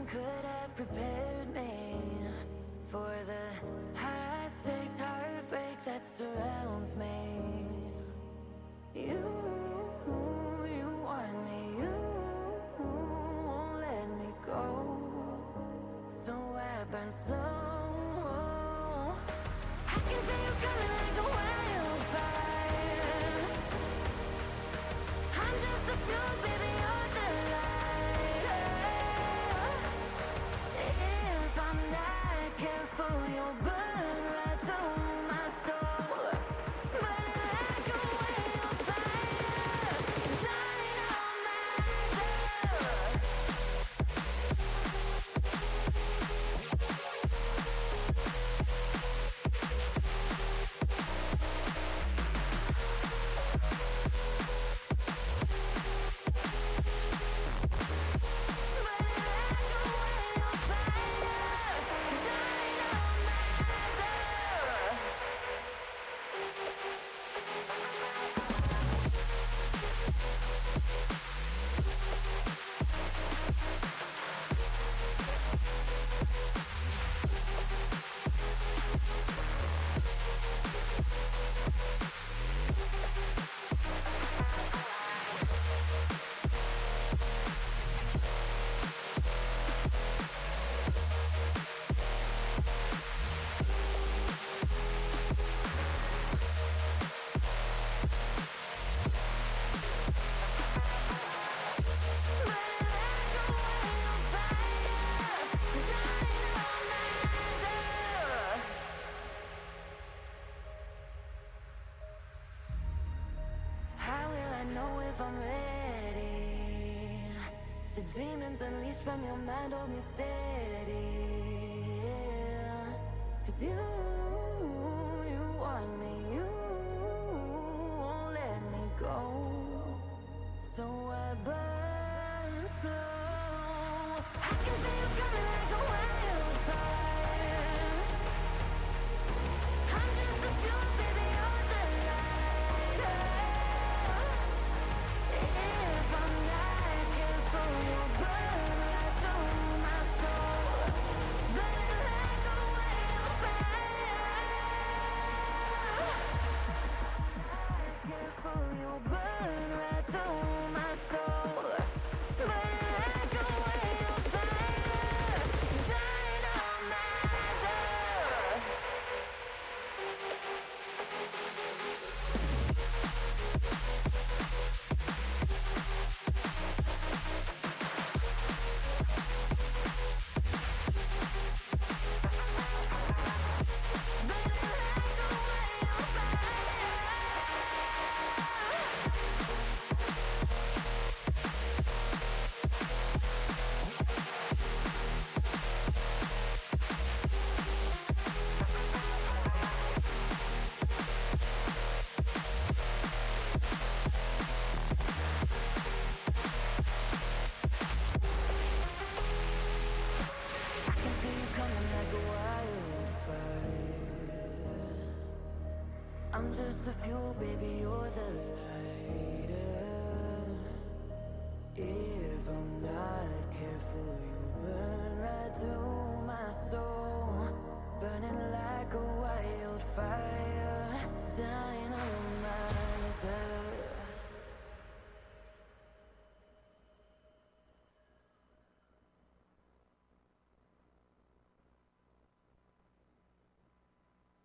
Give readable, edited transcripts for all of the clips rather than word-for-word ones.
could have prepared me for the high stakes heartbreak that surrounds me. You want me, you won't let me go. So I burn slow. I can feel you coming like a wildfire. I'm just the fuel, baby, you're the lighter. If I'm not careful, you'll burn right through my soul. Burning like a wildfire, dynamite. How will I know if I'm ready? The demons unleashed from your mind hold me steady. Yeah. 'Cause you want me, you won't let me go. So I burn slow. I can see you coming like a wildfire. I'm just the fuel, baby, you're the lighter. If I'm not careful, you'll burn right through my soul. Burning like a wildfire. Careful, you'll burn right through my soul. Burning like a wildfire, dynamite. I can feel you coming like a wildfire. I'm just the fuel, baby, you're the lighter. If I'm not careful, you'll burn right through my soul. Burning like a wildfire, dynamizer.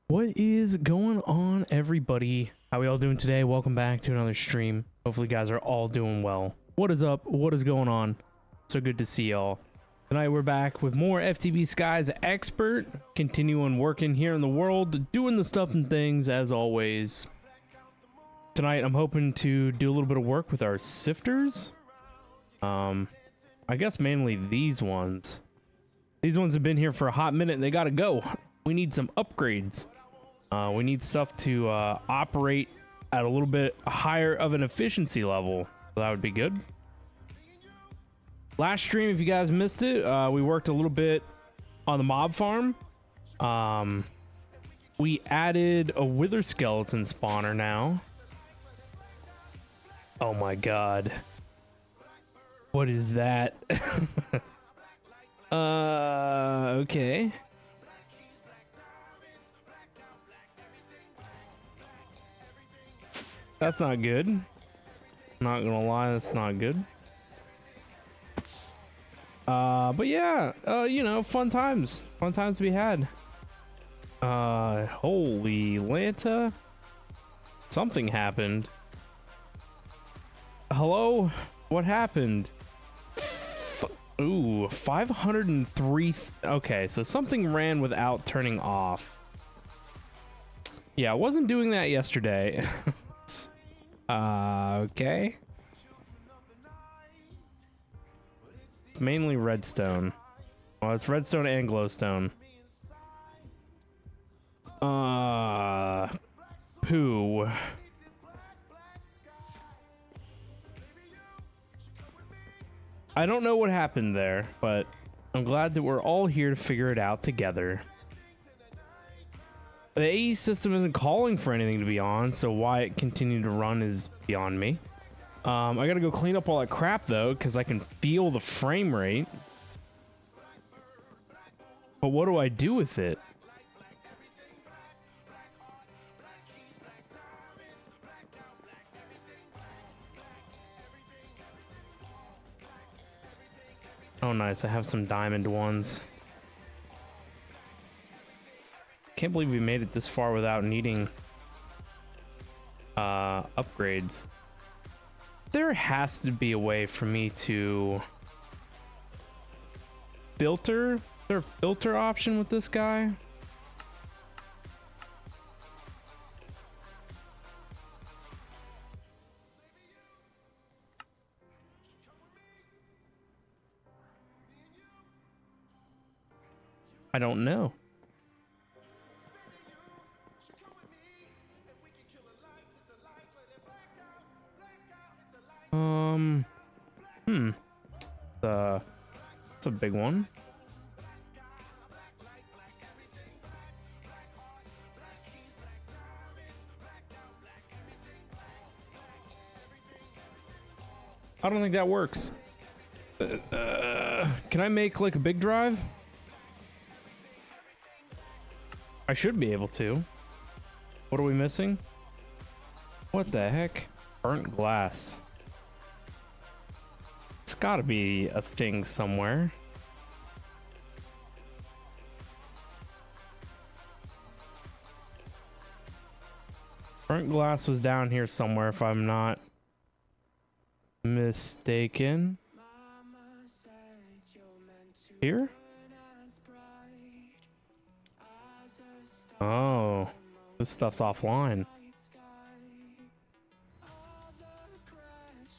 What is going on, everybody? How we all doing today? Welcome back to another stream. Hopefully you guys are all doing well. What is up? What is going on? So good to see y'all. Tonight we're back with more FTB Skies Expert, continuing working here in the world, doing the stuff and things as always. Tonight I'm hoping to do a little bit of work with our sifters. I guess mainly these ones. These ones have been here for a hot minute and they gotta go. We need some upgrades. We need stuff to operate at a little bit higher of an efficiency level. So that would be good. Last stream, if you guys missed it, we worked a little bit on the mob farm. We added a wither skeleton spawner now. Oh my god. What is that? Okay. That's not good. Not gonna lie, that's not good. But yeah, you know, fun times to be had. Holy Lanta. Something happened. Hello? What happened? Ooh, 503. Okay, so something ran without turning off. Yeah, I wasn't doing that yesterday. Okay. Mainly redstone. Well, it's redstone and glowstone. Poo. I don't know what happened there, but I'm glad that we're all here to figure it out together. The AE system isn't calling for anything to be on, so why it continued to run is beyond me. I gotta go clean up all that crap though, because I can feel the frame rate. But what do I do with it? Oh nice, I have some diamond ones. Can't believe we made it this far without needing upgrades. There has to be a way for me to filter. Is there a filter option with this guy? I don't know. It's a big one. I don't think that works. Can I make like a big drive? I should be able to. What are we missing? What the heck? Burnt glass. It's gotta be a thing somewhere. Burnt glass was down here somewhere if I'm not mistaken. Here? Oh, this stuff's offline.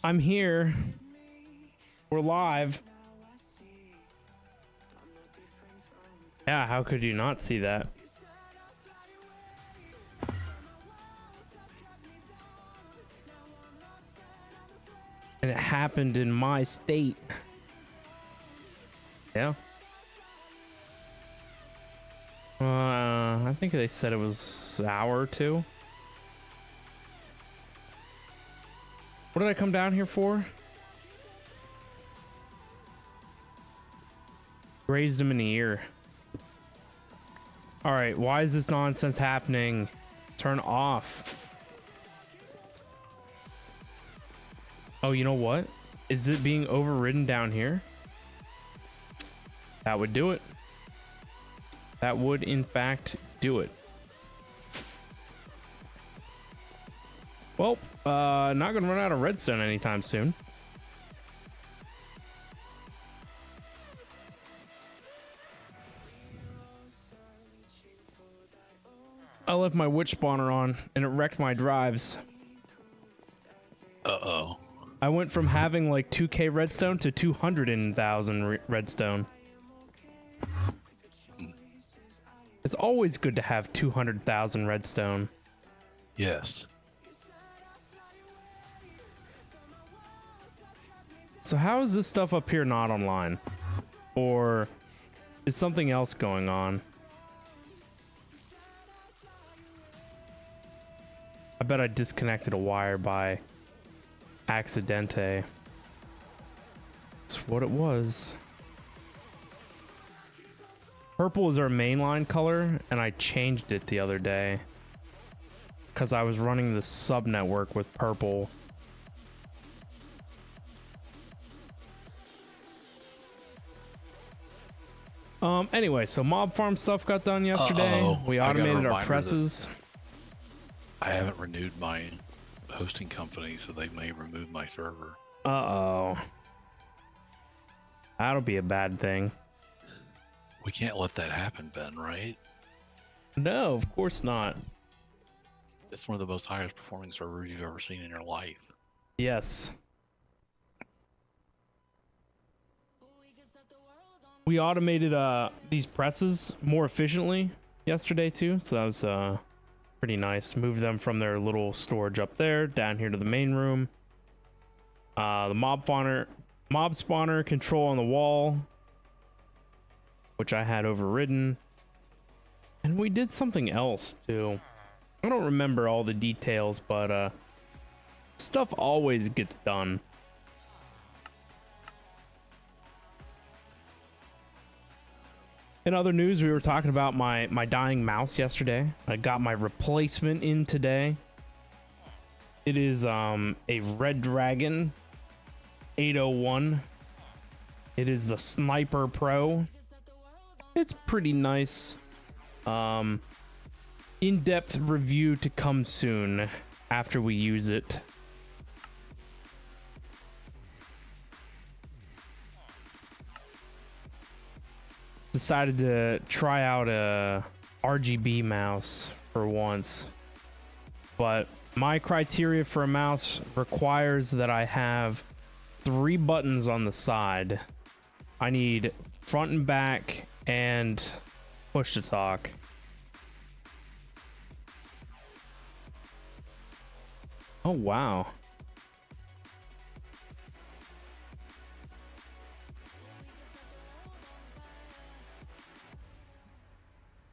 I'm here. We're live. Yeah, how could you not see that? And it happened in my state. Yeah. I think they said it was an hour or two. What did I come down here for? Grazed him in the ear. All right, why is this nonsense happening? Turn off. Oh, you know what? Is it being overridden down here? That would do it. That would, in fact, do it. Well, not gonna run out of redstone anytime soon. I left my witch spawner on and it wrecked my drives. Uh-oh. I went from having like 2k redstone to 200,000 redstone. It's always good to have 200,000 redstone. Yes. So how is this stuff up here not online? Or is something else going on? I bet I disconnected a wire by accidente. That's what it was. Purple is our mainline color, and I changed it the other day because I was running the sub network with purple. Anyway, so mob farm stuff got done yesterday. We automated our presses. I haven't renewed my hosting company, so they may remove my server. Uh-oh. That'll be a bad thing. We can't let that happen, Ben, right? No, of course not. It's one of the most highest performing servers you've ever seen in your life. Yes. We automated these presses more efficiently yesterday too, so that was pretty nice. Moved them from their little storage up there down here to the main room. The mob spawner control on the wall, which I had overridden, and we did something else too. I don't remember all the details, but stuff always gets done. In other news, we were talking about my dying mouse yesterday. I got my replacement in today. It is a Red Dragon 801. It is the Sniper Pro. It's pretty nice. In-depth review to come soon after we use it. Decided to try out a RGB mouse for once, but my criteria for a mouse requires that I have 3 buttons on the side. I need front and back and push to talk. Oh wow.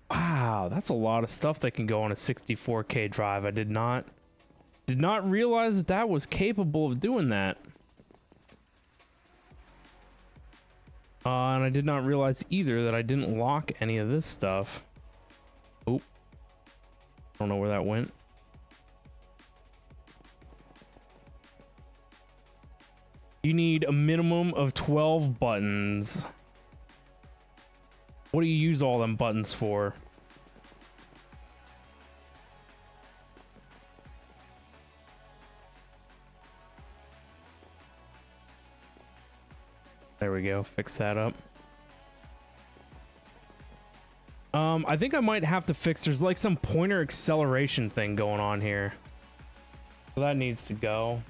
Wow, that's a lot of stuff that can go on a 64K drive. I did not realize that that was capable of doing that. And I did not realize either that I didn't lock any of this stuff. Oop. I don't know where that went. You need a minimum of 12 buttons. What do you use all them buttons for? There we go. Fix that up. I think I might have to fix. There's like some pointer acceleration thing going on here. So that needs to go.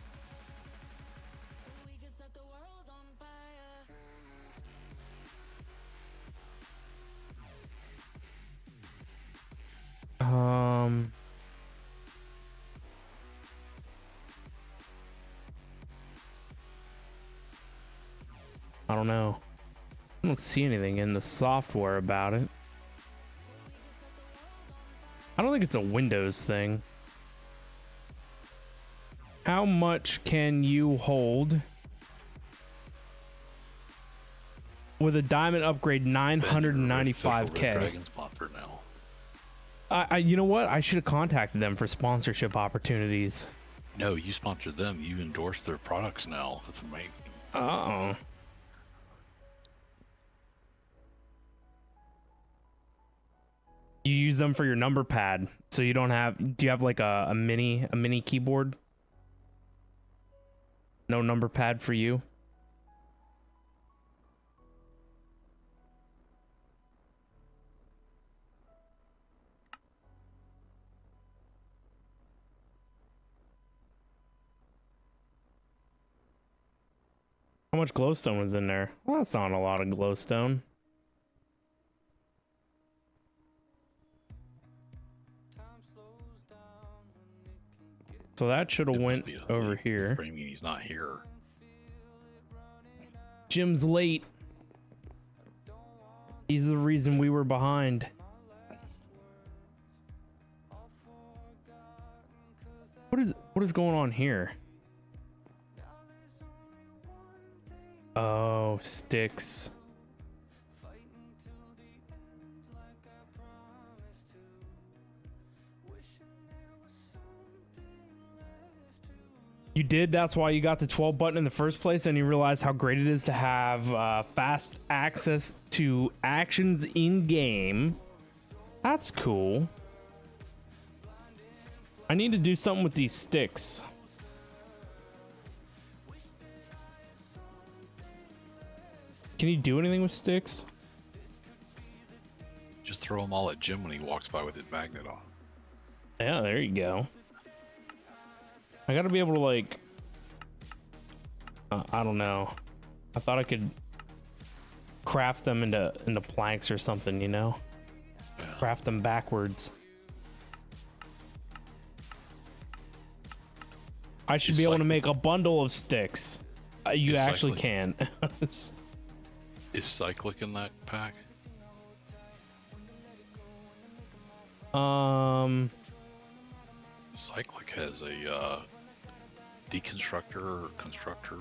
I don't know. I don't see anything in the software about it. I don't think it's a Windows thing. How much can you hold with a diamond upgrade? 995K. Dragon sponsor now. You know what? I should have contacted them for sponsorship opportunities. No, you sponsor them. You endorse their products now. That's amazing. Uh-oh. You use them for your number pad, so you don't have. Do you have like a mini keyboard? No number pad for you. How much glowstone was in there? Well, that's not a lot of glowstone. So that should have went over here. Framing, he's not here. Jim's late. He's the reason we were behind. What is going on here? Oh, sticks. You did. That's why you got the 12 button in the first place, and you realized how great it is to have fast access to actions in game. That's cool. I need to do something with these sticks. Can you do anything with sticks? Just throw them all at Jim when he walks by with his magnet on. Yeah, there you go. I gotta be able to, like, I don't know. I thought I could craft them into planks or something, you know? Yeah. Craft them backwards. I should be able to make a bundle of sticks. You actually can. Is cyclic in that pack? Cyclic has a deconstructor or constructor.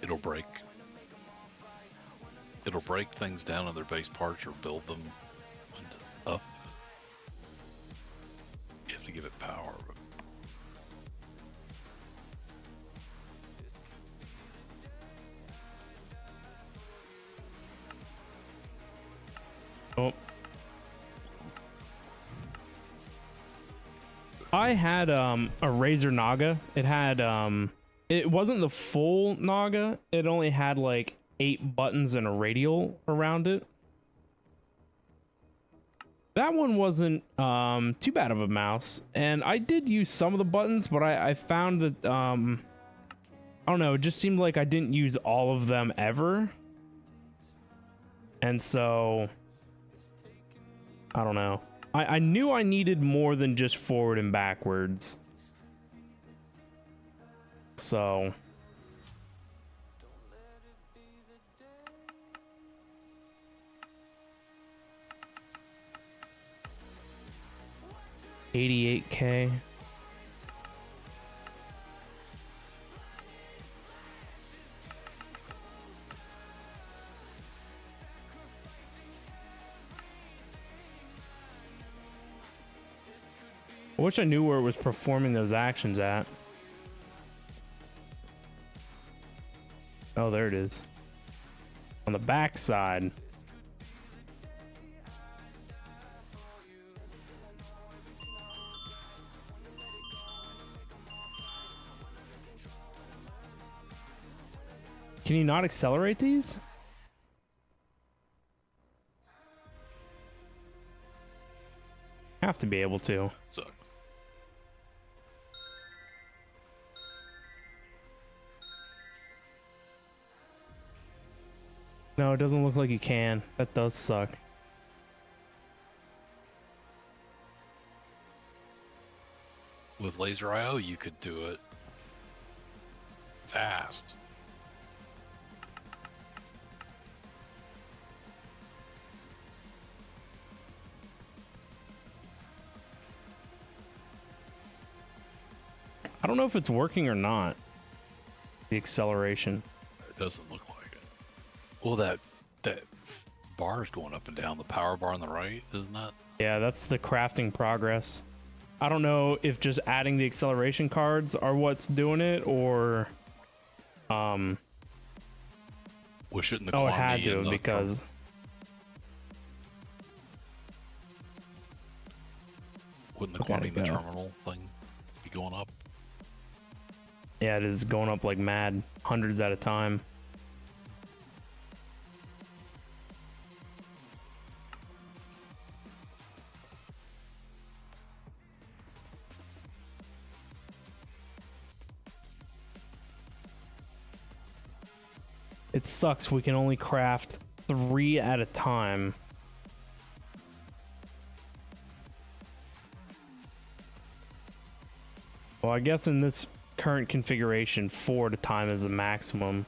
It'll break things down in their base parts or build them up. You have to give it power. Oh. I had a Razor Naga. It had it wasn't the full Naga. It only had like 8 buttons and a radial around it. That one wasn't too bad of a mouse, and I did use some of the buttons, but I found that I don't know, it just seemed like I didn't use all of them ever. And so I don't know. I knew I needed more than just forward and backwards. So $88K. I wish I knew where it was performing those actions at. Oh, there it is. On the back side. Can you not accelerate these? Have to be able to. Sucks. No, it doesn't look like you can. That does suck. With laser IO, you could do it fast. I don't know if it's working or not. The acceleration. It doesn't look like it. Well, that bar is going up and down. The power bar on the right, isn't that? Yeah, that's the crafting progress. I don't know if just adding the acceleration cards are what's doing it, or Well, shouldn't the oh, it quantity had in to the because wouldn't the quantity in the terminal thing be going up? yeah, it is going up like mad, hundreds at a time. It sucks we can only craft 3 at a time. Well, I guess in this current configuration, 4 at a time is the maximum.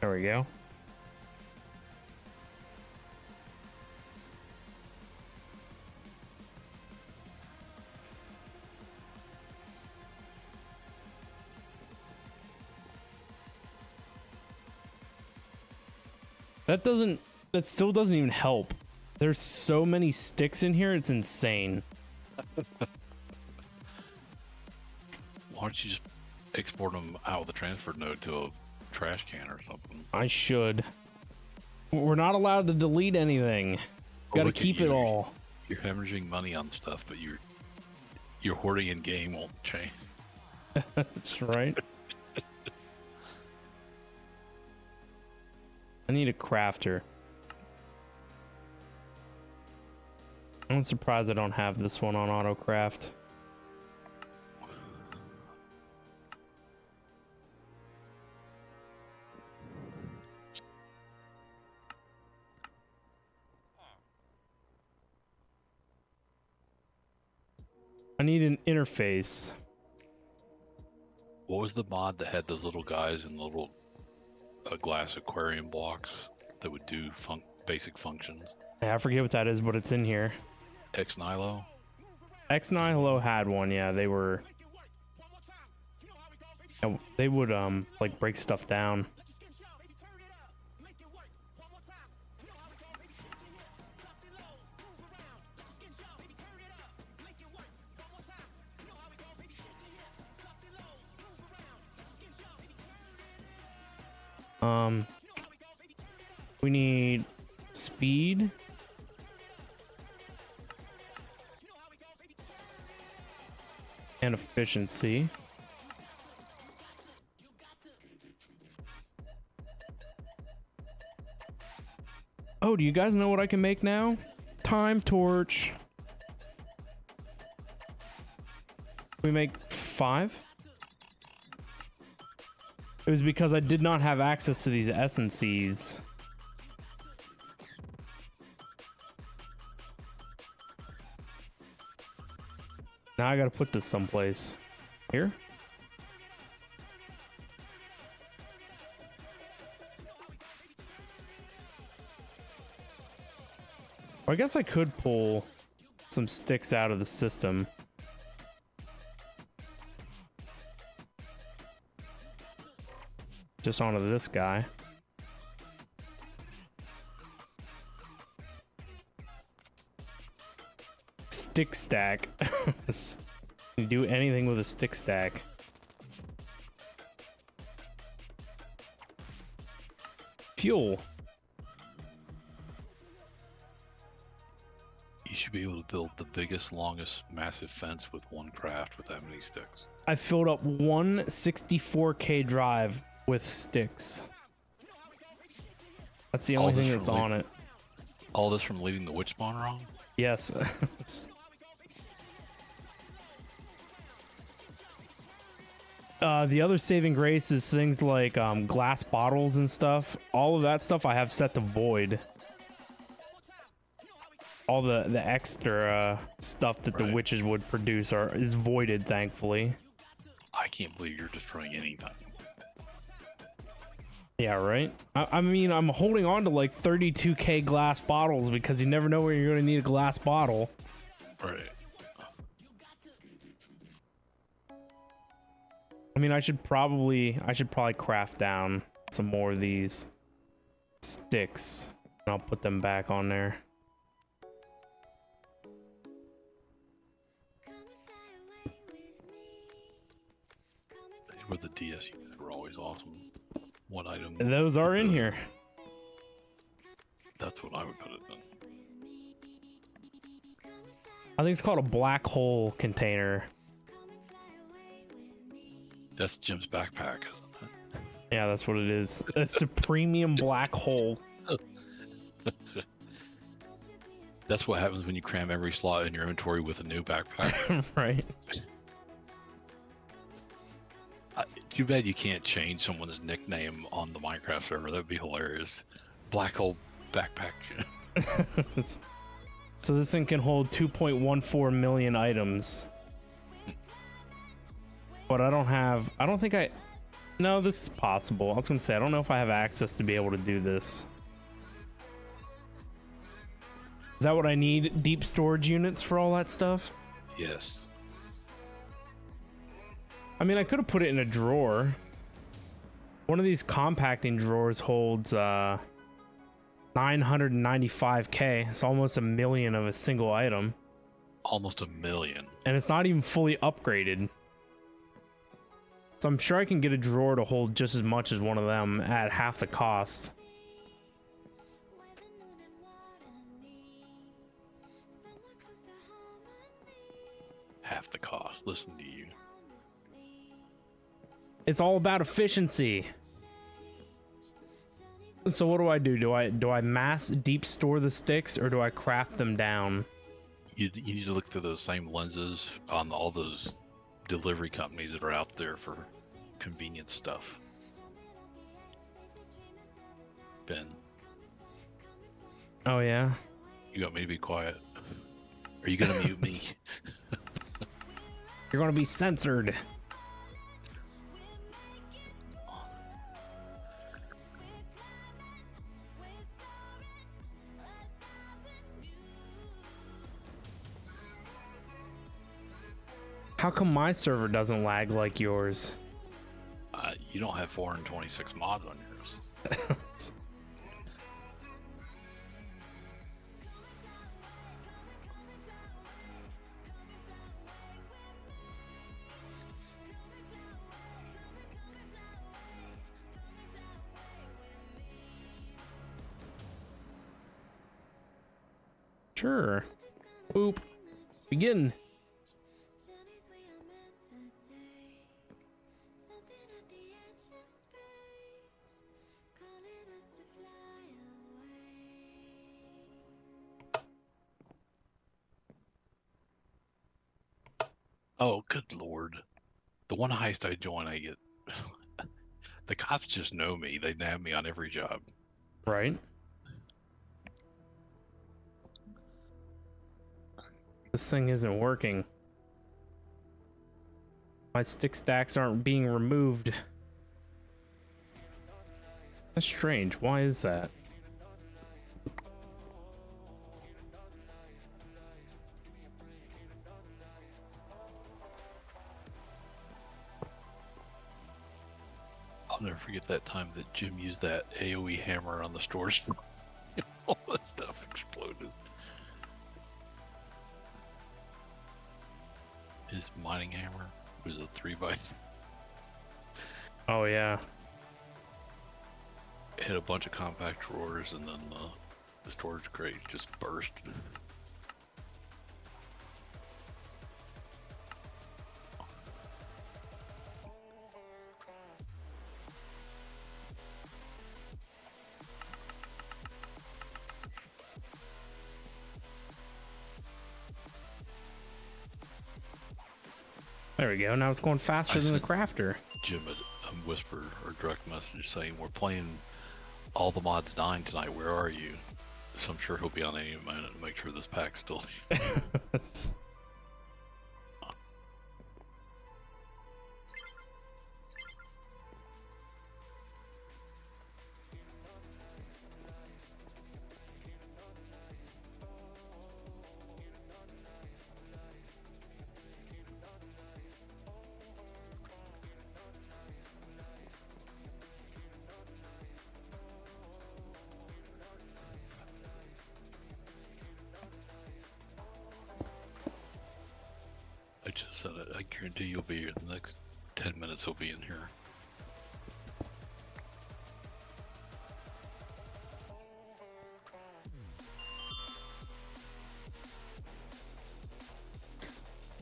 There we go. That still doesn't even help. There's so many sticks in here, it's insane. Why don't you just export them out with a transfer node to a trash can or something? I should. We're not allowed to delete anything. Got to keep it all. You're hemorrhaging money on stuff, but your hoarding in game won't change. That's right. I need a crafter. I'm surprised I don't have this one on autocraft. I need an interface. What was the mod that had those little guys in little glass aquarium blocks that would do basic functions? Yeah, I forget what that is, but it's in here. Ex Nihilo? Ex Nihilo had one, yeah. They were... They would, like, break stuff down. We need speed. And efficiency. Oh, do you guys know what I can make now? Time torch. We make 5? It was because I did not have access to these essences. Now I gotta put this someplace. Here? Or I guess I could pull some sticks out of the system. Just onto this guy. Stick stack. You do anything with a stick stack. Fuel. You should be able to build the biggest, longest, massive fence with one craft with that many sticks. I filled up one 64K drive with sticks. That's the only thing that's on it. All this from leaving the witch spawn wrong? Yes. The other saving grace is things like glass bottles and stuff. All of that stuff I have set to void. All the extra stuff that the witches would produce is voided, thankfully. I can't believe you're destroying anything. Yeah, right? I mean, I'm holding on to like 32K glass bottles because you never know where you're going to need a glass bottle. Right. I mean, I should probably craft down some more of these sticks and I'll put them back on there. Where the DS units were always awesome. One item. And those are in here. That's what I would put it in. I think it's called a black hole container. That's Jim's backpack, isn't it? Yeah, that's what it is. It's a premium black hole. That's what happens when you cram every slot in your inventory with a new backpack. Right. Too bad you can't change someone's nickname on the Minecraft server. That'd be hilarious. Black hole backpack. So this thing can hold 2.14 million items. But no, this is possible. I was gonna say, I don't know if I have access to be able to do this. Is that what I need? Deep storage units for all that stuff? Yes. I mean, I could have put it in a drawer. One of these compacting drawers holds 995K. It's almost a million of a single item. Almost a million. And it's not even fully upgraded. So I'm sure I can get a drawer to hold just as much as one of them at half the cost. Half the cost. Listen to you. It's all about efficiency. So what do? Do I mass deep store the sticks, or do I craft them down? You need to look through those same lenses on all those delivery companies that are out there for convenience stuff. Ben. Oh yeah. You want me to be quiet? Are you gonna mute me? You're gonna be censored. How come my server doesn't lag like yours? You don't have 426 mods on yours. Sure. Boop. Begin. Oh, good lord. The one heist I join, I get... the cops just know me. They nab me on every job. Right. This thing isn't working. My stick stacks aren't being removed. That's strange. Why is that? I'll never forget that time that Jim used that AoE hammer on the stores. All that stuff exploded. His mining hammer was a 3x3. Oh yeah. It hit a bunch of compact drawers, and then the storage crate just burst. There we go. Now it's going faster than the crafter. Jim had whispered or direct message saying, "We're playing all the mods 9 tonight. Where are you?" So I'm sure he'll be on any minute to make sure this pack's still. I just said it. I guarantee you'll be here in the next 10 minutes. He'll be in here.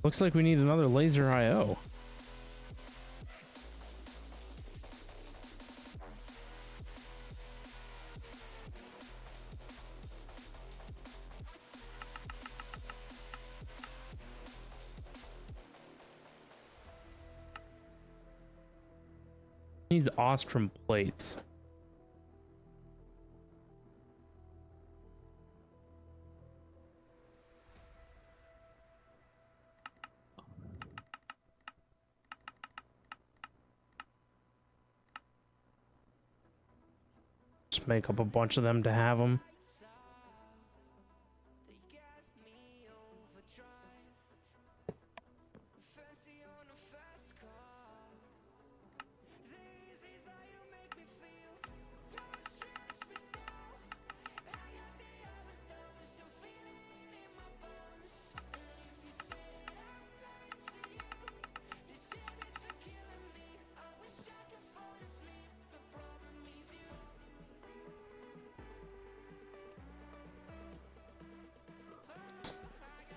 Looks like we need another laser IO. Needs Ostrom plates. Just make up a bunch of them to have them.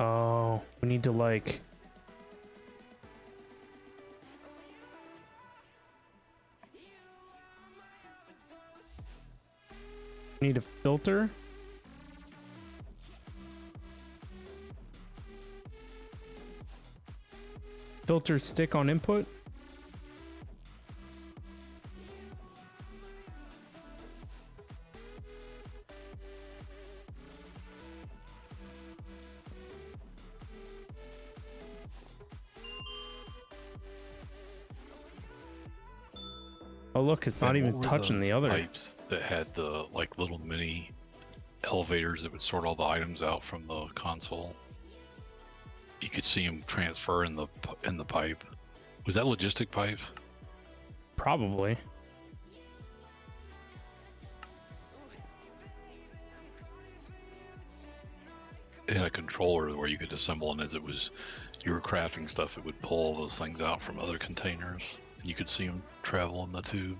Oh, we need to like... We need a filter. Filter stick on input. Oh look, it's not And even what were touching the other. pipes that had the like little mini elevators that would sort all the items out from the console. You could see them transfer in the pipe. Was that logistic pipe? Probably. It had a controller where you could assemble, and as you were crafting stuff, it would pull those things out from other containers, and you could see them travel in the tube.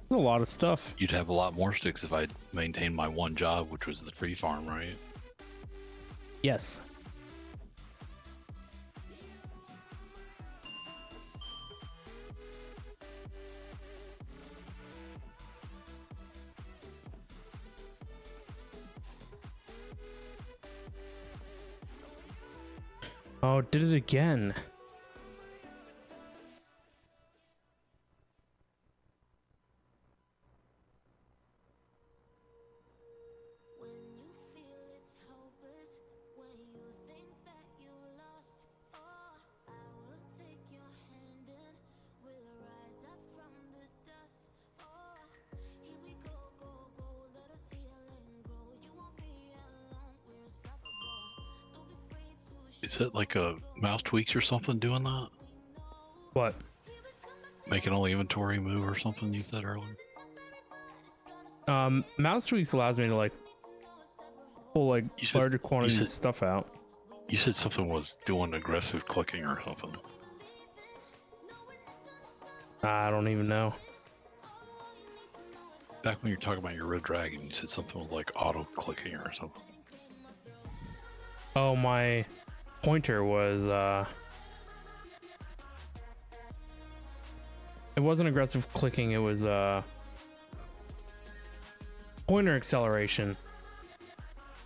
There's a lot of stuff. You'd have a lot more sticks if I'd maintained my one job, which was the tree farm, right? Yes. Oh, did it again. When you feel it's hopeless, when you think that you lost, oh, I will take your hand and we'll rise up from the dust. Oh, here we go, go, go, let us heal and grow. You won't be alone, we're unstoppable. Don't be afraid to Is it like a mouse tweaks or something doing that? What? Making all the inventory move or something you said earlier? Mouse tweaks allows me to like pull like You said- larger quantities you of said- stuff out. You said something was doing aggressive clicking or something. I don't even know. Back when you were talking about your red dragon, you said something was like auto clicking or something. Oh, my pointer was it wasn't aggressive clicking, it was pointer acceleration.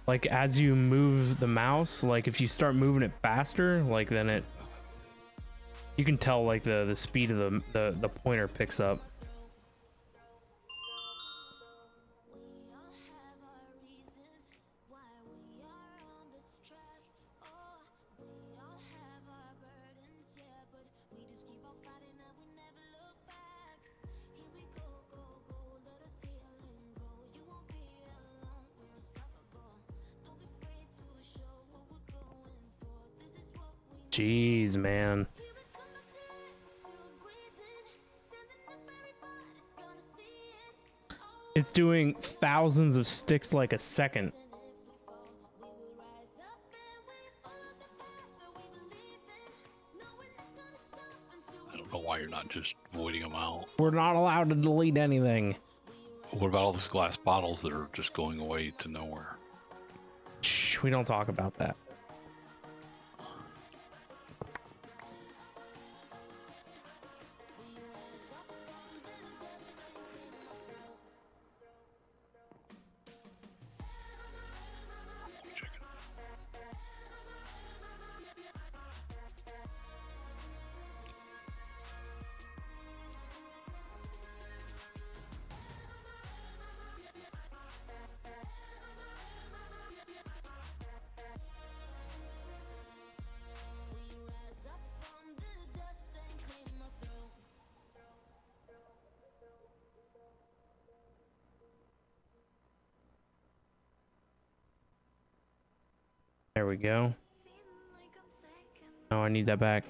Like as you move the mouse, like if you start moving it faster, like then it, you can tell like the speed of the pointer picks up. We all have our reasons why we are on this track. Oh, we all have our burdens, yeah, but we just keep on fighting and we never look back. Here we go, go, go, let us heal and grow. You won't be alone, we're unstoppable. Don't be afraid to show what we're going for. This is what we know. Jeez, man. Here we come back to life, we're still breathing. Standing up, everybody's gonna see it. Oh, It's doing thousands of sticks like a second. and if we fall, we will rise up and we follow the path that we believe in. No, we're not gonna stop until I we don't know why you're not just voiding them out. We're not allowed to delete anything. What about all those glass bottles that are just going away to nowhere? Shh, we don't talk about that. Check it. There we go. Oh, I need that back.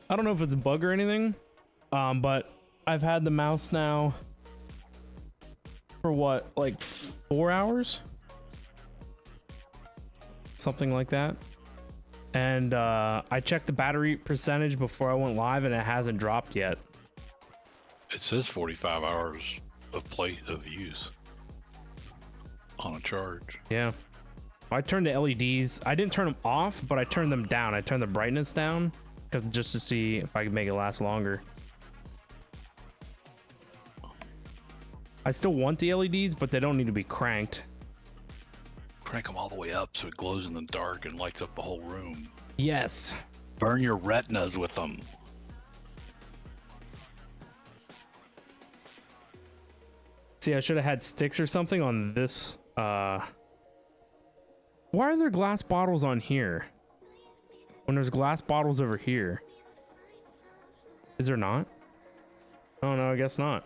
I don't know if it's a bug or anything, but I've had the mouse now for what, like 4 hours? Something like that. And I checked the battery percentage before I went live and it hasn't dropped yet. It says 45 hours of use on a charge. Yeah. I turned the LEDs. I didn't turn them off, but I turned them down. I turned the brightness down just to see if I could make it last longer. I still want the LEDs, but they don't need to be cranked. Crank them all the way up so it glows in the dark and lights up the whole room. Yes. Burn your retinas with them. See, I should have had sticks or something on this. Why are there glass bottles on here when there's glass bottles over here? Is there not? Oh no, I guess not.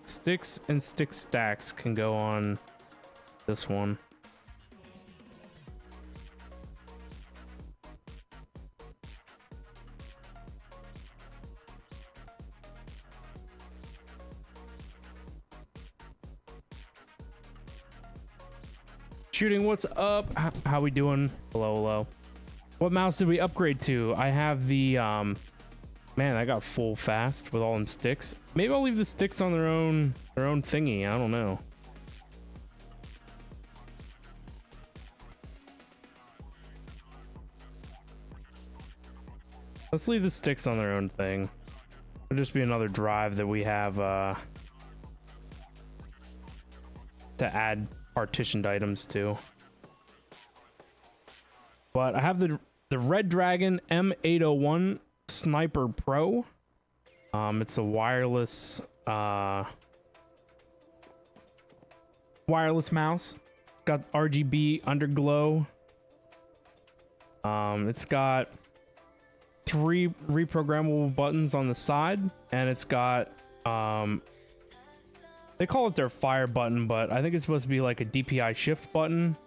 Sticks and stick stacks can go on this one. Shooting, what's up? How we doing? Hello, hello. What mouse did we upgrade to? I have the man, I got full fast with all them sticks. Maybe I'll leave the sticks on their own thingy. I don't know. Let's leave the sticks on their own thing. It'll just be another drive that we have to add partitioned items to. But I have the Red Dragon M801 Sniper Pro. It's a wireless mouse. Got RGB underglow. It's got 3 reprogrammable buttons on the side, and it's got they call it their fire button, but I think it's supposed to be like a DPI shift button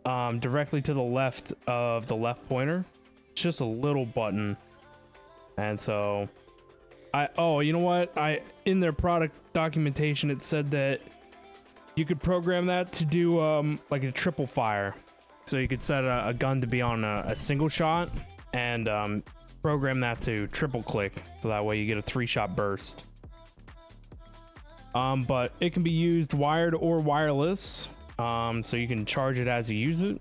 directly to the left of the left pointer. It's just a little button. And so you know what, in their product documentation it said that you could program that to do like a triple fire. So you could set a gun to be on a single shot and program that to triple click, so that way you get a 3-shot burst. But it can be used wired or wireless, so you can charge it as you use it.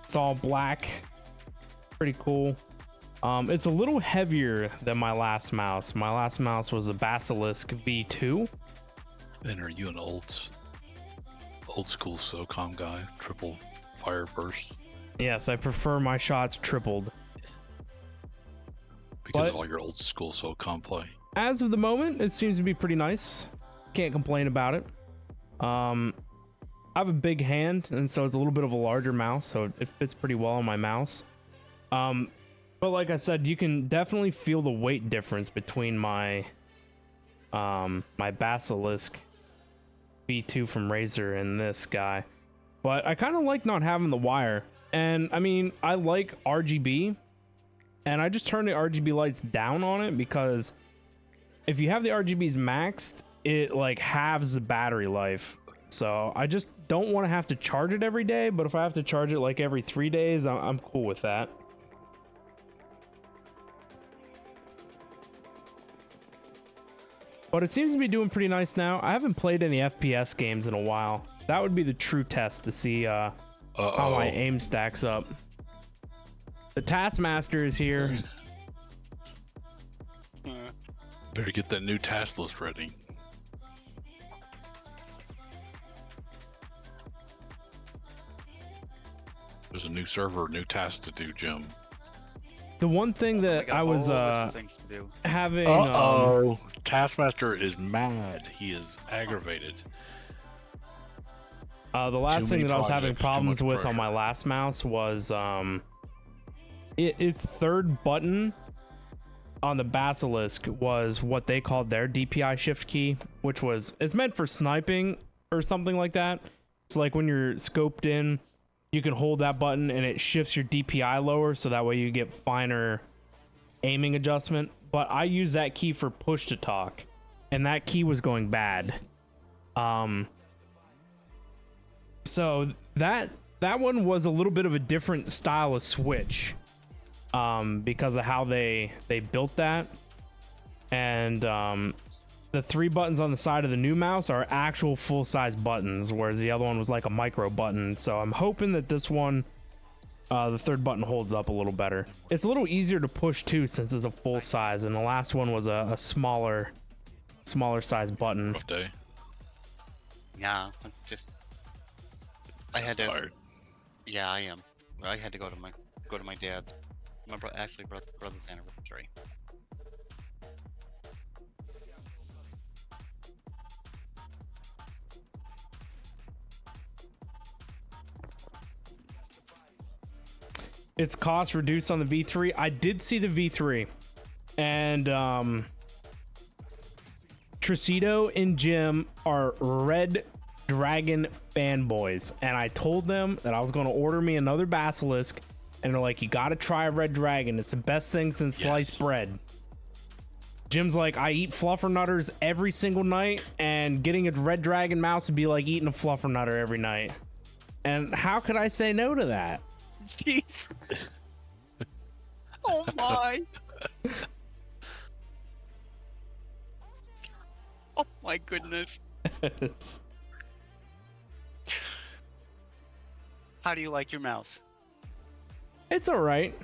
It's all black, pretty cool. It's a little heavier than my last mouse. My last mouse was a Basilisk V2. And are you an old school SOCOM guy? Triple fire burst? Yes, I prefer my shots tripled. Because of all your old school SOCOM play. As of the moment, it seems to be pretty nice. Can't complain about it. I have a big hand, and so it's a little bit of a larger mouse, so it fits pretty well on my mouse. But like I said, you can definitely feel the weight difference between my my Basilisk V2 from Razer and this guy. But I kind of like not having the wire. And I mean, I like RGB, and I just turn the RGB lights down on it because if you have the RGBs maxed, it like halves the battery life. So I just don't want to have to charge it every day, but if I have to charge it like every 3 days, I'm cool with that. But it seems to be doing pretty nice now. I haven't played any FPS games in a while. That would be the true test to see how my aim stacks up. The Taskmaster is here. Better get that new task list ready. There's a new server, new task to do, Jim. The one thing that got a I was whole list of things to do. having Taskmaster is mad. He is aggravated. the last Too thing many that I was having projects, too problems much with on pressure. my last mouse was its third button on the Basilisk was what they called their DPI shift key, which is meant for sniping or something like that. So like when you're scoped in, you can hold that button and it shifts your DPI lower, so that way you get finer aiming adjustment. But I use that key for push to talk, and that key was going bad. So that one was a little bit of a different style of switch, because of how they built that. And the 3 buttons on the side of the new mouse are actual full-size buttons, whereas the other one was like a micro button. So I'm hoping that this one, the third button, holds up a little better. It's a little easier to push too, since it's a full size, and the last one was a smaller size button. Rough day. Yeah, I had to. Tired. Yeah, I am. I had to go to my dad's, brother's anniversary. Its cost reduced on the V3. I did see the V3, and Tricido and Jim are Red Dragon fanboys, and I told them that I was going to order me another Basilisk, and they're like, you got to try a Red Dragon. It's the best thing since sliced bread. Jim's like, I eat fluffernutters every single night, and getting a Red Dragon mouse would be like eating a fluffernutter every night. And how could I say no to that? Jeez. Oh my. Oh my goodness. How do you like your mouse? It's all right.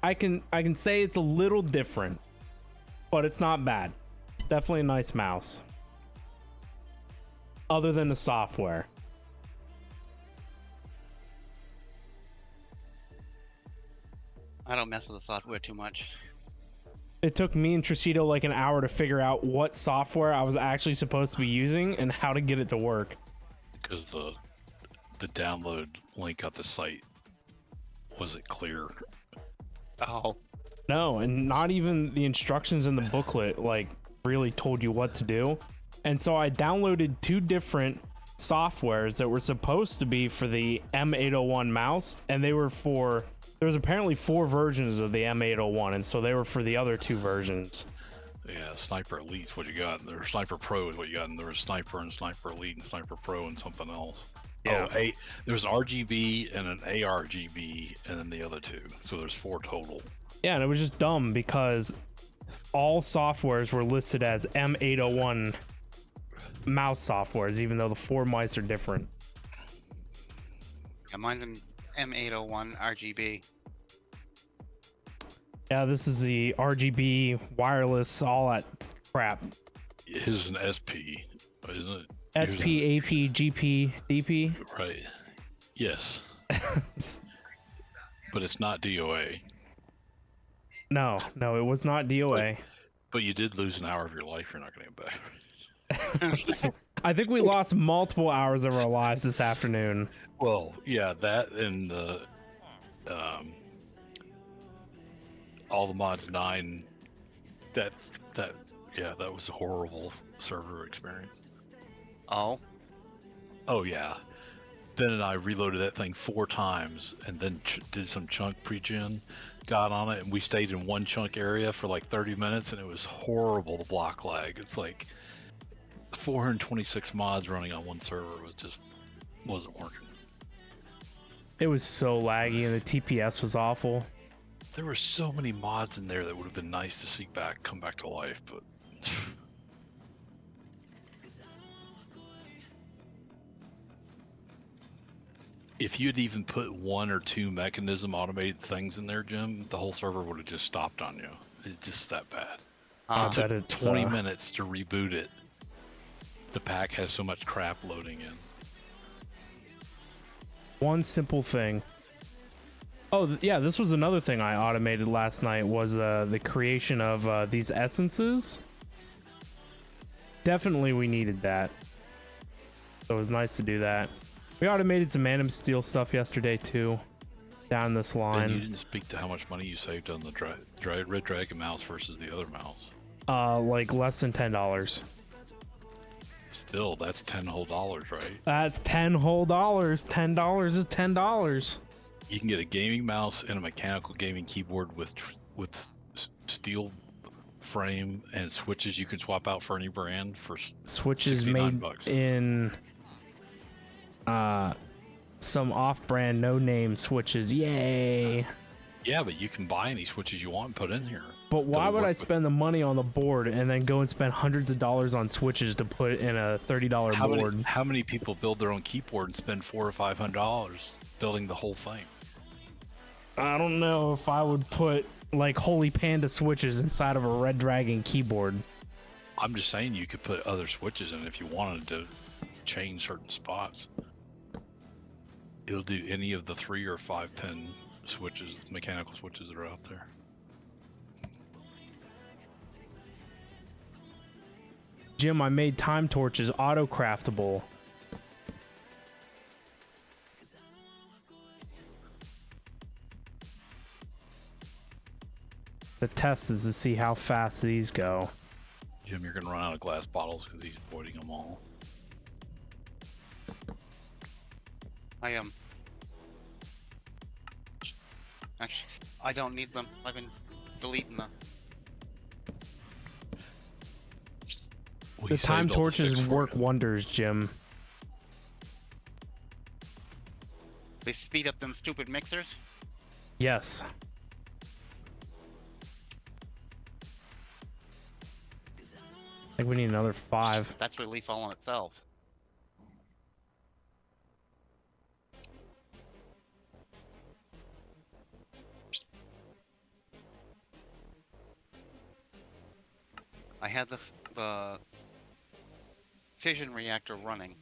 I can say it's a little different, but it's not bad. It's definitely a nice mouse. Other than the software. I don't mess with the software too much. It took me and Tricido like an hour to figure out what software I was actually supposed to be using and how to get it to work. Because the download link at the site wasn't clear. Oh. No, and not even the instructions in the booklet like really told you what to do. And so I downloaded 2 different softwares that were supposed to be for the M801 mouse, and they were for, there was apparently 4 versions of the M801, and so they were for the other 2 versions. Yeah, Sniper Elite's what you got. There, Sniper Pro is what you got, and there was Sniper and Sniper Elite and Sniper Pro and something else. Yeah. Oh, there's RGB and an ARGB, and then the other 2. So there's 4 total. Yeah, and it was just dumb because all softwares were listed as M801 mouse softwares, even though the 4 mice are different. Yeah, mine's an M801 RGB. Yeah, this is the RGB wireless, all that crap. His is an SP, isn't it? SP, AP, GP, DP. Right. Yes. But it's not DOA. No, it was not DOA. But you did lose an hour of your life you're not going to get back. I think we lost multiple hours of our lives this afternoon. Well, yeah, that and the all the mods 9. That was a horrible server experience. Oh. Oh yeah. Ben and I reloaded that thing 4 times and then did some chunk pre-gen, got on it, and we stayed in one chunk area for like 30 minutes, and it was horrible, the block lag. It's like 426 mods running on one server wasn't working. It was so laggy and the TPS was awful. There were so many mods in there that would have been nice to see come back to life, but if you'd even put 1 or 2 mechanism automated things in there, Jim, the whole server would have just stopped on you. It's just that bad. I It bet took it's 20 minutes to reboot it. The pack has so much crap loading in. one simple thing. Oh, yeah, this was another thing I automated last night was the creation of these essences. Definitely we needed that. So it was nice to do that. We automated some Random Steel stuff yesterday too. Down this And you line. didn't speak to how much money you saved on the Red Dragon mouse versus the other mouse. Like less than $10. Still, that's $10 whole, right? That's $10 whole. $10 is $10. You can get a gaming mouse and a mechanical gaming keyboard with steel frame and switches you can swap out for any brand for Switches 69 made bucks. in some off-brand no-name switches. Yay. Yeah, but you can buy any switches you want and put in here. But why They'll would I work with- spend the money on the board and then go and spend hundreds of dollars on switches to put in a $30 board? How many people build their own keyboard and spend $400 or $500 building the whole thing? I don't know if I would put like Holy Panda switches inside of a Red Dragon keyboard. I'm just saying you could put other switches in if you wanted to change certain spots. It'll do any of the 3 or 5 pin switches, mechanical switches that are out there. Jim, I made time torches auto-craftable. The test is to see how fast these go. Jim, you're gonna run out of glass bottles because he's avoiding them all. I am. Actually, I don't need them. I've been deleting them. We The saved time all the torches sticks for work you. wonders, Jim. They speed up them stupid mixers. Yes. I think we need another 5. That's relief all on itself. I had the fission reactor running.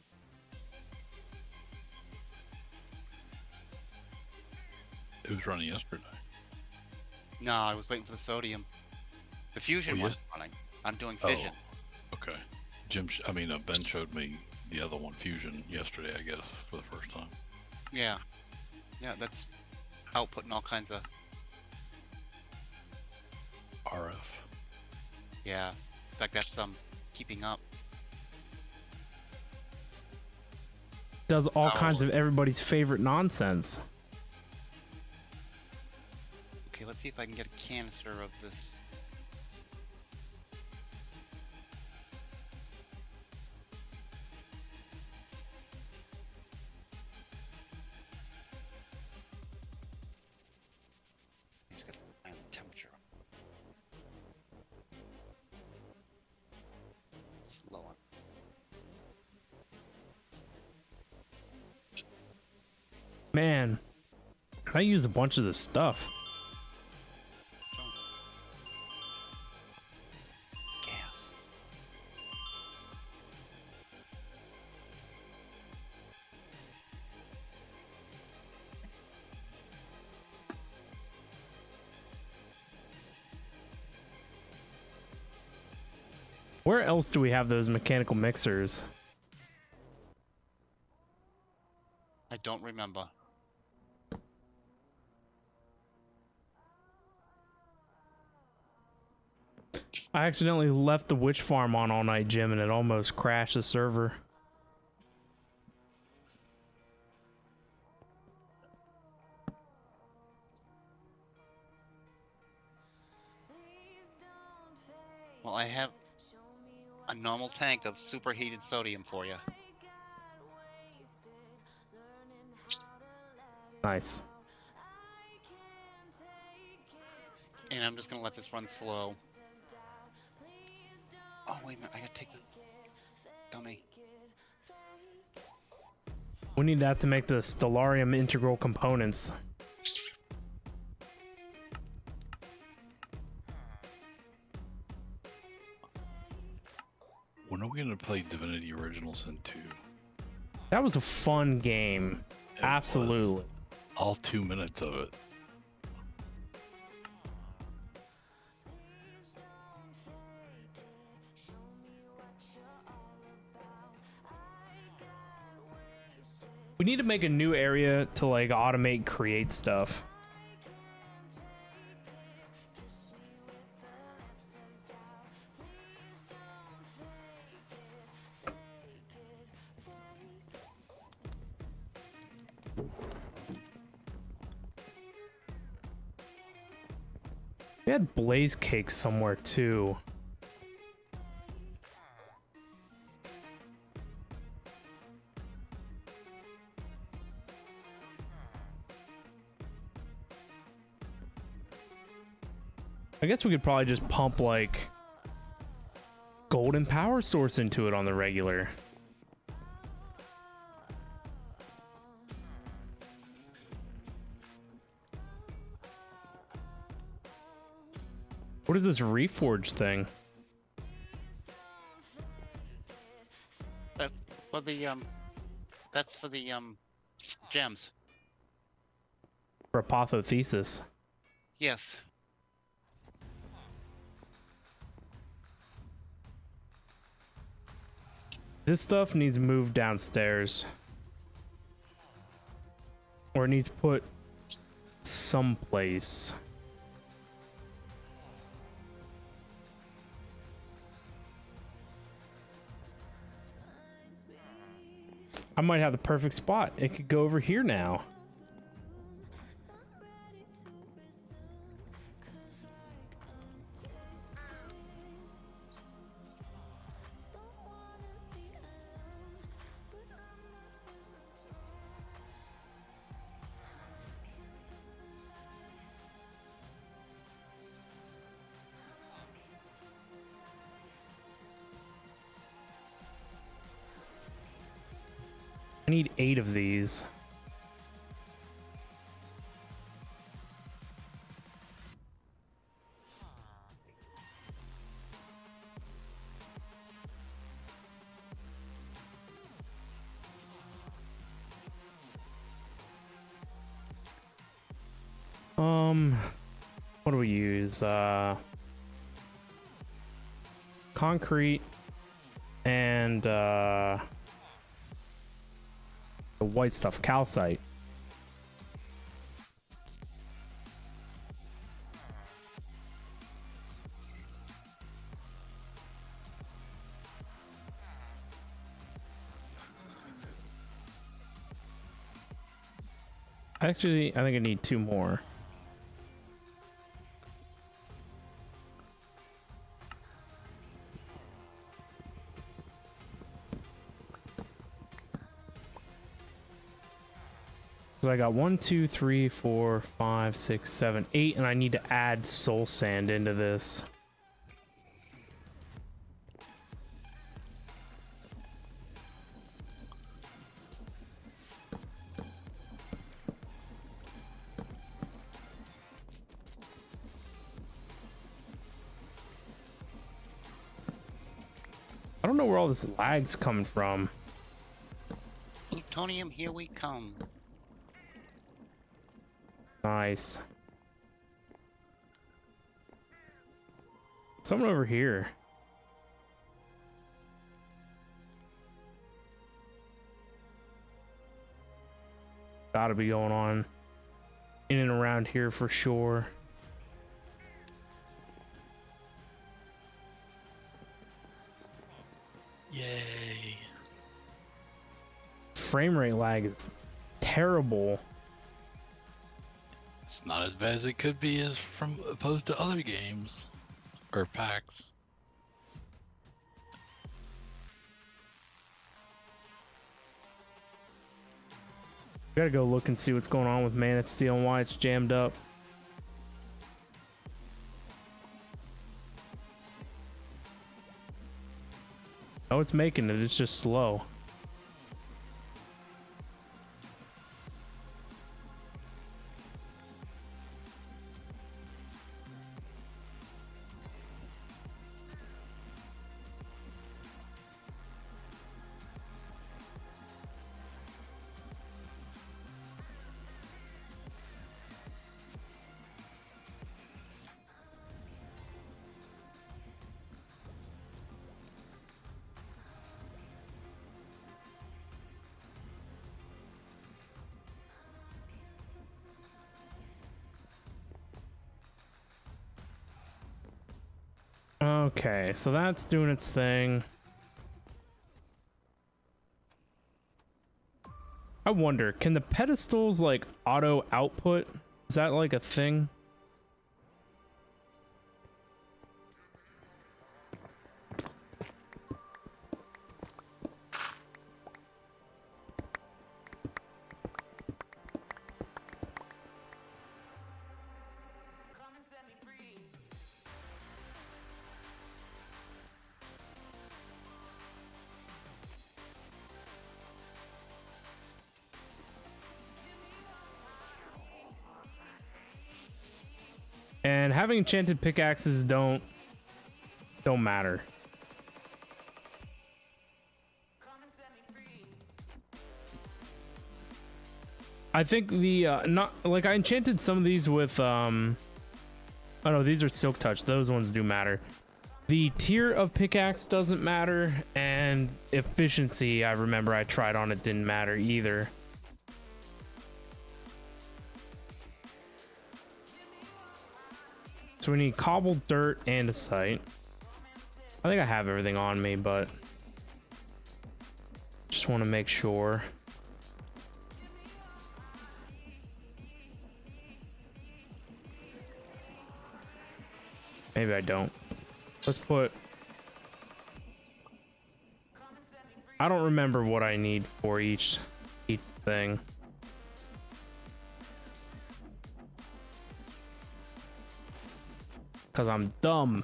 It was running yesterday. No, I was waiting for the sodium. The fusion Oh, yes? wasn't running. I'm doing fission. Okay. Ben showed me the other one, Fusion, yesterday, I guess, for the first time. Yeah. Yeah, that's outputting all kinds of... RF. Yeah. In fact, that's keeping up. Does all Oh. kinds of everybody's favorite nonsense. Okay, let's see if I can get a canister of this. Just gotta find the temperature. It's lower. Man, I use a bunch of this stuff. Gas. Where else do we have those mechanical mixers? I don't remember. I accidentally left the witch farm on all night, Jim, and it almost crashed the server. Well, I have a normal tank of superheated sodium for you. Nice. And I'm just gonna let this run slow. Oh, wait a minute, I gotta take the dummy. We need that to make the Stellarium integral components. When are we going to play Divinity Original Sin 2? That was a fun game. It Absolutely. was. All 2 minutes of it. need to make a new area to like automate create stuff. We had blaze cakes somewhere too. I guess we could probably just pump like golden power source into it on the regular. What is this reforge thing? That for the that's for the gems. For apotheosis. Yes. This stuff needs moved downstairs. Or it needs put someplace. I might have the perfect spot. It could go over here now. I need 8 of these. What do we use? Concrete and the white stuff, calcite. Actually, I think I need 2 more. So I got 1, 2, 3, 4, 5, 6, 7, 8, and I need to add soul sand into this. I don't know where all this lag's coming from. Plutonium, here we come. Nice. Someone over here. Gotta be going on in and around here for sure. Yay. Frame rate lag is terrible. It's not as bad as it could be as from opposed to other games or packs. Gotta go look and see what's going on with Man of Steel and why it's jammed up. Oh, it's making it. It's just slow. Okay, so that's doing its thing. I wonder, can the pedestals like auto output? Is that like a thing? And having enchanted pickaxes don't matter. I think the not like I enchanted some of these with oh no, these are silk touch. Those ones do matter. The tier of pickaxe doesn't matter, and efficiency, I remember I tried on it, didn't matter either. So we need cobbled dirt and a site. I think I have everything on me, but just want to make sure. Maybe I don't. Let's put... I don't remember what I need for each thing. Because I'm dumb.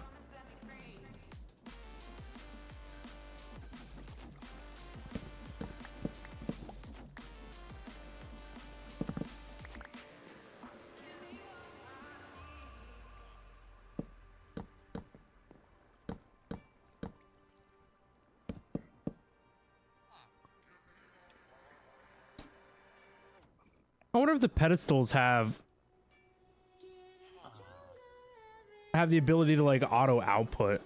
I wonder if the pedestals have the ability to like auto output.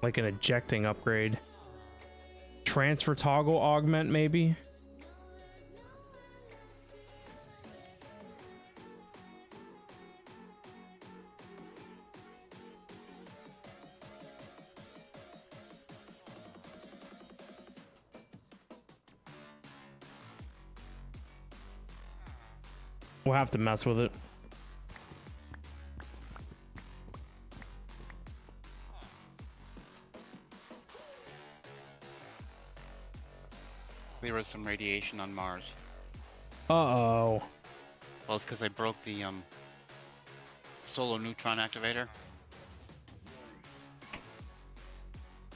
Like an ejecting upgrade. Transfer toggle augment maybe. We'll have to mess with it. There was some radiation on Mars. Uh-oh. Well, it's because I broke the solar neutron activator.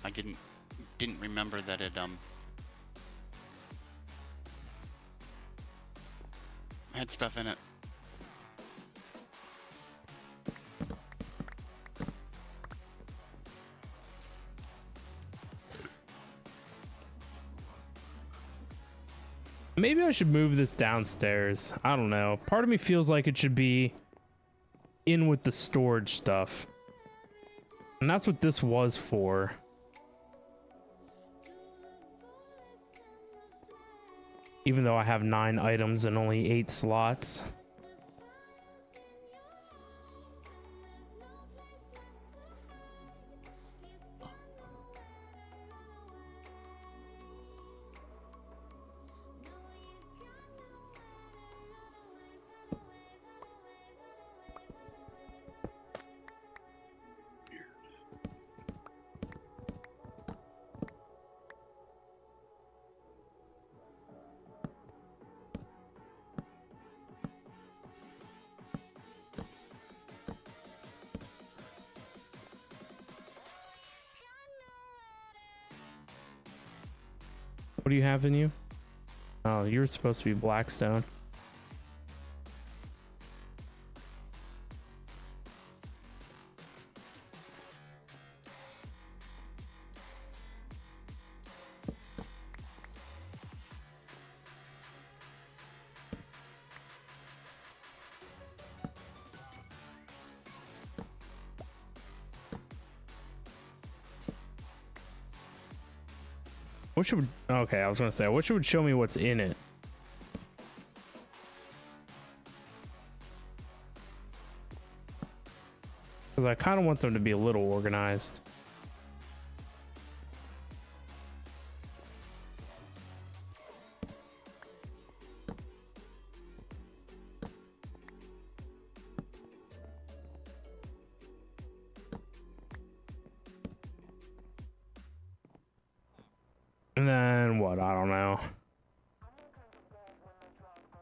I didn't remember that it had stuff in it. Maybe I should move this downstairs. I don't know. Part of me feels like it should be in with the storage stuff. And that's what this was for. Even though I have 9 items and only 8 slots. What do you have in you? Oh, you're supposed to be Blackstone. Wish it would. Okay, I was gonna say, I wish it would show me what's in it. Because I kind of want them to be a little organized. And then what? I don't know.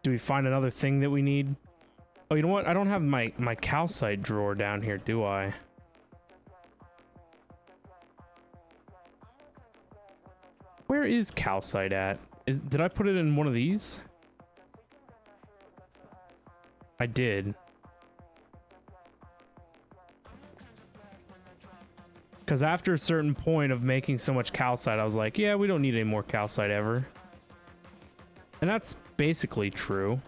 Do we find another thing that we need? Oh, you know what? I don't have my calcite drawer down here, do I? Where is calcite at? Did I put it in one of these? I did. Because after a certain point of making so much calcite, I was like, yeah, we don't need any more calcite ever. And that's basically true.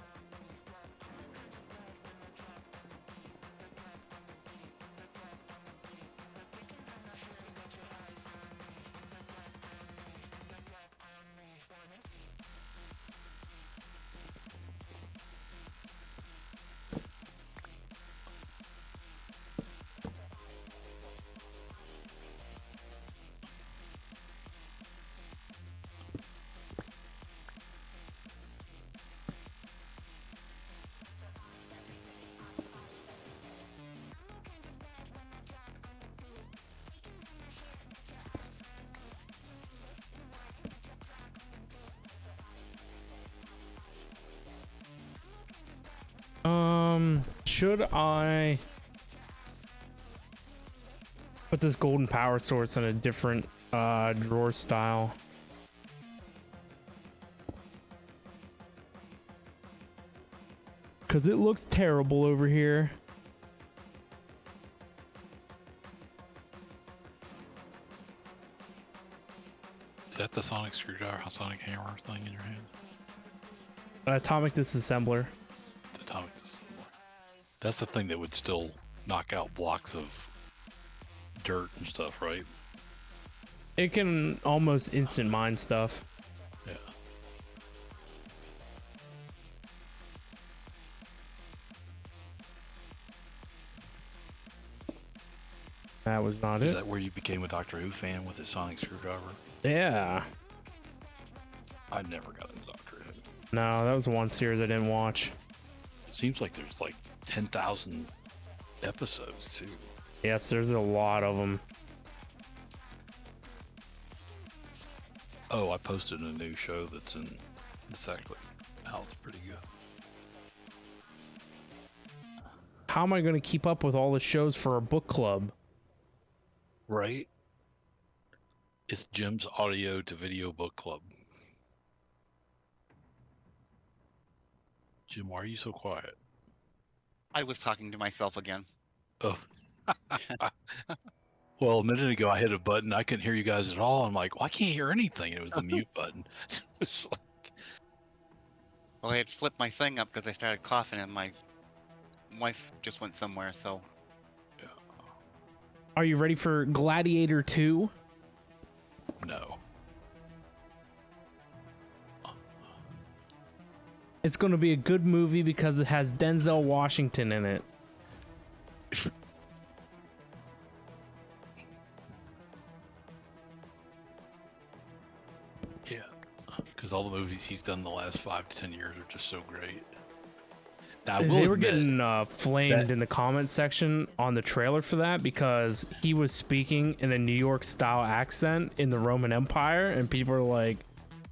Should I put this golden power source in a different drawer style? Because it looks terrible over here. Is that the sonic screwdriver, sonic hammer thing in your hand? Atomic disassembler. The atomic. That's the thing that would still knock out blocks of dirt and stuff, right? It can almost instant mine stuff. Yeah. That was not it. Is that where you became a Doctor Who fan with his sonic screwdriver? Yeah. I never got into Doctor Who. No, that was one series I didn't watch. It seems like there's like 10,000 episodes too. Yes, there's a lot of them. Oh, I posted a new show that's actually out. It's pretty good. How am I going to keep up with all the shows for our book club? Right? It's Jim's audio to video book club. Jim, why are you so quiet? I was talking to myself again. Oh. Well, a minute ago I hit a button. I couldn't hear you guys at all. I'm like, well, I can't hear anything. It was the mute button. It's like... Well, I had flipped my thing up because I started coughing and my wife just went somewhere, so... Yeah. Are you ready for Gladiator 2? No. It's going to be a good movie because it has Denzel Washington in it. Yeah, because all the movies he's done the last 5 to 10 years are just so great. Now, They were getting flamed in the comment section on the trailer for that because he was speaking in a New York style accent in the Roman Empire, and people are like,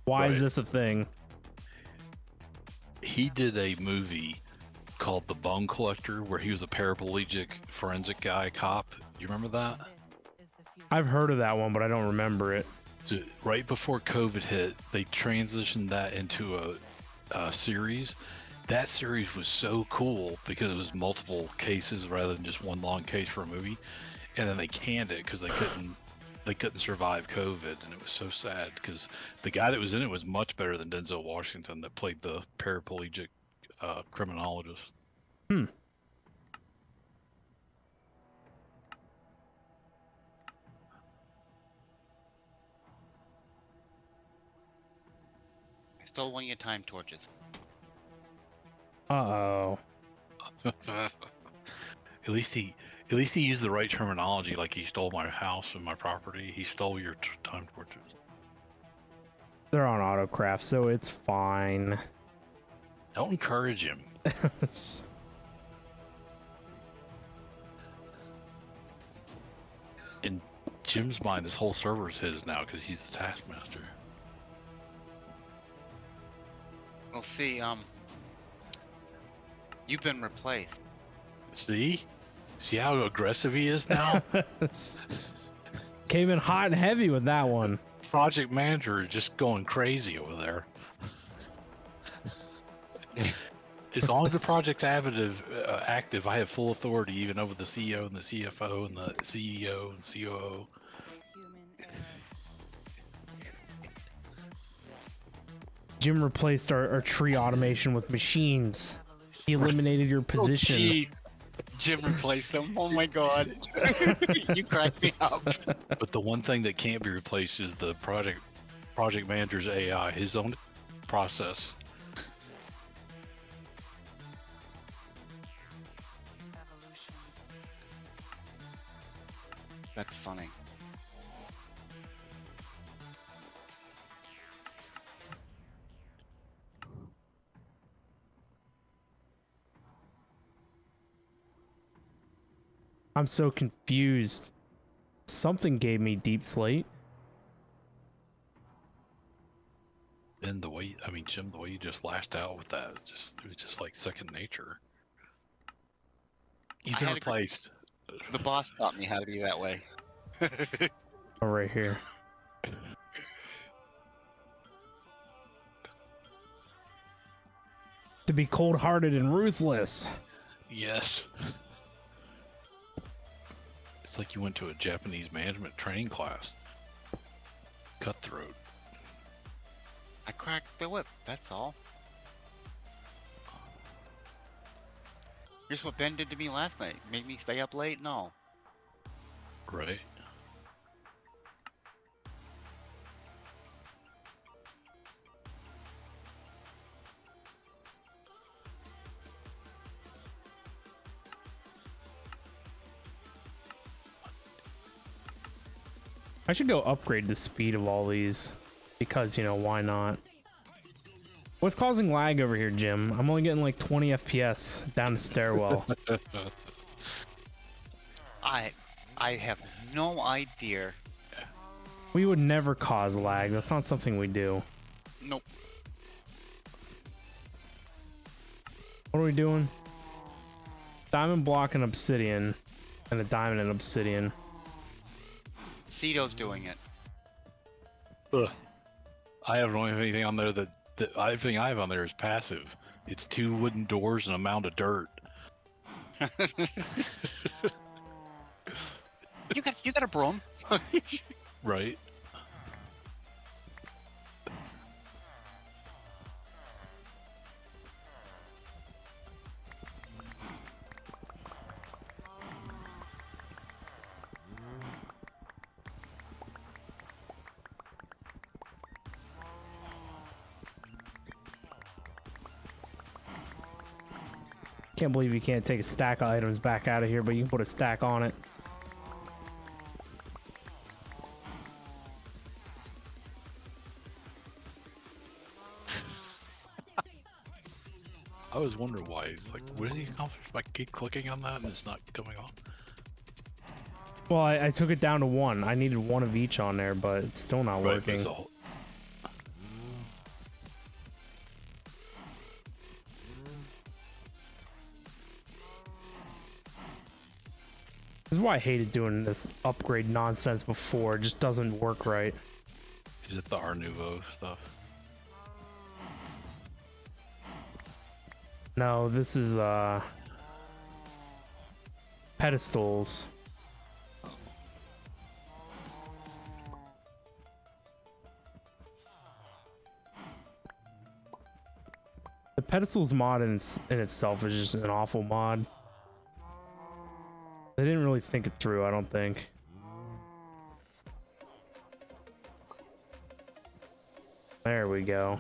why is this a thing? He did a movie called The Bone Collector where he was a paraplegic forensic guy cop. Do you remember that? I've heard of that one, but I don't remember it. So right before COVID hit, they transitioned that into a series. That series was so cool because it was multiple cases rather than just one long case for a movie. And then they canned it because they couldn't survive COVID, and it was so sad because the guy that was in it was much better than Denzel Washington that played the paraplegic criminologist. Hmm. stole one of your time torches. Uh-oh. At least he used the right terminology. Like he stole my house and my property. He stole your time torches. They're on autocraft, so it's fine. Don't encourage him. In Jim's mind, this whole server is his now because he's the taskmaster. Well, see, you've been replaced. See how aggressive he is now. Came in hot and heavy with that one. Project manager is just going crazy over there. As long as the project's active, I have full authority even over the CEO and the CFO and the CEO and COO. Jim replaced our tree automation with machines. He eliminated your position. Oh, jeez. Jim replaced him. Oh my god. You cracked me up. But the one thing that can't be replaced is the project manager's AI, his own process. That's funny. I'm so confused. Something gave me deep slate. And the way, I mean, Jim, the way you just lashed out with that, it was just like second nature. You've been replaced. The boss taught me how to be that way. Oh, right here. To be cold-hearted and ruthless. Yes. It's like you went to a Japanese management training class. Cutthroat. I cracked the whip, that's all. Here's what Ben did to me last night. Made me stay up late and all. Right. I should go upgrade the speed of all these because, you know, why not? What's causing lag over here, Jim? I'm only getting like 20 FPS down the stairwell. I have no idea. We would never cause lag. That's not something we do. Nope. What are we doing? Diamond block and obsidian. And a diamond and obsidian. Cito's doing it. Ugh. I don't have anything on there that everything I have on there is passive. It's 2 wooden doors and a mound of dirt. You got a broom. Right. Can't believe you can't take a stack of items back out of here, but you can put a stack on it. I was wondering why. It's like, what does he accomplish by keep clicking on that and it's not coming off? Well, I took it down to 1. I needed 1 of each on there, but it's still not working. So, This is why I hated doing this upgrade nonsense before. It just doesn't work right. is it the Art Nouveau stuff? No, this is pedestals. The pedestals mod in itself is just an awful mod. They didn't really think it through, I don't think. There we go.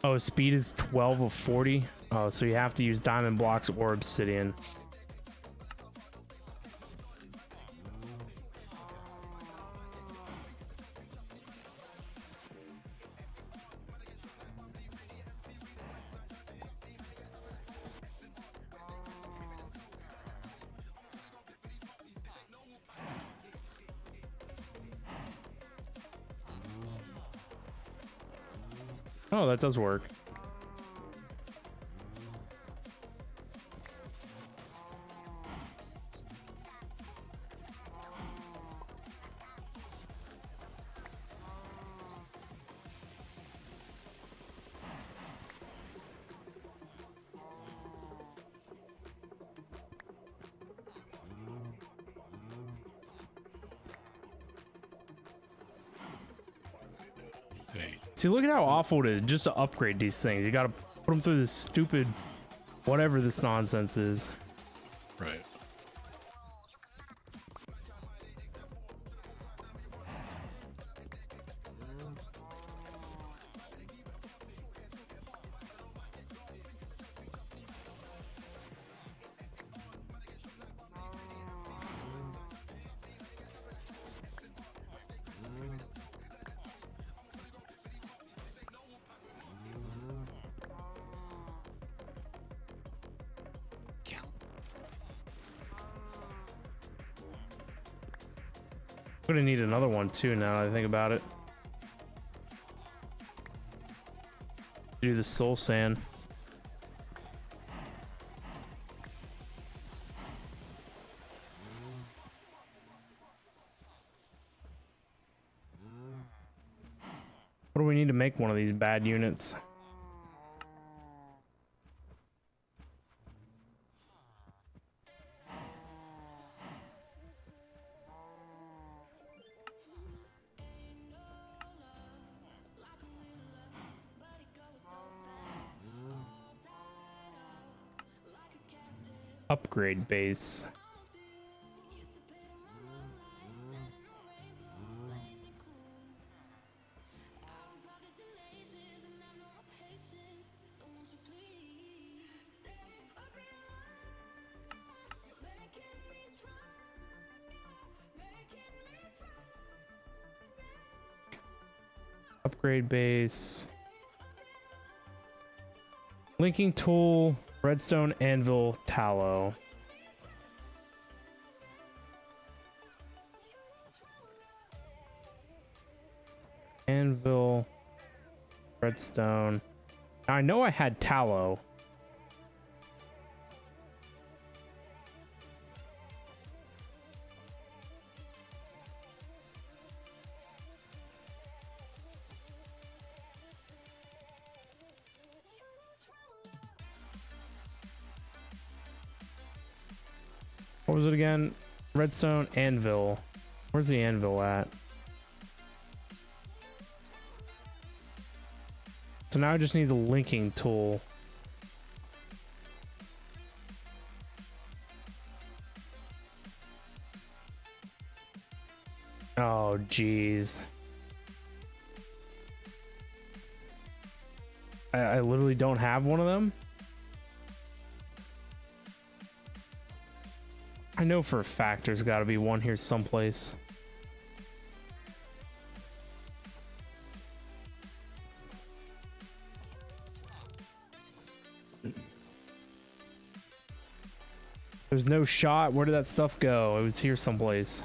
Oh, speed is 12 of 40. Oh, so you have to use diamond blocks or obsidian. Oh, that does work. Hey, See, look at how awful it is just to upgrade these things. You gotta put them through this stupid, whatever this nonsense is. right. I'm gonna need another one too now that I think about it. Do the soul sand. What do we need to make one of these bad units? Upgrade base. Upgrade base. Linking tool, redstone, anvil, tallow. Anvil, redstone. Now, I know I had tallow. What was it again? Redstone, anvil. Where's the anvil at? So now I just need the linking tool. Oh, jeez. I literally don't have one of them. I know for a fact there's got to be one here someplace. There's no shot. Where did that stuff go? It was here someplace.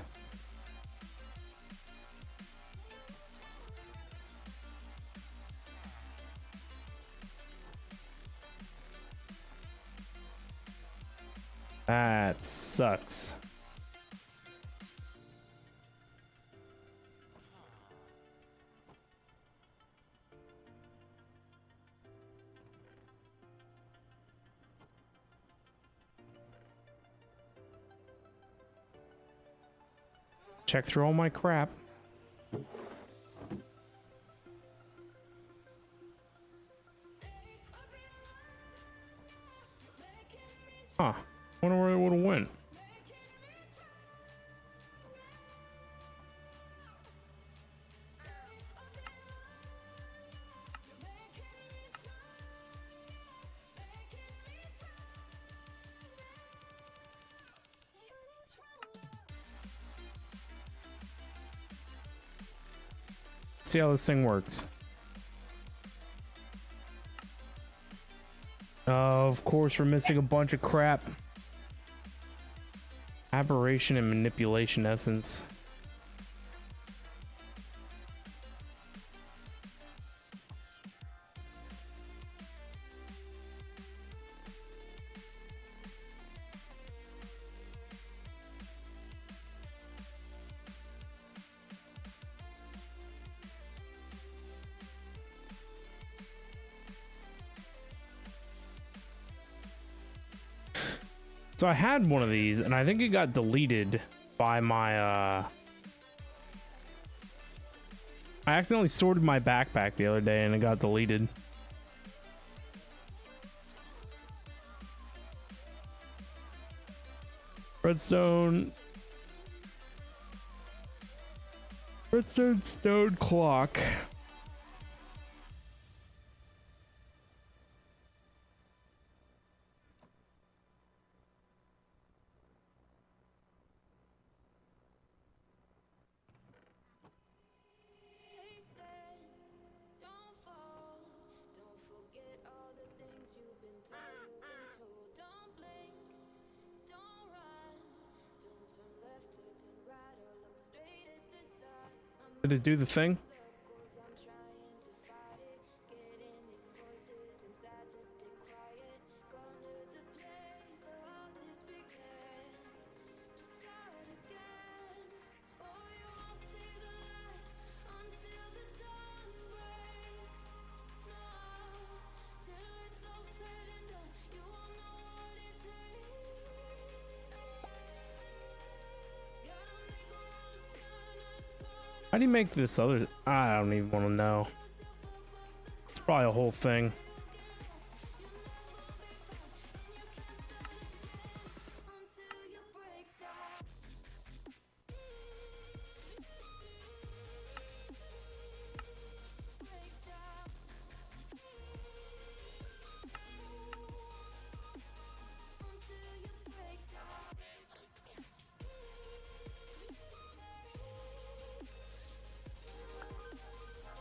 That sucks. Check through all my crap. Huh. Wonder where I would have went. see how this thing works. Of course, we're missing a bunch of crap. Aberration and manipulation essence. So I had one of these, and I think it got deleted by my, I accidentally sorted my backpack the other day, and it got deleted. Redstone stone clock. Did it do the thing? How do you make this other? I don't even want to know. It's probably a whole thing.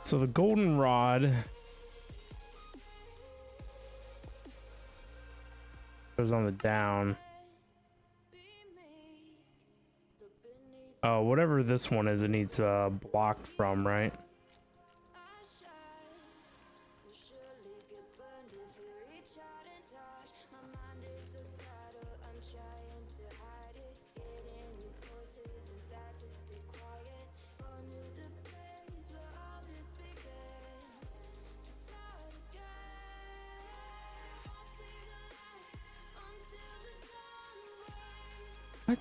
So the golden rod goes on the down. Oh, whatever this one is, it needs blocked from, right? What?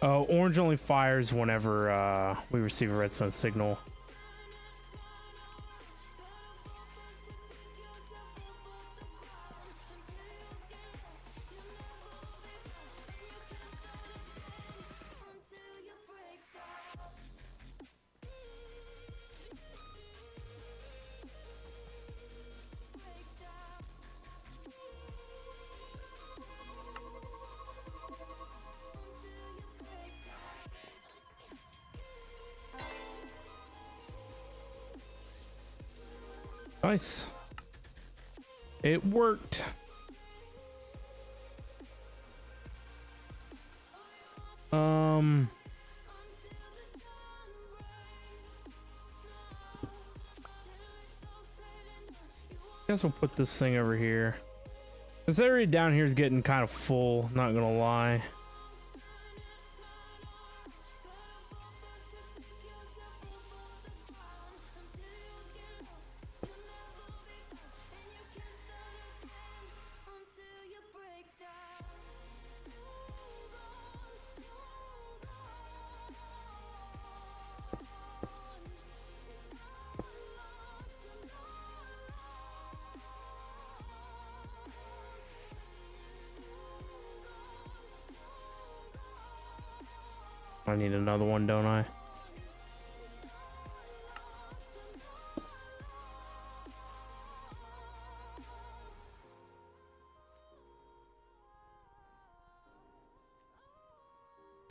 Oh, orange only fires whenever we receive a redstone signal. Nice. It worked. Guess we'll put this thing over here. This area down here is getting kind of full, not gonna lie. I need another one, don't I?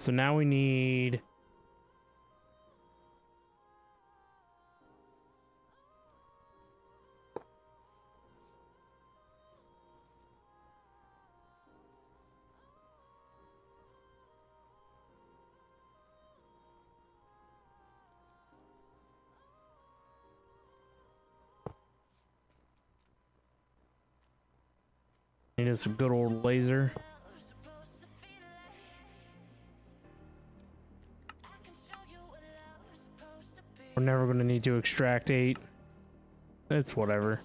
So now we need... Needed some good old laser. We're never going to need to extract 8. It's whatever.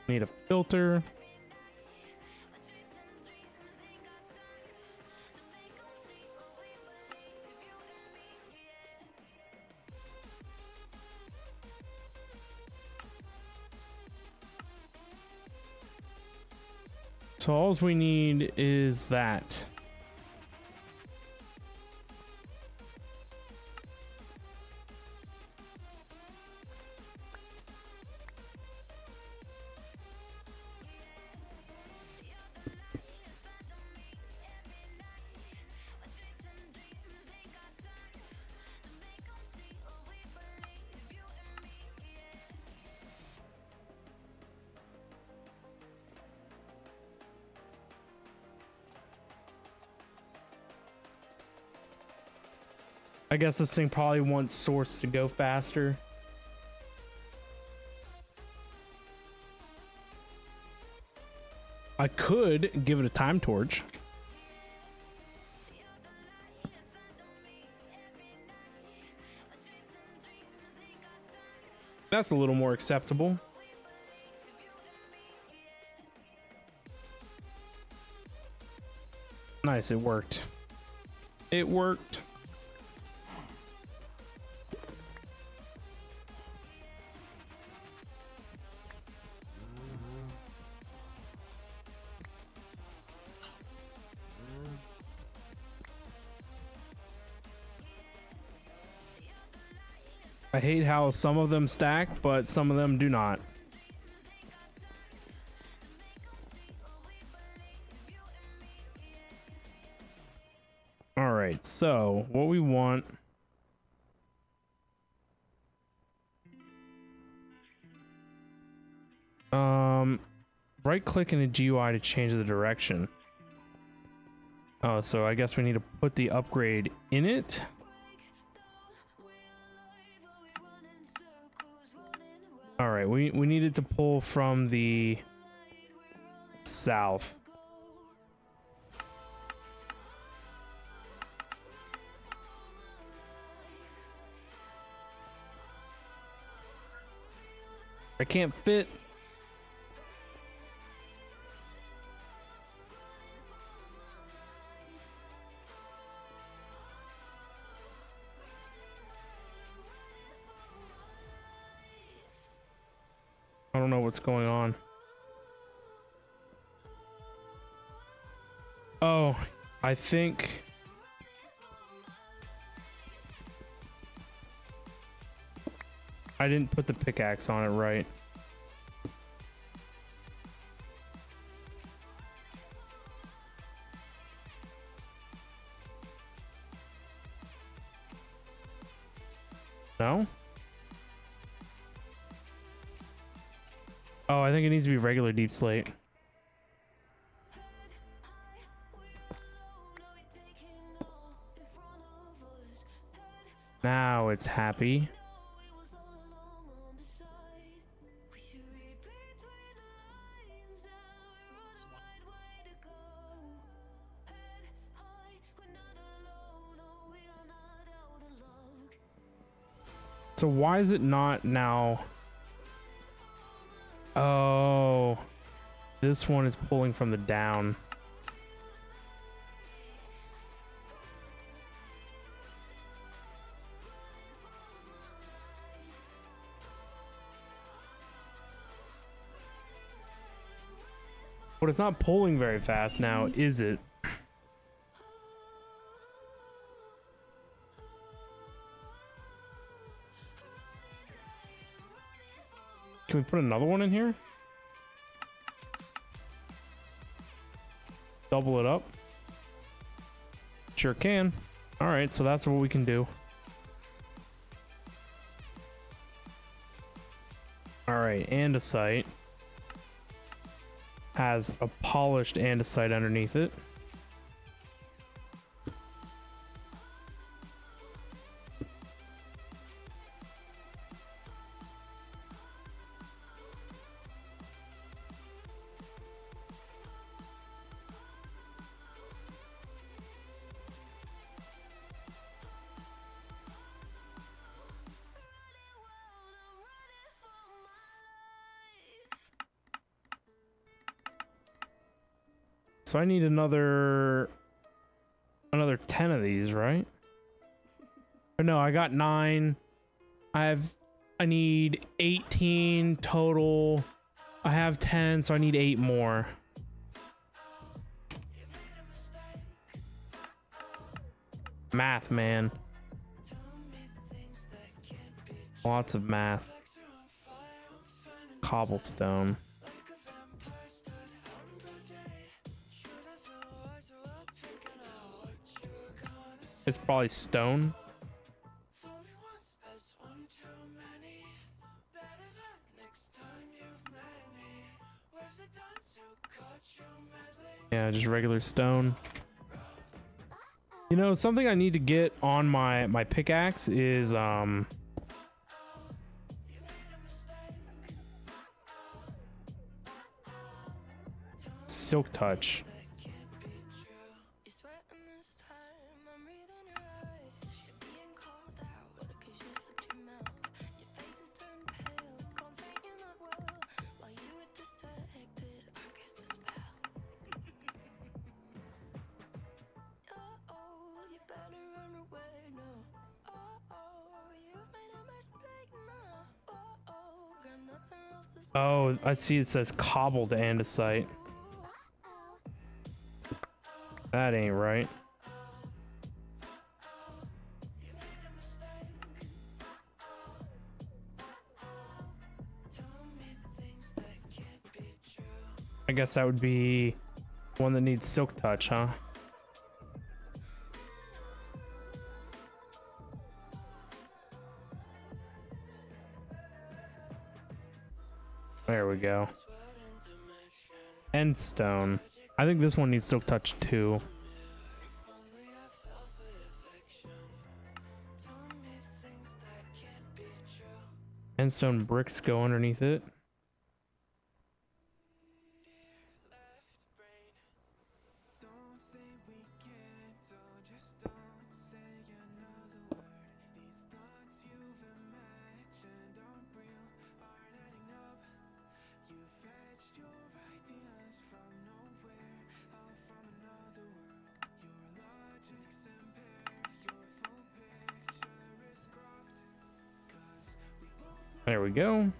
Need a filter. So all we need is that. I guess this thing probably wants source to go faster. I could give it a time torch. That's a little more acceptable. Nice, it worked. It worked. I hate how some of them stack, but some of them do not. All right, so what we want... right click in the GUI to change the direction. Oh, so I guess we need to put the upgrade in it. All right, we needed to pull from the south. I can't fit. I don't know what's going on. Oh, I think... I didn't put the pickaxe on it right. No? Oh, I think it needs to be regular deep slate. Now it's happy. So why is it not now? Oh, this one is pulling from the down. But it's not pulling very fast now, is it? Can we put another one in here? Double it up. Sure can. All right, so that's what we can do. All right, andesite has a polished andesite underneath it. So I need another 10 of these, right? Or no, I got 9. I need 18 total. I have 10, so I need 8 more. Math, man. Lots of math. Cobblestone. It's probably stone. Yeah, just regular stone. You know, something I need to get on my pickaxe is silk touch. Oh, I see it says cobbled andesite. That ain't right. I guess that would be one that needs silk touch, huh? There we go. End stone. I think this one needs silk touch too. End stone bricks go underneath it. There we go.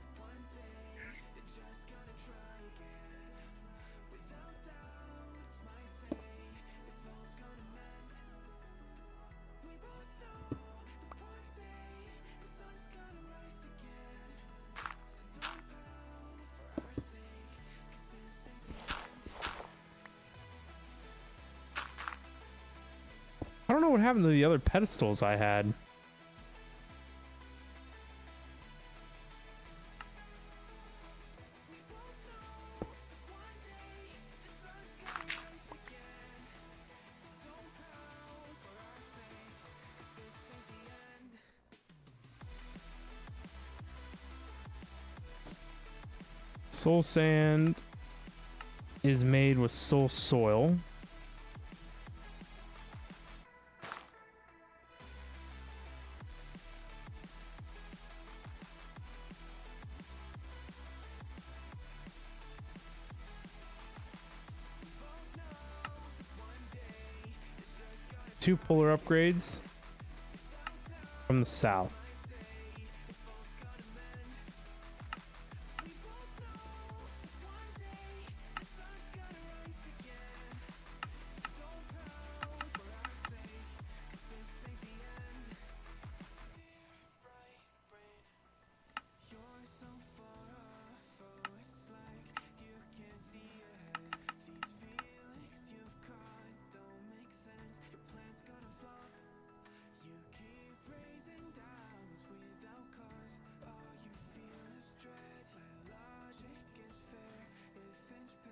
I don't know what happened to the other pedestals I had. Soul sand is made with soul soil. Two polar upgrades from the south.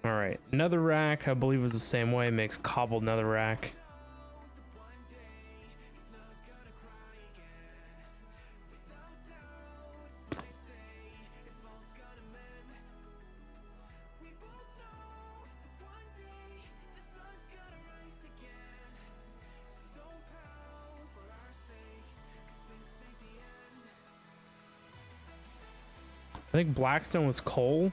All right, netherrack, I believe is the same way. Makes cobbled netherrack. I think blackstone was coal.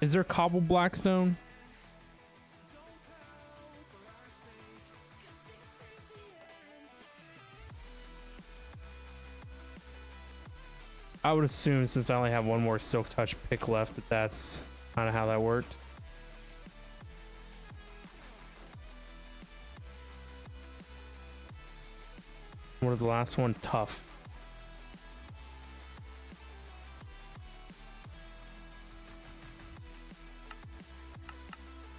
Is there cobble blackstone? I would assume, since I only have one more silk touch pick left, that that's kind of how that worked. What was the last one? Tough.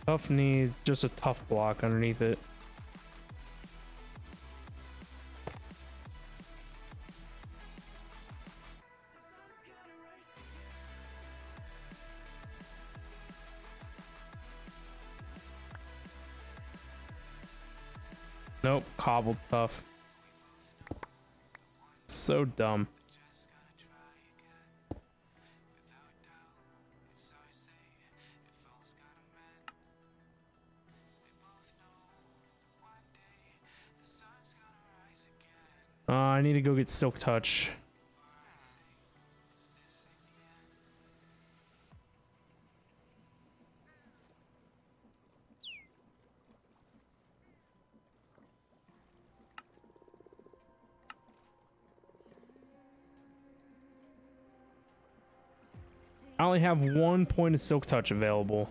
Tough needs just a tough block underneath it. Nope, cobbled tough. So dumb. I need to go get silk touch. I only have 1 point of silk touch available.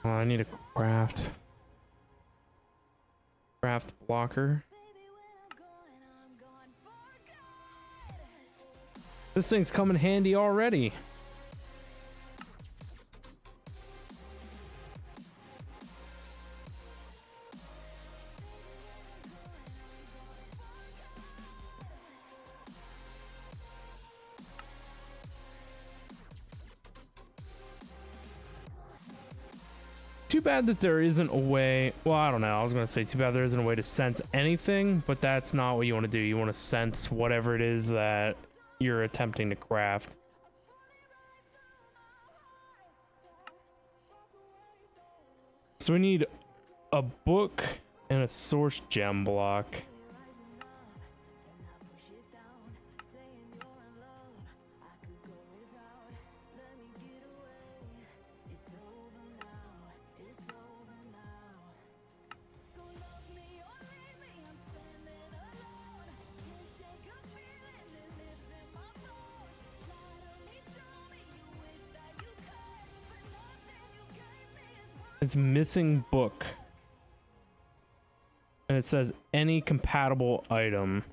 Oh, I need a craft blocker. This thing's come in handy already. Too bad that there isn't a way. Well, I don't know. I was going to say too bad there isn't a way to sense anything, but that's not what you want to do. You want to sense whatever it is that you're attempting to craft. So we need a book and a source gem block. It's missing book. And it says any compatible item.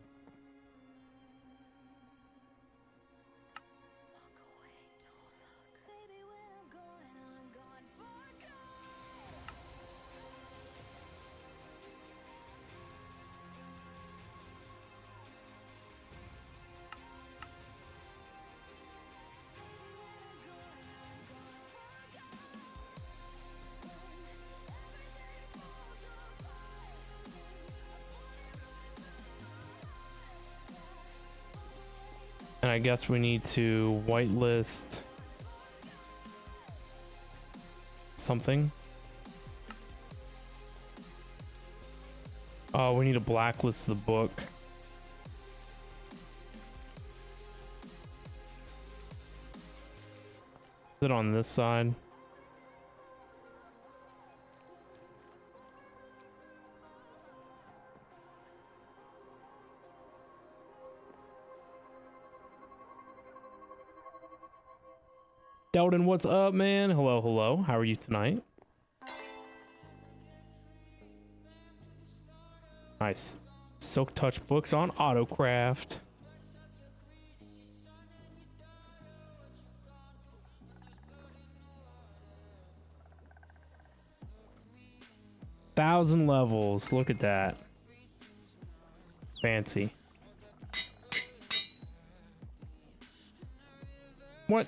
And I guess we need to whitelist something. Oh, we need to blacklist the book. Is it on this side? Delton, what's up, man? Hello, hello. How are you tonight? Nice. Silk Touch books on Autocraft. Thousand levels. Look at that. Fancy. What?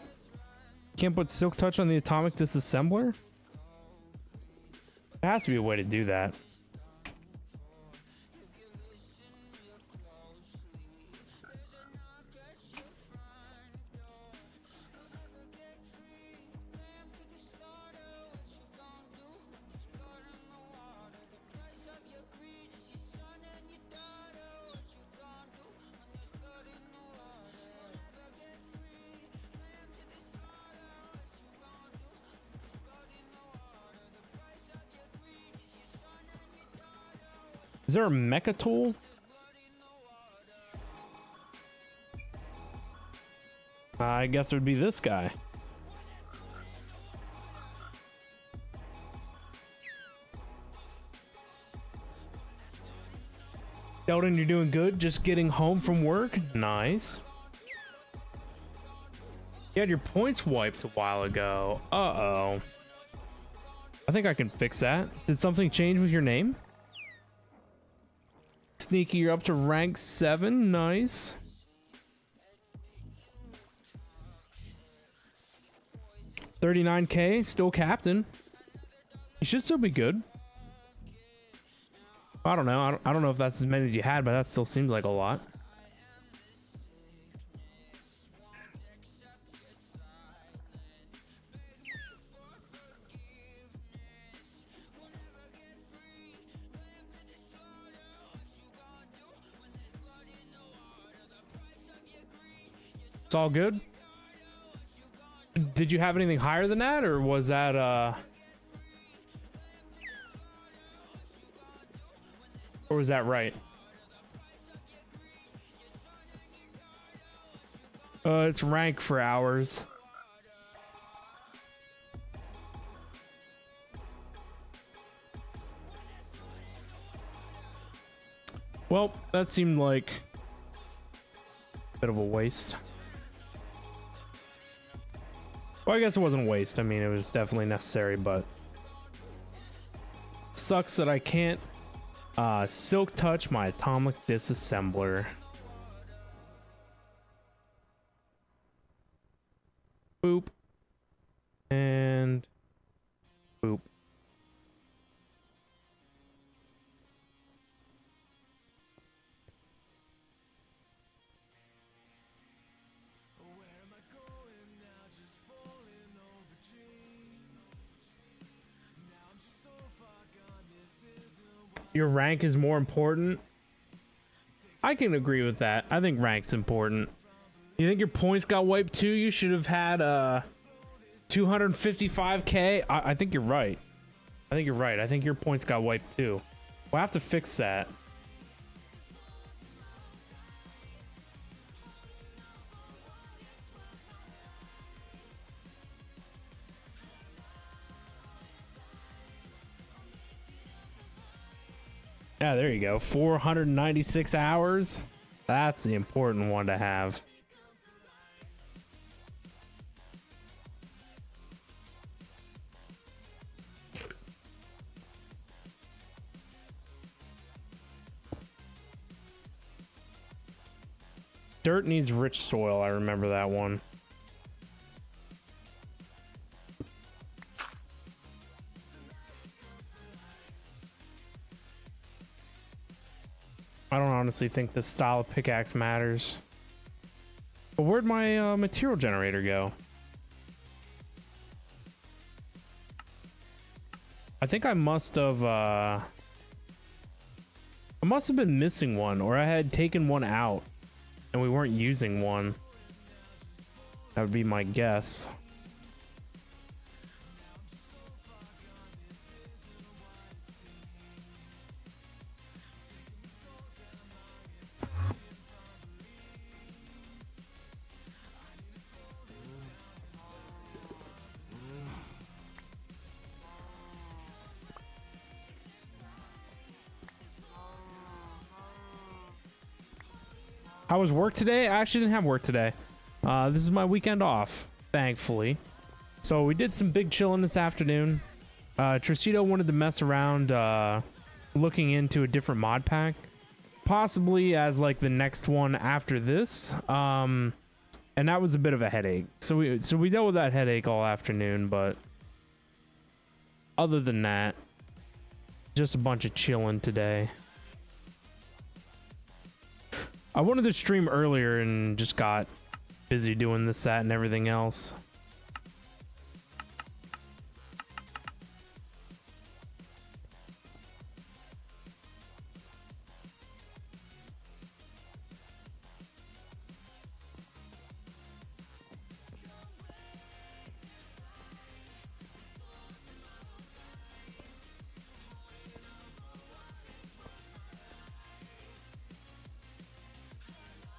Can't put Silk Touch on the atomic disassembler? There has to be a way to do that. Is there a mecha tool? I guess it would be this guy. Delton, you're doing good? Just getting home from work? Nice. You had your points wiped a while ago. Uh-oh. I think I can fix that. Did something change with your name? Sneaky, you're up to rank 7. Nice. $39K, still captain. You should still be good. I don't know. I don't know if that's as many as you had, but that still seems like a lot. It's all good. Did you have anything higher than that, or was that or was that right? It's rank for hours. Well, that seemed like a bit of a waste. Well, I guess it wasn't a waste. I mean, it was definitely necessary, but sucks that I can't Silk Touch my atomic disassembler. Boop. And boop. Your rank is more important. I can agree with that. I think rank's important. You think your points got wiped too? You should have had 255K. I think you're right. I think you're right. I think your points got wiped too. We'll have to fix that. Yeah, there you go. 496 hours. That's the important one to have. Dirt needs rich soil. I remember that one. I don't honestly think the style of pickaxe matters. But where'd my material generator go? I think I must have been missing one, or I had taken one out and we weren't using one. That would be my guess. How was work today? I actually didn't have work today. This is my weekend off, thankfully. So we did some big chilling this afternoon. Tricito wanted to mess around looking into a different mod pack, possibly as like the next one after this. And that was a bit of a headache. So we dealt with that headache all afternoon, but other than that, just a bunch of chilling today. I wanted to stream earlier and just got busy doing this, that, and everything else.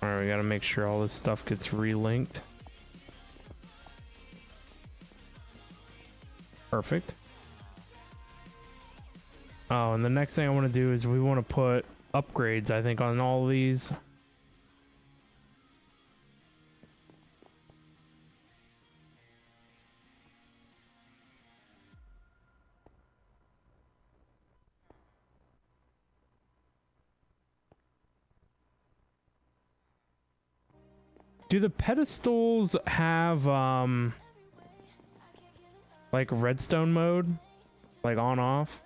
All right, we got to make sure all this stuff gets relinked. Perfect. Oh, and the next thing I want to do is we want to put upgrades, I think, on all of these. Do the pedestals have like redstone mode, like on off?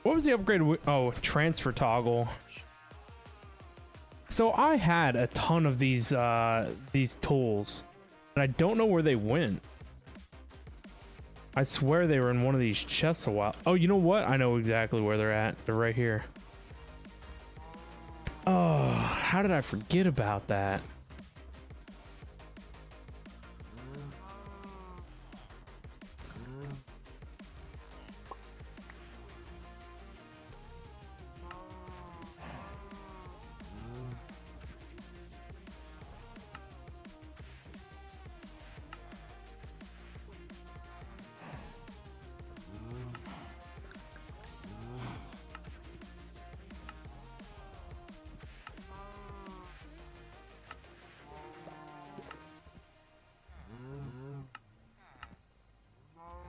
What was the upgrade? Oh, transfer toggle. So I had a ton of these tools, and I don't know where they went. I swear they were in one of these chests a while. Oh, you know what? I know exactly where they're at. They're right here. Oh, how did I forget about that?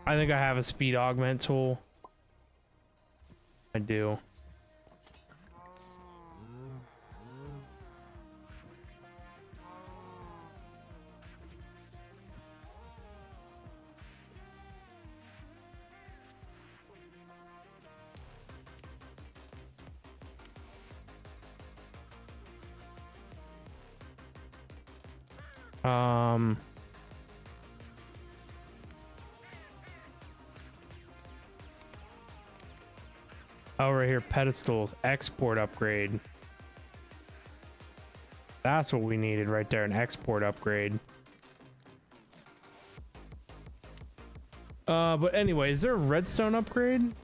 I think I have a speed augment tool. I do. Oh, right here, pedestals, export upgrade. That's what we needed right there, an export upgrade. But anyway, is there a redstone upgrade?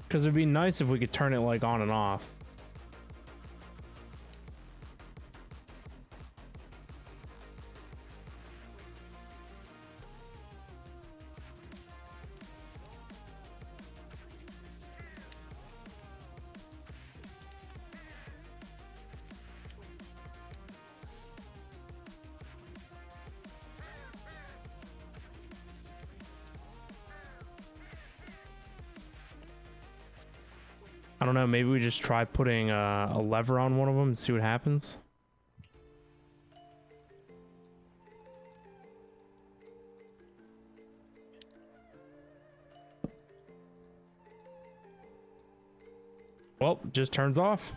Because it'd be nice if we could turn it like on and off. I don't know, maybe we just try putting a lever on one of them and see what happens. Well, just turns off.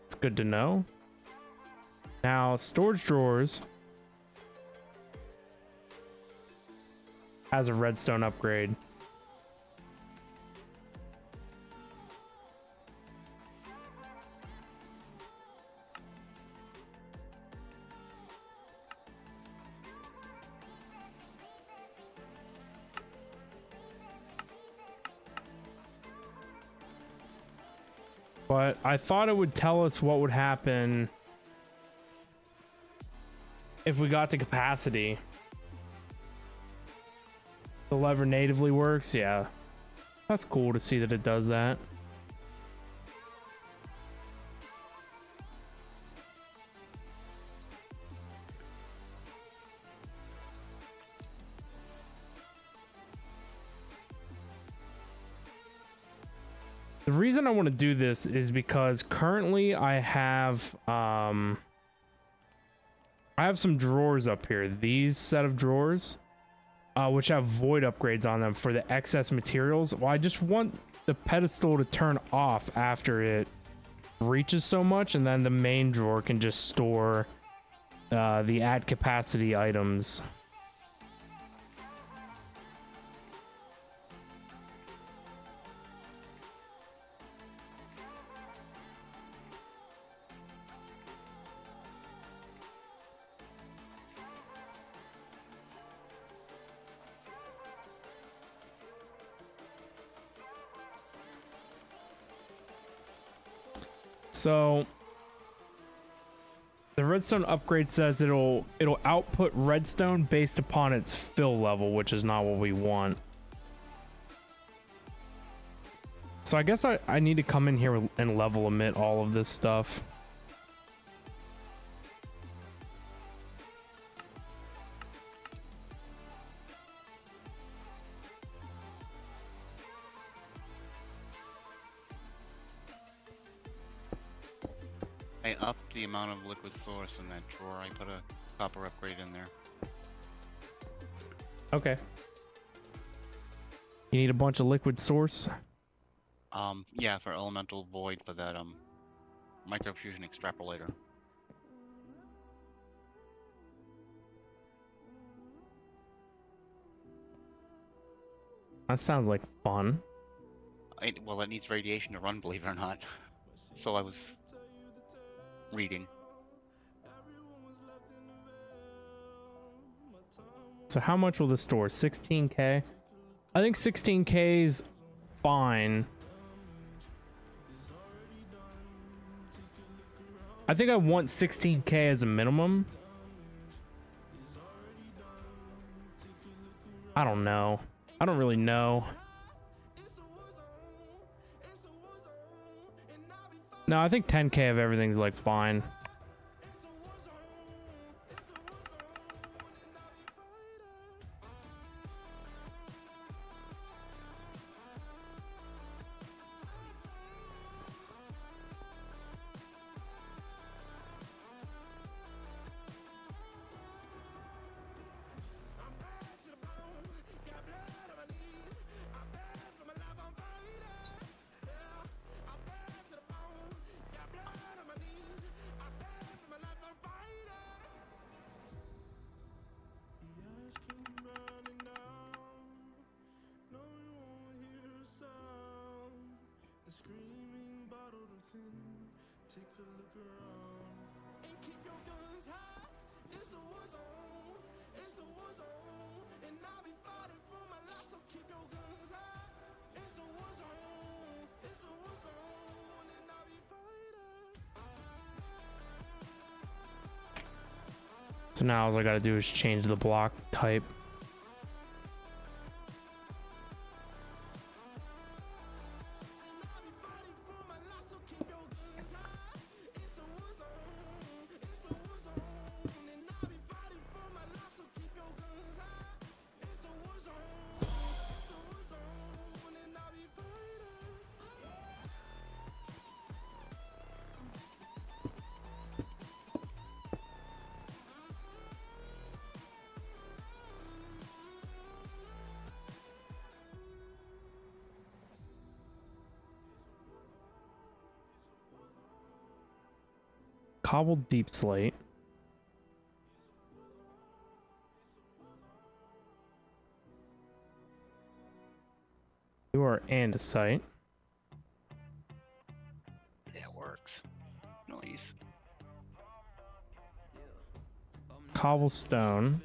It's good to know. Now, storage drawers has a redstone upgrade. But I thought it would tell us what would happen if we got to capacity. The lever natively works, yeah. That's cool to see that it does that. The reason I want to do this is because currently I have some drawers up here. These set of drawers, which have void upgrades on them for the excess materials. Well, I just want the pedestal to turn off after it reaches so much, and then the main drawer can just store the at capacity items. So the redstone upgrade says it'll output redstone based upon its fill level, which is not what we want. So I guess I need to come in here and level emit all of this stuff. I upped the amount of liquid source in that drawer. I put a copper upgrade in there. Okay. You need a bunch of liquid source? Yeah, for elemental void for that microfusion extrapolator. That sounds like fun. Well, it needs radiation to run, believe it or not. So I was reading. So how much will this store? 16k? I think 16k is fine. I think I want 16k as a minimum. I don't know. I don't really know. No, I think 10k of everything's like fine. So now all I gotta do is change the block type. Cobbled deep slate. You are andesite. That works. Nice. Cobblestone.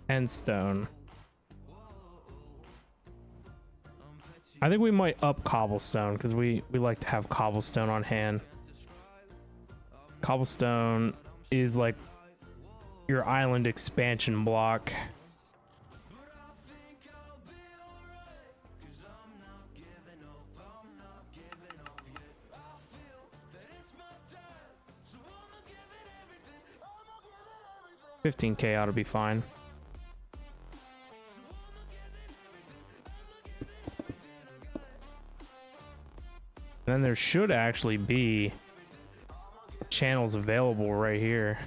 And stone. I think we might up cobblestone because we like to have cobblestone on hand. Cobblestone is like your island expansion block. $15K ought to be fine. Then there should actually be channels available right here.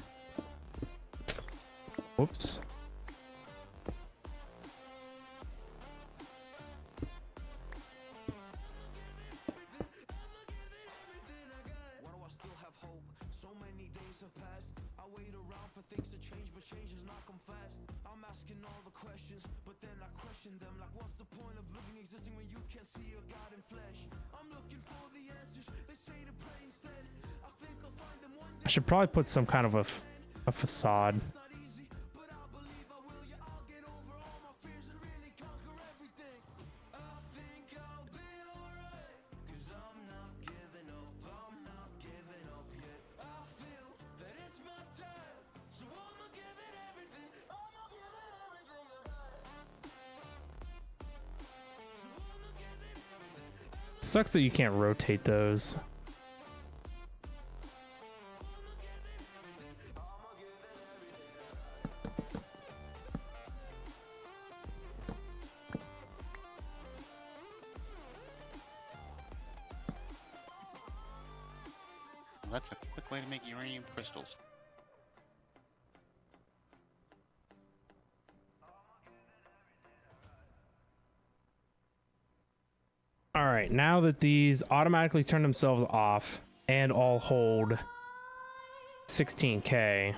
Whoops. I should probably put some kind of a facade. Sucks that you can't rotate those. Well, that's a quick way to make uranium crystals. All right, now that these automatically turn themselves off and all hold 16K,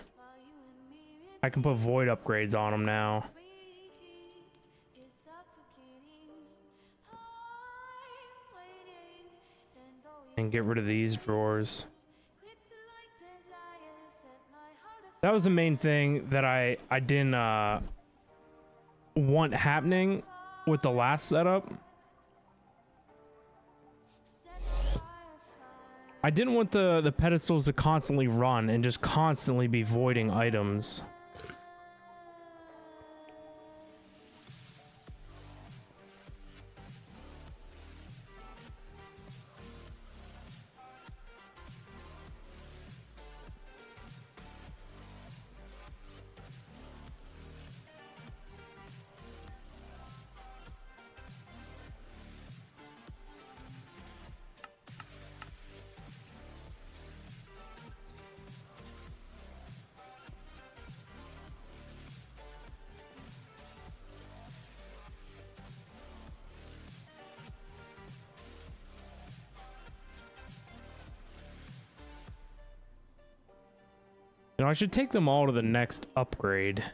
I can put void upgrades on them now. And get rid of these drawers. That was the main thing that I didn't want happening with the last setup. I didn't want the pedestals to constantly run and just constantly be voiding items. You know, I should take them all to the next upgrade.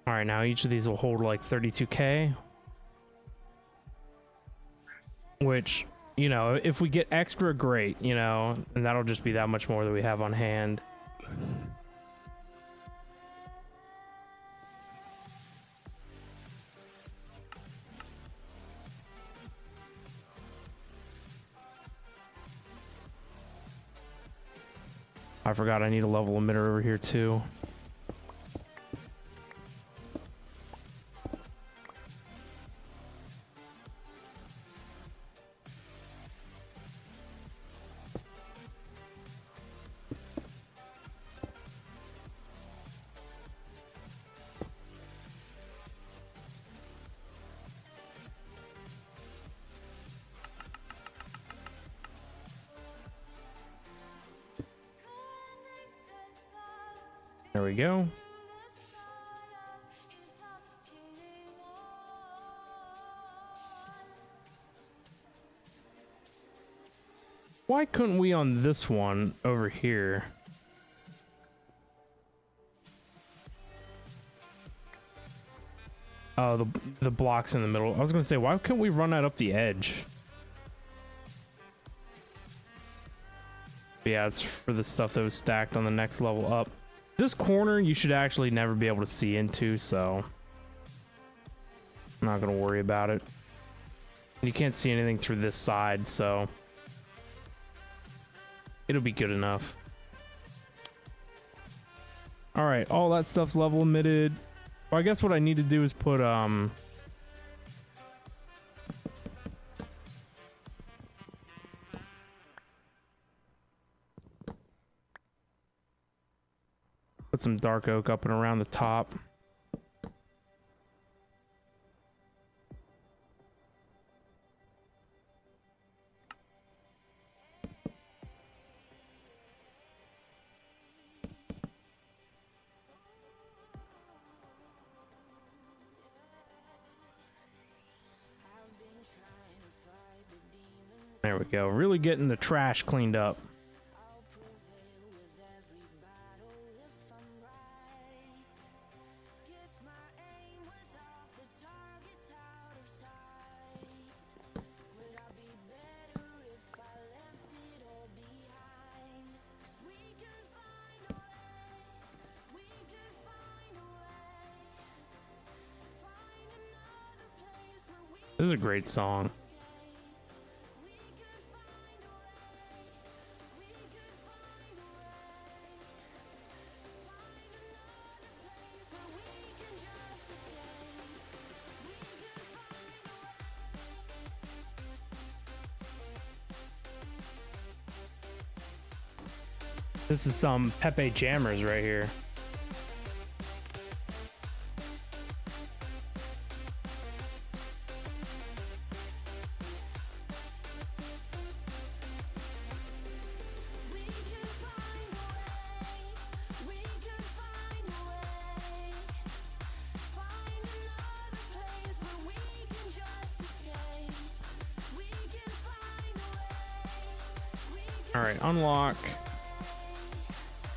All right, now each of these will hold like 32K. Which, you know, if we get extra, great, you know, and that'll just be that much more that we have on hand. I forgot I need a level emitter over here too. There we go. Why couldn't we on this one over here? Oh, the blocks in the middle. I was gonna say, why couldn't we run that up the edge? But yeah, it's for the stuff that was stacked on the next level up. This corner you should actually never be able to see into, so I'm not gonna worry about it. You can't see anything through this side, so it'll be good enough. All right, all that stuff's level emitted. Well, I guess what I need to do is put put some dark oak up and around the top. There we go. Really getting the trash cleaned up. This is a great song. This is some Pepe Jammers right here. All right, unlock.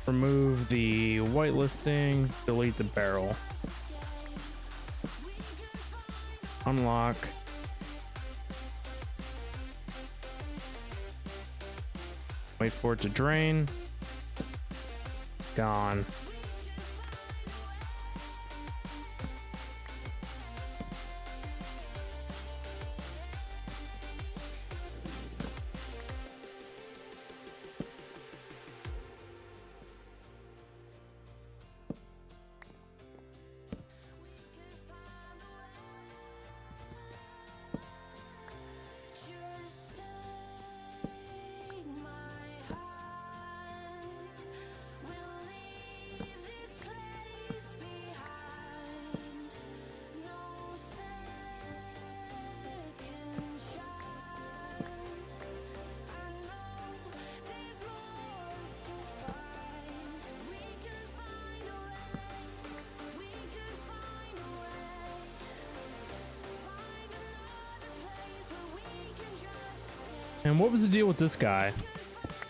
Remove the whitelisting, delete the barrel. Unlock. Wait for it to drain. Gone. And what was the deal with this guy?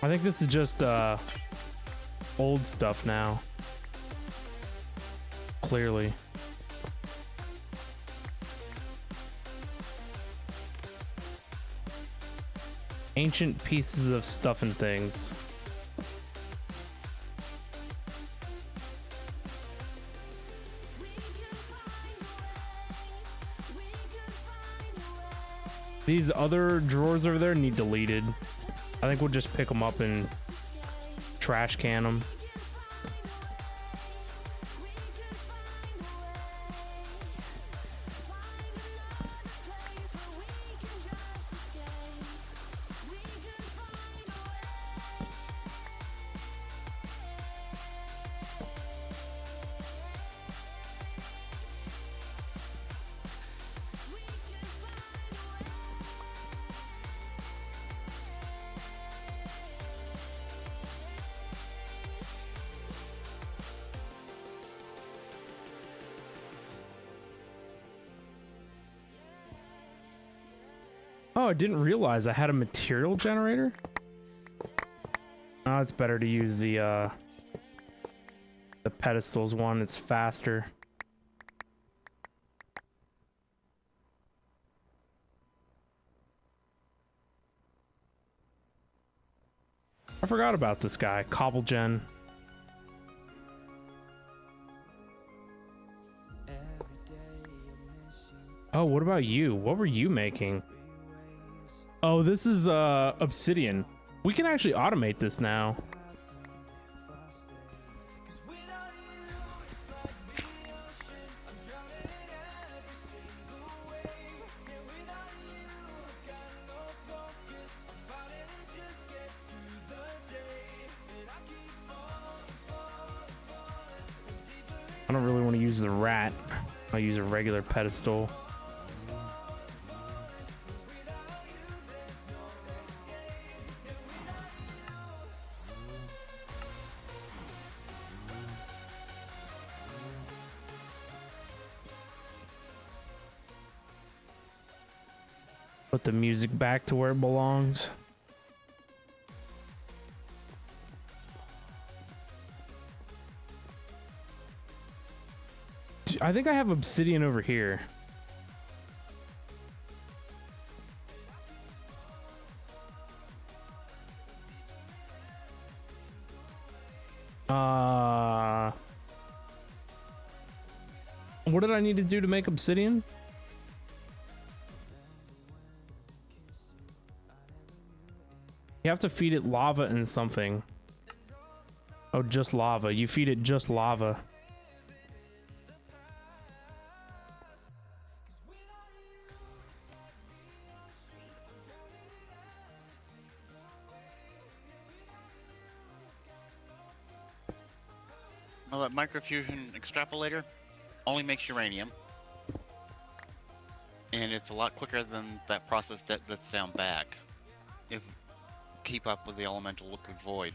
I think this is just old stuff now. Clearly. Ancient pieces of stuff and things. These other drawers over there need deleted. I think we'll just pick them up and trash can them. Oh, I didn't realize I had a material generator. Oh, it's better to use the pedestals one. It's faster. I forgot about this guy, Cobblegen. Oh, what about you? What were you making? Oh, this is obsidian. We can actually automate this now. I don't really want to use the rat. I'll use a regular pedestal. Put the music back to where it belongs. I think I have obsidian over here. What did I need to do to make obsidian? You have to feed it lava and something. Oh, just lava. You feed it just lava. Well, that microfusion extrapolator only makes uranium. And it's a lot quicker than that process that's down back. If keep up with the elemental liquid void.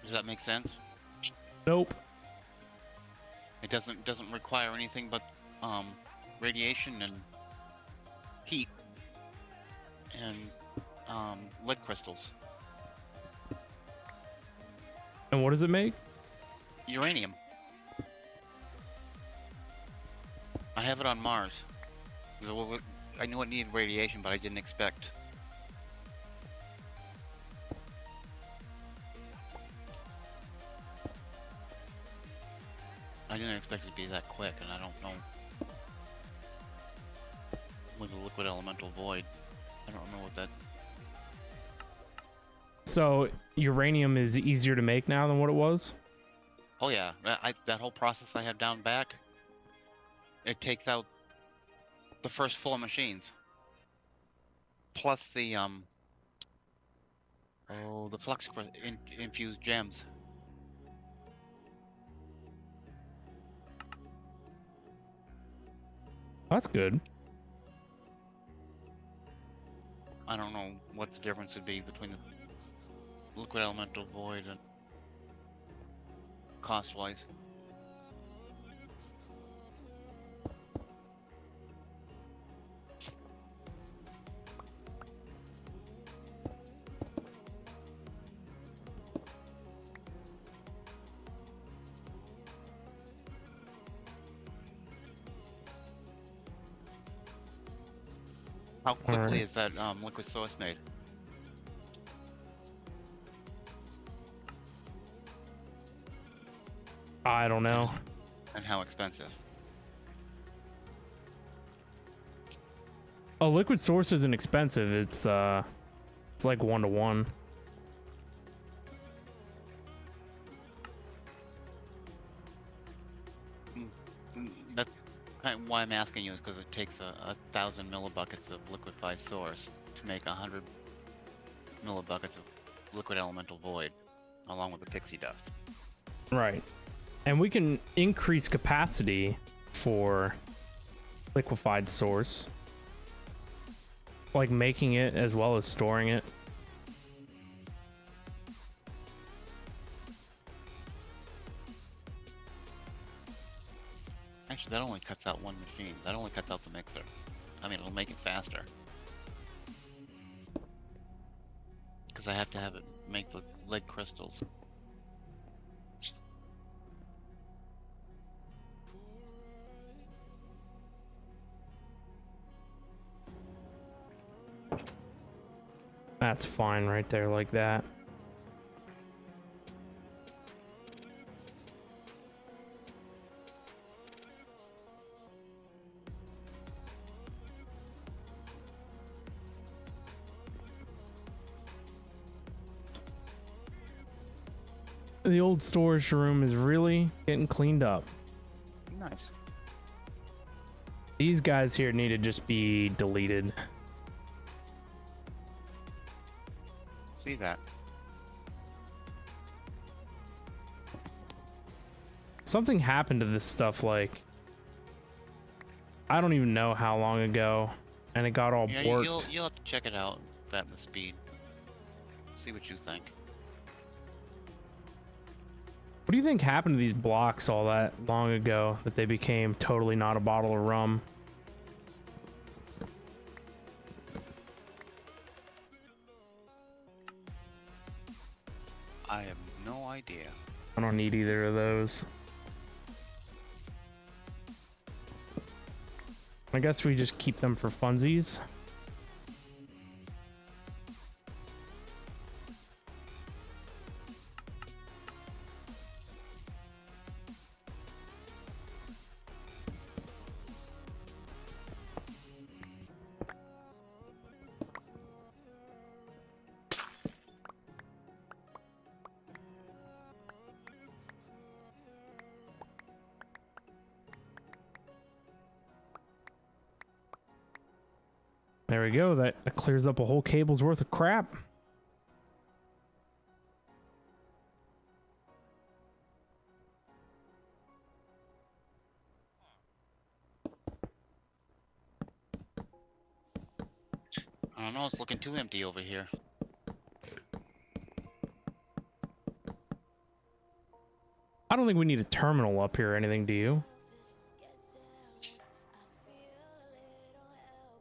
Does that make sense? Nope. It doesn't require anything but radiation and heat and lead crystals. And what does it make? Uranium. I have it on Mars. So I knew it needed radiation, but I didn't expect. I didn't expect it to be that quick, and I don't know. With the liquid elemental void, I don't know what that. So uranium is easier to make now than what it was? Oh yeah, that whole process I have down back. It takes out the first 4 machines, plus the the flux infused gems. That's good. I don't know what the difference would be between the liquid elemental void and cost-wise. How quickly is that liquid source made? I don't know. And how expensive? A liquid source isn't expensive. It's like 1-to-1. That's kind of why I'm asking you, is because it takes 1,000 millibuckets of liquefied source to make 100 millibuckets of liquid elemental void, along with the pixie dust. Right. And we can increase capacity for liquefied source, like making it as well as storing it. that only cuts out one machine. That only cuts out the mixer. I mean, it'll make it faster. Because I have to have it make the lead crystals. That's fine right there like that. The old storage room is really getting cleaned up. Nice. These guys here need to just be deleted. See that? Something happened to this stuff, like, I don't even know how long ago, and it got all Yeah, borked. you'll have to check it out at the speed. See what you think. What do you think happened to these blocks all that long ago that they became totally not a bottle of rum? I have no idea. I don't need either of those. I guess we just keep them for funsies. There we go. That clears up a whole cable's worth of crap. I don't know, it's looking too empty over here. I don't think we need a terminal up here or anything, do you?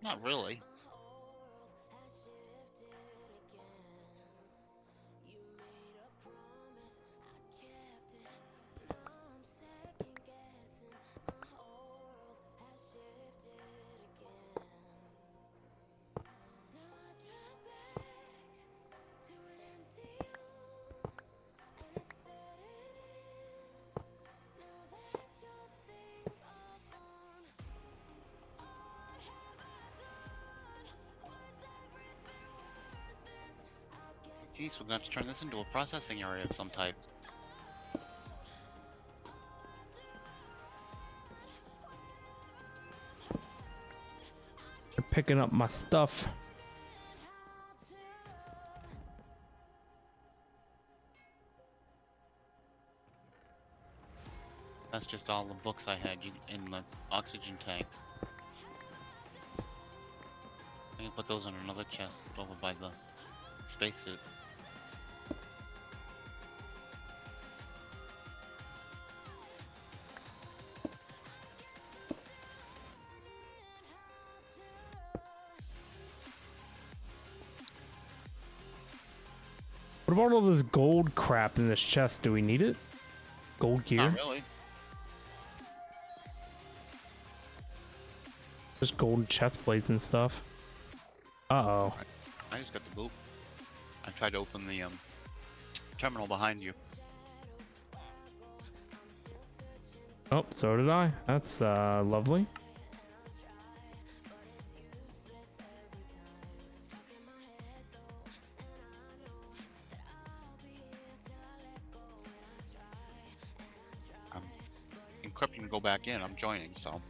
Not really. Geez, we're gonna have to turn this into a processing area of some type. They're picking up my stuff. That's just all the books I had in the oxygen tanks. I can put those in another chest over by the spacesuit. What about all this gold crap in this chest? Do we need it? Gold gear? Not really. Just gold chest plates and stuff. Uh-oh. I just got the boot. I tried to open the terminal behind you. Oh, so did I. That's lovely. I'm encrypting to go back in. I'm joining, so.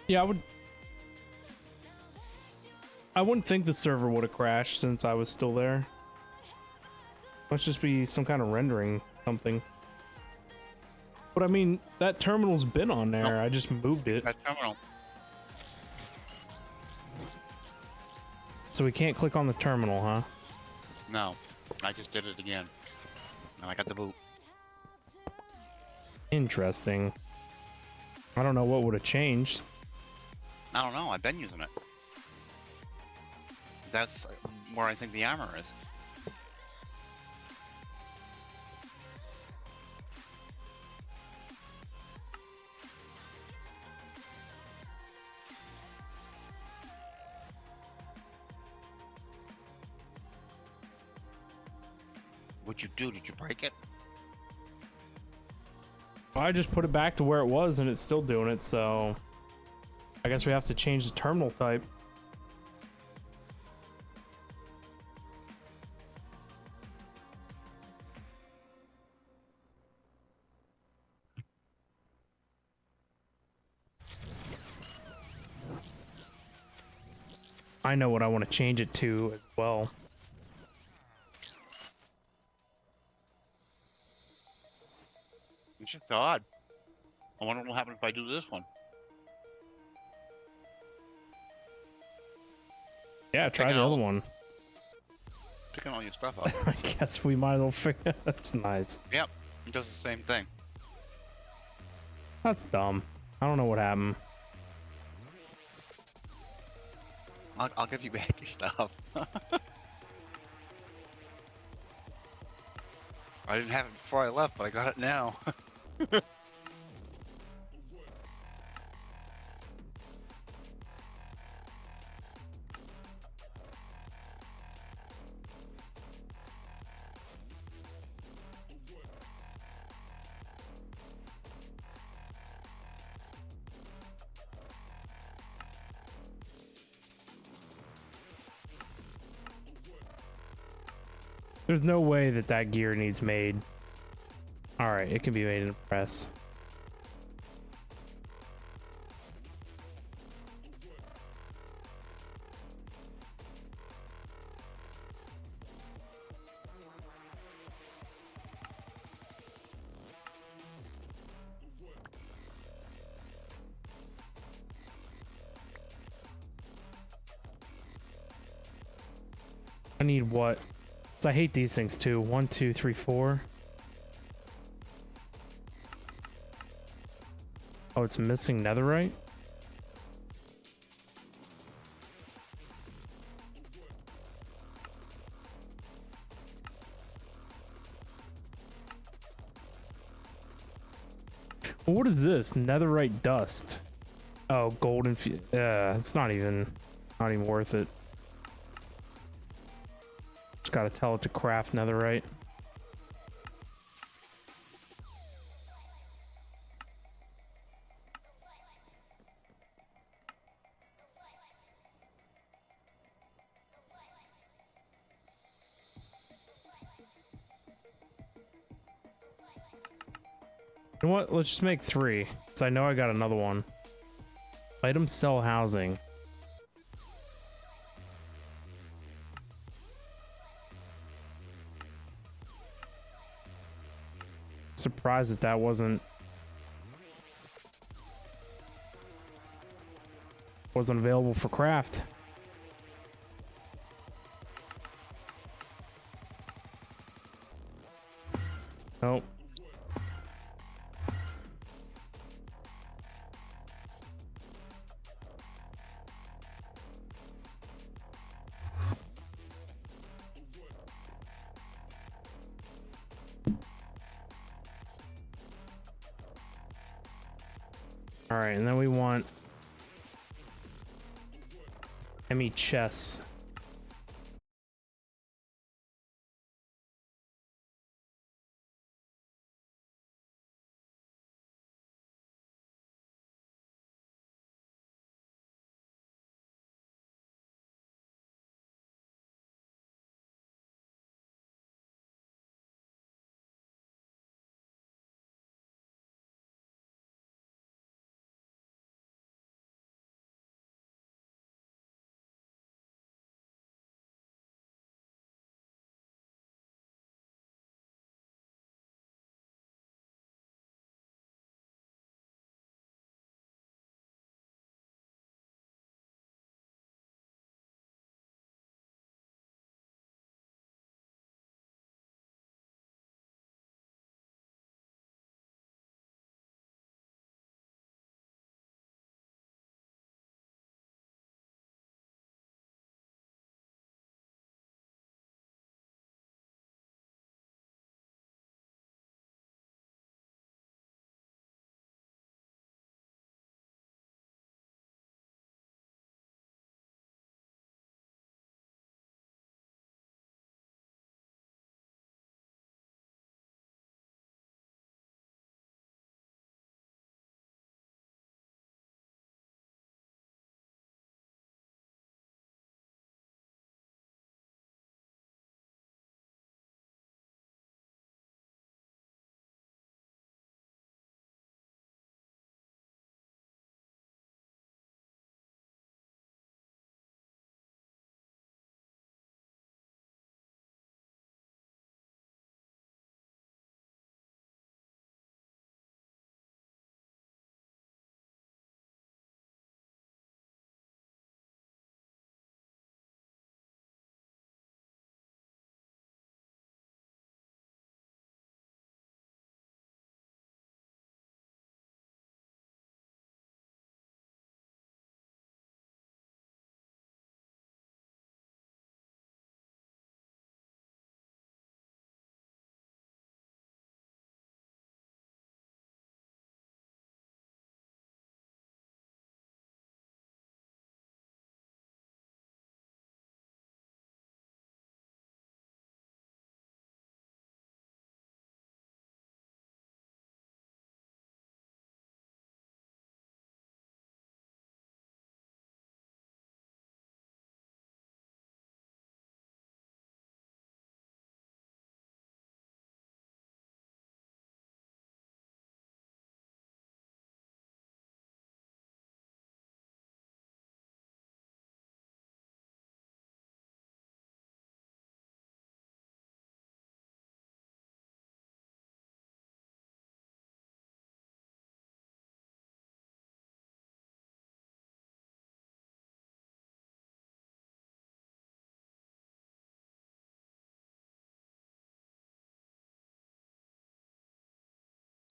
Yeah, I wouldn't think the server would have crashed since I was still there. Must just be some kind of rendering something. But I mean, that terminal's been on there. Nope. I just moved it. That terminal. So we can't click on the terminal, huh? No, I just did it again. And I got the boot. Interesting. I don't know what would have changed. I don't know. I've been using it. That's where I think the armor is. What'd you do? Did you break it? I just put it back to where it was and it's still doing it, so I guess we have to change the terminal type. I know what I want to change it to as well. It's just odd. I wonder what will happen if I do this one. Yeah, try the other one. Picking all your stuff up. I guess we might as well figure. That's nice. Yep, it does the same thing. That's dumb. I don't know what happened. I'll give you back your stuff. I didn't have it before I left, but I got it now. There's no way that that gear needs made. All right, it can be made in a press. I need what? I hate these things too. 1, 2, 3, 4. Oh, it's missing netherite? What is this? Netherite dust. Oh, golden. It's not even worth it. Just gotta tell it to craft netherite. You know what? Let's just make 3. So I know I got another one. Item sell housing. Surprised that that wasn't available for craft. Nope. All right, and then we want ME chests.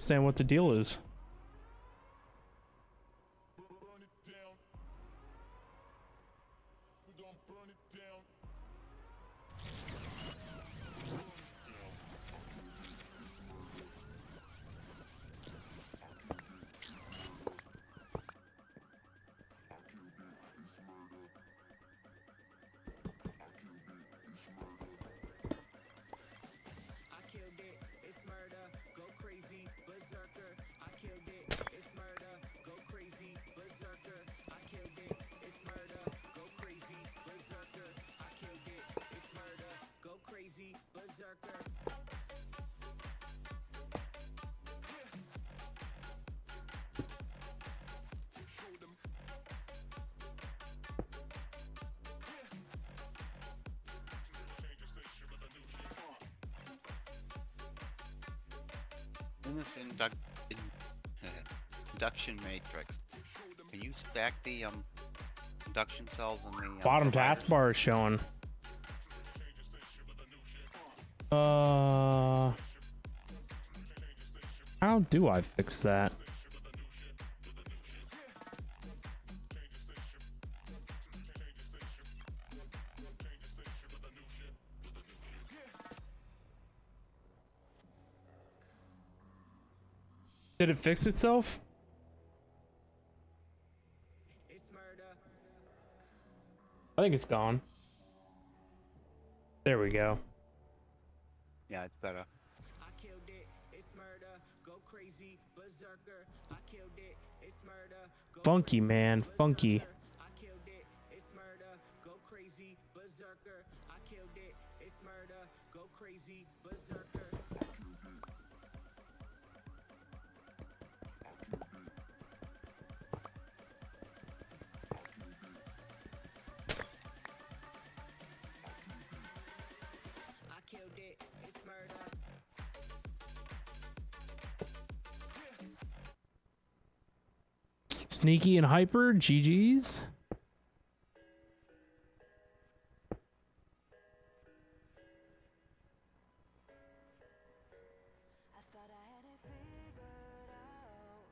understand what the deal is. In this induction matrix, can you stack the induction cells in the Bottom dividers? taskbar is showing. How do I fix that? Did it fix itself? I think it's gone. There we go. Yeah, it's better. Funky, man. Funky. Sneaky and hyper, GG's. I thought I had it figured out.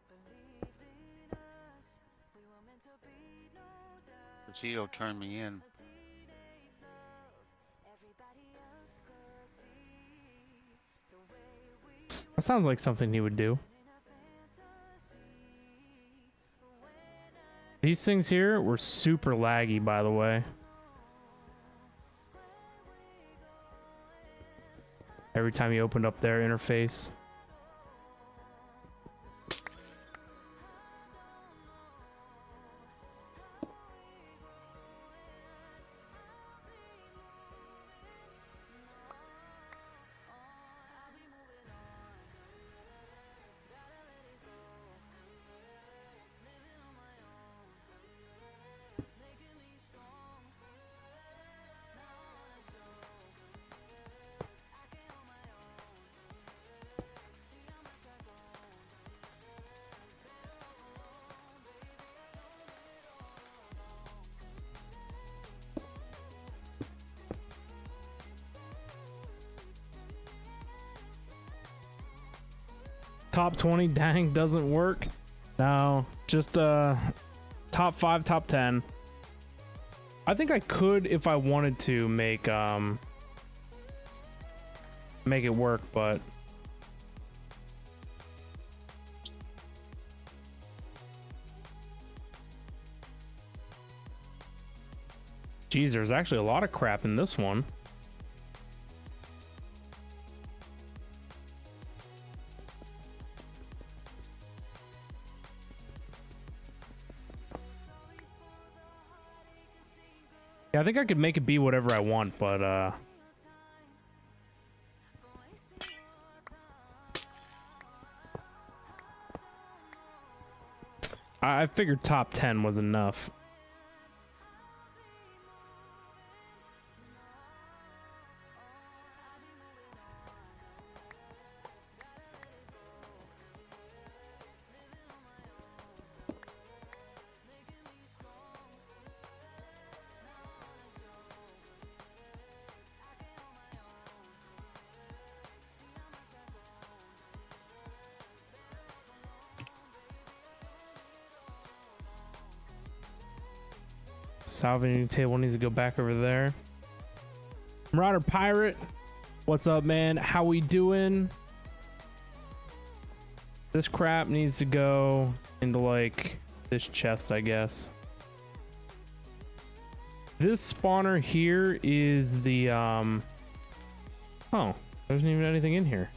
Believed in us. We were meant to be, no doubt. Presidio turned me in. A teenage love. Everybody else could see the way we That sounds like something he would do. in a fantasy. When I These things here were super laggy, by the way. Every time you opened up their interface. Top 20, dang, doesn't work. No, just top 5, top 10. I think I could, if I wanted to, make it work, but geez, there's actually a lot of crap in this one. Yeah, I think I could make it be whatever I want, but I figured top 10 was enough. Salvaging table needs to go back over there. Marauder Pirate, what's up, man? How we doing? This crap needs to go into like this chest, I guess. This spawner here is the oh, there isn't even anything in here.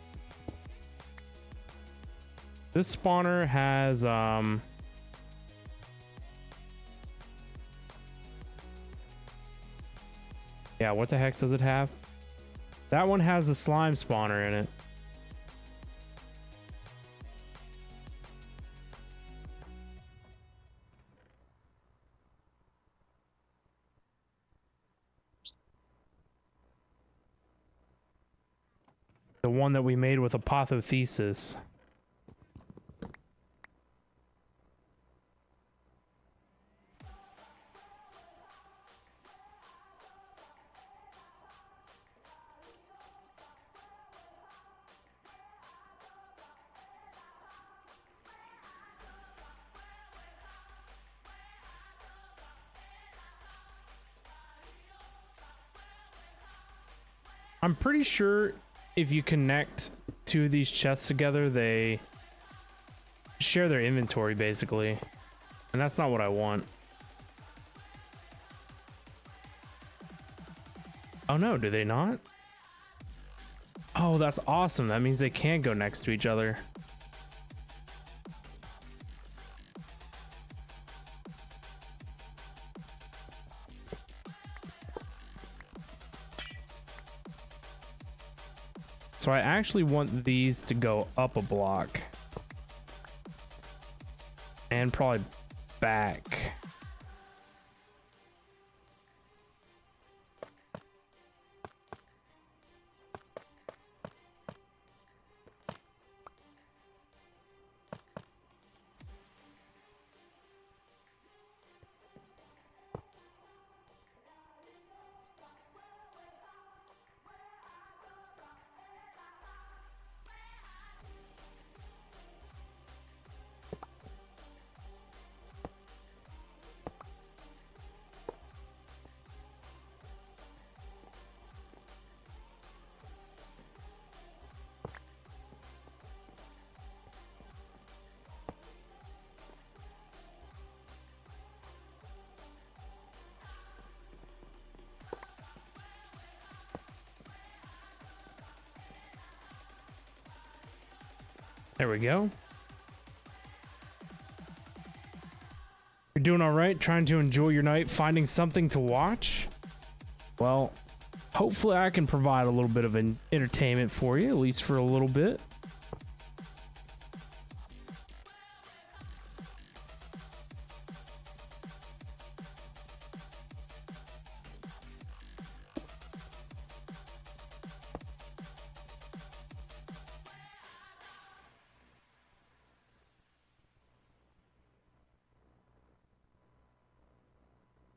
This spawner has yeah, what the heck does it have? That one has the slime spawner in it. The one that we made with apotheosis. I'm pretty sure if you connect two of these chests together, they share their inventory basically. And that's not what I want. Oh no, do they not? Oh, that's awesome. That means they can go next to each other. So I actually want these to go up a block. And probably back. There we go. You're doing all right? Trying to enjoy your night, finding something to watch? Well, hopefully I can provide a little bit of an entertainment for you, at least for a little bit.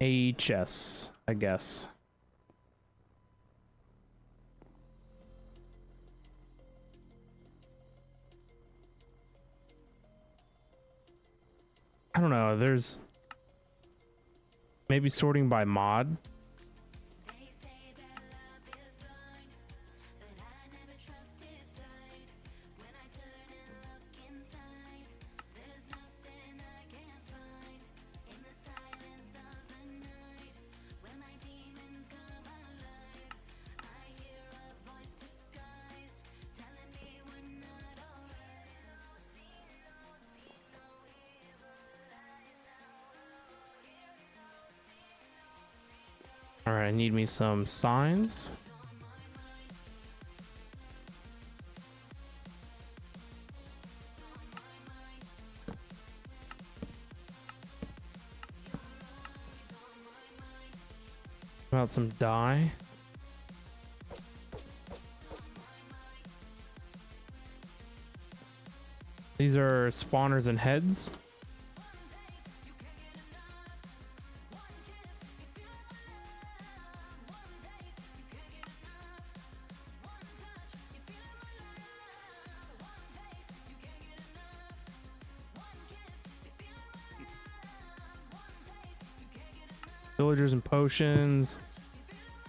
HS, I guess. I don't know, there's maybe sorting by mod. All right, I need me some signs. About some dye. These are spawners and heads. Villagers and potions.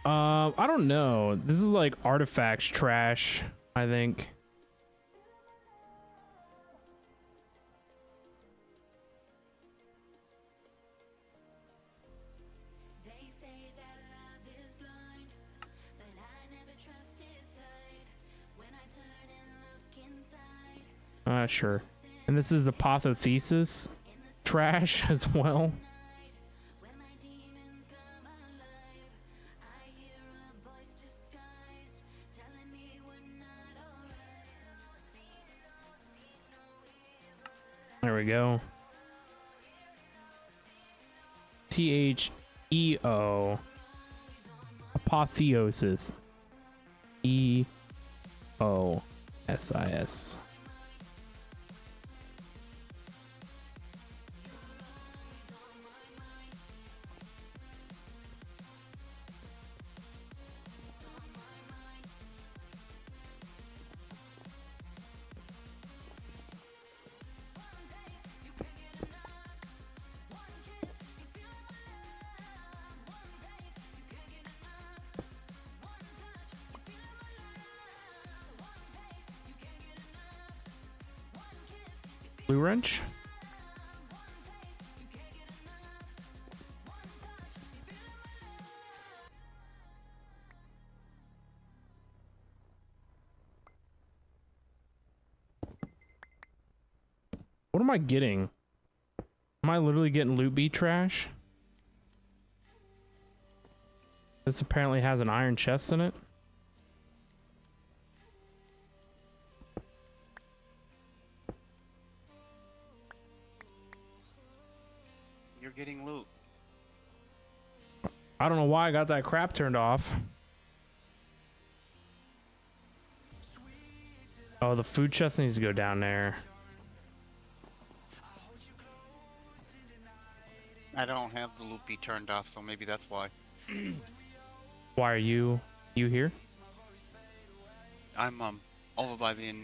I don't know. This is like artifacts trash, I think. They say that love is blind, but I never trusted sight. When I turn and look inside, Sure. And this is apotheosis trash as well. when my demons come alive, I hear a voice disguised, telling me we're not alright. There we go. THEO. Apotheosis. EOSIS. Blue wrench. What am I getting? Am I literally getting loot B trash? This apparently has an iron chest in it. You're getting loot. I don't know why I got that crap turned off. Oh, the food chest needs to go down there. I don't have the loopy turned off, so maybe that's why. Why are you here? I'm over by the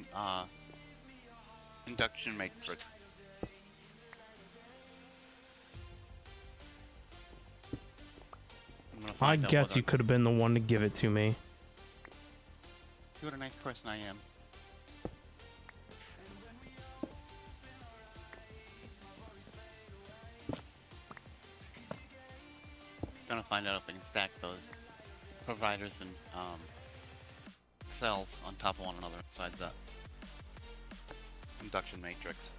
induction matrix. I'm gonna I find out guess whether- you could have been the one to give it to me. See what a nice person I am. Gonna find out if I can stack those providers and cells on top of one another inside that induction matrix.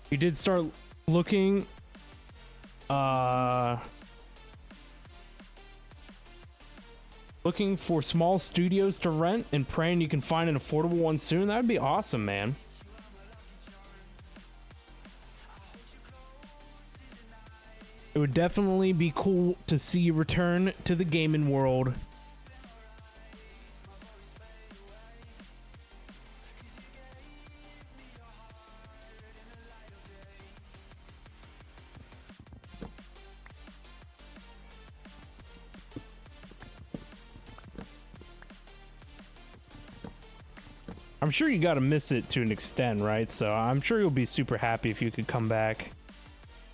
You did start looking looking for small studios to rent and praying you can find an affordable one soon. That would be awesome, man. It would definitely be cool to see you return to the gaming world. I'm sure you gotta miss it to an extent, right? So I'm sure you'll be super happy if you could come back.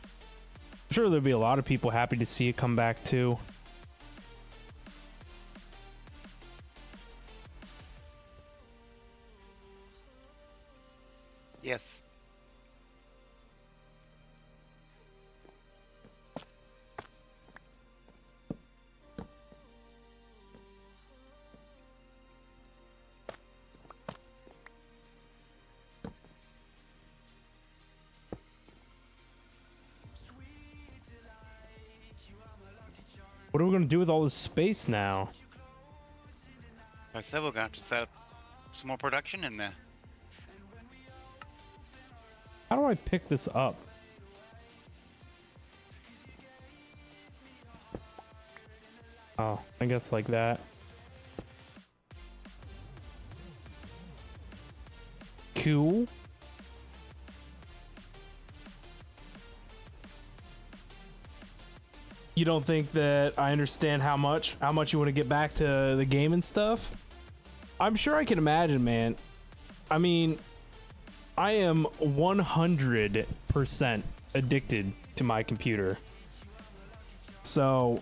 I'm sure there'll be a lot of people happy to see you come back too. Yes. What are we gonna do with all this space now? I said we're gonna have to set up some more production in there. How do I pick this up? Oh, I guess like that. Cool. You don't think that I understand how much you want to get back to the game and stuff? I'm sure I can imagine, man. I mean, I am 100% addicted to my computer. So,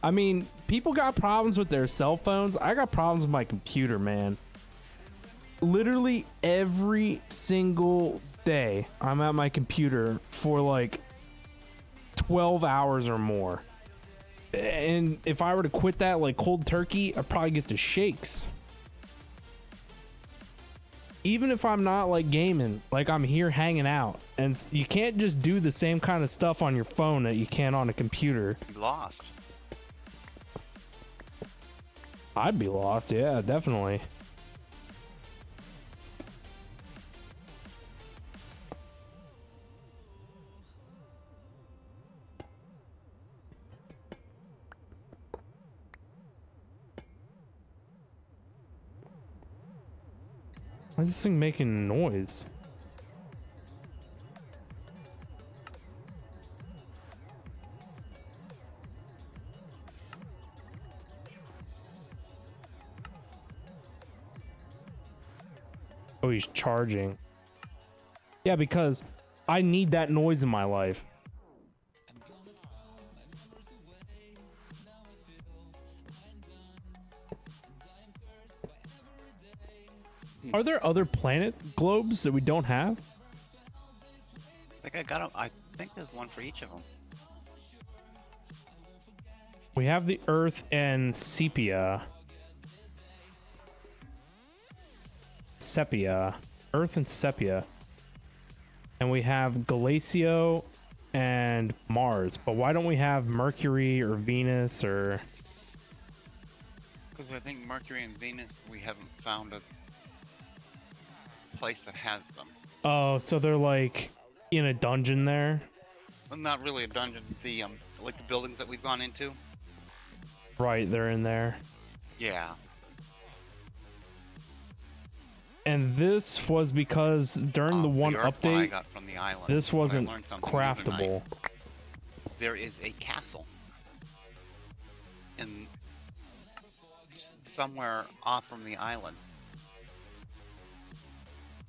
I mean, people got problems with their cell phones. I got problems with my computer, man. Literally every single day, I'm at my computer for like 12 hours or more. And if I were to quit that like cold turkey, I'd probably get the shakes. Even if I'm not like gaming, like I'm here hanging out, and you can't just do the same kind of stuff on your phone that you can on a computer. You lost. I'd be lost, yeah, definitely. Why is this thing making noise? Oh, he's charging. Yeah, because I need that noise in my life. Are there other planet globes that we don't have? I think I got 'em. I think there's one for each of them. We have the Earth and Sepia. Earth and Sepia. And we have Galacio and Mars. But why don't we have Mercury or Venus or... Because I think Mercury and Venus, we haven't found a place that has them. Oh, so they're like in a dungeon there? Well, not really a dungeon. The like the buildings that we've gone into. Right, they're in there. Yeah. And this was because during the one Earth one I update, got from the island. this when I wasn't learned something new tonight. craftable. There is a castle in somewhere off from the island.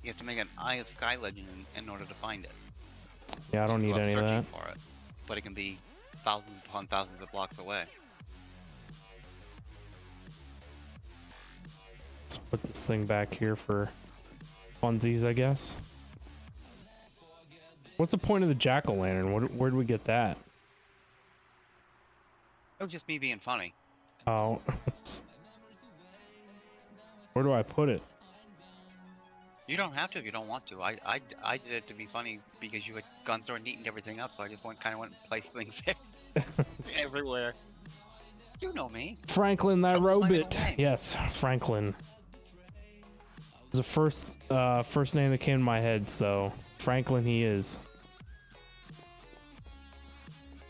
You have to make an Eye of Sky legend in order to find it. Yeah, I don't You need go out any of searching that. for it, but it can be thousands upon thousands of blocks away. Let's put this thing back here for funsies, I guess. What's the point of the jack-o'-lantern? Where do we get that? It was just me being funny. Oh. Where do I put it? You don't have to if you don't want to. I did it to be funny because you had gone through and neatened everything up, so I just kind of went and placed things there. Everywhere. You know me. Franklin, that Trouble finding a robot. way. Yes, Franklin. It was the first name that came to my head, so Franklin he is.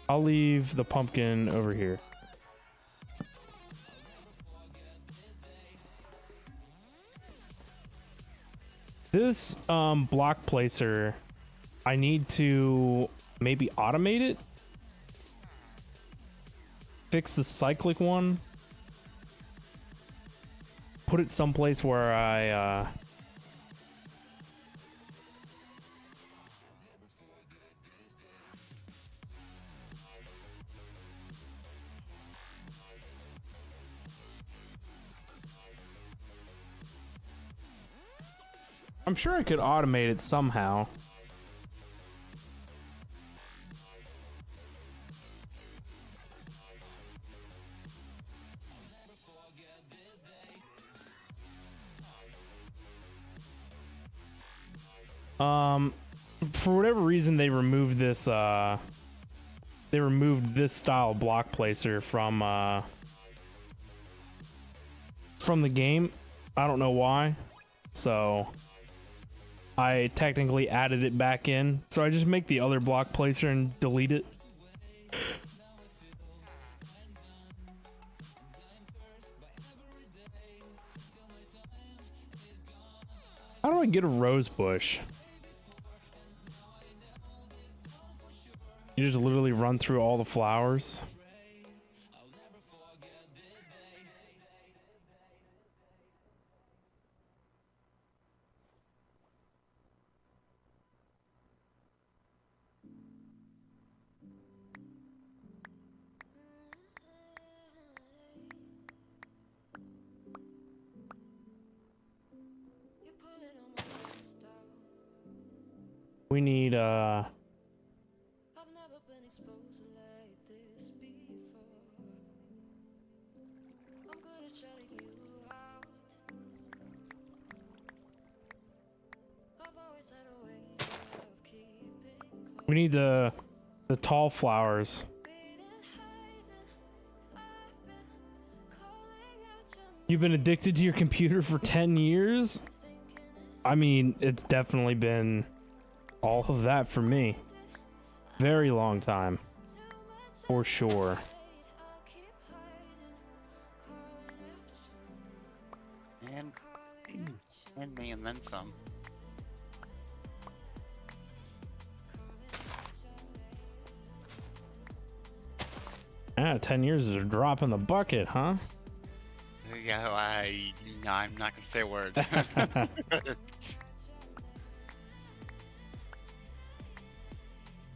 I'll leave the pumpkin over here. This block placer, I need to maybe automate it. Fix the cyclic one. Put it someplace where I I'm sure I could automate it somehow. For whatever reason they removed this style block placer from the game. I don't know why. So I technically added it back in. So I just make the other block placer and delete it. How do I get a rose bush? You just literally run through all the flowers. We need the tall flowers. You've been addicted to your computer for 10 years? I mean, it's definitely been all of that for me. Very long time. For sure. And me, and then some. Ah, 10 years is a drop in the bucket, huh? Yeah, I'm not gonna say a word.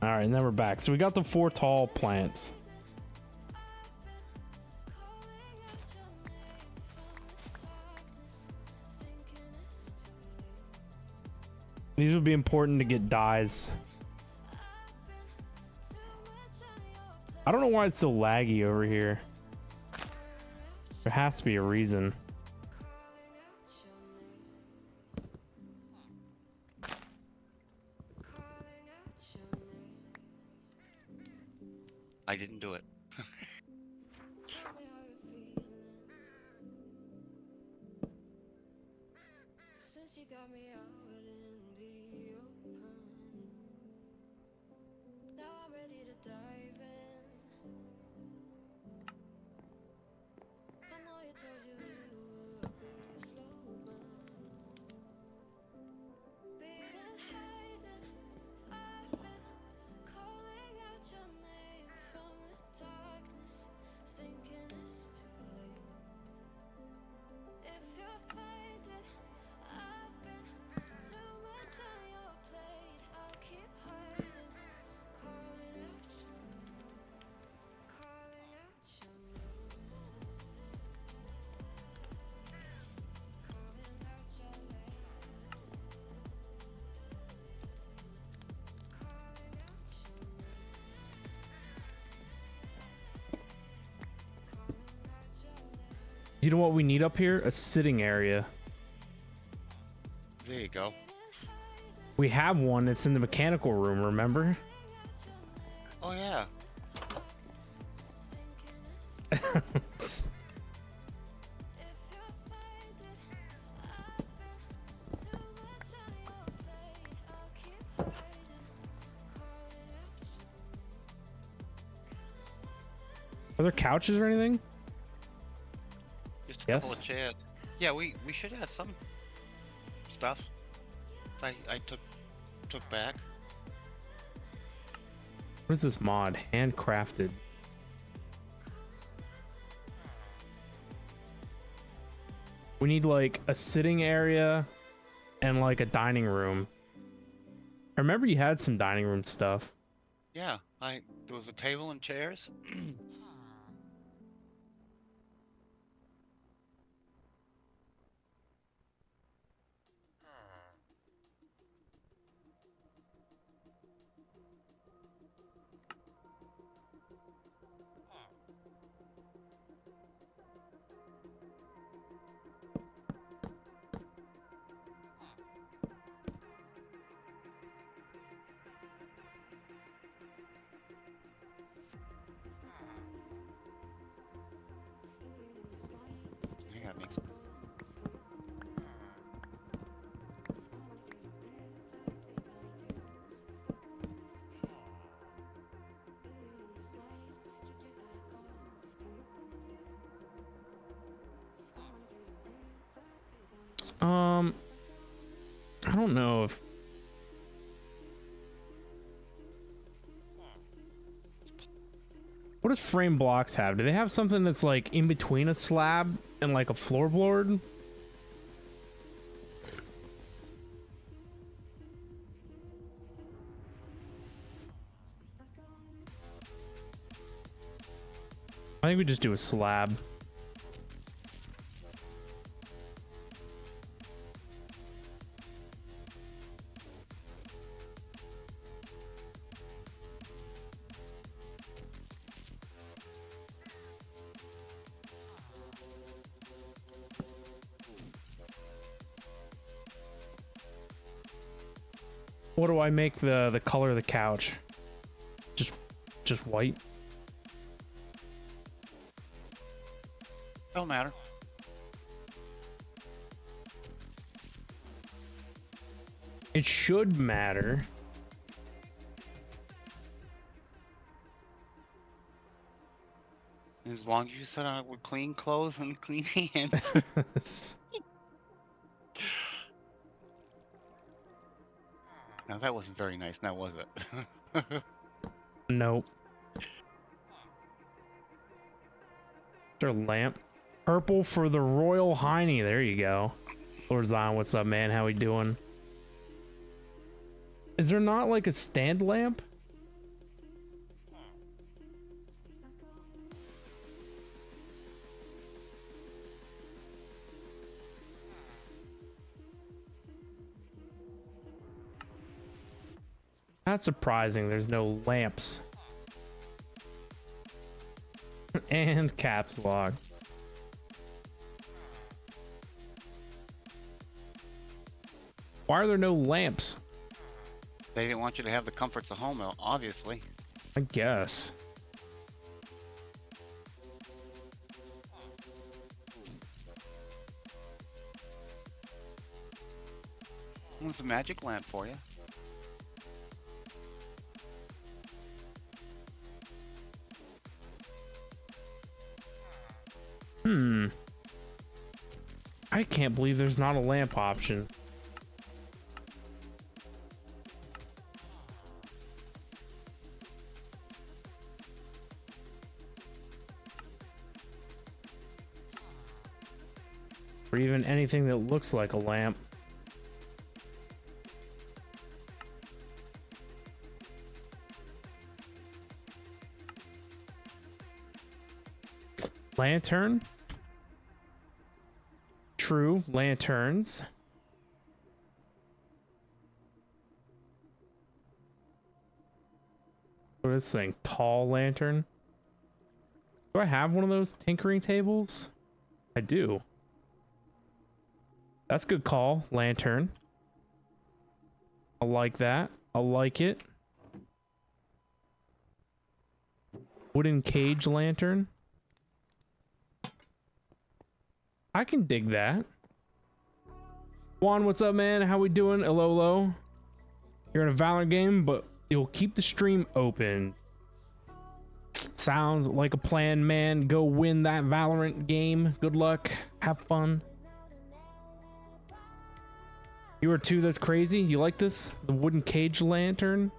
All right, and then we're back. So we got the 4 tall plants. These would be important to get dyes. I don't know why it's so laggy over here. There has to be a reason. I didn't do it. Since you got me out in the open, now I'm ready to dive in. I know you told you it would be a slow burn. Being hiding, I've been calling out your name from the darkness, thinking it's too late. If you're faded, I've been too much on your plate. I'll keep hiding, calling out your name, calling out your name, calling out your name, calling out your name, calling out your name. You know what we need up here? A sitting area. There you go. We have one. It's in the mechanical room, remember? Oh yeah. Are there couches or anything? Just a couple Yes. of chairs. Yeah, we should have some stuff. I took back. What is this mod? Handcrafted. We need like a sitting area and like a dining room. I remember you had some dining room stuff. Yeah, there was a table and chairs. I gotta make some. I don't know if what does frame blocks have? Do they have something that's like in between a slab and like a floorboard? I think we just do a slab. What do I make the color of the couch? Just white? Don't matter. It should matter. As long as you sit on it with clean clothes and clean hands. Now that wasn't very nice, now was it? Nope. Is there a lamp? Purple for the Royal Hiney. There you go. Lord Zion, what's up, man? How we doing? Is there not like a stand lamp? Not surprising, there's no lamps. And caps lock. Why are there no lamps? They didn't want you to have the comforts of home, obviously. I guess. It's a magic lamp for you. I can't believe there's not a lamp option. Or even anything that looks like a lamp. Lantern? True, lanterns. What is this thing? Tall lantern? Do I have one of those tinkering tables? I do. That's a good call, lantern. I like that. I like it. Wooden cage lantern. I can dig that. Juan, what's up, man? How we doing? Hello, hello. You're in a Valorant game, but you'll keep the stream open. Sounds like a plan, man. Go win that Valorant game. Good luck. Have fun. You are too, that's crazy. You like this? The wooden cage lantern?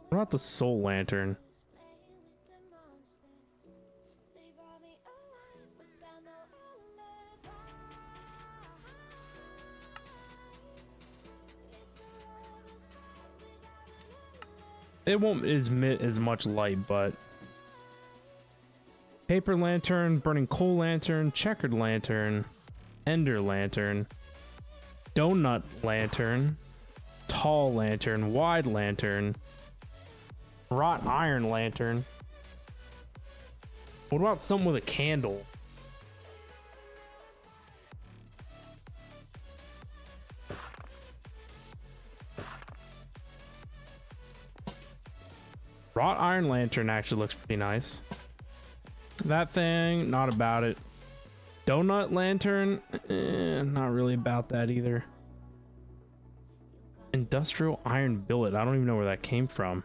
What about the soul lantern? It won't emit as much light, but paper lantern, burning coal lantern, checkered lantern, ender lantern, donut lantern, tall lantern, wide lantern, wrought iron lantern. What about something with a candle? Wrought iron lantern actually looks pretty nice. That thing, not about it. Donut lantern, not really about that either. Industrial iron billet, I don't even know where that came from.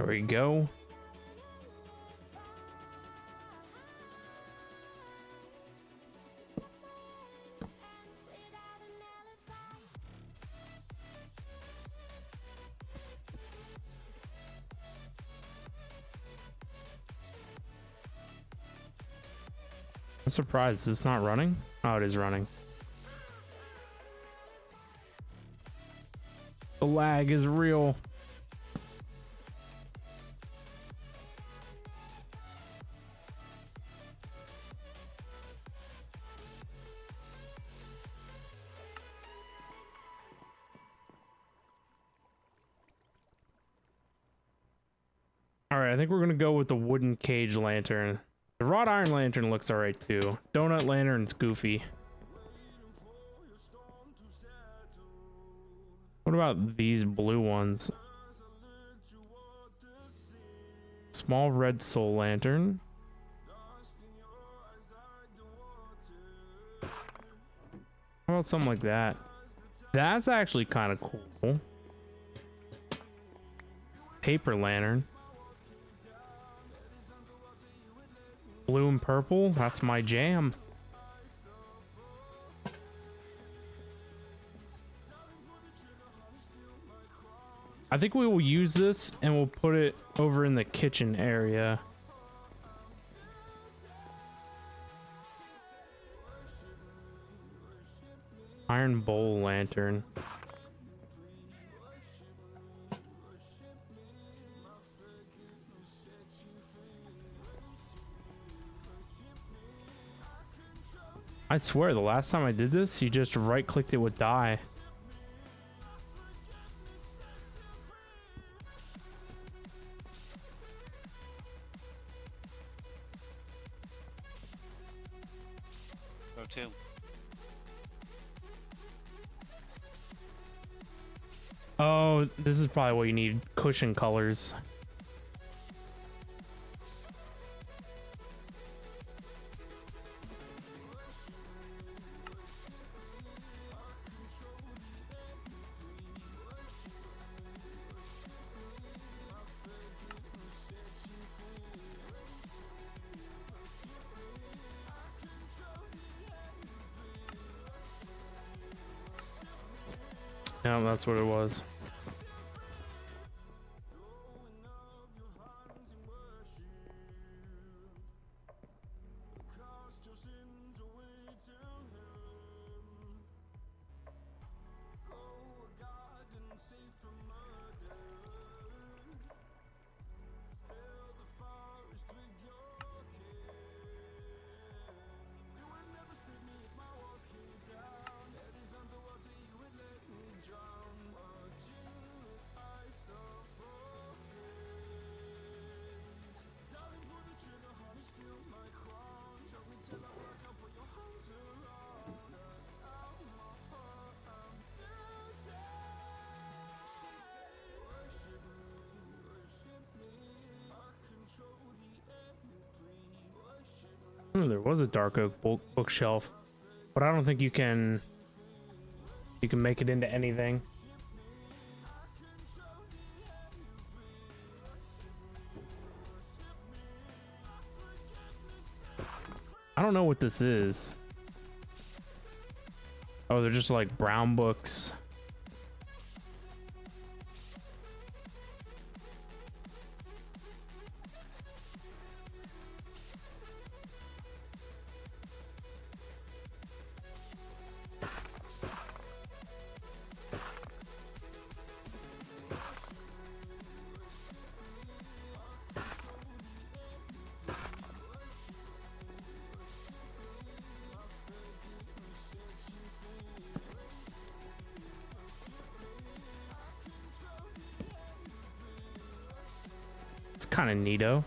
There we go. I'm surprised. Is this not running? Oh, it is running. The lag is real. All right, I think we're gonna go with the wooden cage lantern. The wrought iron lantern looks alright too. Donut lantern's goofy. What about these blue ones? Small red soul lantern. How about something like that? That's actually kind of cool. Paper lantern. Blue and purple, that's my jam. I think we will use this and we'll put it over in the kitchen area. Iron bowl lantern. I swear the last time I did this, you just right clicked it with dye. Go to. Oh, this is probably what you need. Cushion colors. Yeah, that's what it was. Oh, there was a dark oak bookshelf, but I don't think you can make it into anything. I don't know what this is. Oh, they're just like brown books. It's kind of neato.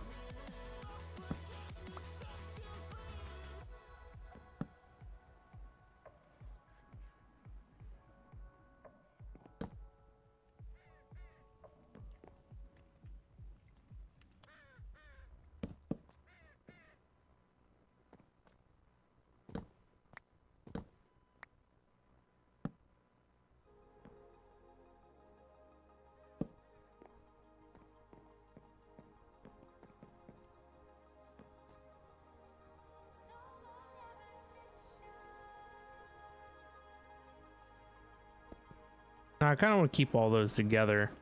Now, I kind of want to keep all those together.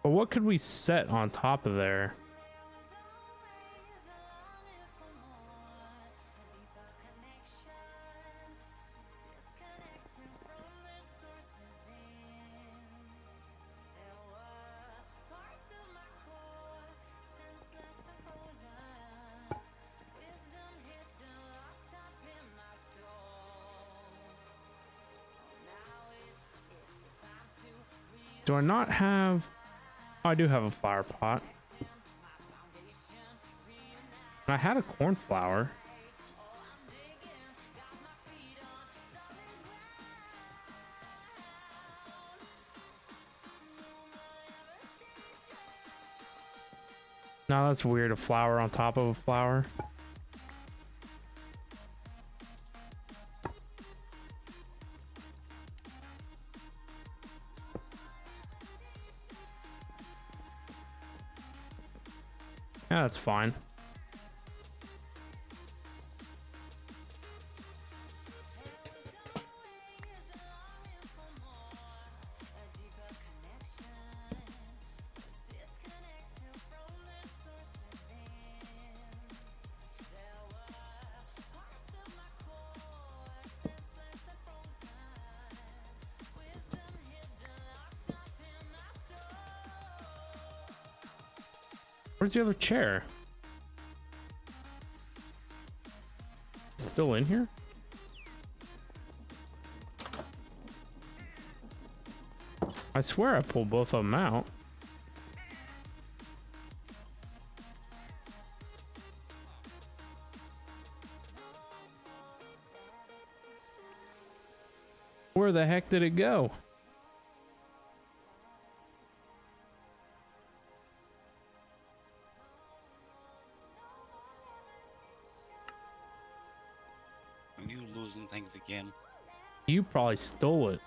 But what could we set on top of there? Do I not have... Oh, I do have a flower pot. And I had a cornflower. No, that's weird. A flower on top of a flower. Yeah, that's fine. Where's the other chair? Still in here? I swear I pulled both of them out. Where the heck did it go? Are you losing things again? You probably stole it.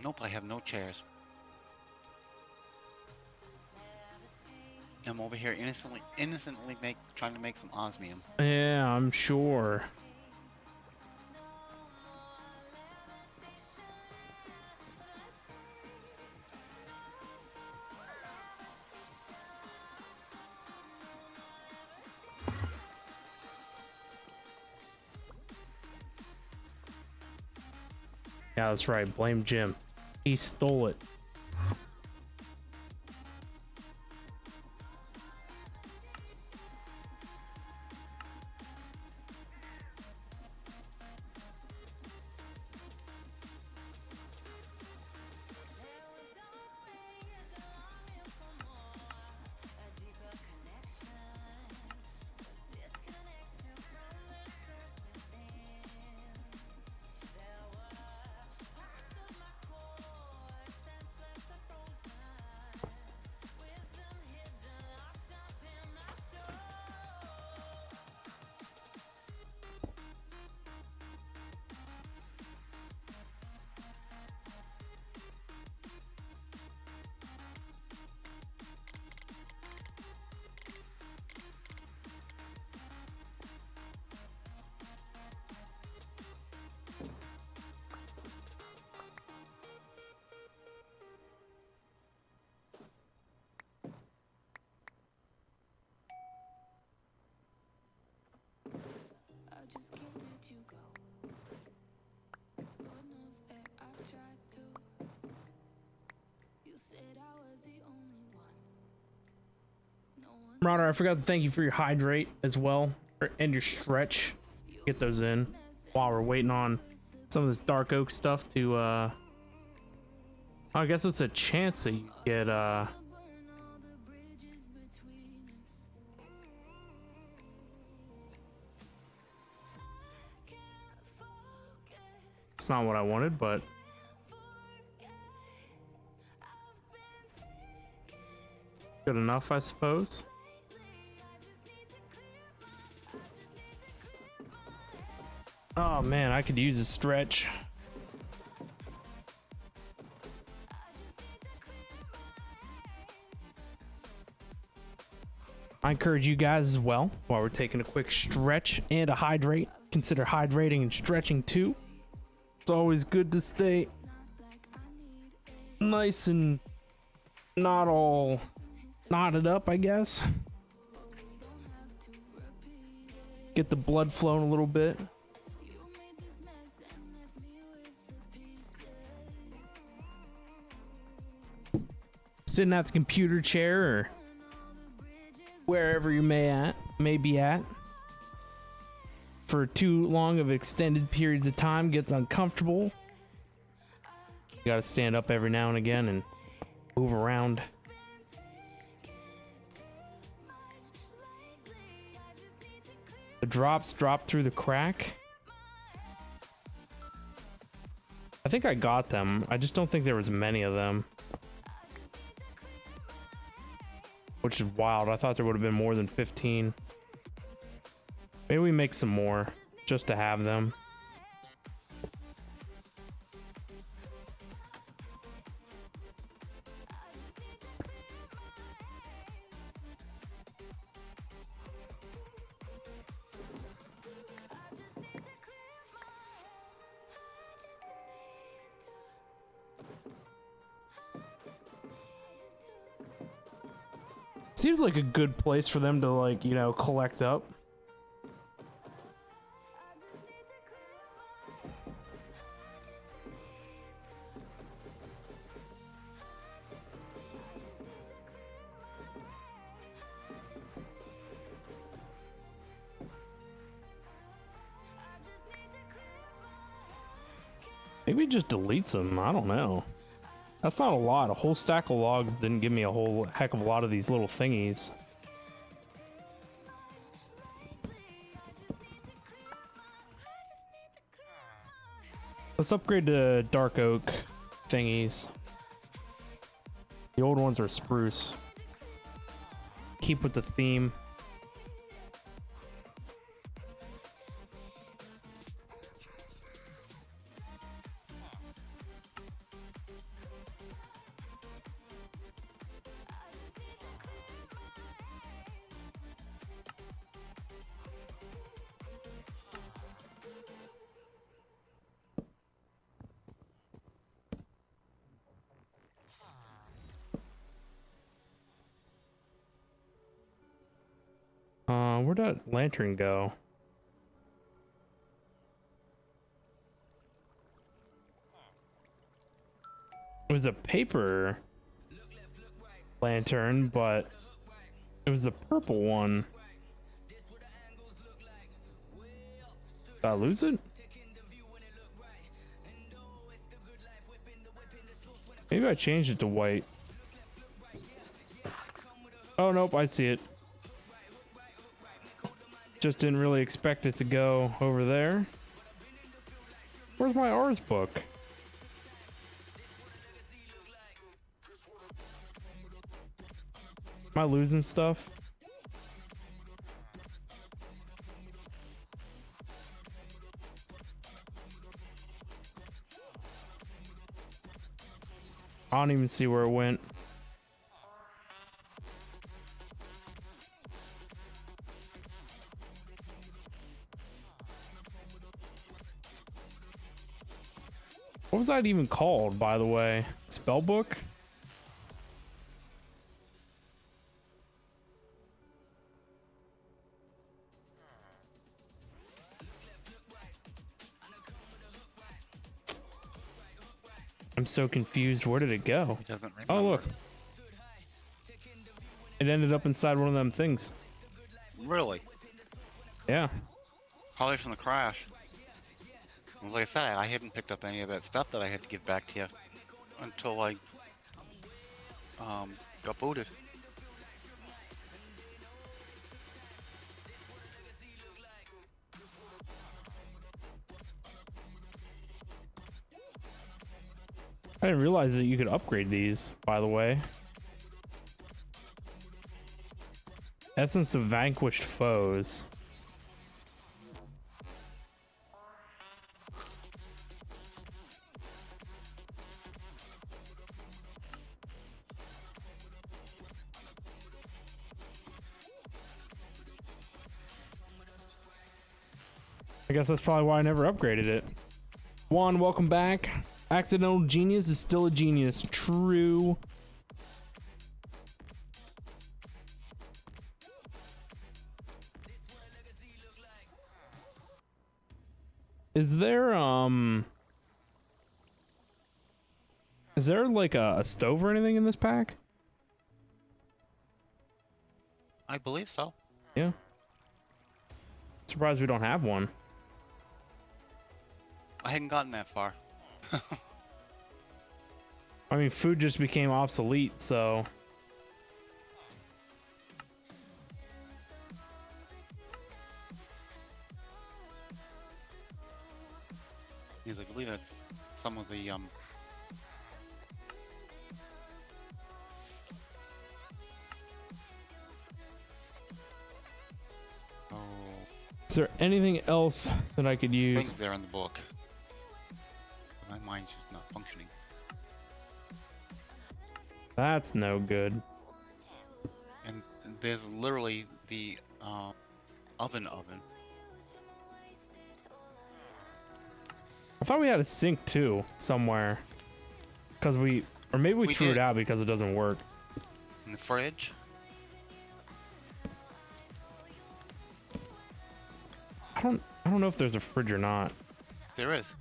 Nope, I have no chairs. I'm over here innocently trying to make some osmium. Yeah, I'm sure. Yeah, that's right. Blame Jim. He stole it. I just can't let you go. Lord knows that I've tried to. You said I was the only one. No one. Marauder, I forgot to thank you for your hydrate as well, and your stretch. Get those in while we're waiting on some of this dark oak stuff to I guess it's a chance that you get it's not what I wanted, but good enough, I suppose. Oh man, I could use a stretch. I encourage you guys as well, while we're taking a quick stretch and a hydrate, consider hydrating and stretching too. It's always good to stay nice and not all knotted up, I guess. Get the blood flowing a little bit. Sitting at the computer chair or wherever you may be at for too long of extended periods of time gets uncomfortable. You gotta stand up every now and again and move around. The drops drop through the crack. I think I got them. I just don't think there was many of them. Which is wild. I thought there would have been more than 15. Maybe we make some more just to have them. Seems like a good place for them to, like, you know, collect up. Maybe just deletes them. I don't know. That's not a lot. A whole stack of logs didn't give me a whole heck of a lot of these little thingies. Let's upgrade to dark oak thingies. The old ones are spruce. Keep with the theme. Where'd that lantern go? It was a paper lantern, but it was a purple one. Did I lose it? Maybe I changed it to white. Oh, nope, I see it. Just didn't really expect it to go over there. Where's my Rs book? Am I losing stuff? I don't even see where it went. What was that even called, by the way? Spellbook? I'm so confused. Where did it go? He doesn't remember. Oh, look. It ended up inside one of them things. Really? Yeah. Probably from the crash. Like I said, I hadn't picked up any of that stuff that I had to give back to you until I got booted. I didn't realize that you could upgrade these, by the way. Essence of Vanquished Foes. I guess that's probably why I never upgraded it. Juan, welcome back. Accidental genius is still a genius. True. Is there like a stove or anything in this pack? I believe so. Yeah. Surprised we don't have one. I hadn't gotten that far. I mean, food just became obsolete, so. Because I believe that's some of the oh, Is there anything else that I could use? things there in the book. My mind's just not functioning. That's no good. And there's literally the oven. I thought we had a sink too somewhere, because or maybe we threw it did. out because it doesn't work. In the fridge. I don't know if there's a fridge or not. There is.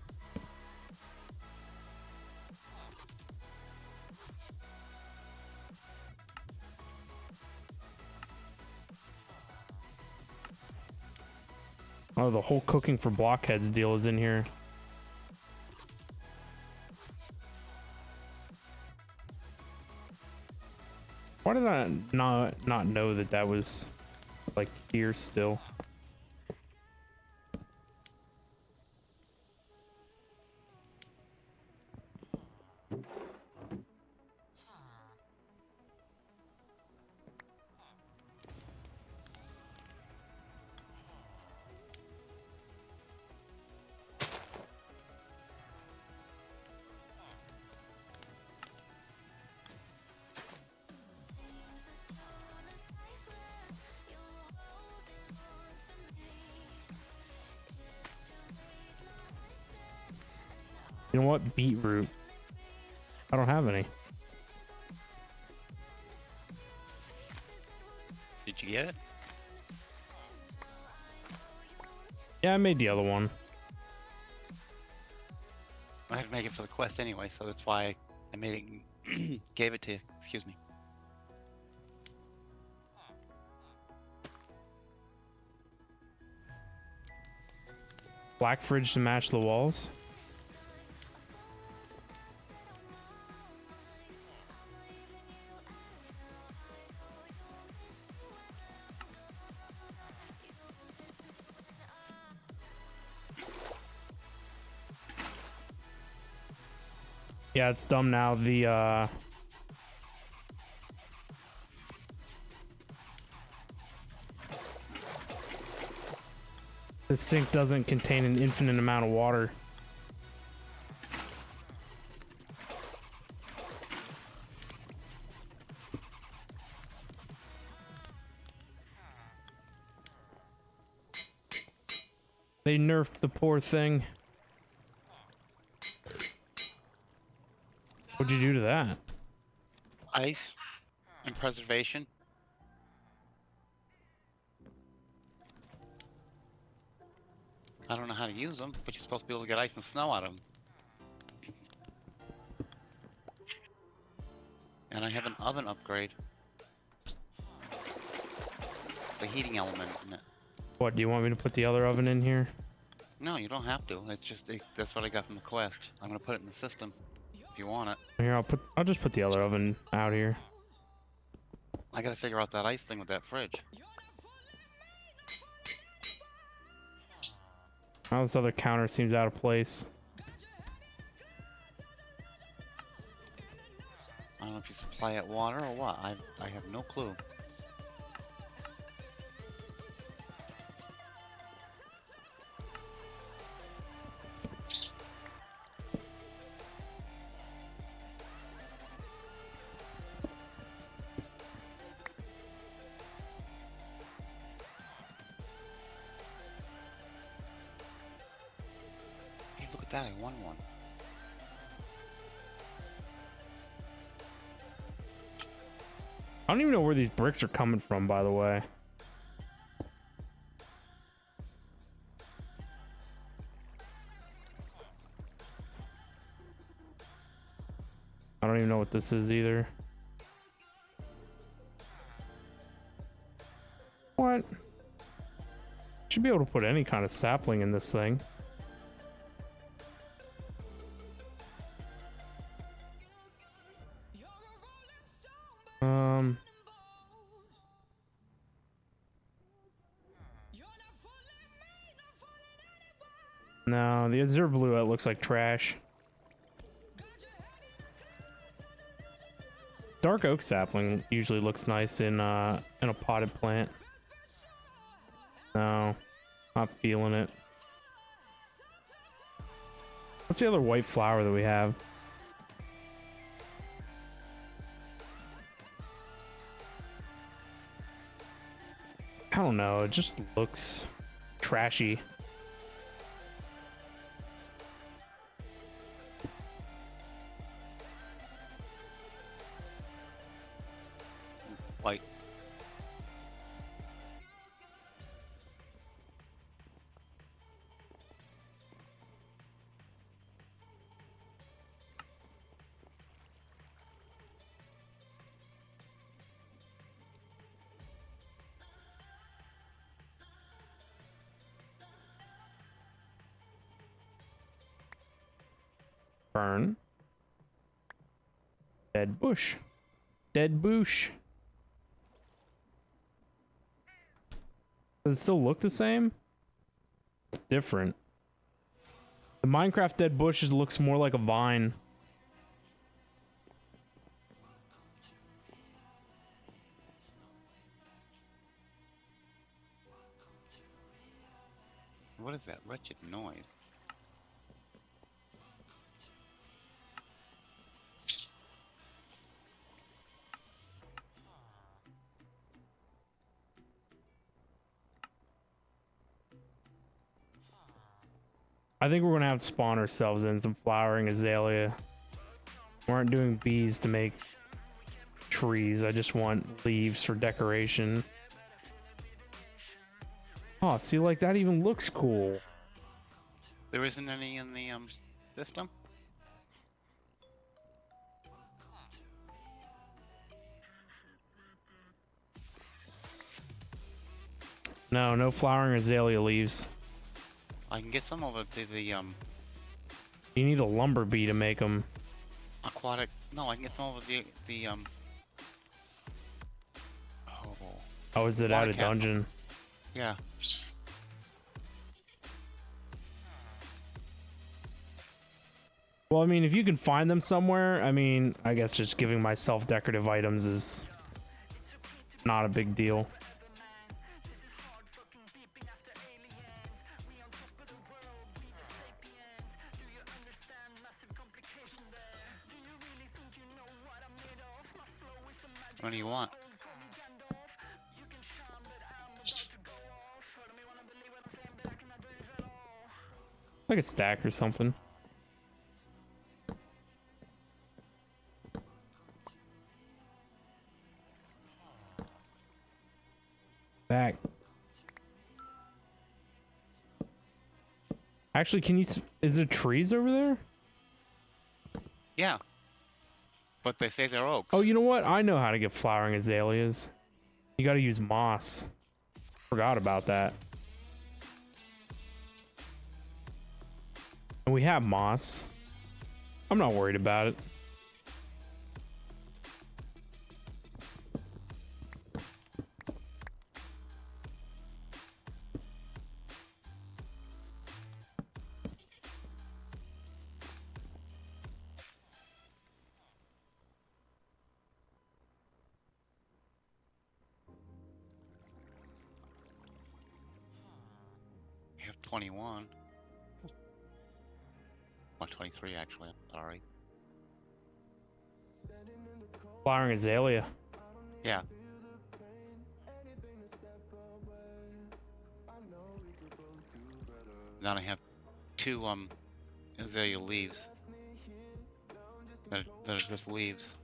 Oh, the whole cooking for blockheads deal is in here. Why did I not know that that was like here still? You know what? Beetroot. I don't have any. Did you get it? Yeah, I made the other one. I had to make it for the quest anyway, so that's why I made it. Gave it to you. Excuse me. Black fridge to match the walls. Yeah, it's dumb now. The sink doesn't contain an infinite amount of water. They nerfed the poor thing. What'd you do to that? Ice and preservation. I don't know how to use them, but you're supposed to be able to get ice and snow out of them. And I have an oven upgrade. The heating element in it. What, do you want me to put the other oven in here? No, you don't have to. It's just that's what I got from the quest. I'm gonna put it in the system if you want it. Here, I'll just put the other oven out here. I gotta figure out that ice thing with that fridge. Oh, this other counter seems out of place. I don't know if you supply it water or what. I have no clue. Hey, look at that! I won one. I don't even know where these bricks are coming from, by the way. I don't even know what this is either. What? Should be able to put any kind of sapling in this thing. No, the Azure Blue, it looks like trash. Dark oak sapling usually looks nice in a potted plant. No, not feeling it. What's the other white flower that we have? I don't know, it just looks trashy. White. Burn. Dead bush. Dead bush. Does it still look the same? It's different. The Minecraft dead bushes looks more like a vine. What is that wretched noise? I think we're gonna have to spawn ourselves in some flowering azalea. We aren't doing bees to make trees. I just want leaves for decoration. Oh, see, like that even looks cool. There isn't any in the system? No, no flowering azalea leaves. I can get some over to the You need a lumber bee to make them. aquatic. No, I can get some over the Oh, Oh, is it out of Water cat. dungeon? yeah. Well, I mean, if you can find them somewhere, I mean, I guess just giving myself decorative items is not a big deal. What do you want? Like a stack or something. Back. Actually, can you... Is there trees over there? Yeah. But they say they're oaks. Oh, you know what? I know how to get flowering azaleas. You gotta use moss. Forgot about that. And we have moss. I'm not worried about it. We have 21. Or 23 actually, I'm sorry. Flowering azalea. Yeah. Now I have two azalea leaves. That are just leaves.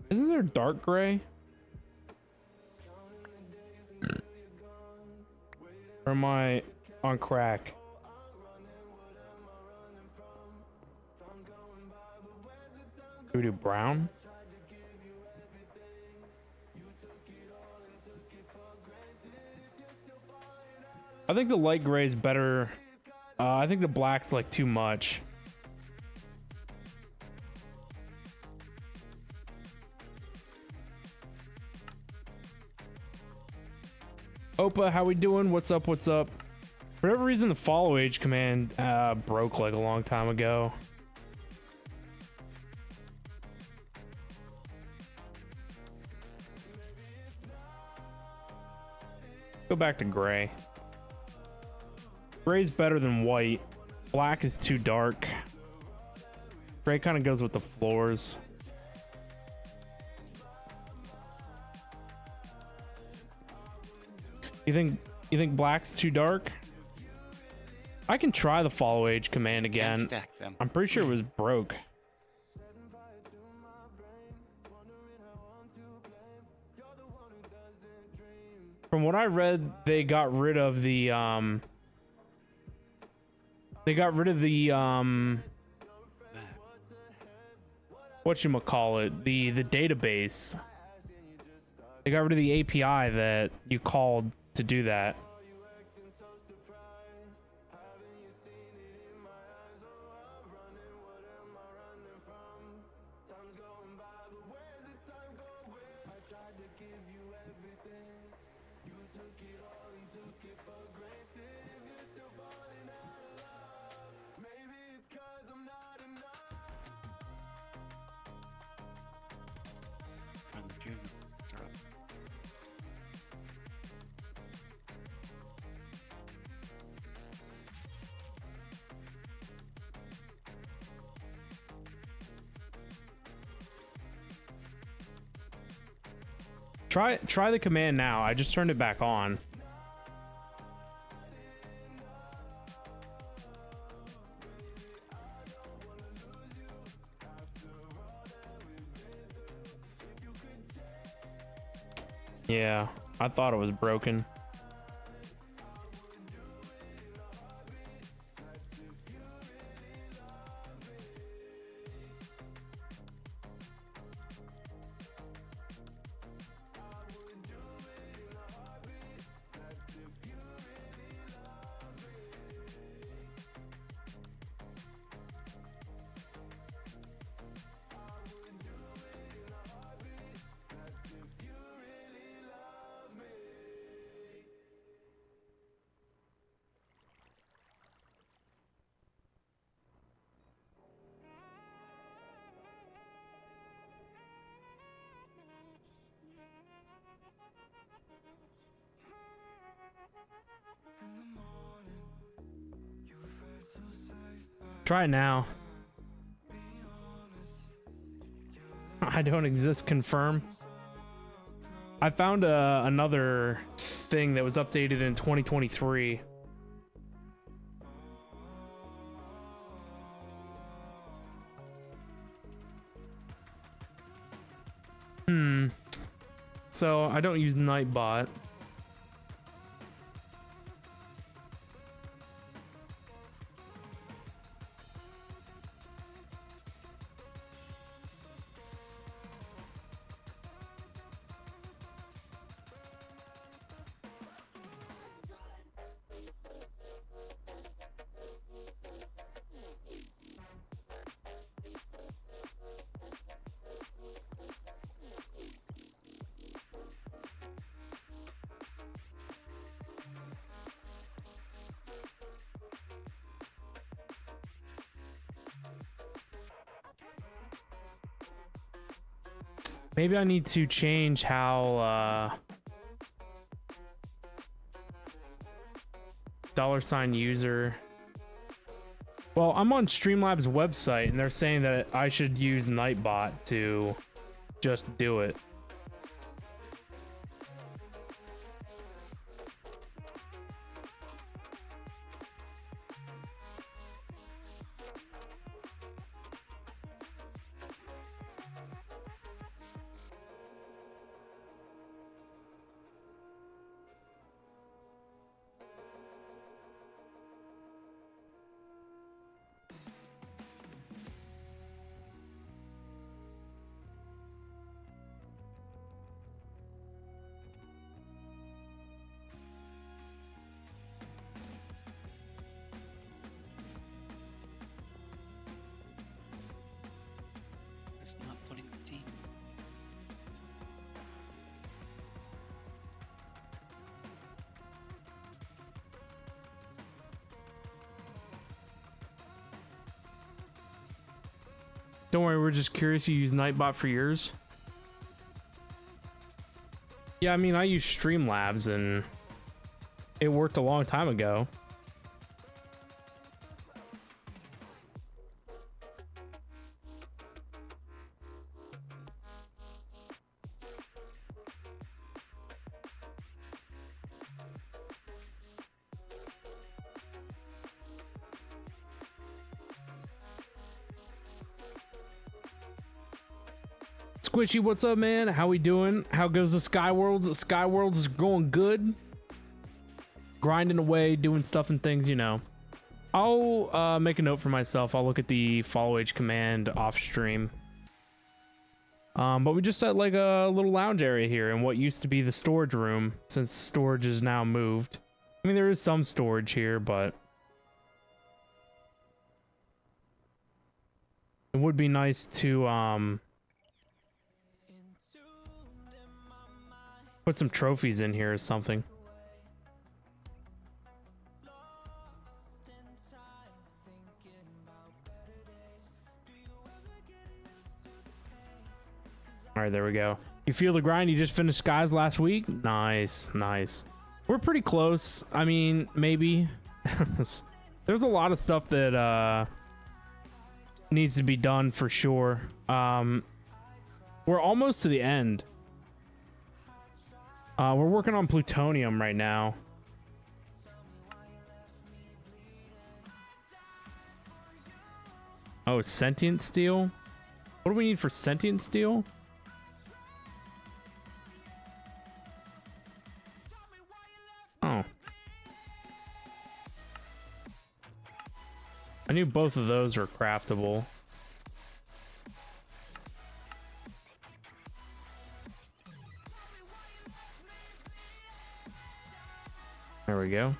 Isn't there dark gray? Or am I on crack? Do we do brown? I think the light gray is better. I think the black's like too much. Opa, how we doing? What's up? What's up? For whatever reason, the follow age command broke like a long time ago. Go back to gray. Gray's better than white. Black is too dark. Gray kind of goes with the floors. You think black's too dark? I can try the follow age command again. Stack them. I'm pretty sure it was broke. From what I read, they got rid of the whatchamacallit, the database. They got rid of the API that you called to do that. Try the command now. I just turned it back on. Yeah, I thought it was broken. Try it now. I don't exist, confirm. I found another thing that was updated in 2023. So I don't use Nightbot. Maybe I need to change how $user. Well, I'm on Streamlabs website and they're saying that I should use Nightbot to just do it. Don't worry, we're just curious. You use Nightbot for years? Yeah, I mean, I use Streamlabs and it worked a long time ago. Squishy, what's up, man? How we doing? How goes the Skyworlds? The Skyworlds is going good. Grinding away, doing stuff and things, you know. I'll make a note for myself. I'll look at the follow H command off stream. But we just set like a little lounge area here in what used to be the storage room, since storage is now moved. I mean, there is some storage here, but it would be nice to put some trophies in here or something. All right, there we go. You feel the grind? You just finished Skies last week? Nice, nice. We're pretty close. I mean, maybe. There's a lot of stuff that needs to be done for sure. We're almost to the end. We're working on plutonium right now. Oh, sentient steel? What do we need for sentient steel? Oh. I knew both of those were craftable. There we go.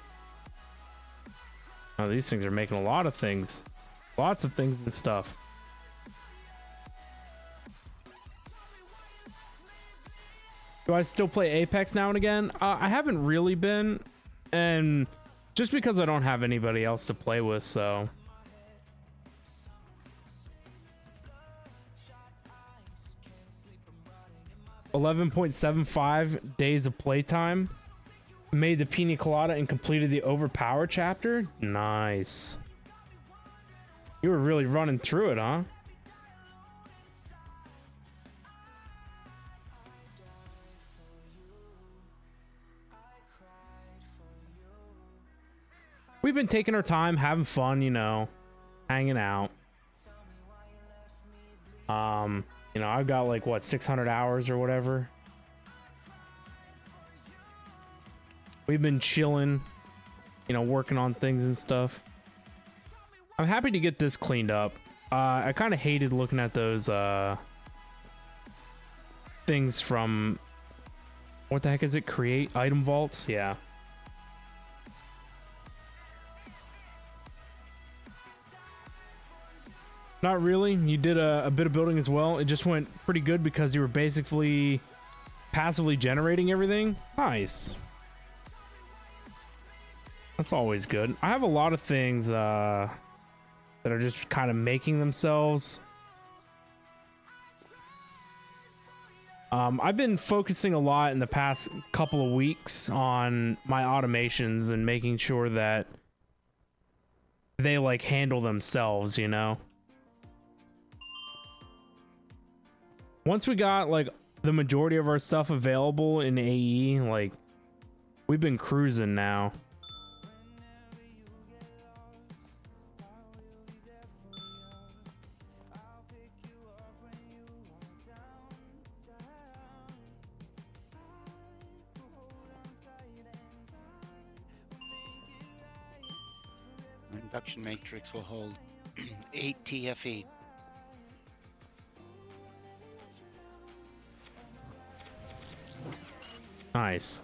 Oh, these things are making a lot of things. Lots of things and stuff. Do I still play Apex now and again? I haven't really been, and just because I don't have anybody else to play with, so. $11.75 days of playtime. Made the Pina Colada and completed the Overpower chapter. Nice. You were really running through it, huh? We've been taking our time, having fun, you know, hanging out. You know, I've got like what, 600 hours or whatever. We've been chilling, you know, working on things and stuff. I'm happy to get this cleaned up. I kind of hated looking at those things from, what the heck is it? Create item vaults? Yeah. Not really. You did a bit of building as well. It just went pretty good because you were basically passively generating everything. Nice. That's always good. I have a lot of things that are just kind of making themselves. I've been focusing a lot in the past couple of weeks on my automations and making sure that they like handle themselves, you know? Once we got like the majority of our stuff available in AE, like we've been cruising now. Induction matrix will hold 8 TFE. Nice.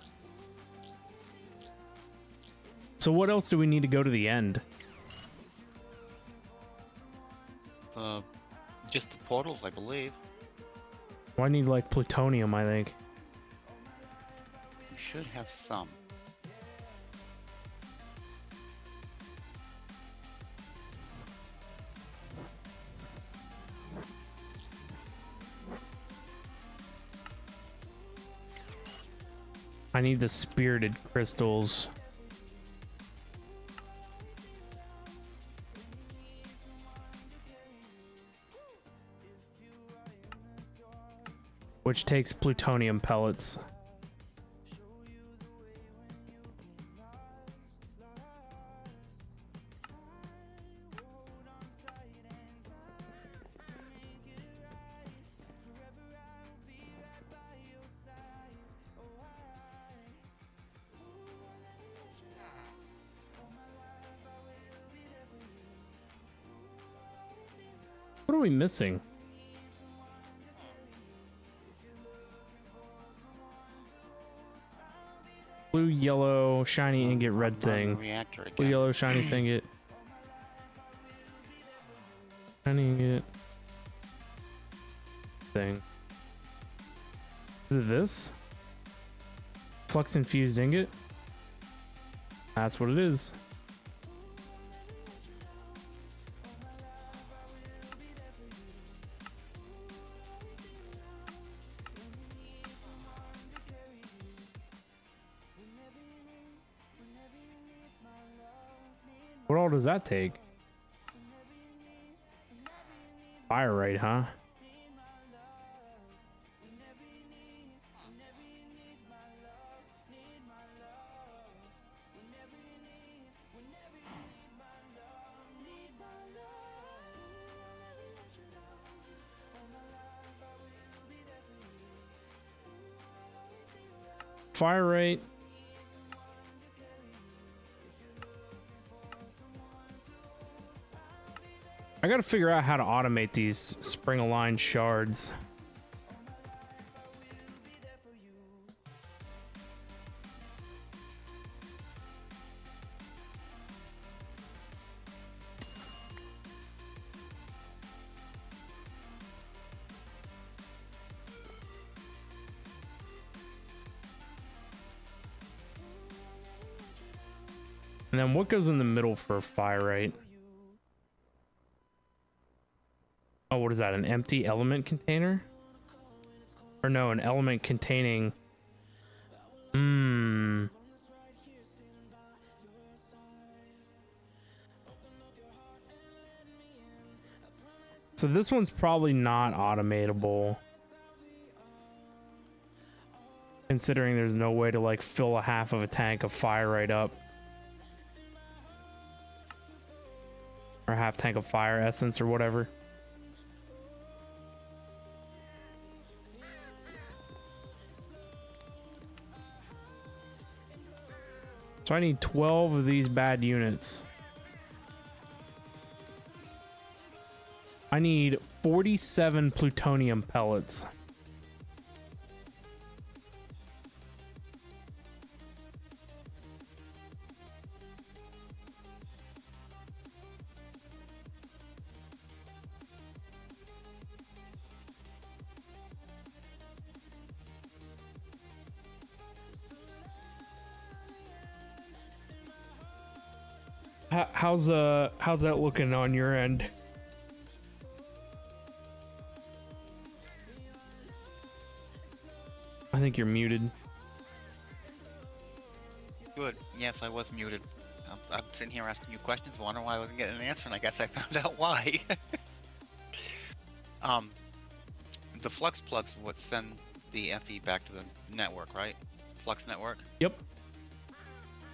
So what else do we need to go to the end? Just the portals, I believe. Well, I need like plutonium, I think. You should have some. I need the spirited crystals. Which takes plutonium pellets. What are we missing? Blue, yellow, shiny ingot, red thing. Reactor again. Blue, yellow, shiny ingot. Shiny ingot. Thing. Is it this? Flux infused ingot? That's what it is. What all does that take? Fire rate, huh? Fire rate. I gotta figure out how to automate these spring-aligned shards. And then what goes in the middle for fire rate? Oh, what is that? An empty element container? Or no, an element containing... So this one's probably not automatable. Considering there's no way to like fill a half of a tank of fire right up. Or a half tank of fire essence or whatever. So I need 12 of these bad units. I need 47 plutonium pellets. How's that looking on your end? I think you're muted. Good. Yes, I was muted. I'm sitting here asking you questions, wondering why I wasn't getting an answer, and I guess I found out why. The flux plugs would send the FE back to the network, right? Flux network? Yep.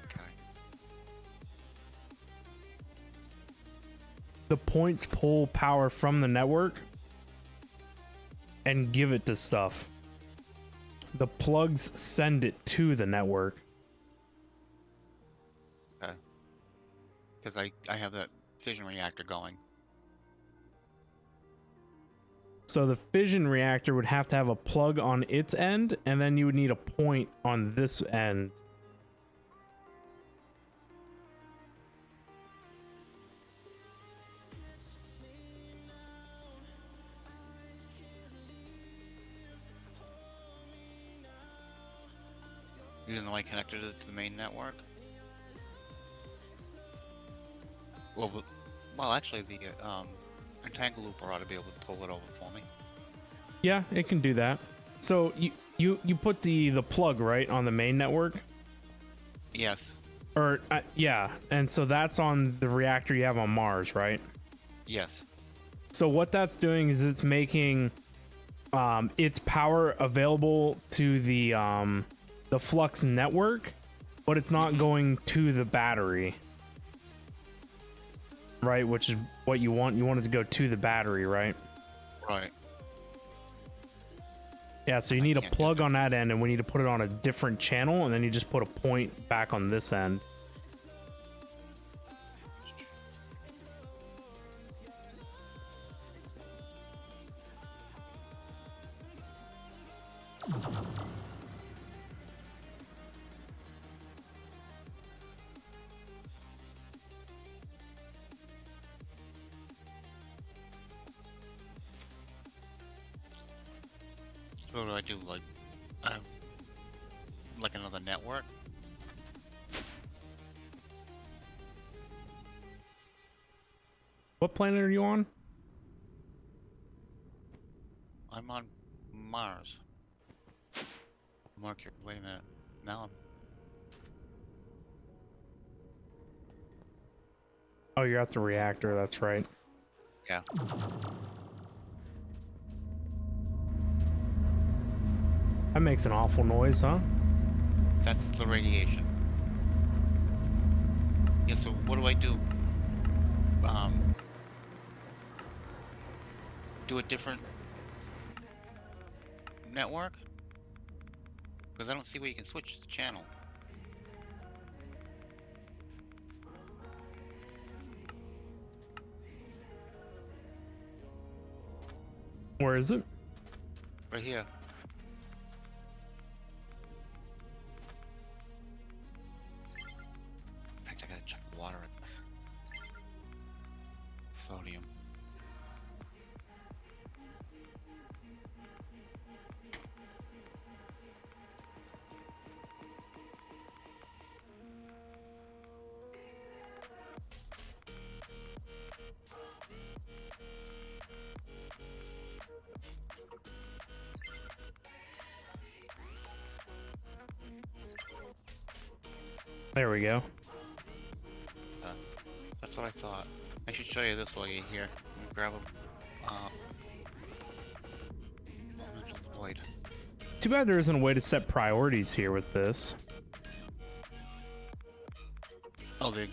Okay. The points pull power from the network and give it to stuff. The plugs send it to the network. Okay. Because I have that fission reactor going. So the fission reactor would have to have a plug on its end, and then you would need a point on this end. Even though I connected it to the main network? Well, actually, the entangle looper ought to be able to pull it over for me. Yeah, it can do that. So You put the plug right on the main network, Yes. or yeah, and so that's on the reactor you have on Mars, right? Yes. So what that's doing is it's making its power available to the Flux network, but it's not going to the battery, right? Which is what you want. You want it to go to the battery, right? Right. Yeah, so you need a plug on that end, and we need to put it on a different channel, and then you just put a point back on this end. So what do I do? Like another network? What planet are you on? I'm on Mars. Mercury. Wait a minute. Now I'm. Oh, you're at the reactor. That's right. Yeah. That makes an awful noise, huh? That's the radiation. Yeah, so what do I do? Do a different network? Because I don't see where you can switch the channel. Where is it? Right here. In fact, I gotta check the water at this. Sodium. There we go. That's what I thought. I should show you this while you're here. Let me grab a elemental void. Too bad there isn't a way to set priorities here with this. Oh, the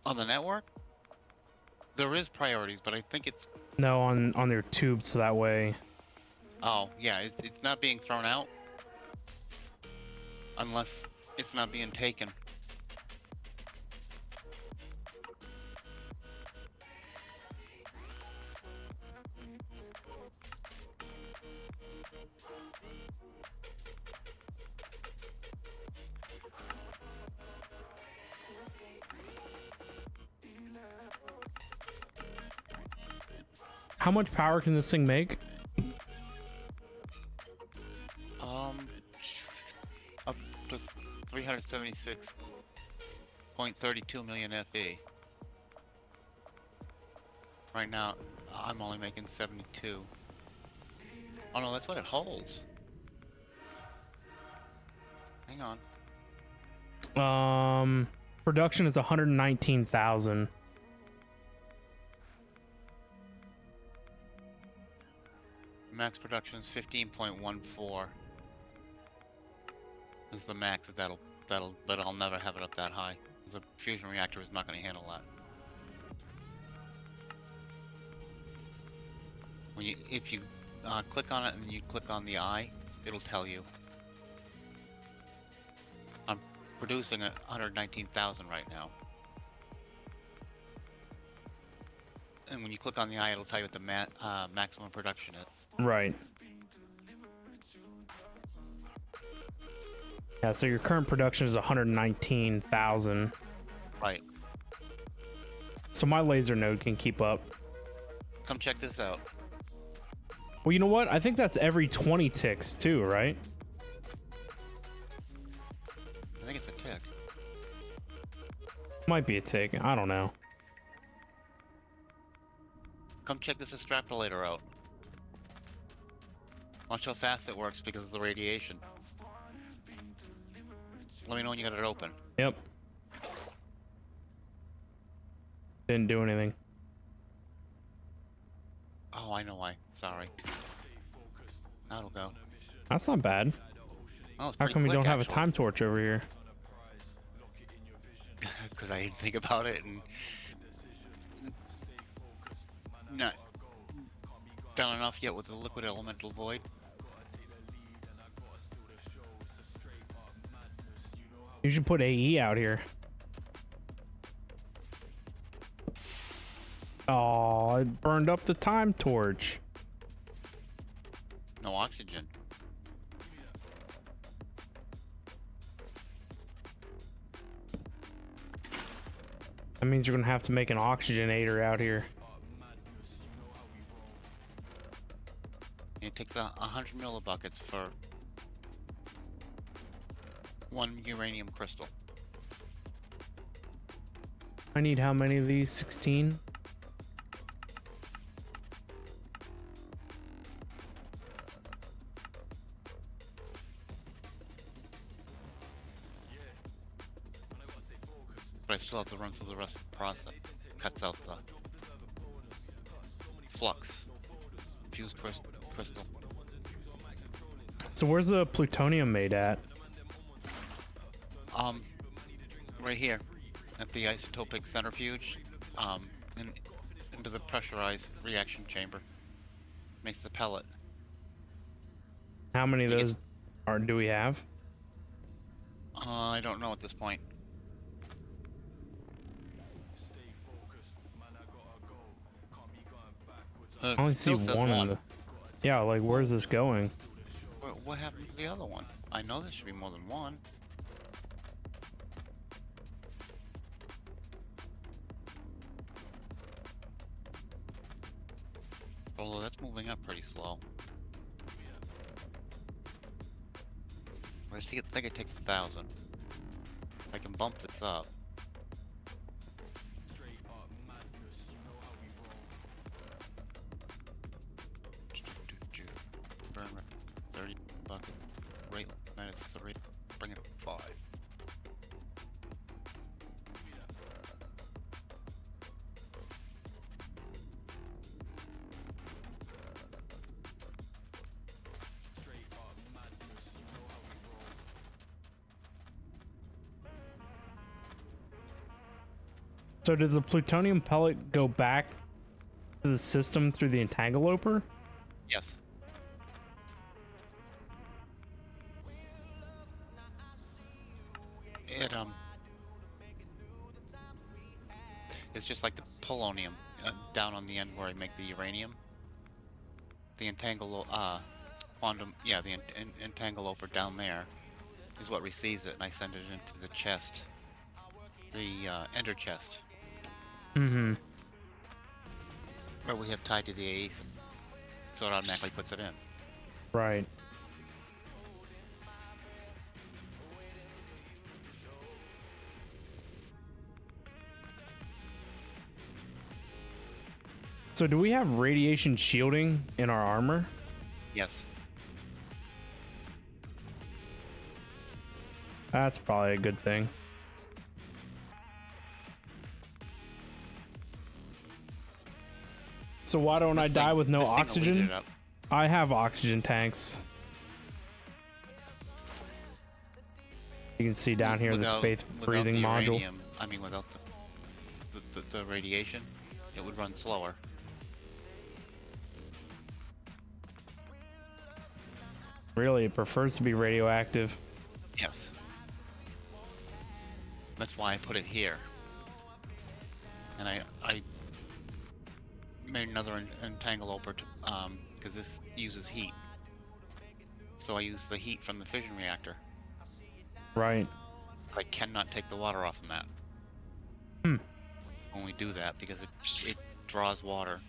on the network, there is priorities, but I think it's. No, on their tube, so that way. Oh, yeah, it's not being thrown out unless it's not being taken. How much power can this thing make? Up to 376.32 million FE. Right now, I'm only making 72. Oh no, that's what it holds. Hang on. Production is 119,000. Max production is 15.14. Is the max that'll, but I'll never have it up that high. The fusion reactor is not going to handle that. If you click on it and you click on the eye, it'll tell you. I'm producing at 119,000 right now. And when you click on the eye, it'll tell you what the maximum production is. Right. Yeah, so your current production is 119,000. Right. So my laser node can keep up. Come check this out. Well, you know what? I think that's every 20 ticks too, right? I think it's a tick. Might be a tick. I don't know. Come check this extrapolator out. Watch how fast it works because of the radiation. Let me know when you got it open. Yep. Didn't do anything. Oh, I know why. Sorry. That'll go. That's not bad. Oh, it's How pretty come we quick, don't have a actually. time torch over here? Because I didn't think about it and not done enough yet with the liquid elemental void. You should put AE out here. Oh, I burned up the time torch. No oxygen. That means you're gonna have to make an oxygenator out here. It takes 100 millibuckets for 1 uranium crystal. I need how many of these? 16? But I still have to run through the rest of the process. Cuts out the flux. Fused crystal. So where's the plutonium made at? Right here. At the isotopic centrifuge. Into the pressurized reaction chamber. Makes the pellet. How many of You get- those do we have? I don't know at this point. I only see Still says one in the... Yeah, like where's this going? What happened to the other one? I know there should be more than one. Although that's moving up pretty slow. I think it takes 1,000. If I can bump this up. Burn rate 30 bucket. Rate minus 3. Bring it up 5. So does the plutonium pellet go back to the system through the entangloper? Yes. It's just like the polonium down on the end where I make the uranium. The quantum, yeah, the entangloper down there is what receives it, and I send it into the chest, the ender chest, Mm-hmm. where we have tied to the AE, so it automatically puts it in. Right. So do we have radiation shielding in our armor? Yes. That's probably a good thing. So why don't I This die thing- with no this thing will heat oxygen? it up. I have oxygen tanks. You can see down here the space breathing the module. uranium, I mean, without the radiation, it would run slower. Really, it prefers to be radioactive. Yes. That's why I put it here. And I made another entangloper because this uses heat. So I use the heat from the fission reactor. Right. I cannot take the water off from that. Hmm. When we do that, because it draws water.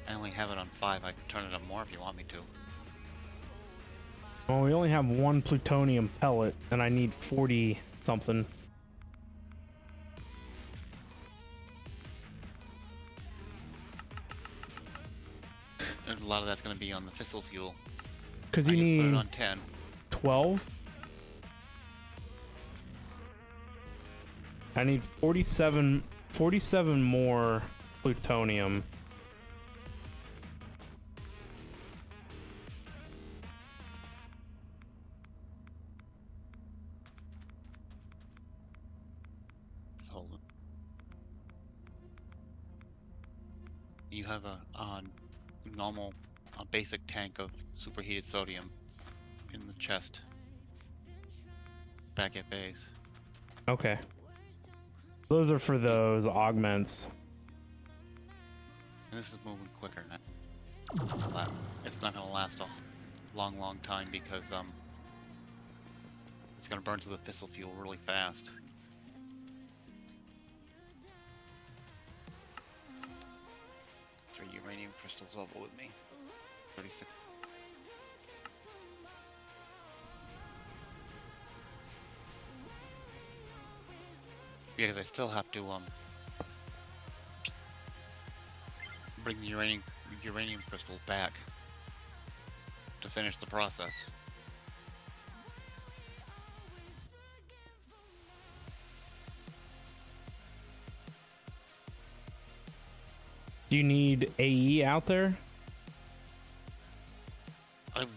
I only have it on 5. I can turn it on more if you want me to. Well, we only have one plutonium pellet, and I need 40 something. And a lot of that's going to be on the fissile fuel. Because I you can put it need on 10. 12. I need 47 more plutonium. So you have a normal, basic tank of superheated sodium in the chest back at base. Okay. Those are for those augments. And this is moving quicker now. It's not going to last a long time because it's going to burn to the fissile fuel really fast. Three uranium crystals over with me. 36. Because I still have to bring the uranium crystal back to finish the process. Do you need AE out there? I'm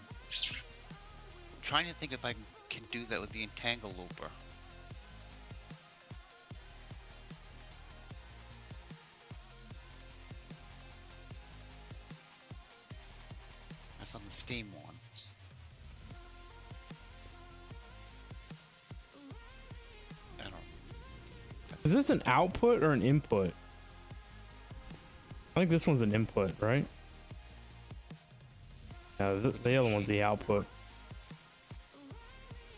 trying to think if I can do that with the entangle looper. That's on the Steam one. I don't know. Is this an output or an input? I think this one's an input, right? No, the other one's the output.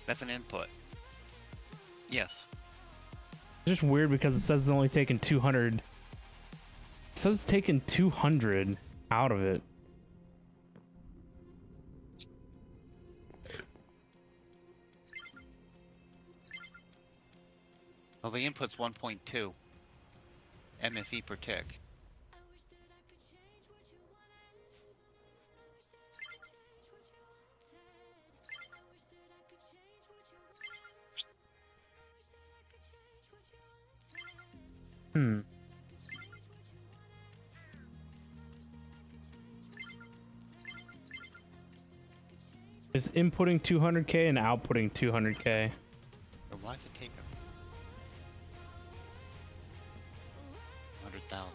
That's an input. Yes. It's just weird because it says it's only taken 200. It says it's taken 200 out of it. Well, the input's 1.2 MFE per tick. It's inputting 200k and outputting 200k. Or why is it taking 100,000?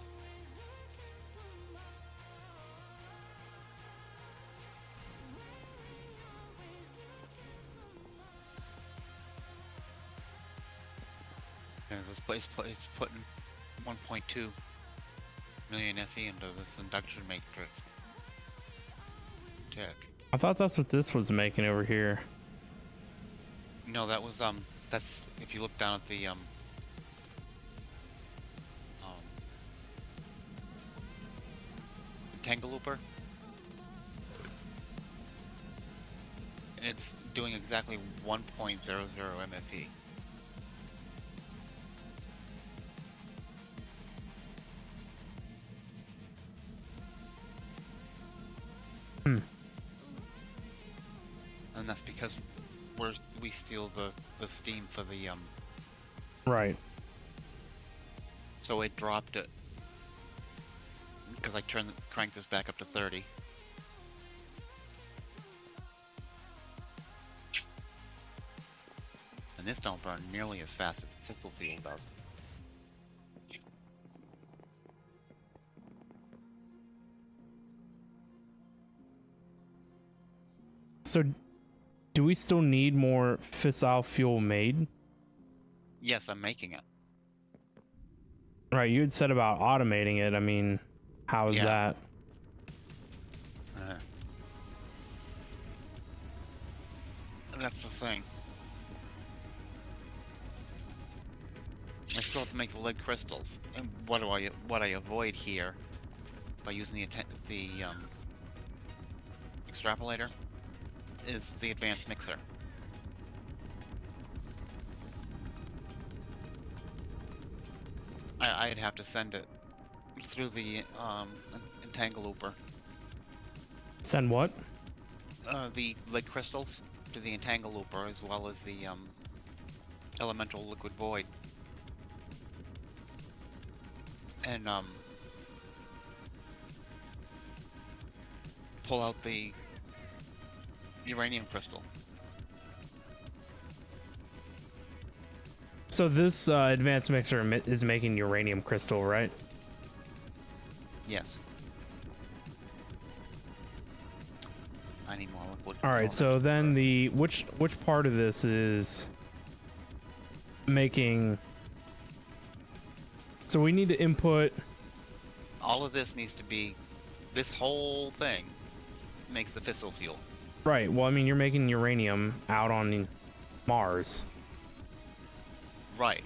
And it's putting 1.2 million FE into this induction matrix tick. I thought that's what this was making over here. No, that was that's if you look down at the tangle looper, it's doing exactly 1.00 MFE. And that's because we steal the steam for the Right. So it dropped it because I cranked this back up to 30. And this don't burn nearly as fast as the fissile fuel does. So, do we still need more fissile fuel made? Yes, I'm making it. Right, you had said about automating it. I mean, how is that? That's the thing. I still have to make the lead crystals. And what I avoid here by using the extrapolator is the advanced mixer. I'd have to send it through the entangle looper. Send what? The lead crystals to the entangle looper, as well as the elemental liquid void. And pull out the uranium crystal. So this advanced mixer is making uranium crystal, right? Yes. I need more liquid. All right. So then the which part of this is making? So we need to input. All of this needs to be. This whole thing makes the fissile fuel. Right. Well, I mean, you're making uranium out on Mars. Right.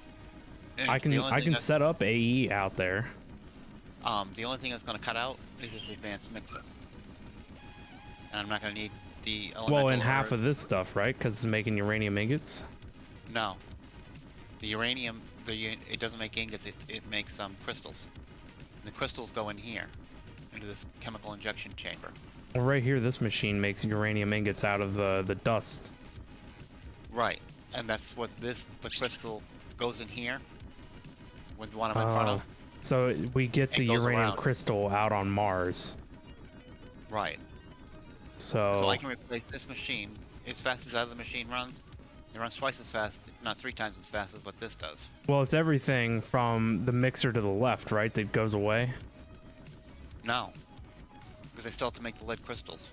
And I can set up AE out there. The only thing that's going to cut out is this advanced mixer. And I'm not going to need the elemental. Well, and half of this stuff, right? Because it's making uranium ingots. No. The uranium, it doesn't make ingots. It makes crystals. And the crystals go in here, into this chemical injection chamber. Well, right here, this machine makes uranium ingots out of the dust. Right. And that's what the crystal goes in here. With the one I'm in front of. So we get the uranium around. crystal out on Mars. Right. So I can replace this machine as fast as the other machine runs. It runs twice as fast, not 3 times as fast as what this does. Well, it's everything from the mixer to the left, right? That goes away. No. Because I still have to make the lead crystals.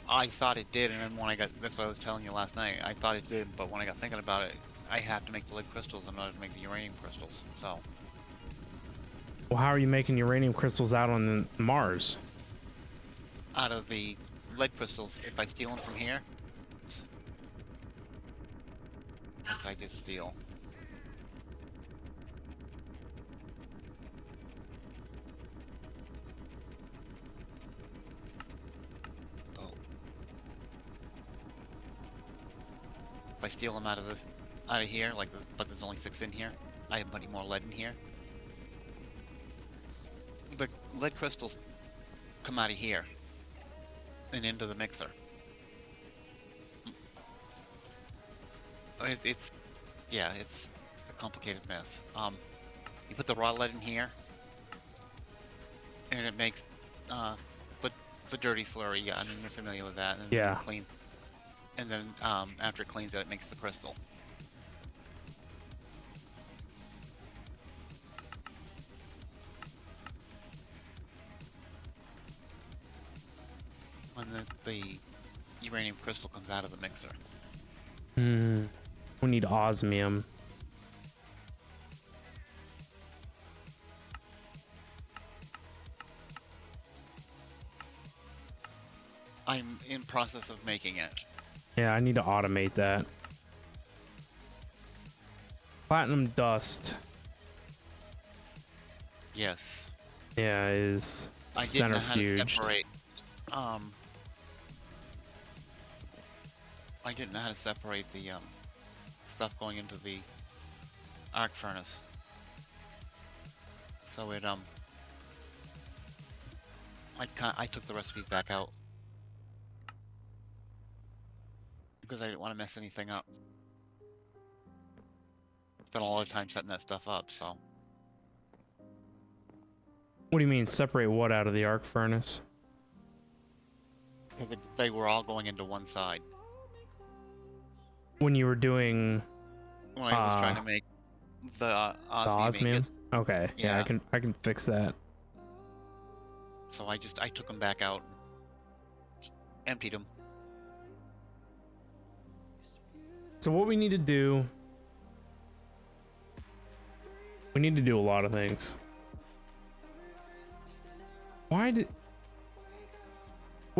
I thought it did, and then when that's what I was telling you last night. I thought it did, but when I got thinking about it, I have to make the lead crystals in order to make the uranium crystals. So. Well, how are you making uranium crystals out on Mars? Out of the lead crystals, if I steal them from here. If I just steal. Oh. If I steal them out of here, like this, but there's only 6 in here. I am putting more lead in here. The lead crystals come out of here and into the mixer. It's a complicated mess. You put the raw lead in here, and it makes the dirty slurry. Yeah, I mean you're familiar with that. And Yeah. It cleans, and then after it cleans it makes the crystal. When the uranium crystal comes out of the mixer. We need osmium. I'm in process of making it. Yeah, I need to automate that. Platinum dust. Yes. Yeah, is I didn't know how to centrifuged. separate. I didn't know how to separate the stuff going into the arc furnace. So it I took the recipes back out because I didn't want to mess anything up. Spent a lot of time setting that stuff up, so. What do you mean, separate what out of the arc furnace? Because they were all going into one side. When you were doing When I was trying to make the the osmium? Okay, yeah, Yeah. I can fix that. So I took them back out, emptied them. So what we need to do, we need to do a lot of things. What do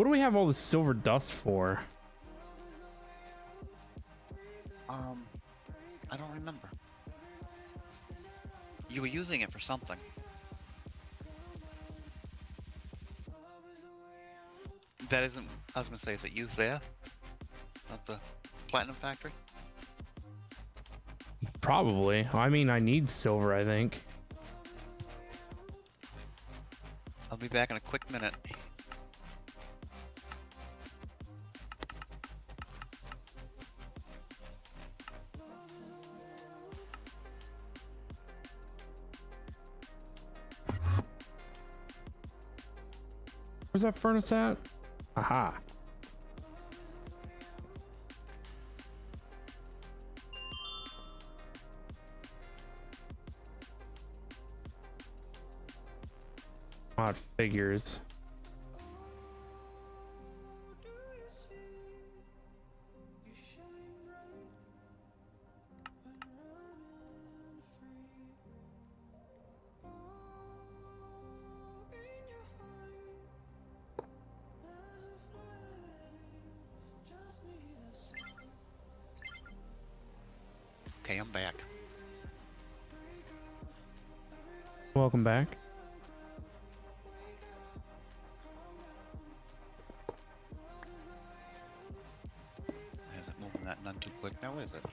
we have all this silver dust for? I don't remember. You were using it for something. That isn't. I was gonna say, is it used there? At the platinum factory? Probably. I mean, I need silver, I think. I'll be back in a quick minute. Where's that furnace at? Aha. Odd figures. Okay, I'm back. Welcome back. Isn't moving that none too quick now, is it?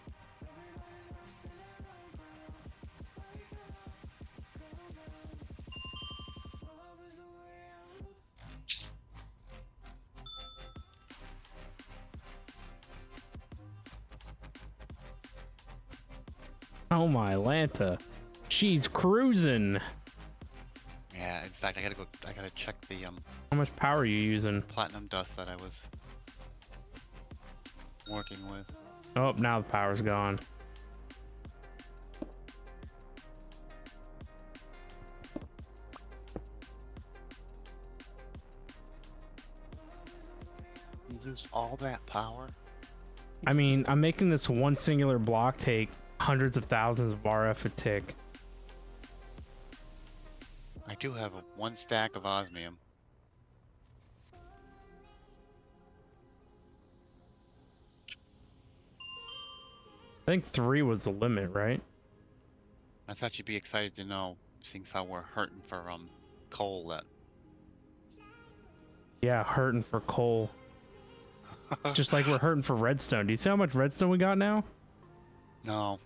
Oh my Lanta. She's cruising. Yeah, in fact, I gotta check the How much power are you using? platinum dust that I was working with. Oh, now the power's gone. You lose all that power? I mean, I'm making this one singular block take hundreds of thousands of RF a tick. I do have one stack of osmium. I think 3 was the limit, right? I thought you'd be excited to know, seeing how we're hurting for coal. That Yeah, hurting for coal. Just like we're hurting for redstone. Do you see how much redstone we got now? No.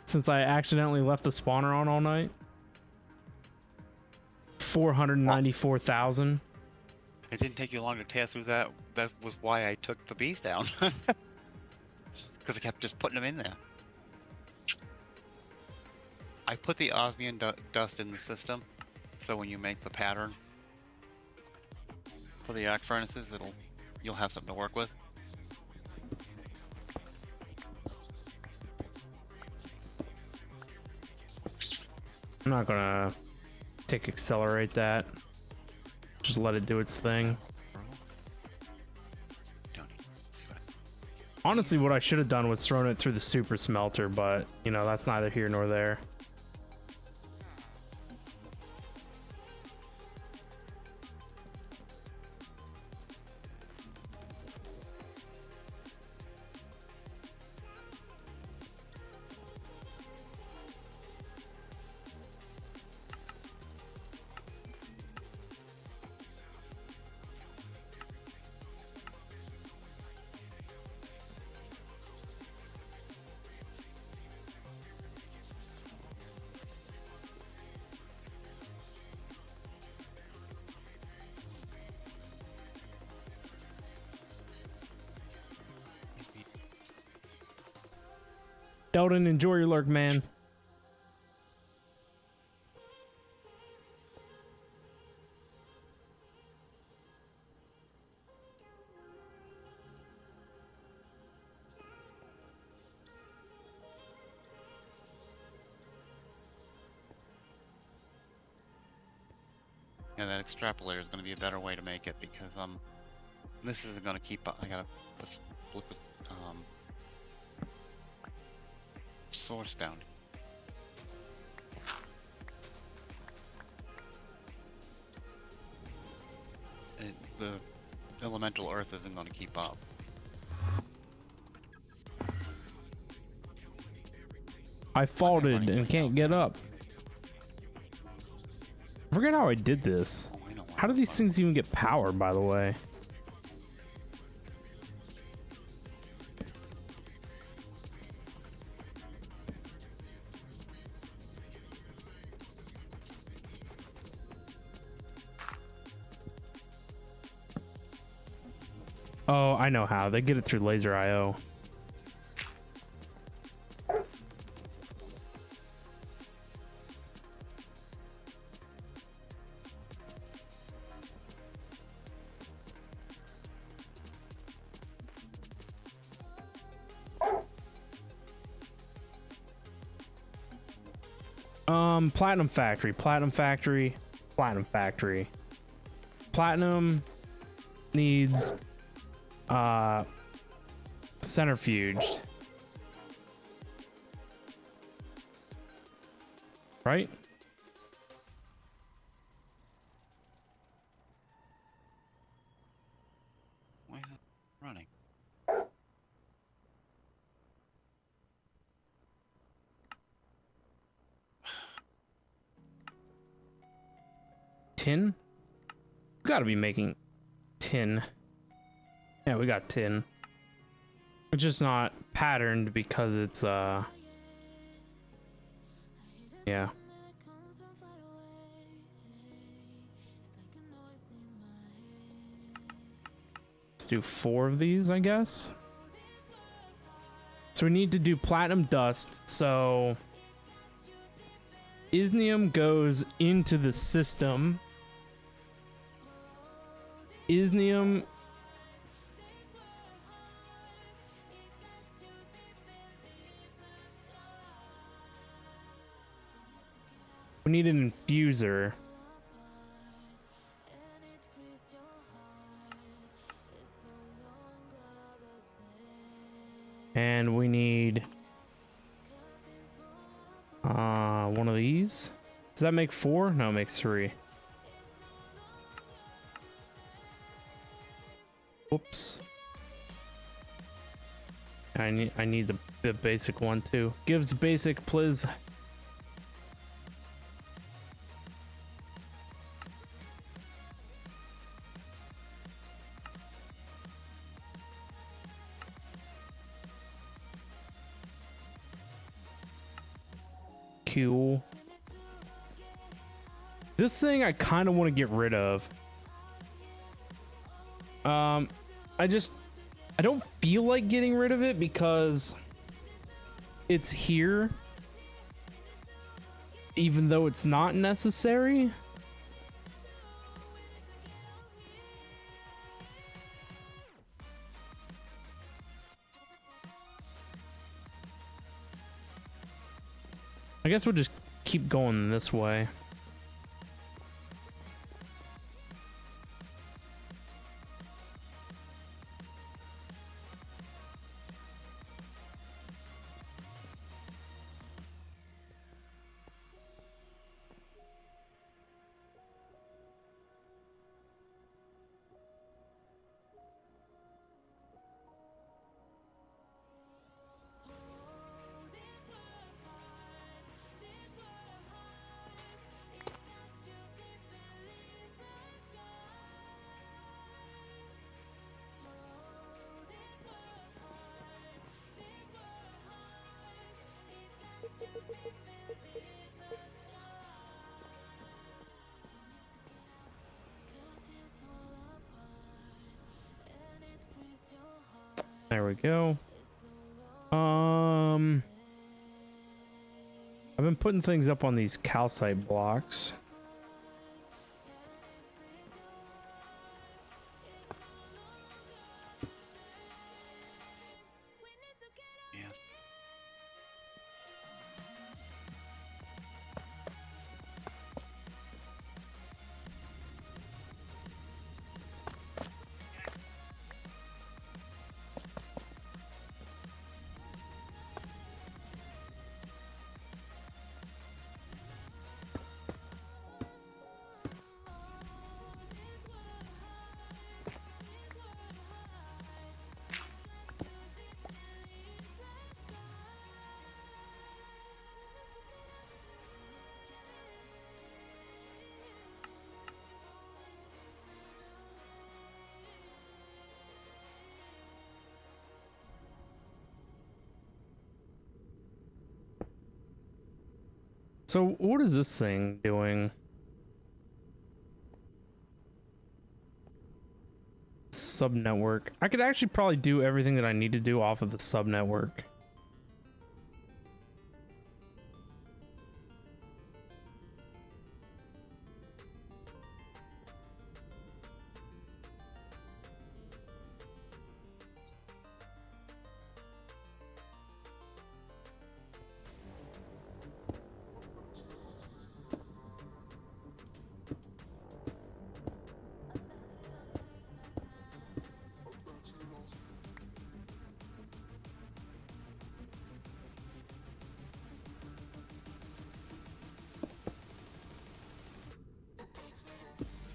Since I accidentally left the spawner on all night? 494,000. It didn't take you long to tear through that. That was why I took the bees down. Because I kept just putting them in there. I put the osmium dust in the system, so when you make the pattern for the arc furnaces, you'll have something to work with. I'm not gonna accelerate that. Just let it do its thing. Honestly, what I should have done was thrown it through the super smelter, but you know, that's neither here nor there. Delton, enjoy your lurk, man. Yeah, that extrapolator is going to be a better way to make it, because this isn't going to keep up. I gotta put some liquid source down. The elemental earth isn't going to keep up. I faulted and can't get up. I forget how I did this. Oh, I know How do these things even get power, by the way? Oh, I know how. They get it through laser IO. Platinum factory, platinum factory, platinum factory. Platinum needs centrifuged. Right? Why is it running? Tin? We gotta be making tin. Yeah, we got tin. It's just not patterned because it's yeah. Let's do 4 of these, I guess. So we need to do platinum dust. So Isnium goes into the system. Isnium we need an infuser. And we need one of these. Does that make 4? No, it makes 3. Oops. I need the basic one too. Gives basic, please. Cool. This thing I kind of want to get rid of. I don't feel like getting rid of it because it's here, even though it's not necessary. I guess we'll just keep going this way. There we go. I've been putting things up on these calcite blocks. Yes. So what is this thing doing? sub network. I could actually probably do everything that I need to do off of the sub network.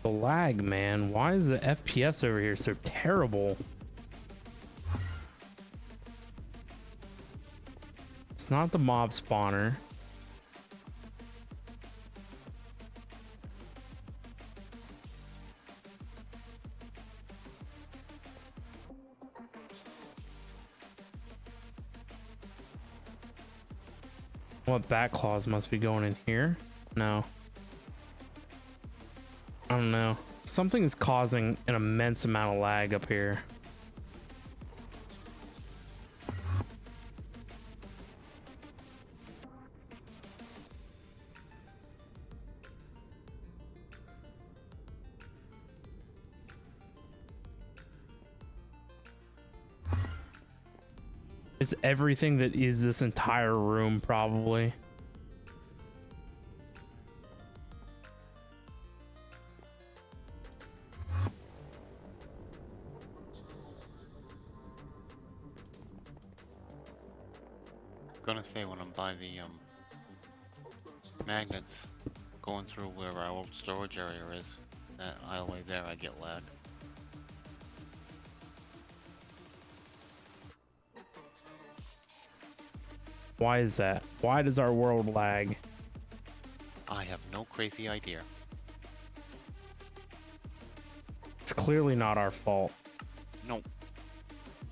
The lag, man. Why is the FPS over here so terrible? It's not the mob spawner. What bat claws must be going in here? No. I don't know. Something is causing an immense amount of lag up here. It's everything that is this entire room, probably. Gonna say when I'm by the magnets going through where our old storage area is, that aisleway there, I get lag. Why is that? Why does our world lag? I have no crazy idea. It's clearly not our fault. No.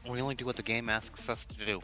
We only do what the game asks us to do.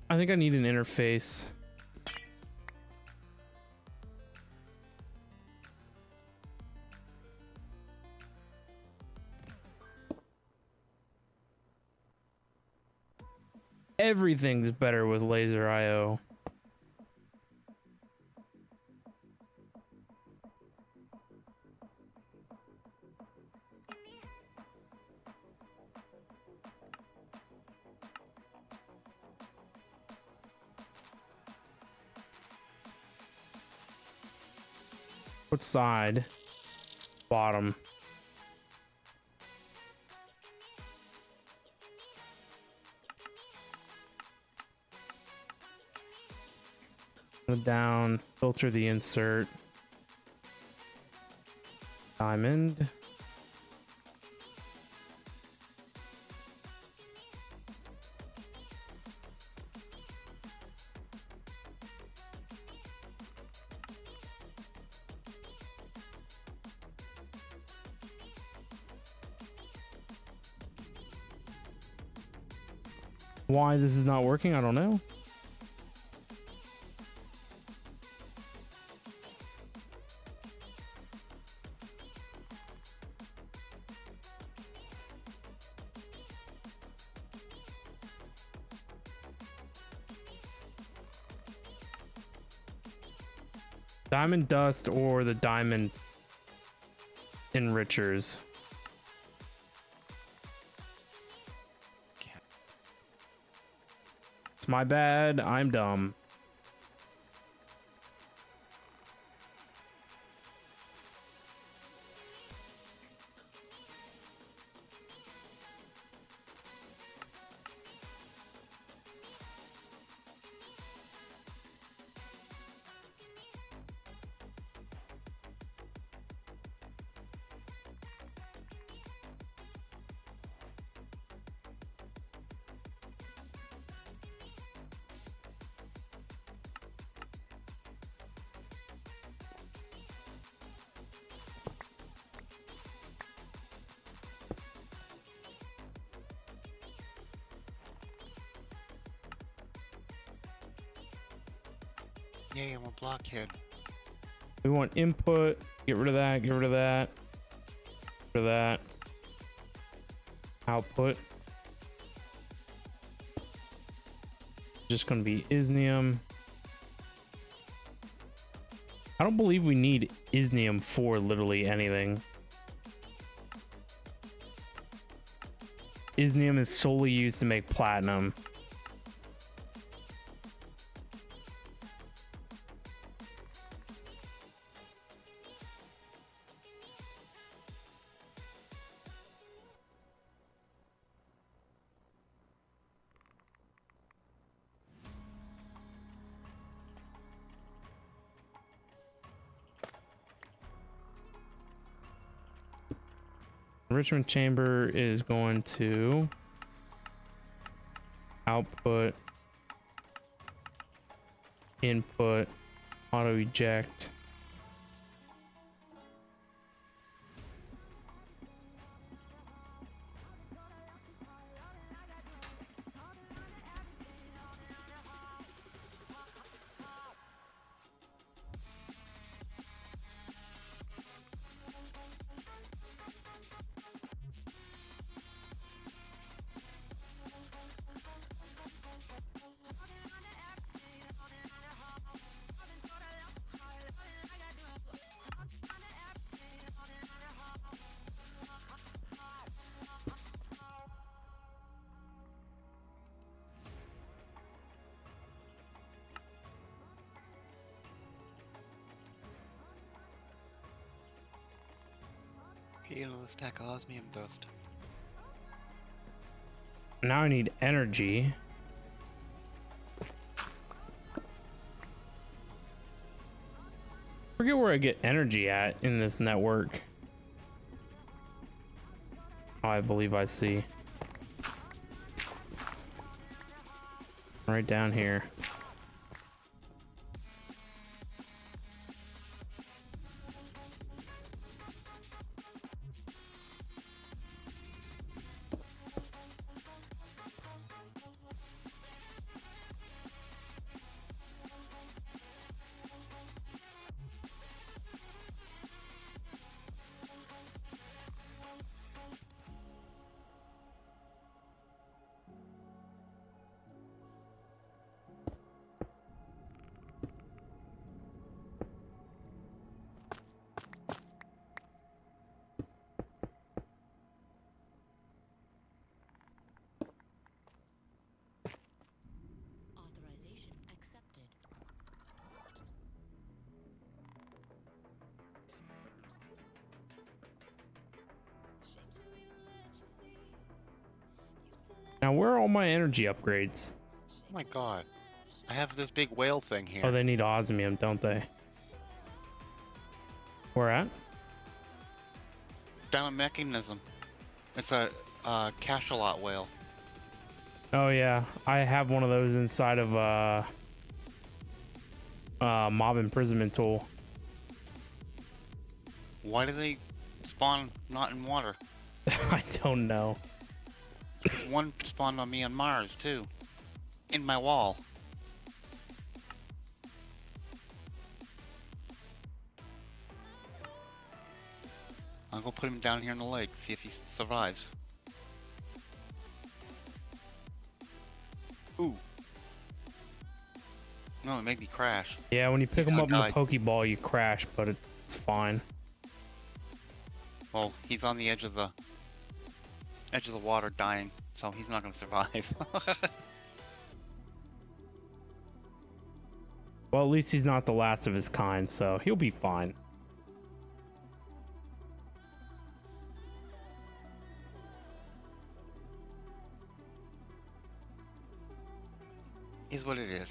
I think I need an interface. Everything's better with laser IO. What side? Bottom. Go down, filter the insert. Diamond. Why this is not working, I don't know. Diamond dust or the diamond enrichers. It's my bad. I'm dumb. Yay, I'm a blockhead. We want input. Get rid of that. Get rid of that. Get rid of that. Output. Just going to be isnium. I don't believe we need isnium for literally anything. Isnium is solely used to make platinum. Enrichment chamber is going to output, input, auto eject. Heal a stack of osmium dust. Now I need energy. Forget where I get energy at in this network. Oh, I believe I see. Right down here. Authorization accepted. Now, where are all my energy upgrades? Oh my god. I have this big whale thing here. Oh, they need osmium, don't they? Where at? Down a mechanism. It's a cachalot whale. Oh yeah, I have one of those inside of mob imprisonment tool. Why do they spawn not in water? I don't know. One spawned on me on Mars too. In my wall. I'll go put him down here in the lake, see if he survives. Ooh. No, it made me crash. Yeah, when you pick He's them up in gonna the die. Pokeball, you crash, but it's fine. Well, he's on the edge of the water dying, so he's not gonna survive. Well, at least he's not the last of his kind, so he'll be fine. Is what it is.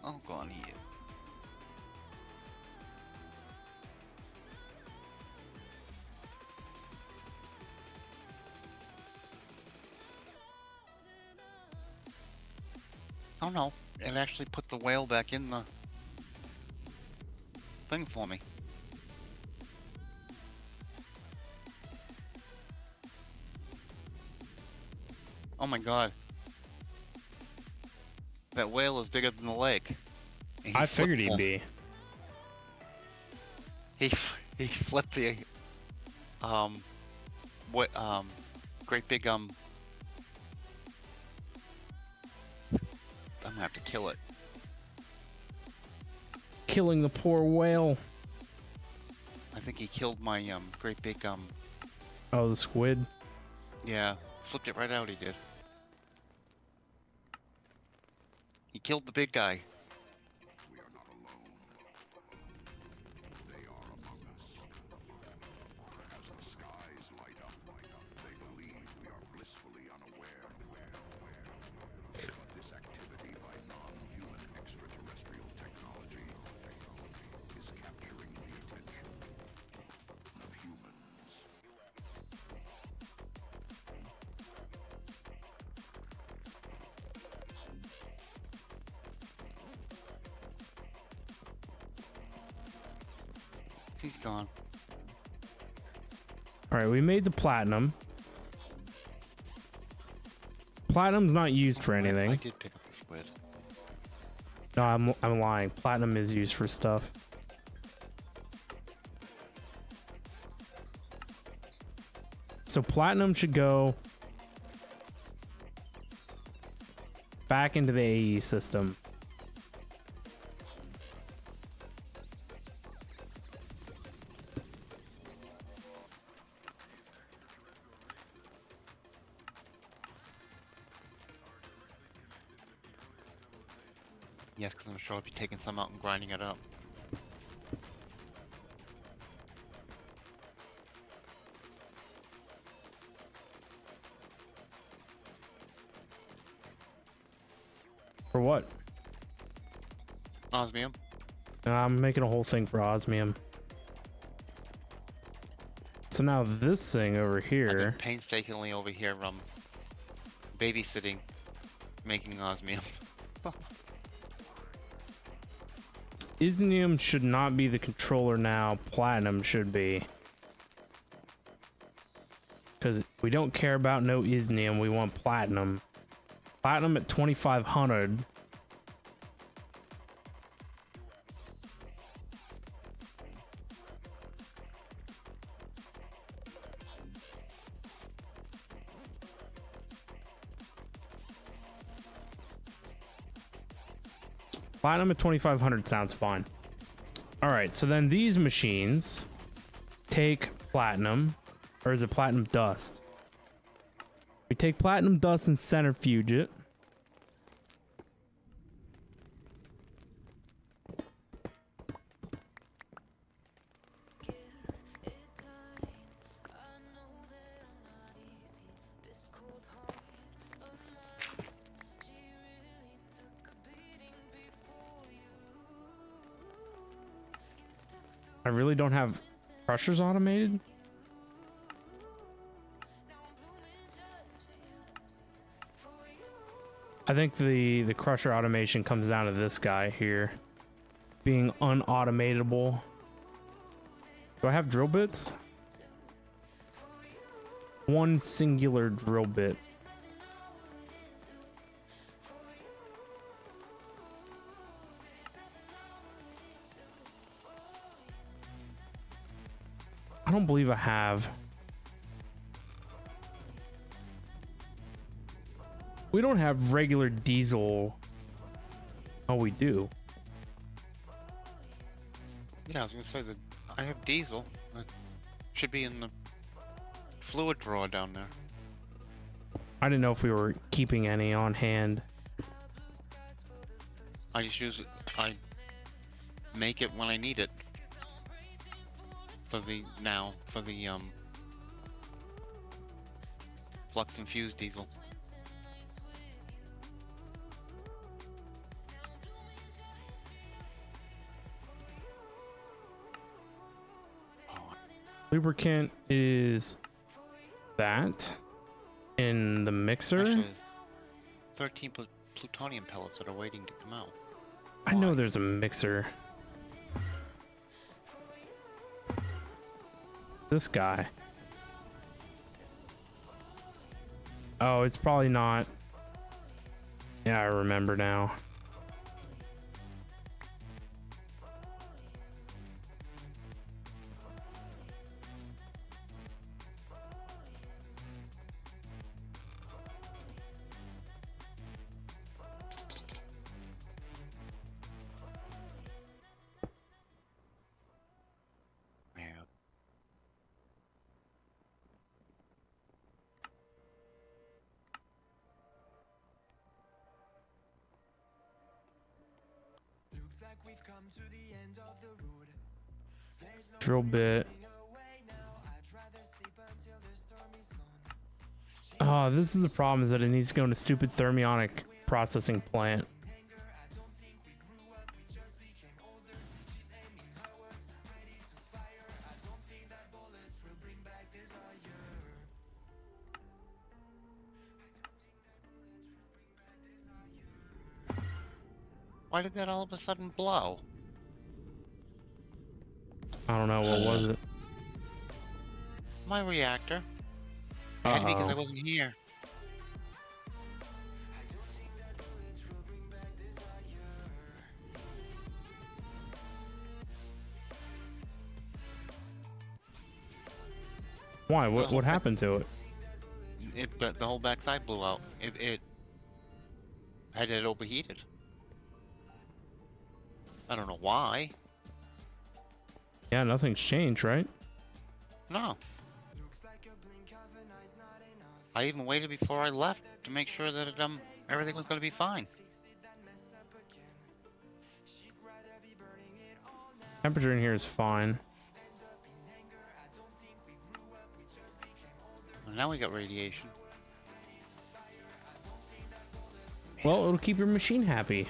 Oh, go on here. Oh no, it actually put the whale back in the thing for me. Oh my god. That whale is bigger than the lake. And he I figured flipped he'd for- be. He flipped the what great big I'm gonna have to kill it. Killing the poor whale. I think he killed my great big Oh, the squid. yeah, flipped it right out. He did. He killed the big guy. We are not alone. They are among us. As the skies light up, they believe we are blissfully unaware. But this activity by non-human extraterrestrial technology is capturing the attention of humans. He's gone. All right, we made the platinum. Platinum's not used for anything. I did pick up the squid. No, I'm lying. Platinum is used for stuff. So platinum should go back into the AE system. Yes, because I'm sure I'll be taking some out and grinding it up. For what? Osmium. I'm making a whole thing for osmium. So now this thing over I've here. been painstakingly over here babysitting, making osmium. Isnium should not be the controller now. Platinum should be. Because we don't care about no Isnium. We want platinum. Platinum at 2500. Platinum at 2500 sounds fine. All right, so then these machines take platinum, or is it platinum dust? We take platinum dust and centrifuge it. I really don't have crushers automated. I think the crusher automation comes down to this guy here being unautomatable. Do I have drill bits? One singular drill bit. I don't believe I have. We don't have regular diesel. Oh, we do. Yeah, I was gonna say that I have diesel. It should be in the fluid drawer down there. I didn't know if we were keeping any on hand. I just use it. I make it when I need it. For the flux infused diesel. Lubricant is that in the mixer. Actually, there's 13 plutonium pellets that are waiting to come out. I know there's a mixer. This guy. Oh, it's probably not. Yeah, I remember now. Yeah. Looks like we've come to the end of the road. There's no Drill bit. way now. I'd rather sleep until the storm is gone. Oh, this is the problem, is that it needs to go in a stupid thermionic processing plant. Why did that all of a sudden blow? I don't know, what was it? My reactor. Had to be because I Uh-oh. wasn't here. Why? What happened to it? But the whole backside blew out. It had it overheated. I don't know why. Yeah, nothing's changed, right? No. I even waited before I left to make sure that everything was going to be fine. Temperature in here is fine. Well, now we got radiation. Well, it'll keep your machine happy.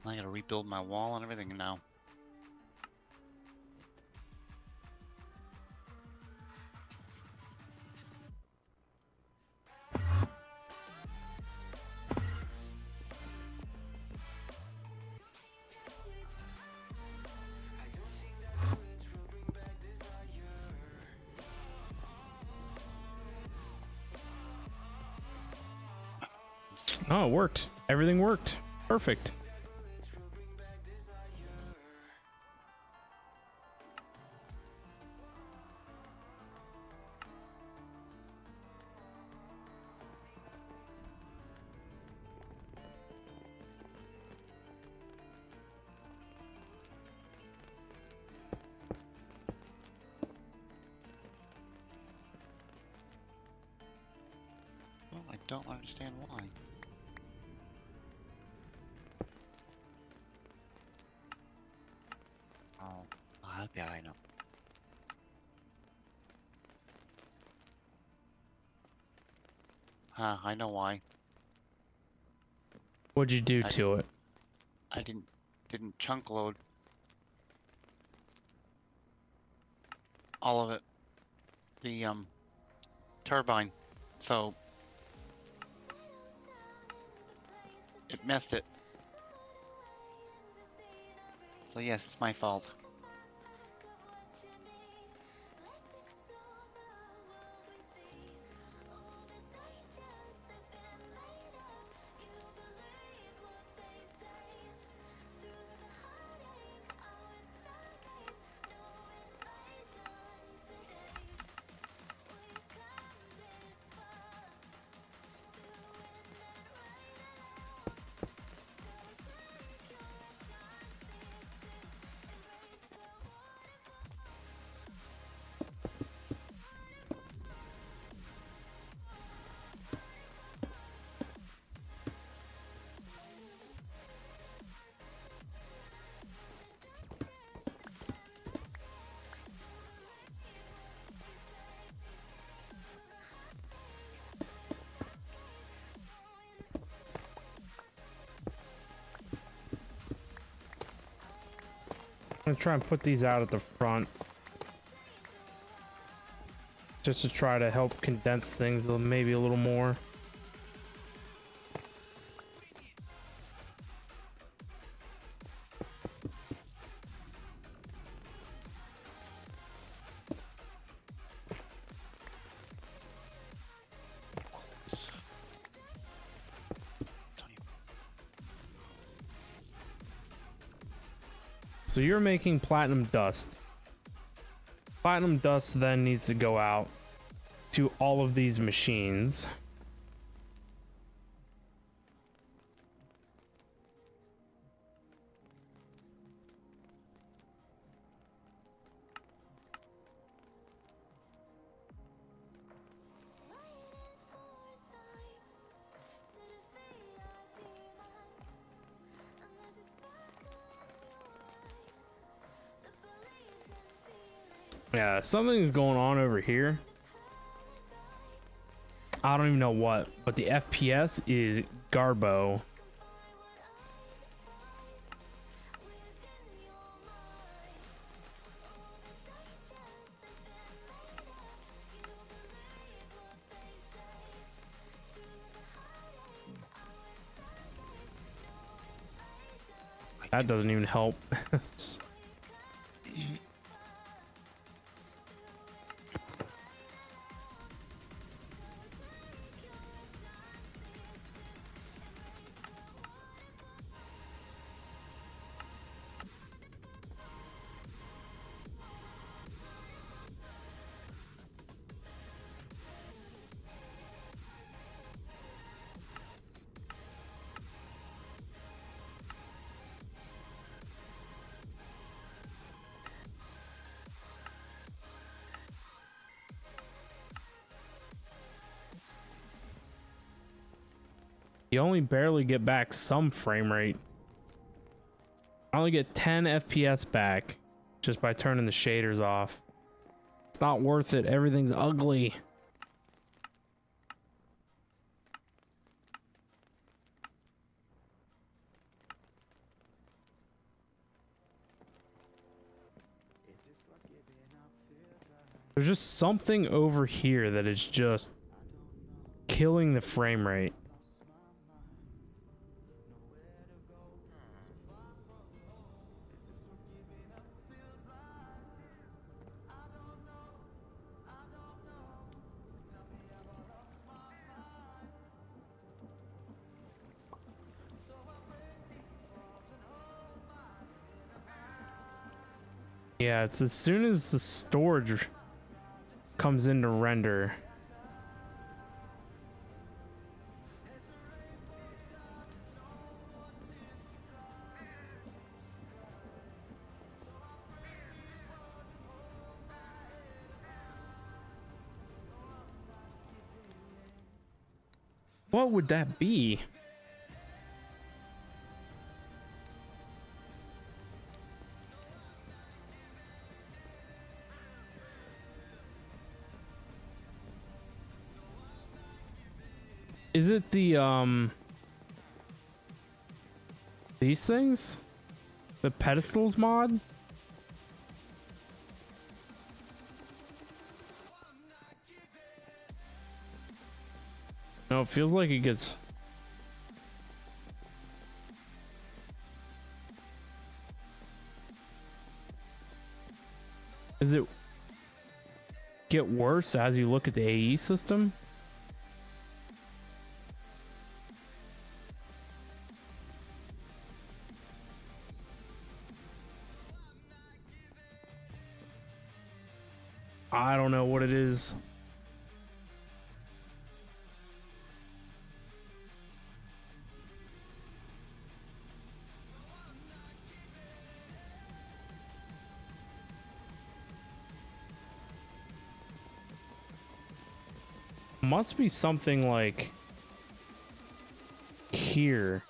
I gotta rebuild my wall and everything now. Oh, it worked. Everything worked. Perfect. Well, I don't understand why. Oh, that I know. I know why. What'd you do to it? I didn't chunk load all of it. The turbine. So it messed it. So yes, it's my fault. I'm gonna try and put these out at the front, just to try to help condense things maybe a little more. So you're making platinum dust. Platinum dust then needs to go out to all of these machines. Yeah, something's going on over here. I don't even know what, but the FPS is garbo. That doesn't even help. You only barely get back some frame rate. I only get 10 FPS back just by turning the shaders off. It's not worth it. Everything's ugly. There's just something over here that is just killing the frame rate. Yeah, it's as soon as the storage comes into render. What would that be? Is it the these things? The pedestals mod? No, it feels like it gets... Does it get worse as you look at the AE system? I don't know what it is. Must be something like here.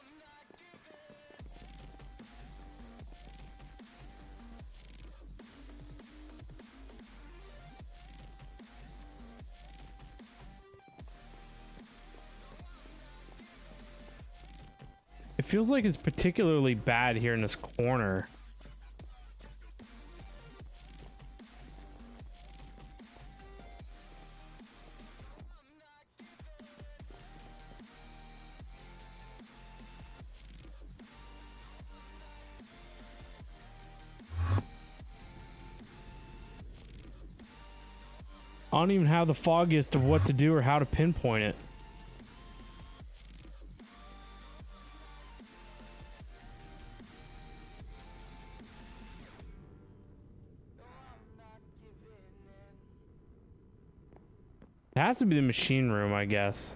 It feels like it's particularly bad here in this corner. I don't even have the foggiest of what to do or how to pinpoint it. It has to be the machine room, I guess.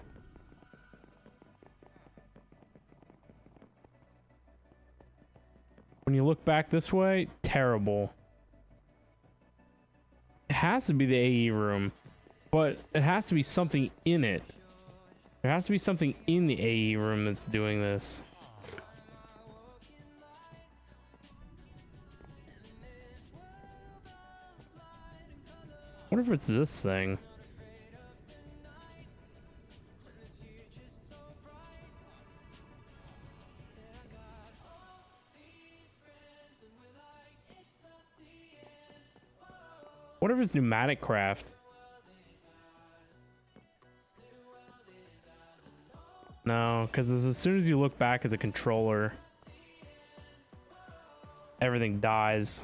When you look back this way, terrible. It has to be the AE room, but it has to be something in it. There has to be something in the AE room that's doing this. What if it's this thing? What if it's pneumatic craft? No, because as soon as you look back at the controller, everything dies.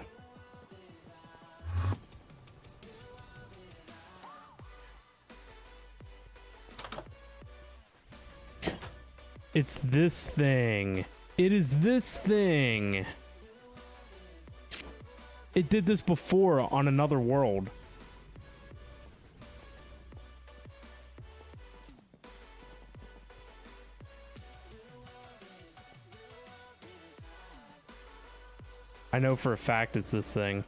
It's this thing. It is this thing. It did this before on another world. I know for a fact it's this thing.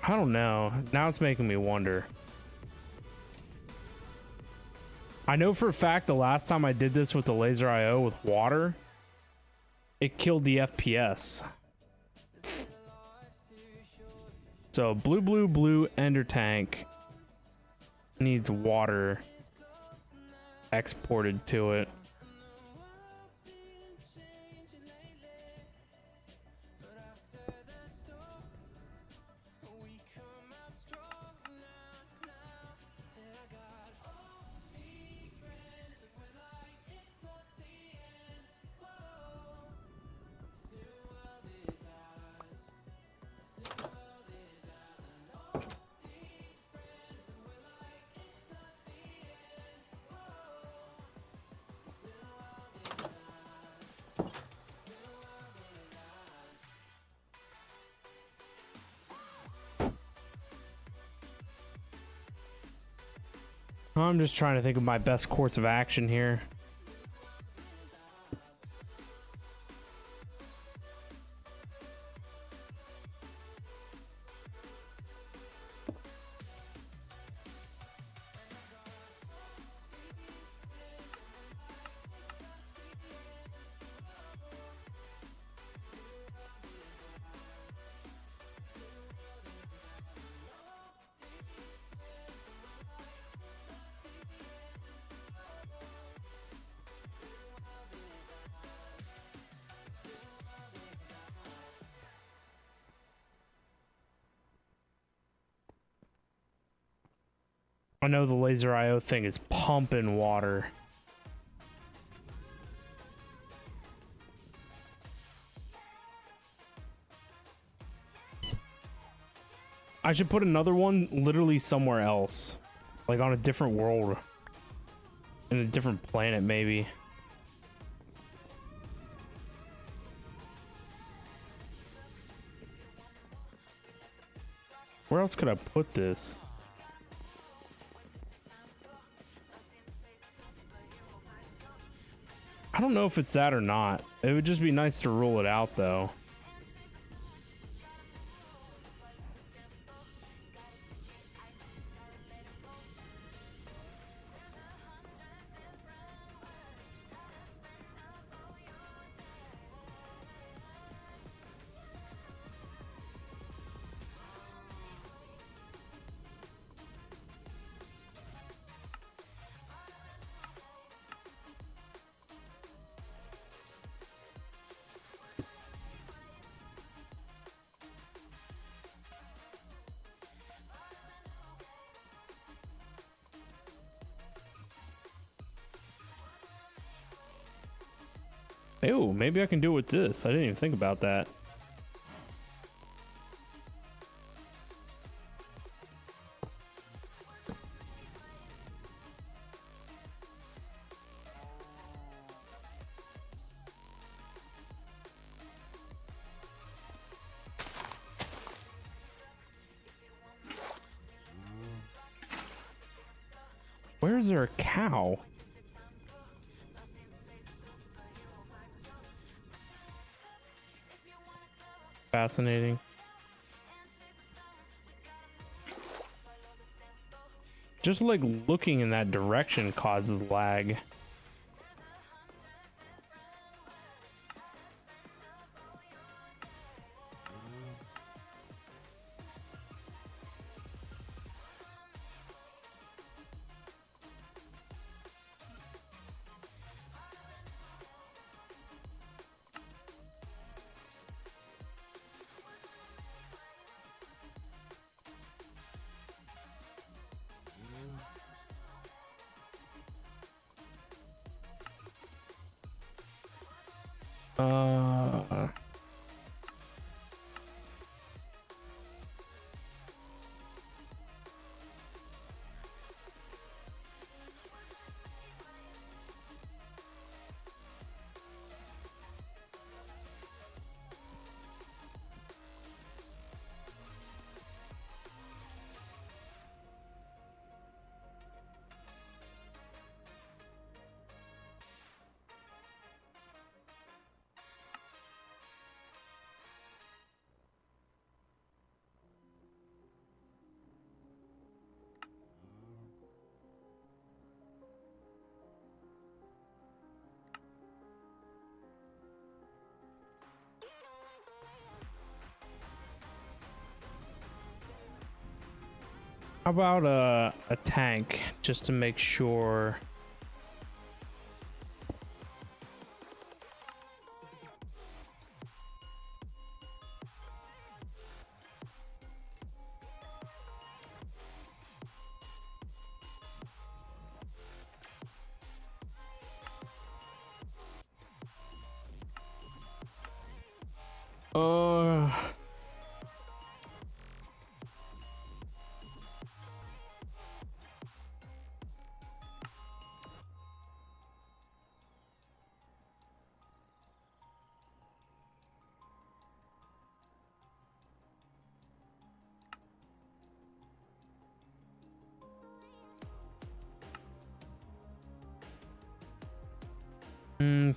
I don't know. Now it's making me wonder. I know for a fact the last time I did this with the laser IO with water, it killed the FPS. So blue ender tank needs water exported to it. I'm just trying to think of my best course of action here. I know the laser IO thing is pumping water. I should put another one literally somewhere else. Like on a different world. In a different planet, maybe. Where else could I put this? I don't know if it's that or not. It would just be nice to rule it out, though. Ew, maybe I can do it with this. I didn't even think about that. Where is there a cow? Fascinating. Just like looking in that direction causes lag. Uh, how about a tank just to make sure? Uh,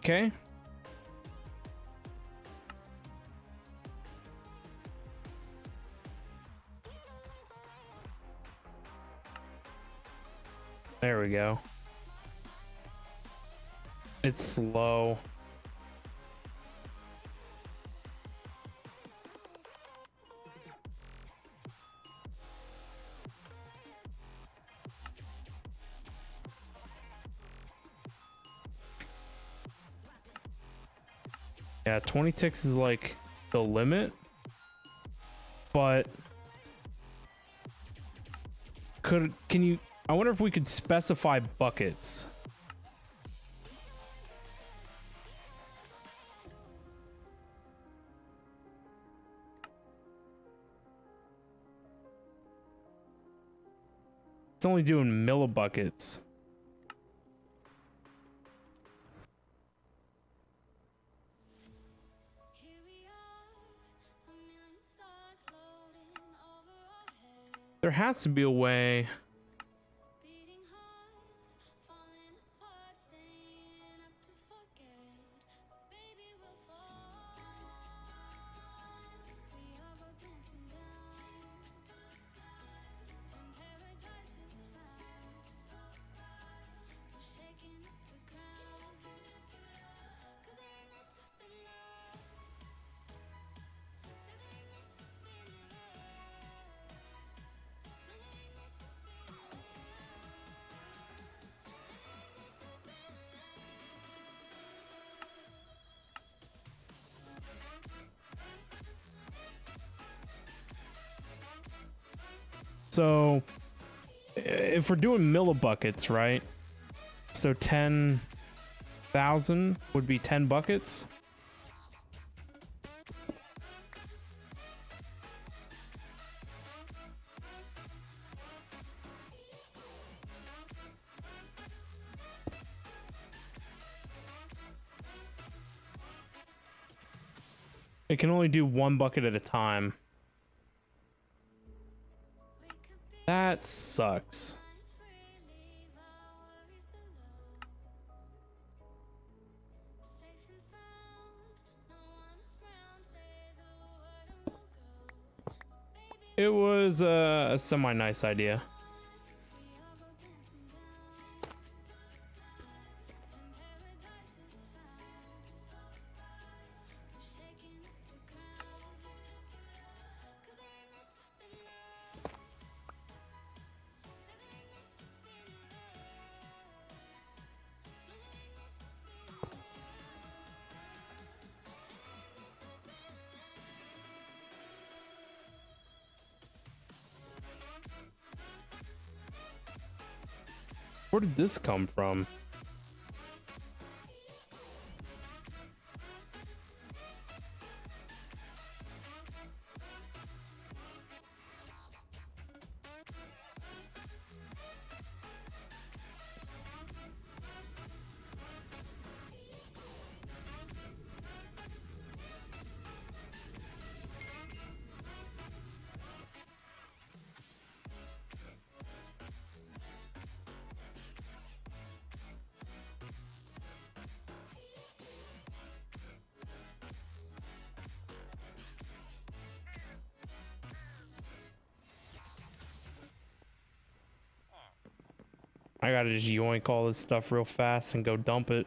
okay. There we go. It's slow. Yeah, 20 ticks is like the limit, but can you, I wonder if we could specify buckets. It's only doing millibuckets. There has to be a way. So if we're doing millibuckets, right? So 10,000 would be 10 buckets. It can only do one bucket at a time. That sucks. It was a semi-nice idea. Where did this come from? I gotta just yoink all this stuff real fast and go dump it.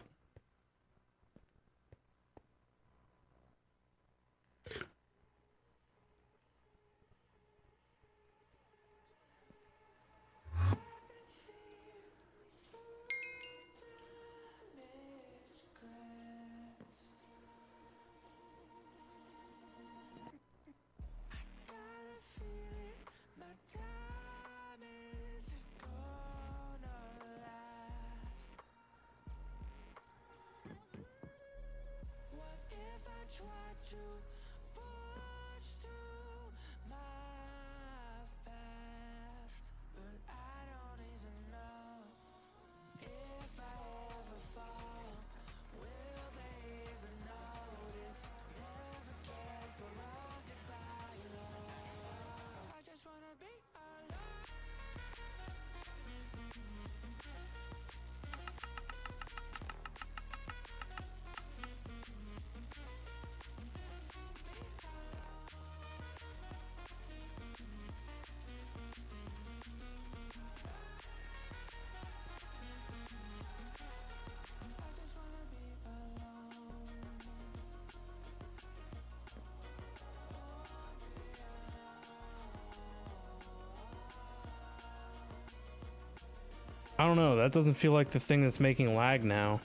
I don't know, that doesn't feel like the thing that's making lag now.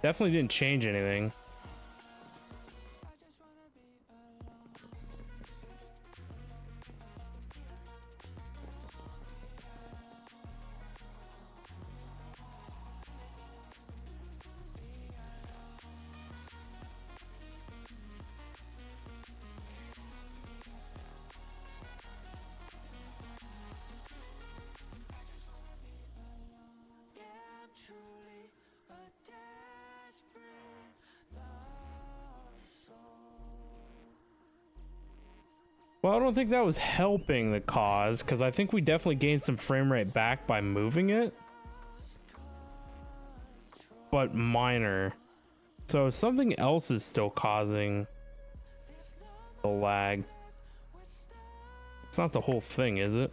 Definitely didn't change anything. Well, I don't think that was helping the cause, because I think we definitely gained some frame rate back by moving it. But minor. So something else is still causing the lag. It's not the whole thing, is it?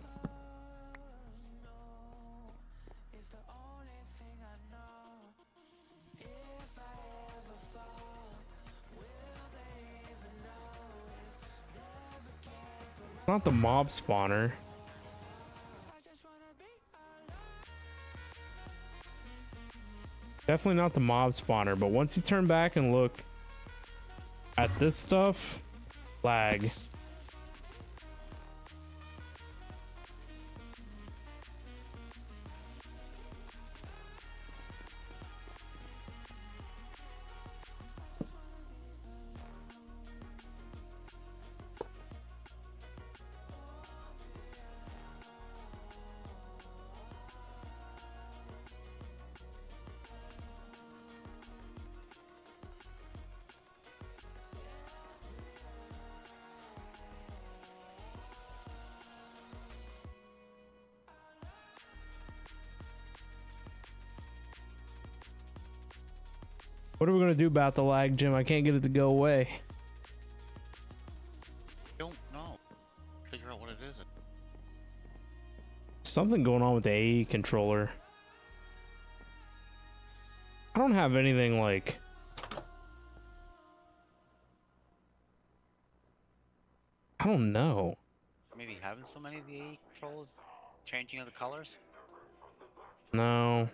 Not the mob spawner. Definitely not the mob spawner, but once you turn back and look at this stuff, lag. What are we gonna do about the lag, Jim? I can't get it to go away. something going on with the AE controller. I don't have anything like... I don't know. Maybe having so many of the AE controls, changing of the colors. No.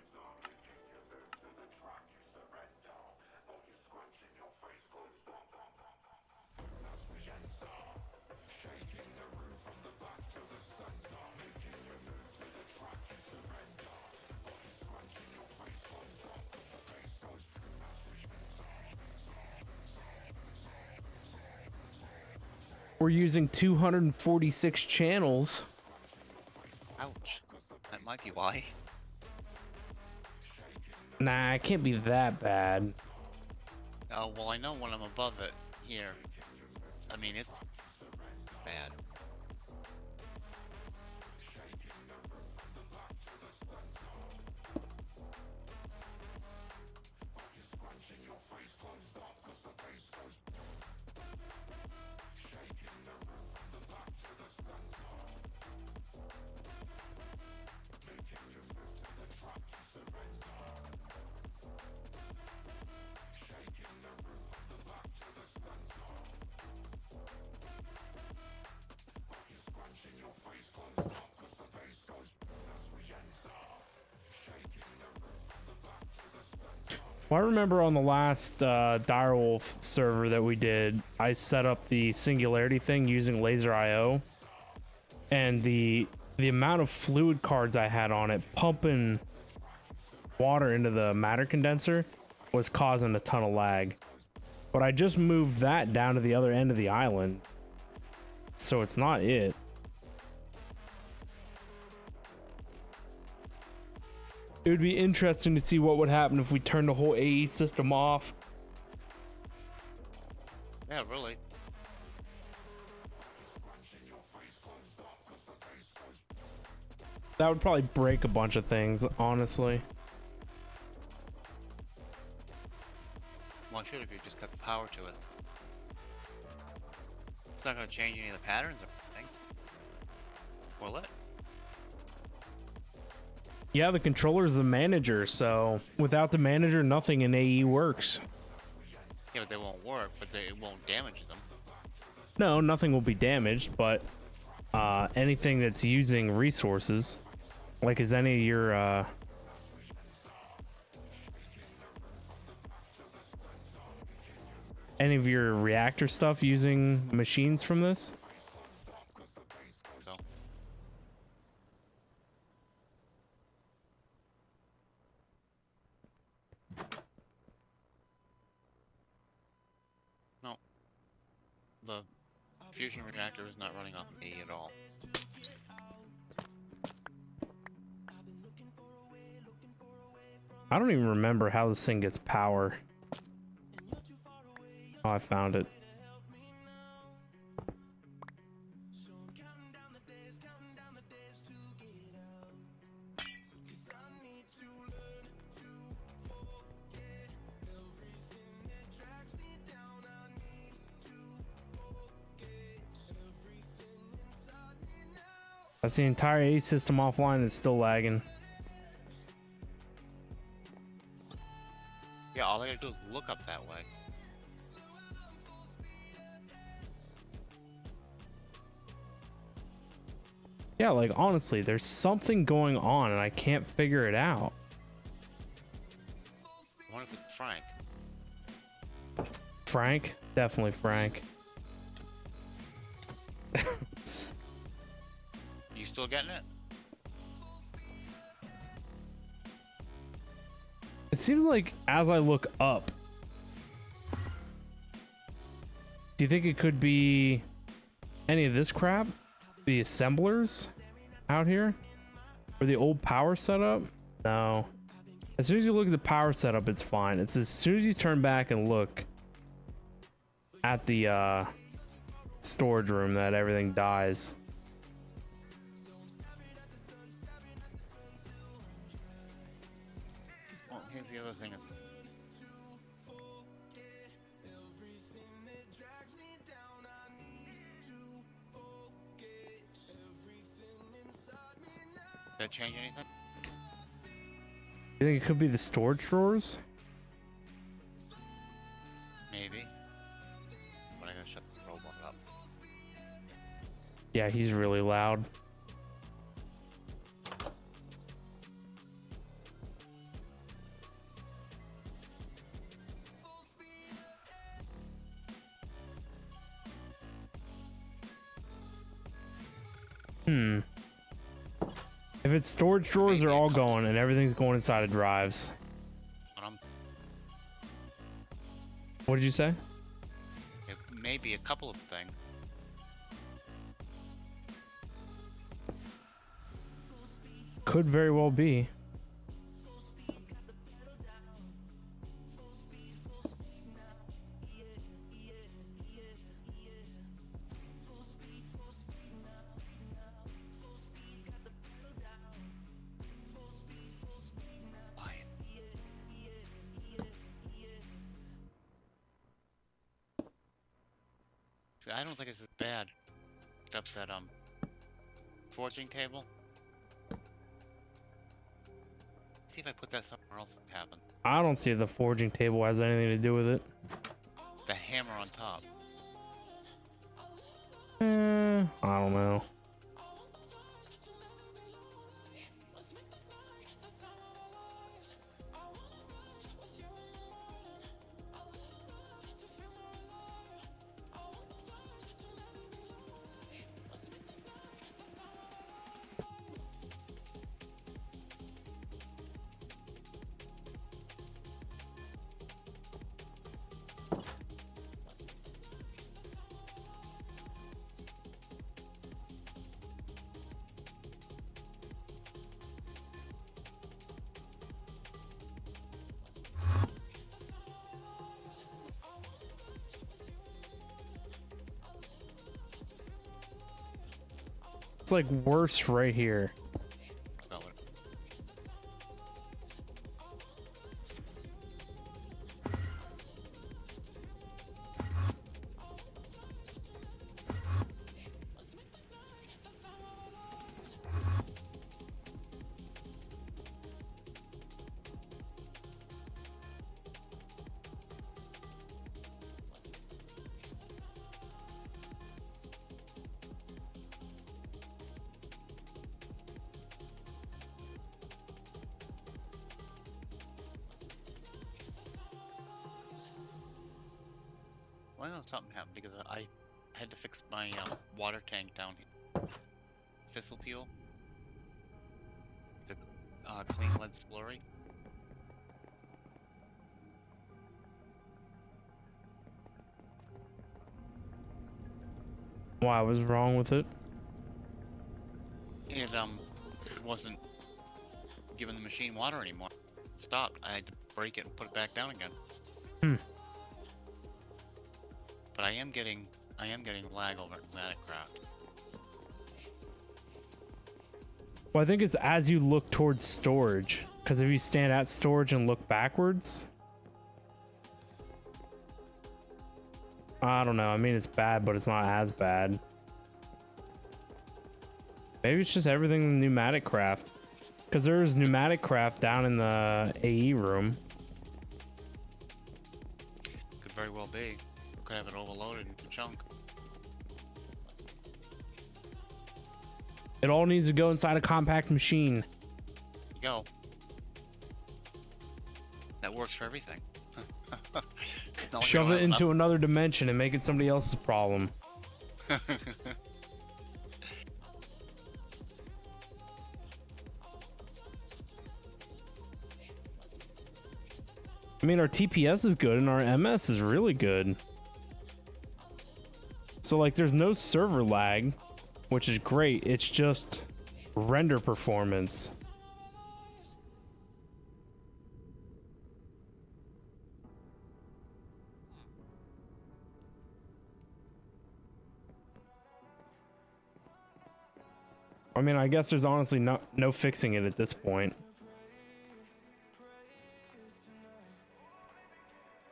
We're using 246 channels. Ouch. That might be why. Nah, it can't be that bad. Oh, well, I know when I'm above it here. I mean, it's bad. Well, I remember on the last Direwolf server that we did, I set up the singularity thing using laser IO, and the amount of fluid cards I had on it pumping water into the matter condenser was causing a ton of lag. But I just moved that down to the other end of the island, so it's not it. It would be interesting to see what would happen if we turned the whole AE system off. Yeah, really. That would probably break a bunch of things, honestly. Well, it should if you just cut the power to it. It's not going to change any of the patterns or anything. Will it? Yeah, the controller is the manager, so without the manager, nothing in AE works. Yeah, but they won't work, but it won't damage them. No, nothing will be damaged, but anything that's using resources, like is any of your reactor stuff using machines from this? So, no. The fusion reactor is not running off A at all. I don't even remember how this thing gets power. Oh, I found it. That's the entire A system offline. It's still lagging. Yeah, all I gotta do is look up that way. Yeah, like honestly, there's something going on and I can't figure it out. I wonder if it's Frank. Frank? Definitely Frank. You still getting it? It seems like as I look up, do you think it could be any of this crap? The assemblers out here? Or the old power setup? No. As soon as you look at the power setup, it's fine. It's as soon as you turn back and look at the storage room that everything dies. Well, here's the other thing. that change anything? You think it could be the storage drawers? Maybe. But I gotta shut the robot up. Yeah, he's really loud. If it's storage drawers, they're all going, and everything's going inside of drives. What did you say? It may be a couple of things. Could very well be. I don't think it's as bad. Except that forging table. See if I put that somewhere else, what happens. I don't see if the forging table has anything to do with it. The hammer on top. I don't know. It's like worse right here. Well, I know something happened because I had to fix my water tank down here. Thistle fuel. The clean lead slurry. Why was wrong with it? It wasn't giving the machine water anymore. It stopped. I had to break it and put it back down again. But I am getting lag over at Pneumatic-Craft. Well, I think it's as you look towards storage. Because if you stand at storage and look backwards, I don't know. I mean, it's bad, but it's not as bad. Maybe it's just everything in Pneumatic-Craft. Because there's Pneumatic-Craft down in the AE room. Could very well be. Could have it overloaded into a chunk. It all needs to go inside a compact machine. You go. That works for everything. Like Shove it into another dimension and make it somebody else's problem. I mean, our TPS is good and our MS is really good. So, like, there's no server lag, which is great. It's just render performance. I mean, I guess there's honestly no fixing it at this point.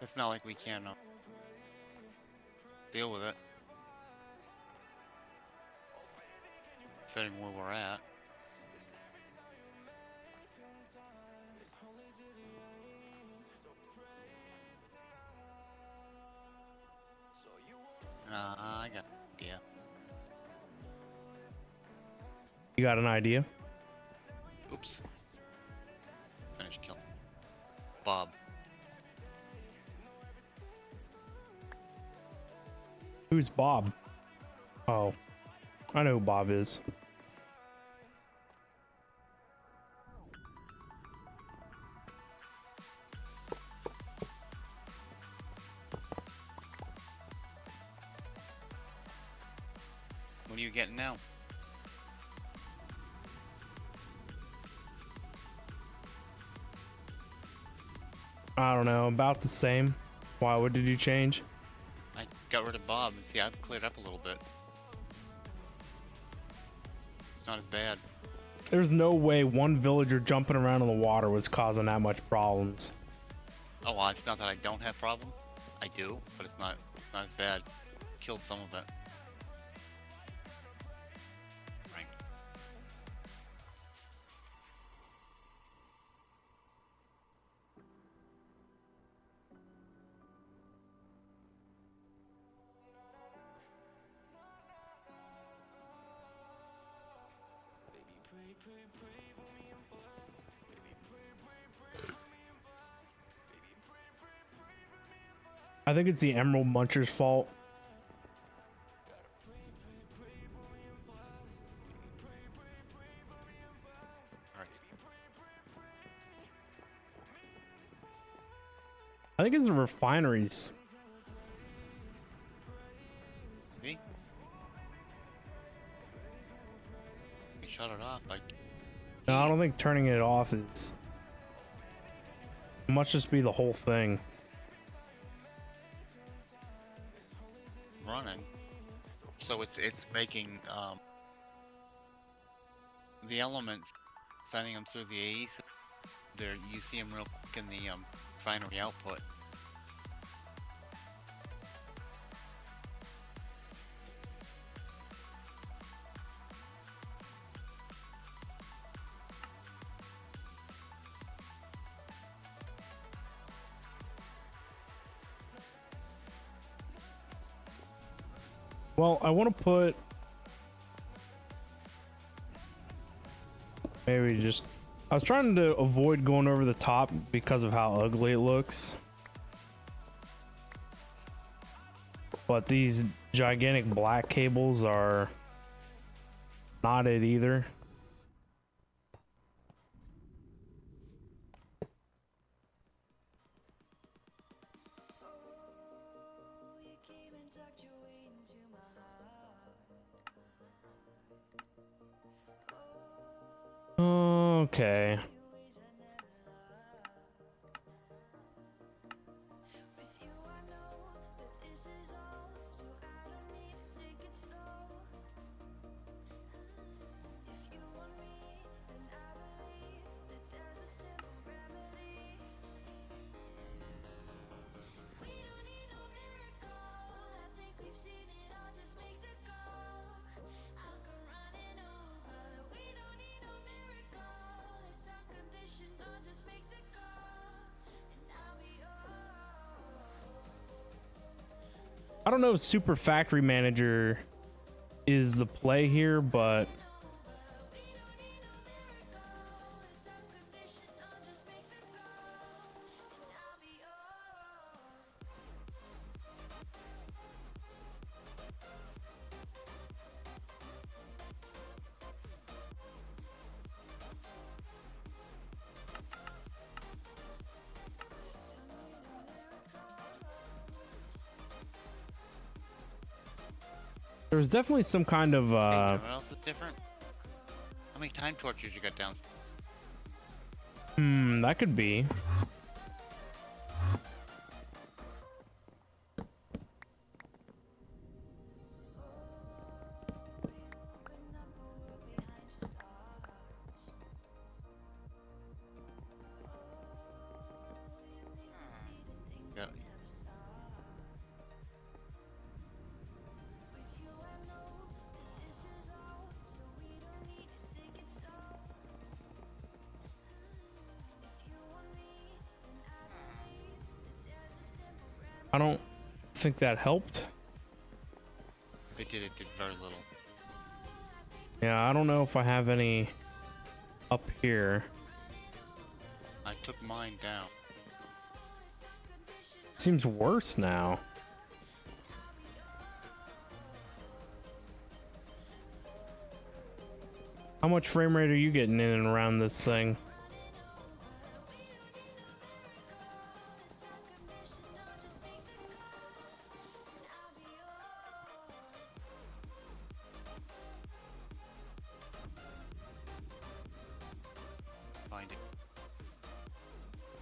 It's not like we can deal with it. Setting where we're at. You got an idea? Oops. Finish kill. Bob. Who's Bob? Oh, I know who Bob is. What are you getting now? I don't know, about the same. Why? What did you change? I got rid of Bob, and see, I've cleared up a little bit. It's not as bad. There's no way one villager jumping around in the water was causing that much problems. Oh, well, it's not that I don't have problem. I do, but it's not as bad. Killed some of it. Right. I think it's the Emerald Muncher's fault. Alright. I think it's the refineries. See? You shut it off. No, I don't think turning it off is. It must just be the whole thing. Running. So it's making the elements, sending them through the AE. There, you see them real quick in the refinery output. Well, I want to put maybe just. I was trying to avoid going over the top because of how ugly it looks. But these gigantic black cables are not it either. Okay. I don't know if Super Factory Manager is the play here, but there was definitely some kind of Hey, you know what else is different? How many time torches you got down? that could be. Yeah. I don't think that helped. It did very little. Yeah, I don't know if I have any up here. I took mine down. Seems worse now. How much frame rate are you getting in and around this thing? Finding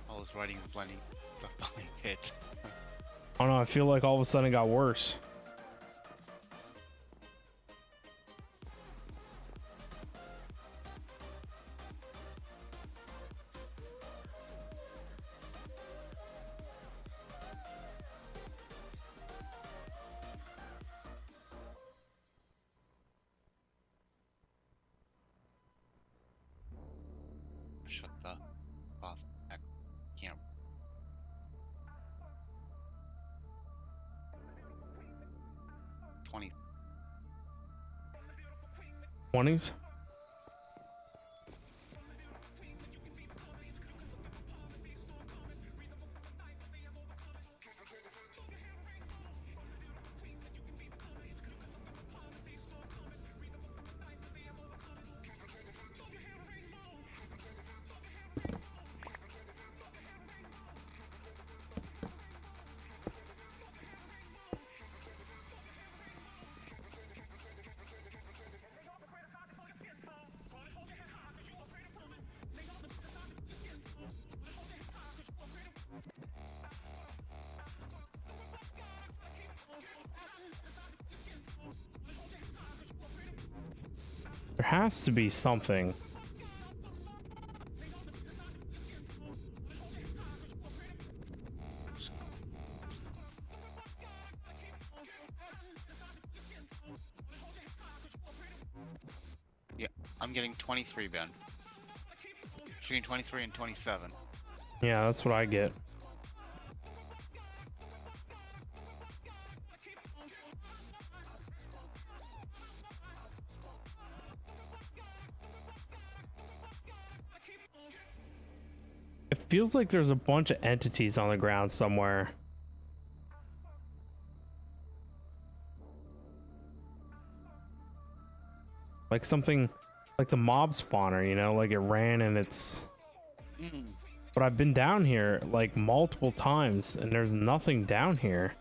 all this writing is blending stuff behind it. I don't know, I feel like all of a sudden it got worse. Shut the off. I can't. 20. 20s? There has to be something. Yeah, I'm getting 23, Ben. Between 23 and 27. Yeah, that's what I get. It feels like there's a bunch of entities on the ground somewhere. Like something like the mob spawner, you know, like it ran and it's... But I've been down here like multiple times and there's nothing down here.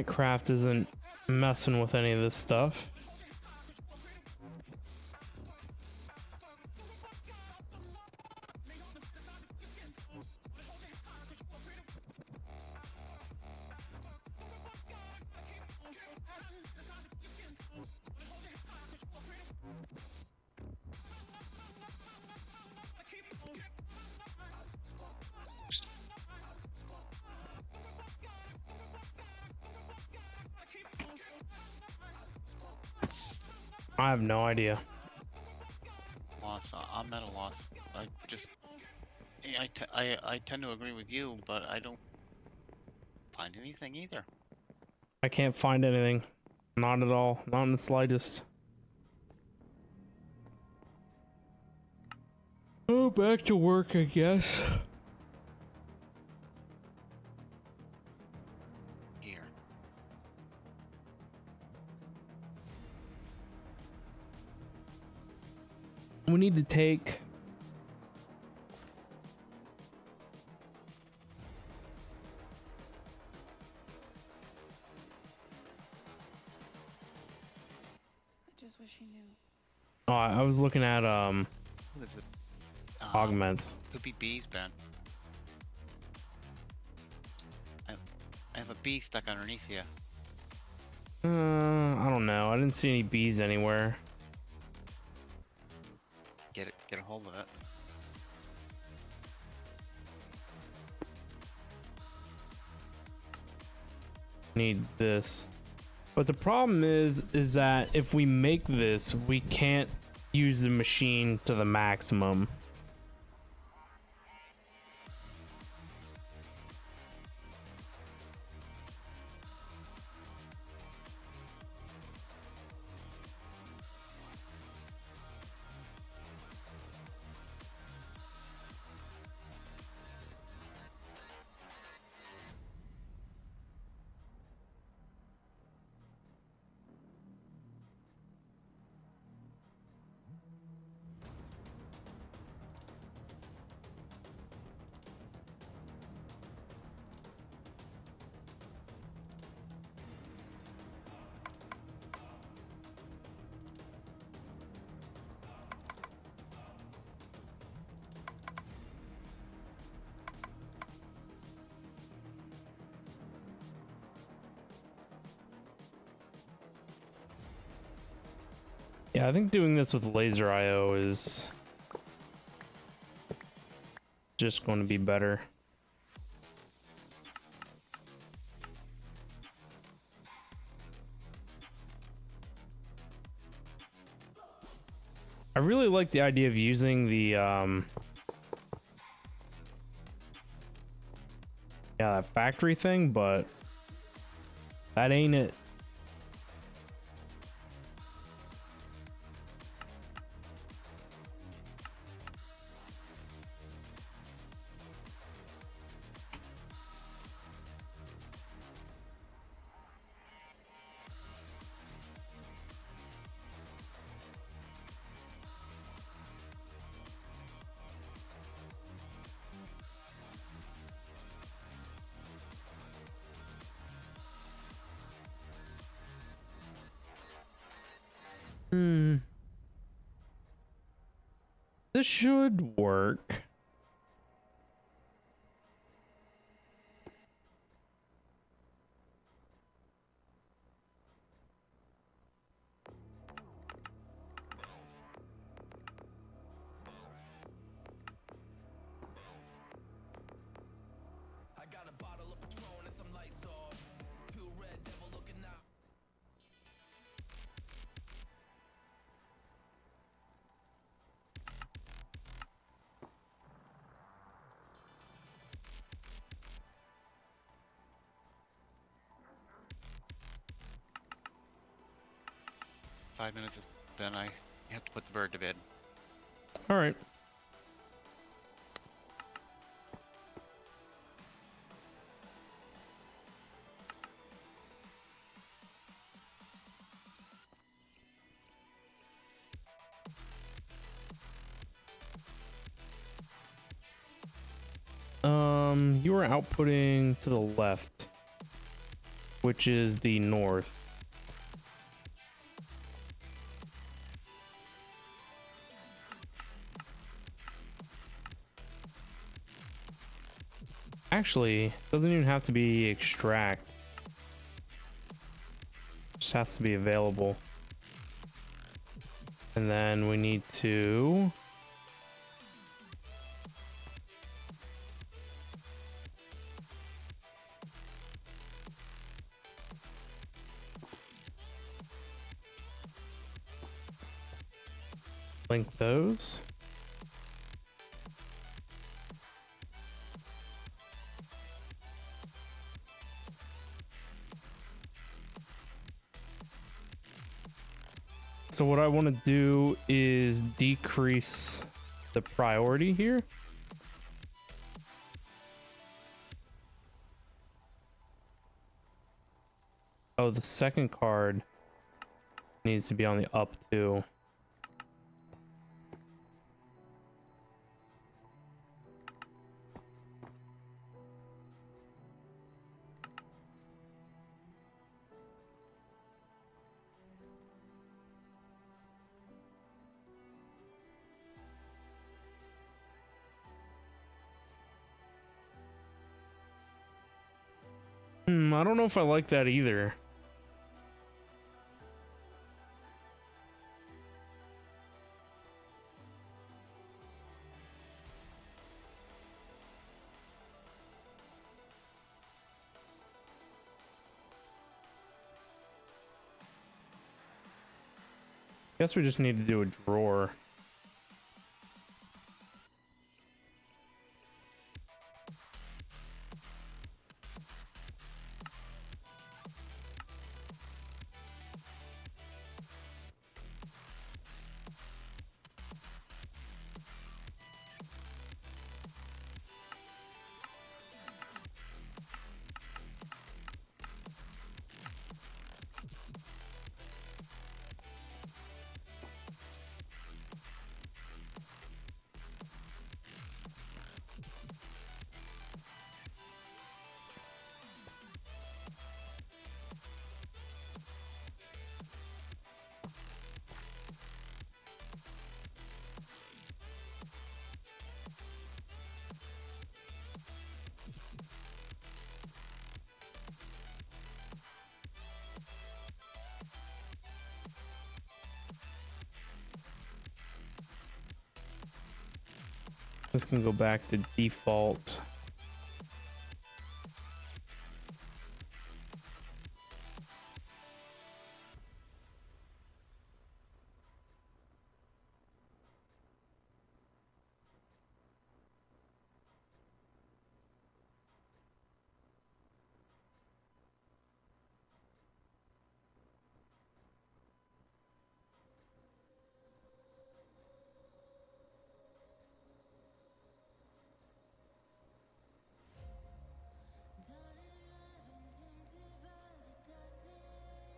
Craft isn't messing with any of this stuff. I have no idea. Lost. I'm at a loss. I just... I tend to agree with you, but I don't find anything either. I can't find anything. Not at all. Not in the slightest. Oh, back to work, I guess. Here. We need to take... I just wish he knew. Oh, I was looking at What is it? augments. Could be bees, Ben. I have a bee stuck underneath here. I don't know. I didn't see any bees anywhere. Get a hold of it. Need this. But the problem is that if we make this, we can't use the machine to the maximum. Yeah, I think doing this with laser IO is just going to be better. I really like the idea of using the yeah, that factory thing, but that ain't it. This should work. I got a bottle of Patron and some lights off. Two red devil looking out. 5 minutes is done. I have to put the bird to bed. All right. You are outputting to the left, which is the north. Actually, doesn't even have to be extract. Just has to be available. And then we need to link those. So what I want to do is decrease the priority here. Oh, the second card needs to be on the up too. I don't know if I like that either. Guess we just need to do a drawer. This can go back to default.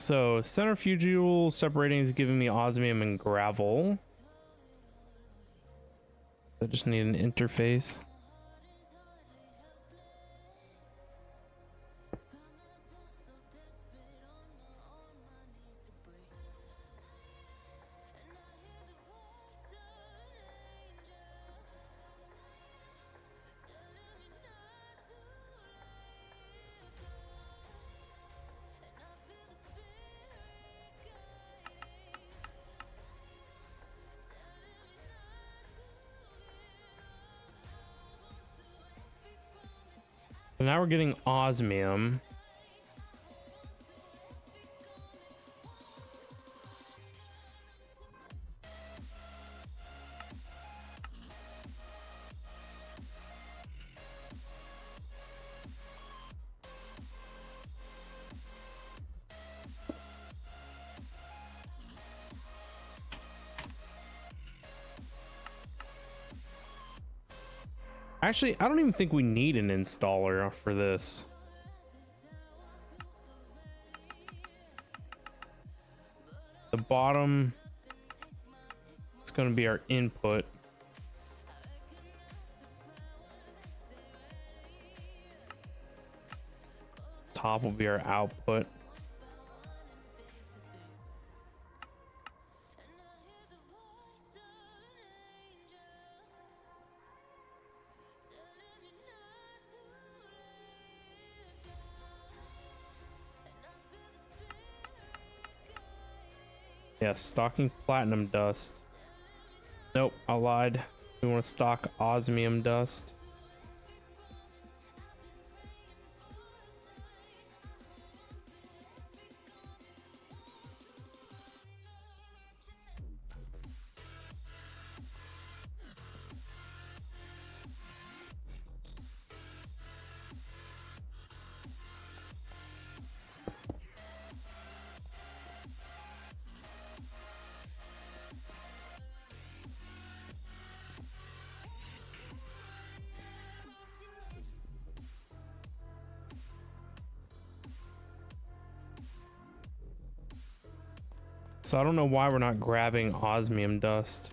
So centrifugal separating is giving me osmium and gravel. I just need an interface. So now we're getting osmium. Actually, I don't even think we need an installer for this. The bottom is going to be our input. Top will be our output. Yes, stocking platinum dust. Nope, I lied. We want to stock osmium dust. So I don't know why we're not grabbing osmium dust.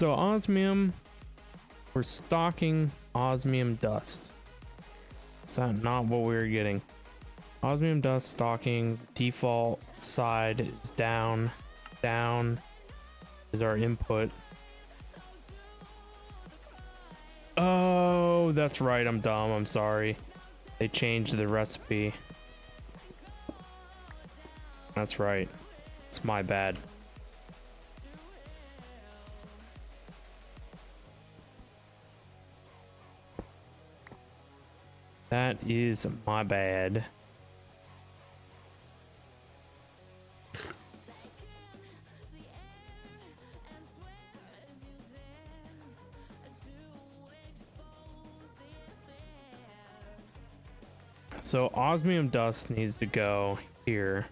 So osmium, we're stocking osmium dust. Is that not what we were getting? Osmium dust stocking, default side is down. Down is our input. Oh, that's right. I'm dumb. I'm sorry. They changed the recipe. That's right. It's my bad. That is my bad. So osmium dust needs to go here.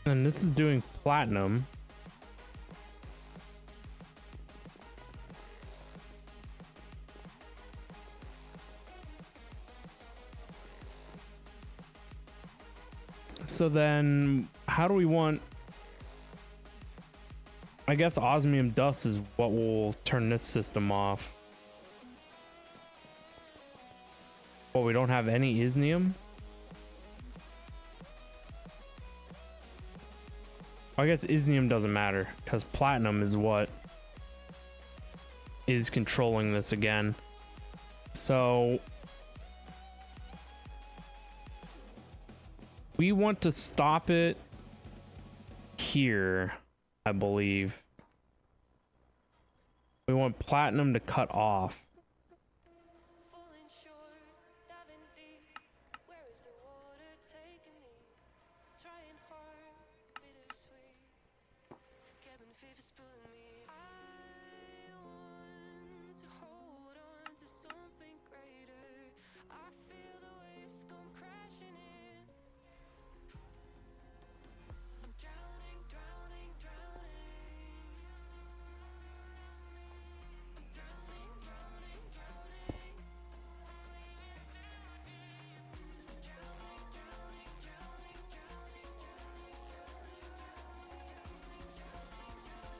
And this is doing platinum. So then how do we want, I guess osmium dust is what will turn this system off. Well, we don't have any isnium. I guess isnium doesn't matter because platinum is what is controlling this again. So we want to stop it here, I believe. We want platinum to cut off.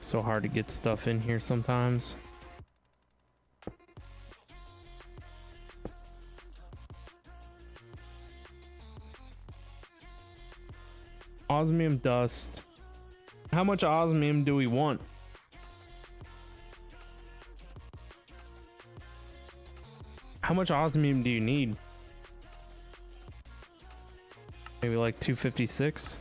So hard to get stuff in here sometimes. Osmium dust. How much osmium do we want? How much osmium do you need? Maybe like 256?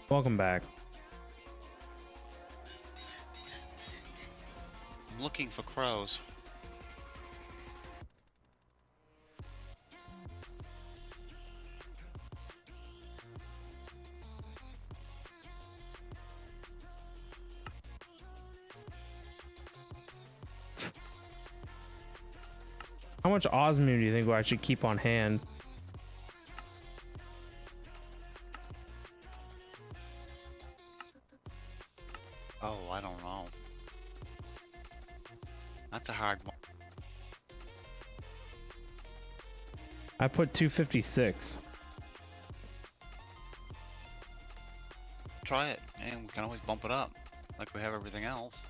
Welcome back. I'm looking for crows. How much osmium do you think I should keep on hand? Oh, I don't know. That's a hard one. I put 256. Try it, and we can always bump it up. like we have everything else.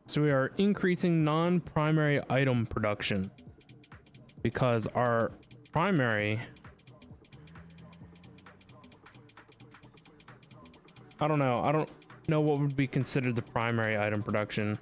So we are increasing non-primary item production because our primary, I don't know. I don't know what would be considered the primary item production.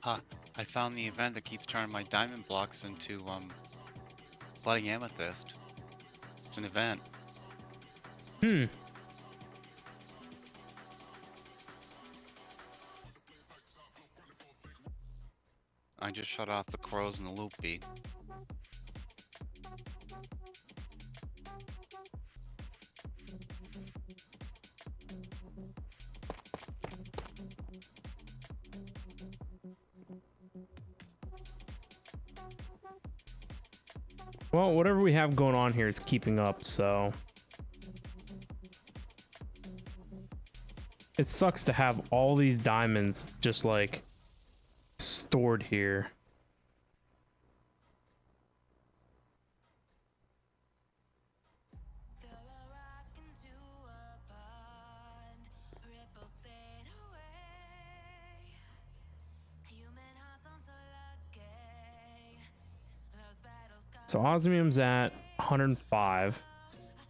Huh. I found the event that keeps turning my diamond blocks into budding amethyst. It's an event. Hmm. I just shut off the crows and the loop beat. Well, whatever we have going on here is keeping up, so it sucks to have all these diamonds just like stored here. Throw a rock into a pond, ripples fade away. Human hearts aren't so lucky. Those battle scars So osmium's at 105.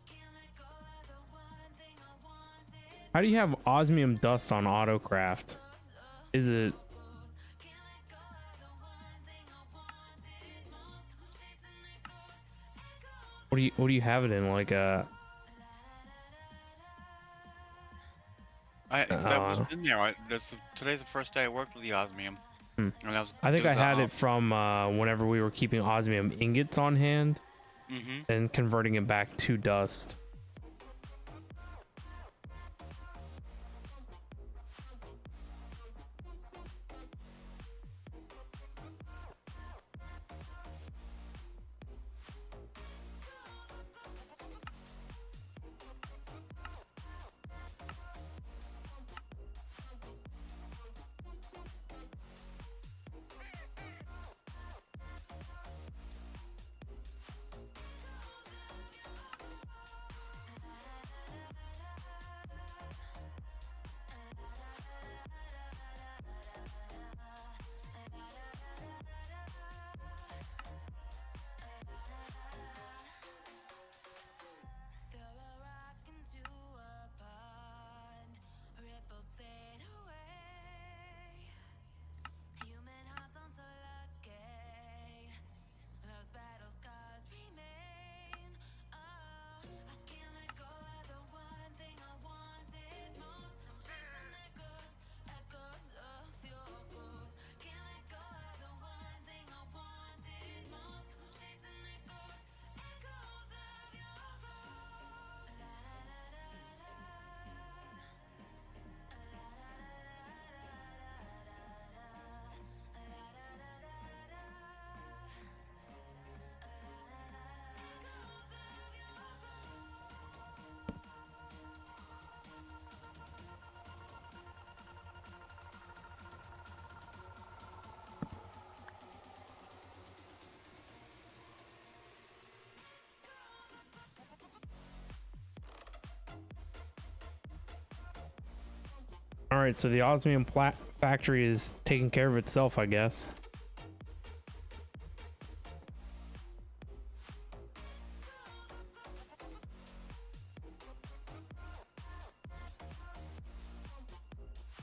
can't let go of the one thing I wanted. How do you have osmium dust on autocraft? Is it Can't let go of the one thing I wanted most. I'm chasing echoes. what do you have it in, like a That was Oh. in there. Today's the first day I worked with the osmium. Hmm. And I think I had it from whenever we were keeping osmium ingots on hand Mm-hmm. and converting it back to dust. All right, so the osmium factory is taking care of itself, I guess.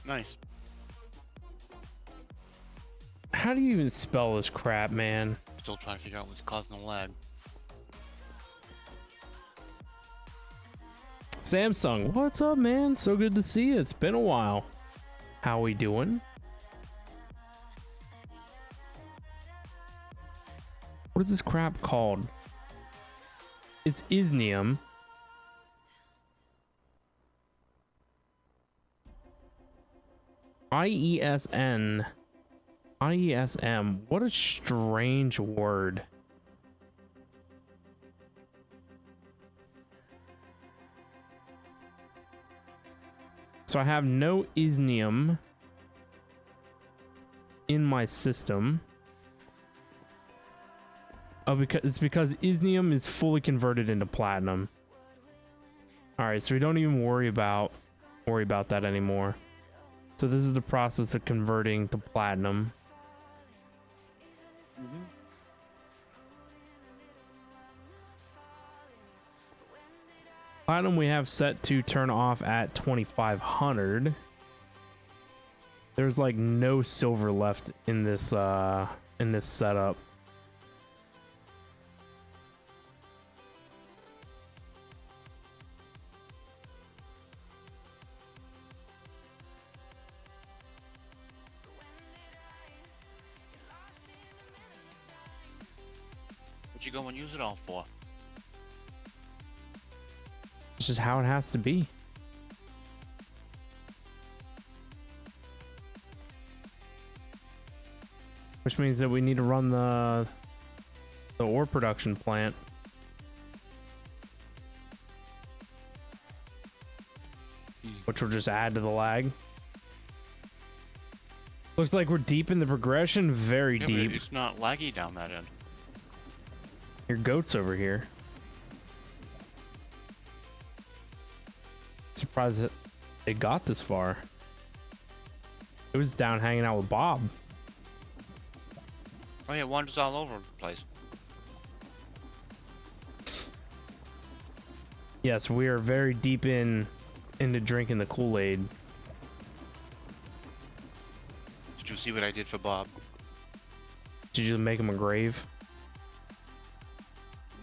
Nice. How do you even spell this crap, man? Still trying to figure out what's causing the lag. Samsung, what's up, man? So good to see you. It's been a while. How we doing? What is this crap called? It's isnium. IESN. IESM. What a strange word. So I have no isnium in my system. Oh, because isnium is fully converted into platinum. All right, so we don't even worry about that anymore. So this is the process of converting to platinum. Platinum we have set to turn off at 2500. There's like no silver left in this setup. What you go and use it all for? It's just how it has to be. Which means that we need to run the ore production plant. Which will just add to the lag. Looks like we're deep in the progression, very Yeah, deep. but it's not laggy down that end. Your goat's over here. Surprised that they got this far. It was down hanging out with Bob. Oh yeah, it wanders all over the place. Yes, we are very deep into drinking the Kool-Aid. Did you see what I did for Bob? Did you make him a grave?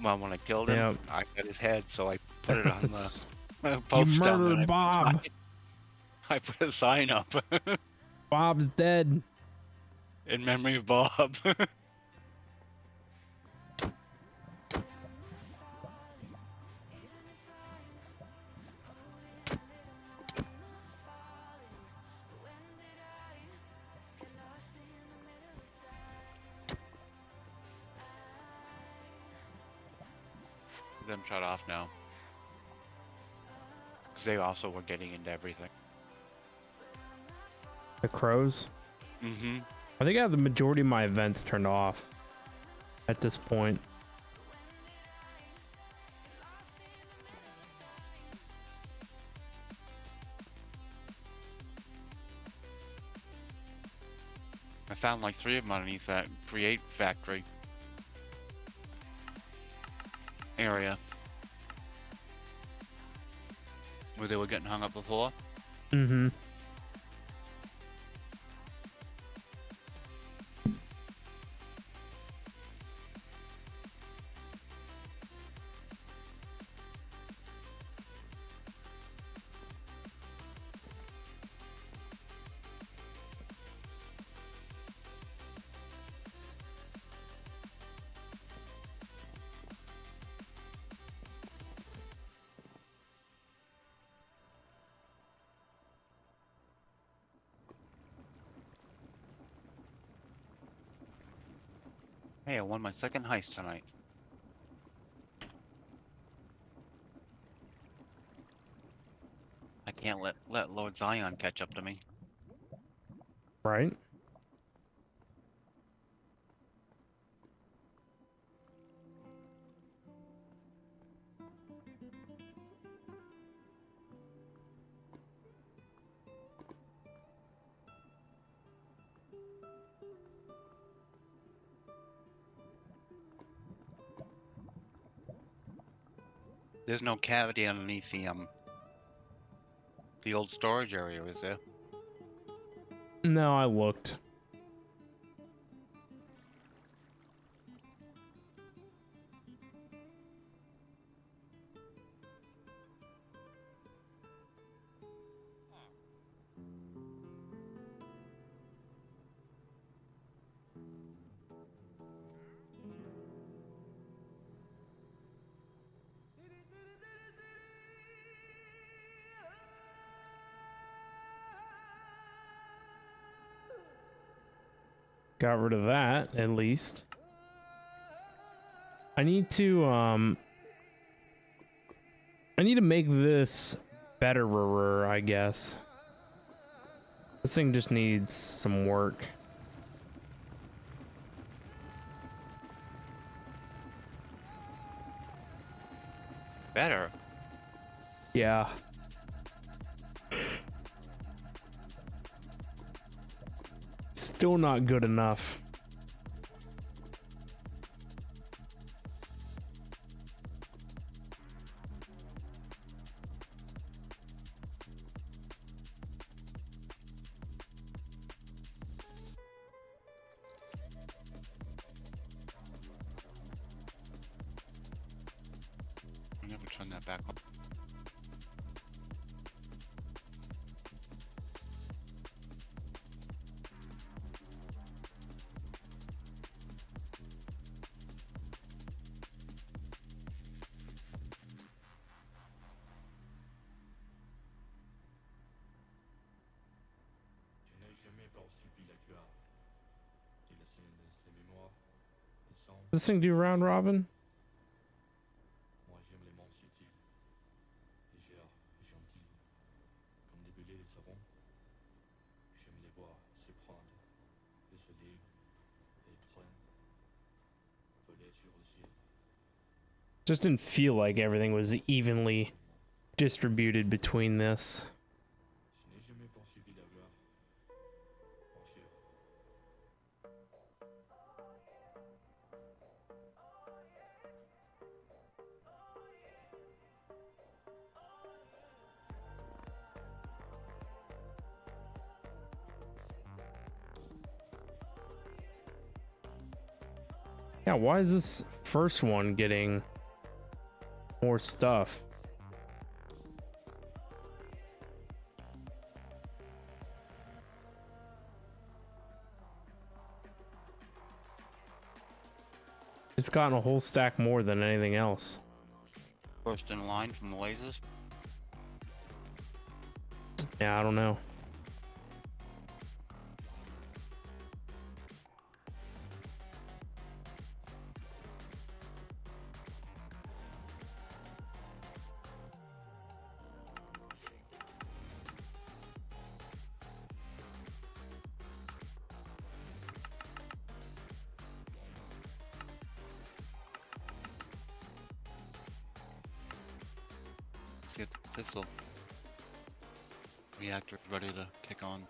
Well, when I killed him, Yep. I got his head, so I put it on the You post down there. murdered Bob. I put a sign up Bob's dead. in memory of Bob. Them shut off now. Because they also were getting into everything. The crows. Mm-hmm. I think I have the majority of my events turned off at this point. I found like 3 of them underneath that create factory area where they were getting hung up before. Mm-hmm. Hey, I won my second heist tonight. I can't let Lord Zion catch up to me. Right? There's no cavity underneath the old storage area, is there? No, I looked. Got rid of that, at least. I need to make this better, I guess. This thing just needs some work. Better. Yeah. Still not good enough. I never turn that back on. Does this thing do round robin? Just didn't feel like everything was evenly distributed between this. Yeah, why is this first one getting more stuff? It's gotten a whole stack more than anything else. First in line from the lasers. Yeah, I don't know. See if the pistol reactor is ready to kick on.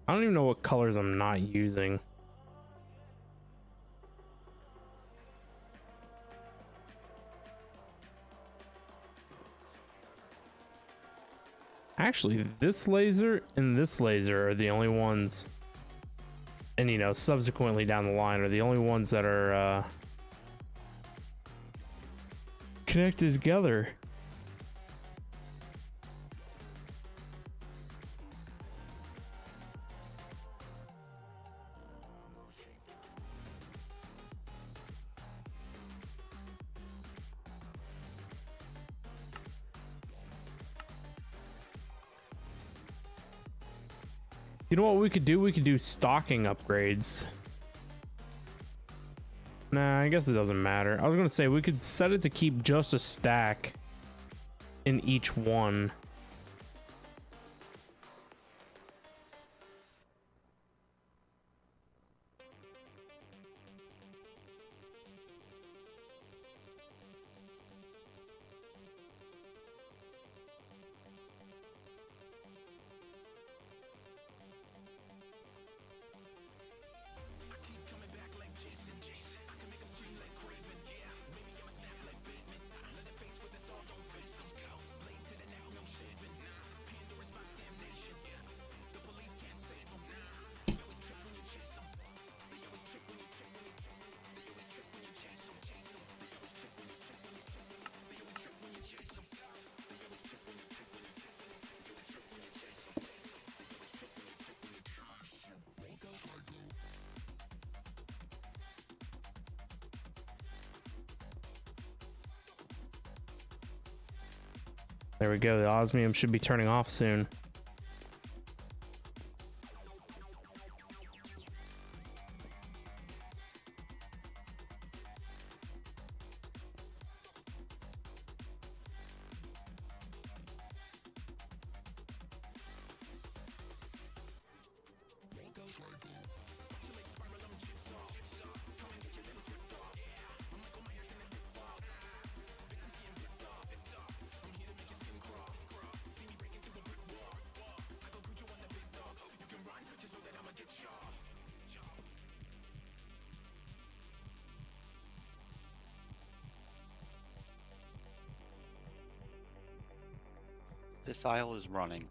I don't even know what colors I'm not using. Actually, this laser and this laser are the only ones, and you know, subsequently down the line are the only ones that are connected together. You know what we could do? We could do stocking upgrades. Nah, I guess it doesn't matter. I was gonna say we could set it to keep just a stack in each one. There we go. The osmium should be turning off soon. This aisle is running.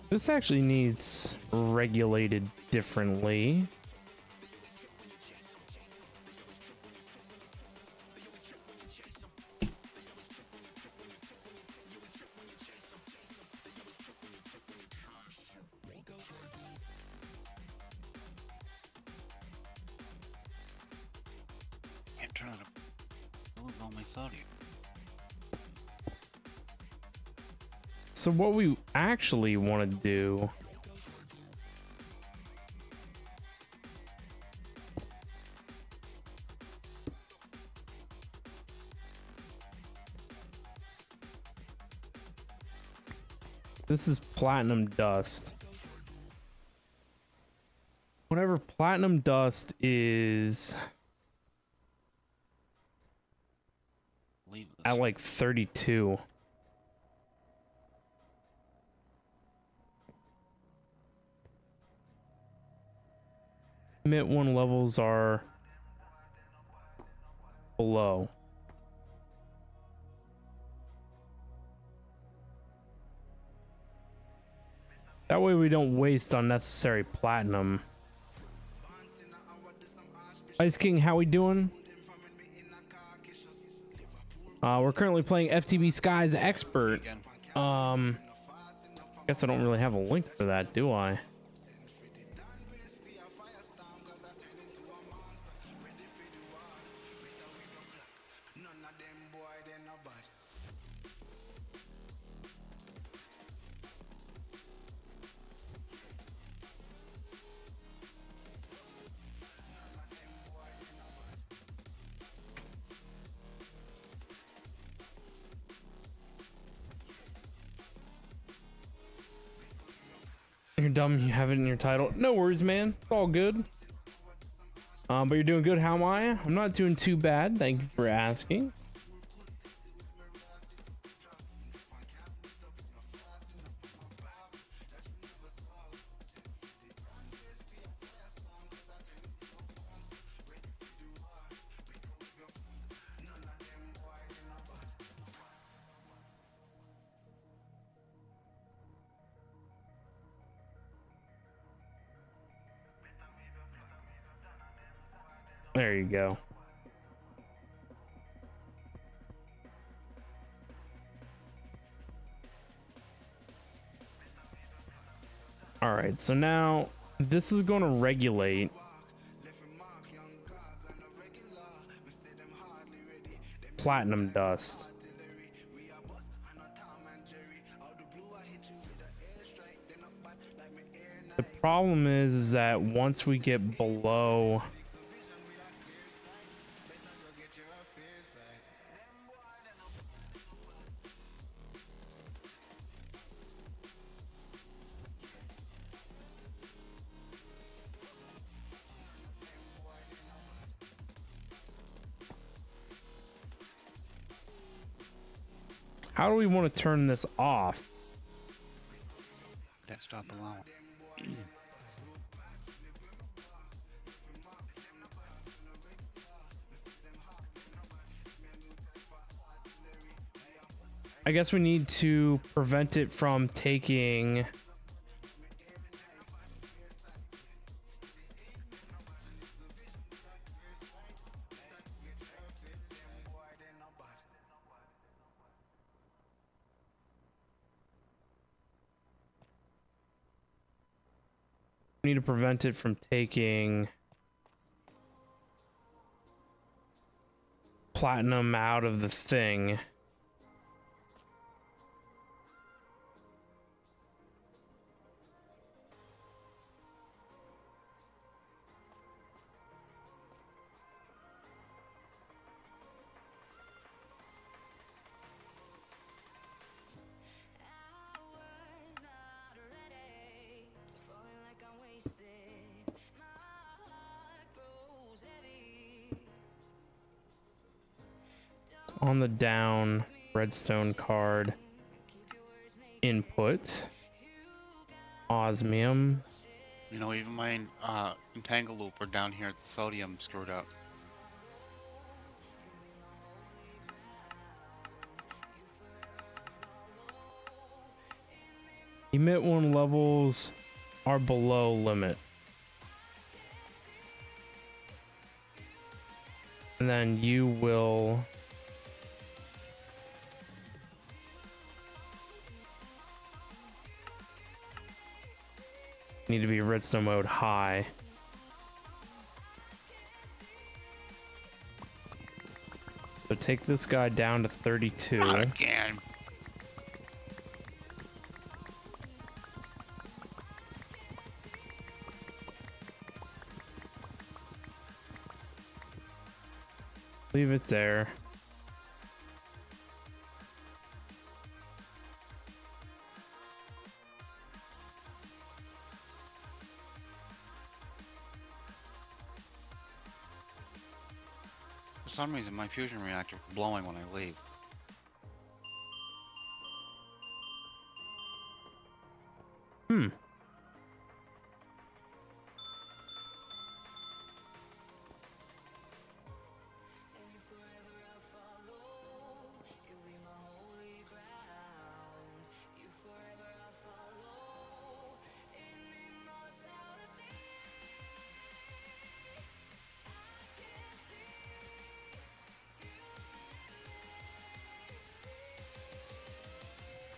This actually needs regulated differently. Can't turn it up. Lose all my sodium. So what we actually want to do this is platinum dust. Whatever platinum dust is Leave this. at like 32. Emit 1 levels are below. That way we don't waste unnecessary platinum. Ice King, how we doing? We're currently playing FTB Sky's Expert. Again. Guess I don't really have a link for that, do I? You're dumb, you have it in your title. No worries, man. It's all good. But you're doing good. How am I? I'm not doing too bad. Thank you for asking. There you go. All right, so now this is going to regulate platinum dust. The problem is that once we get below how do we want to turn this off? Desktop allowance. I guess we need to prevent it from taking platinum out of the thing. On the down, redstone card, input, osmium. You know, even my entangle looper down here at the sodium screwed up. Emit one levels are below limit. And then you will need to be redstone mode high. So take this guy down to 32. Not again. Leave it there. For some reason, my fusion reactor is blowing when I leave.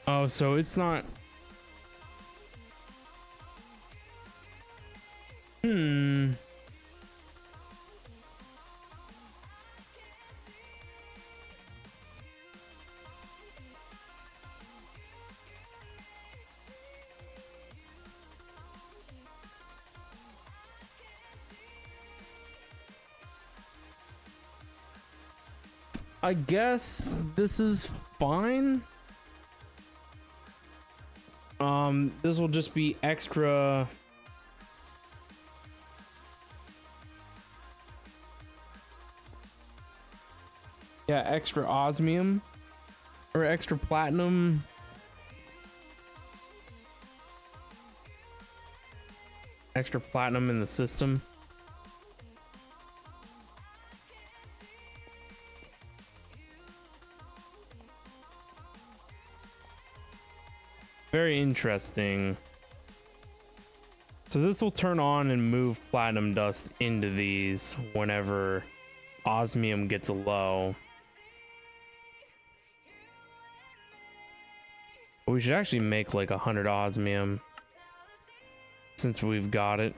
Oh, so it's not. I guess this is fine. This will just be extra. Yeah, extra osmium or extra platinum. Extra platinum in the system. Very interesting. So this will turn on and move platinum dust into these whenever osmium gets low. We should actually make like 100 osmium since we've got it.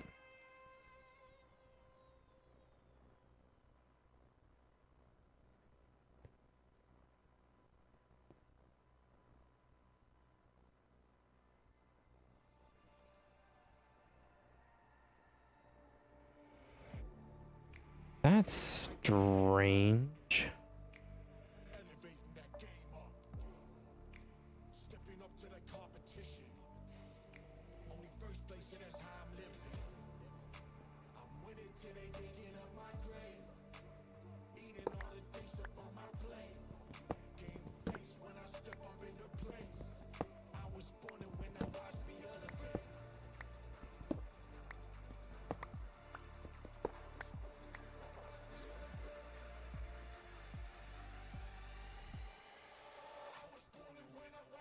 That's strange.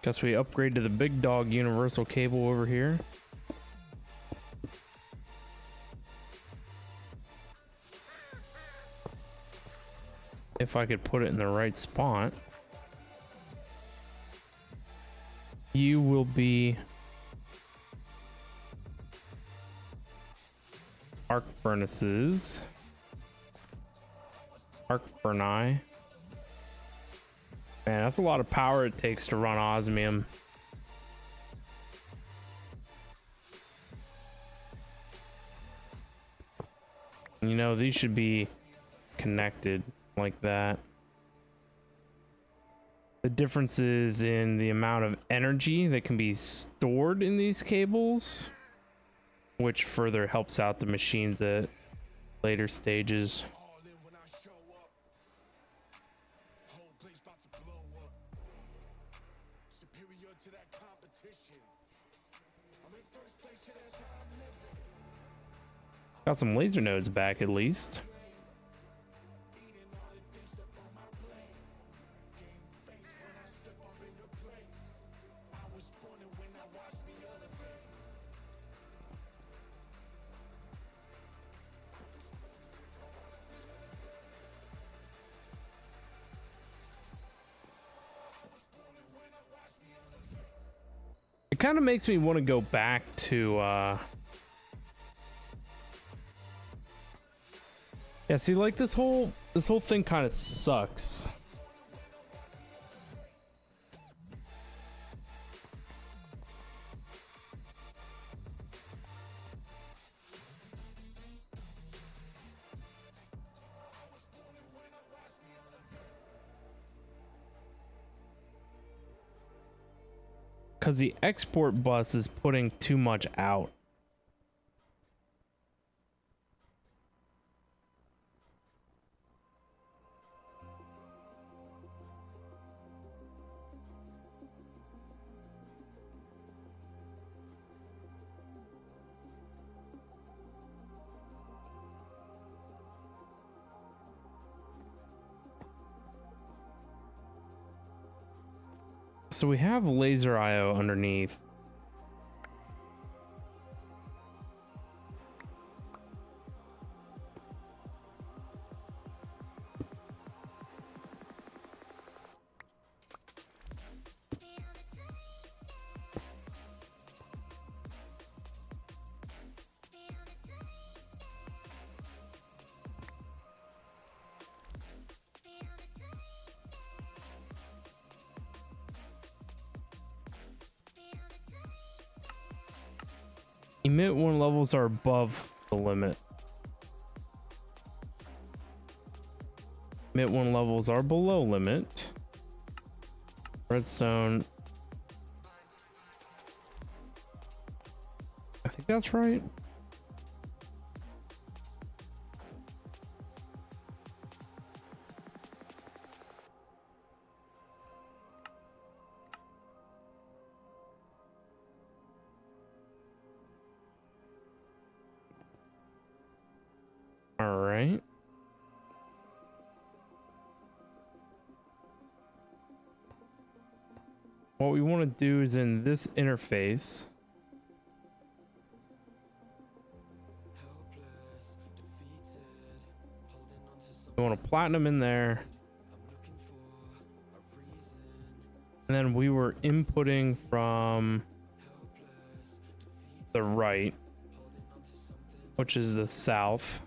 Guess we upgrade to the big dog universal cable over here. If I could put it in the right spot. You will be arc furnaces. Arc burni. Man, that's a lot of power it takes to run osmium. You know, these should be connected like that. The difference is in the amount of energy that can be stored in these cables, which further helps out the machines at later stages. Got some laser nodes back at least. It kind of makes me want to go back to yeah, see, like this whole thing kind of sucks. Because the export bus is putting too much out. So we have laser IO underneath. Emit 1 levels are above the limit. Emit 1 levels are below limit. Redstone. I think that's right. All right. What we want to do is in this interface, we want to platinum in there. And then we were inputting from the right, which is the south.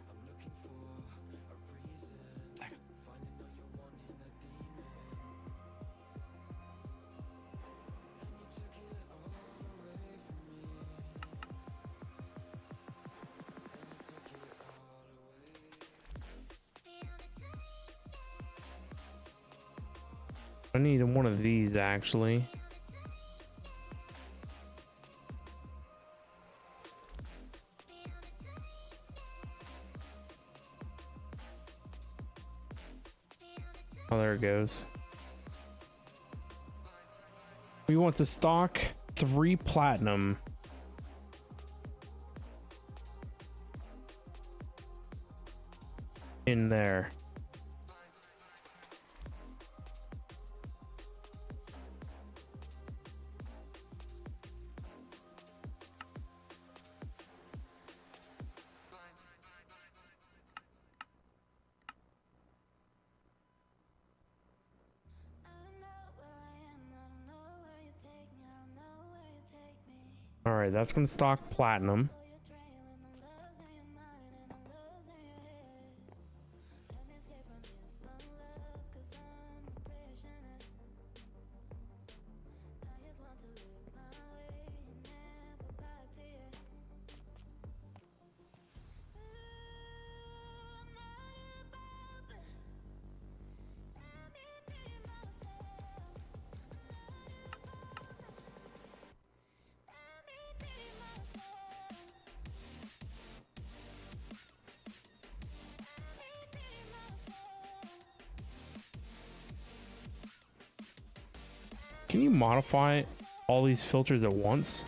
I need one of these actually. Oh, there it goes. We want to stock 3 platinum. In there. All right, that's gonna stock platinum. Can you modify all these filters at once?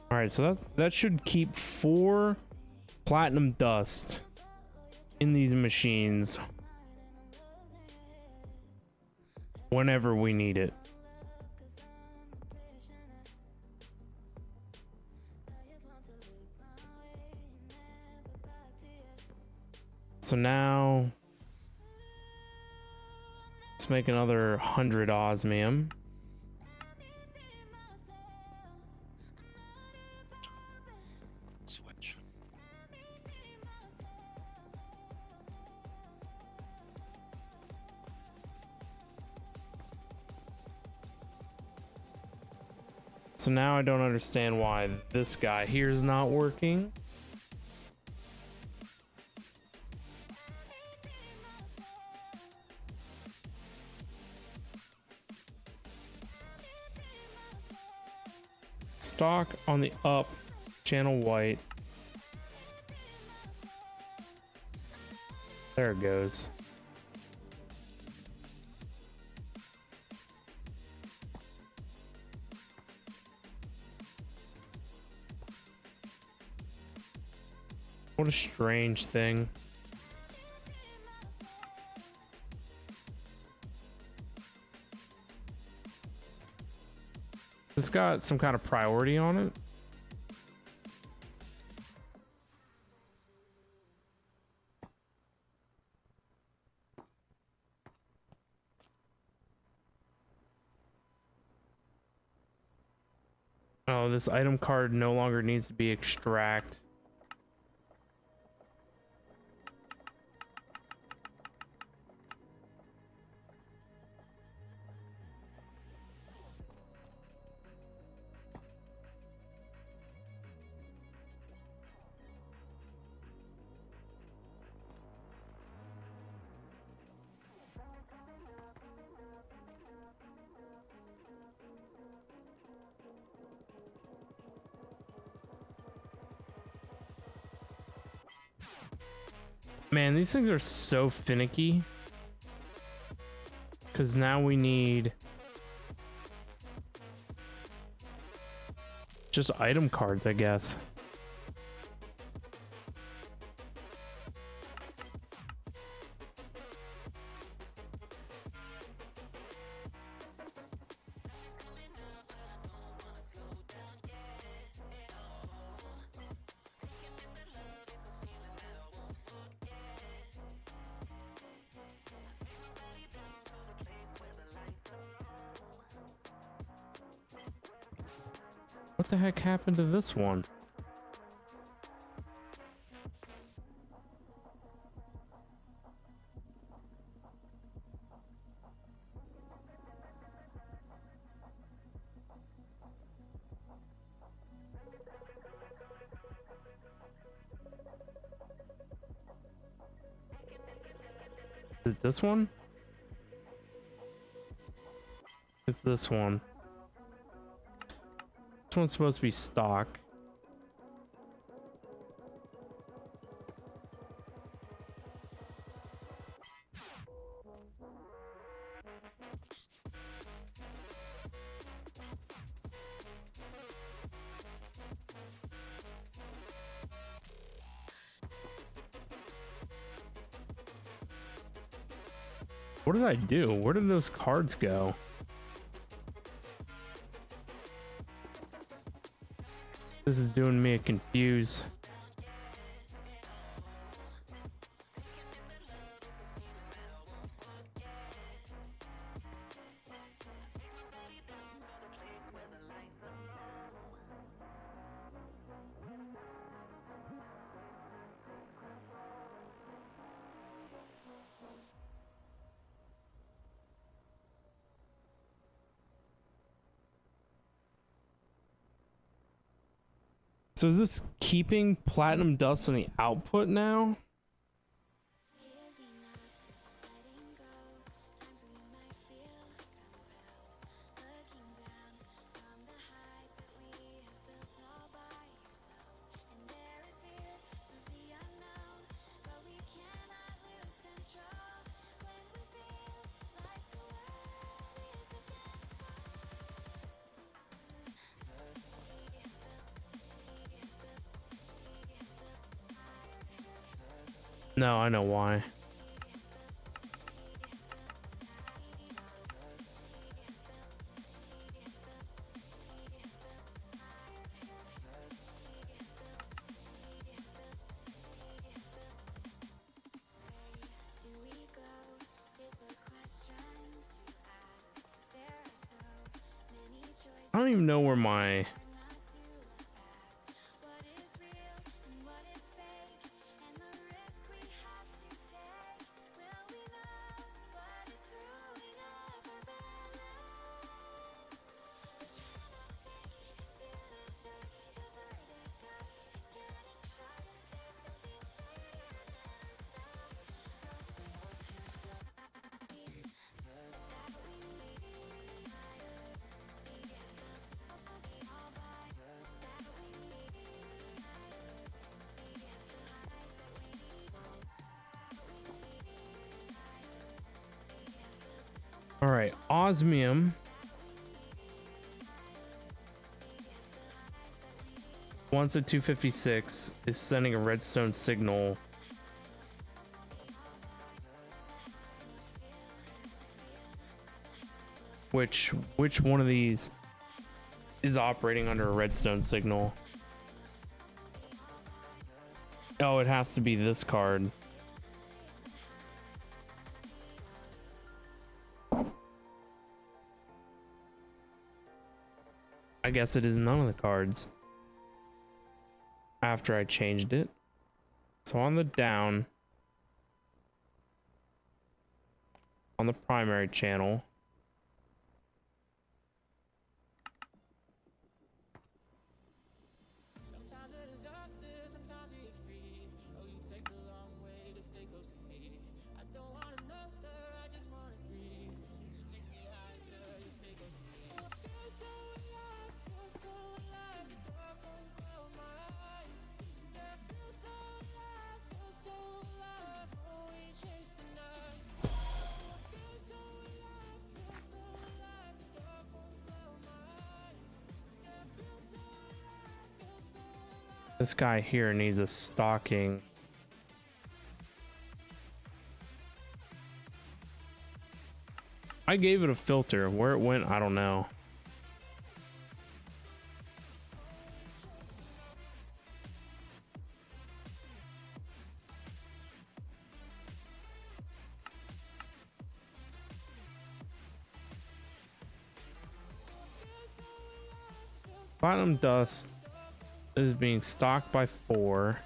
All right, so that should keep 4 platinum dust in these machines whenever we need it. So now let's make another 100 osmium. Switch. So now I don't understand why this guy here is not working. Stock on the up, channel white. There it goes. What a strange thing. It's got some kind of priority on it. Oh, this item card no longer needs to be extract. Man, these things are so finicky. Because now we need just item cards, I guess. What the heck happened to this one? Is it this one? It's this one. This one's supposed to be stock. What did I do? Where did those cards go? This is doing me confused. So is this keeping platinum dust on the output now? No, I know why. I don't even know where my all right, osmium. Once at 256 is sending a redstone signal. Which one of these is operating under a redstone signal? Oh, it has to be this card. I guess it is none of the cards after I changed it. So on the down, on the primary channel, this guy here needs a stocking. I gave it a filter. Where it went, I don't know. Platinum dust is being stocked by 4.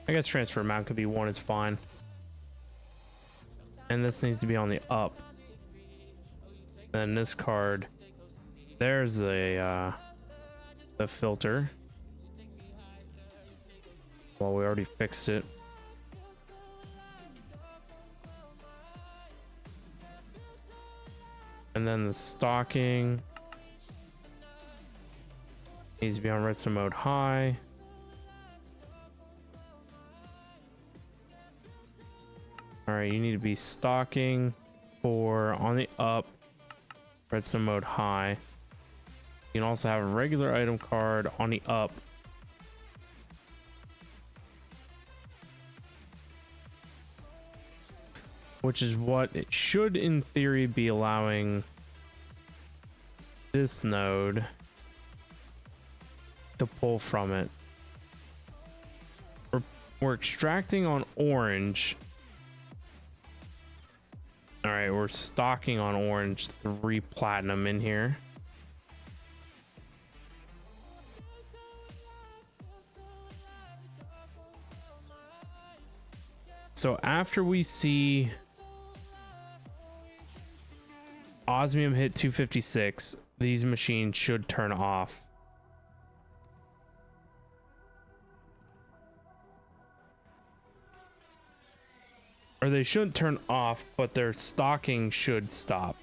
I guess transfer amount could be 1 is fine. And this needs to be on the up. And this card, there's a the filter. Well, we already fixed it. And then the stocking needs to be on redstone mode high. All right, you need to be stocking for on the up, redstone mode high. You can also have a regular item card on the up. Which is what it should in theory be allowing this node to pull from it. We're extracting on orange. All right, we're stocking on orange, 3 platinum in here. So after we see osmium hit 256, these machines should turn off. Or they shouldn't turn off, but their stocking should stop.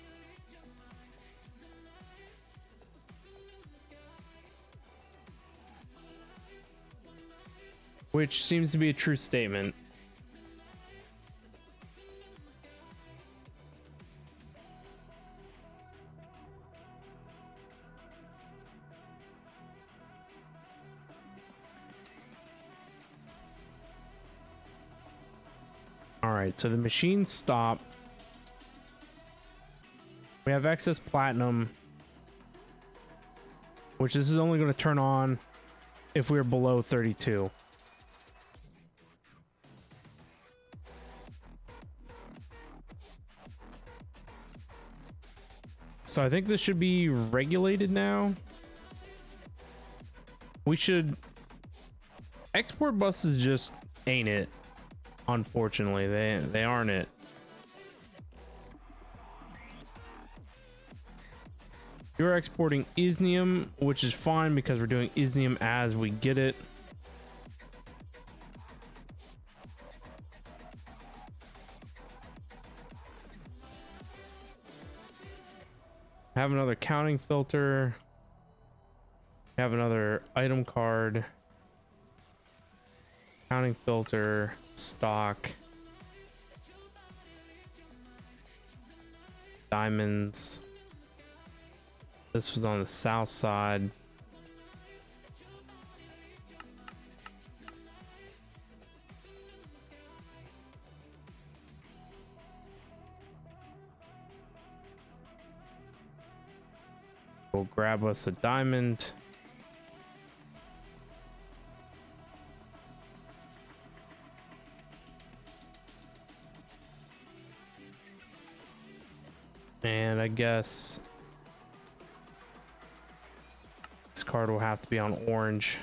Which seems to be a true statement. All right, so the machines stop. We have excess platinum, which this is only going to turn on if we're below 32. So I think this should be regulated now. We should... Export buses just ain't it. Unfortunately, they aren't it. You're exporting isnium, which is fine because we're doing isnium as we get it. Have another counting filter. Have another item card. Counting filter. Stock. Diamonds. This was on the south side. We'll grab us a diamond. And I guess this card will have to be on orange.